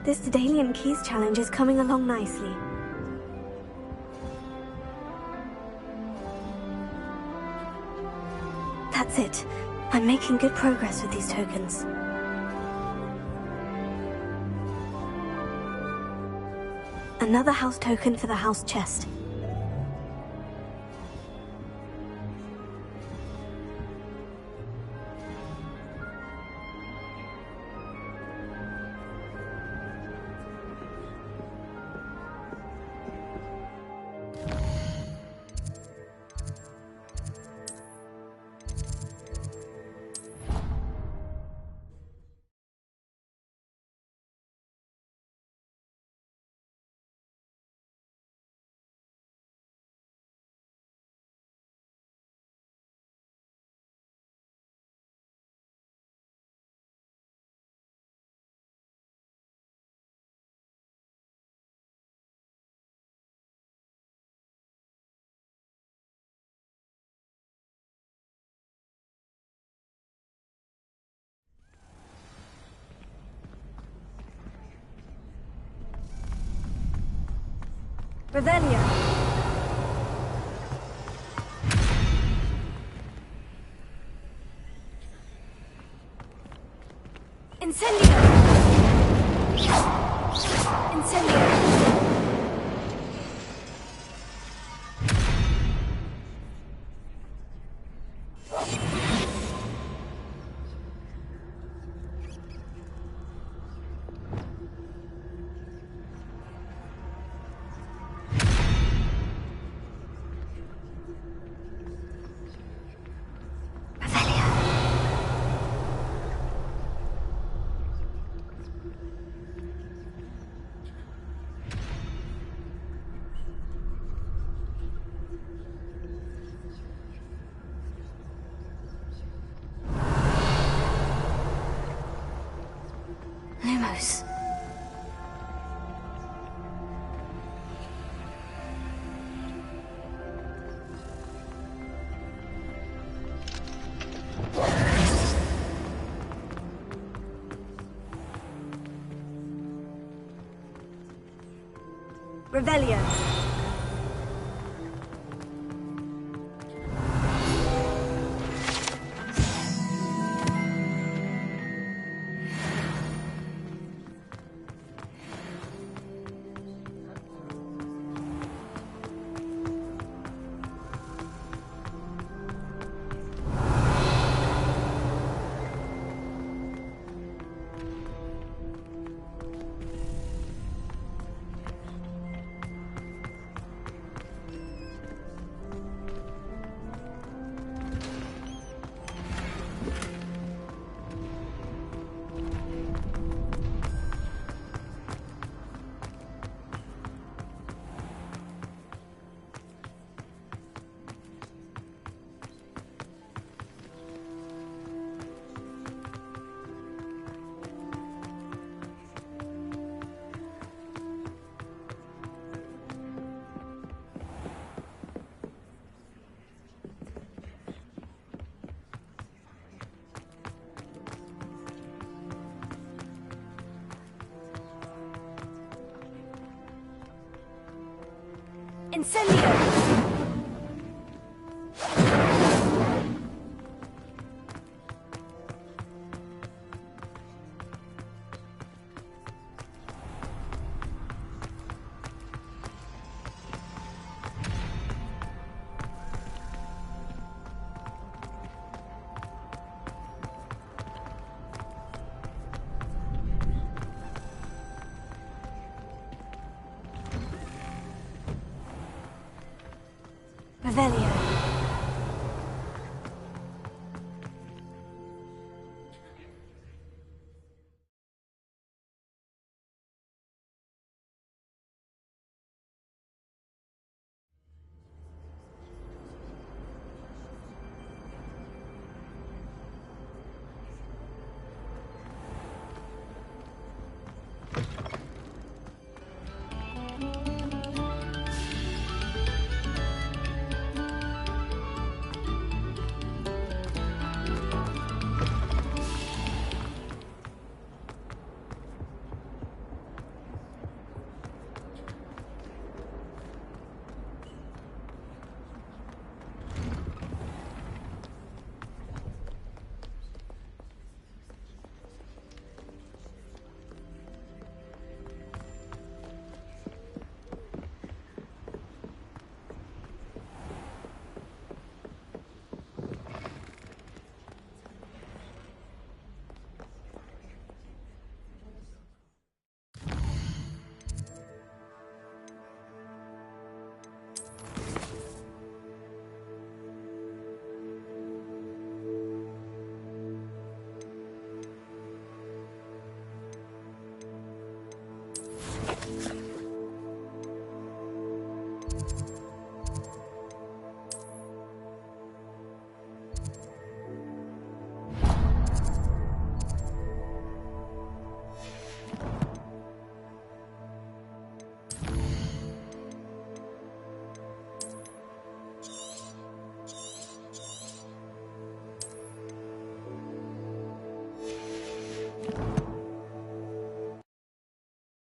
This Daedalian Keys challenge is coming along nicely. That's it. I'm making good progress with these tokens. Another house token for the house chest. Revelio. Incendio. Incendio. Lumos. Revelio. Incendio! Revelio.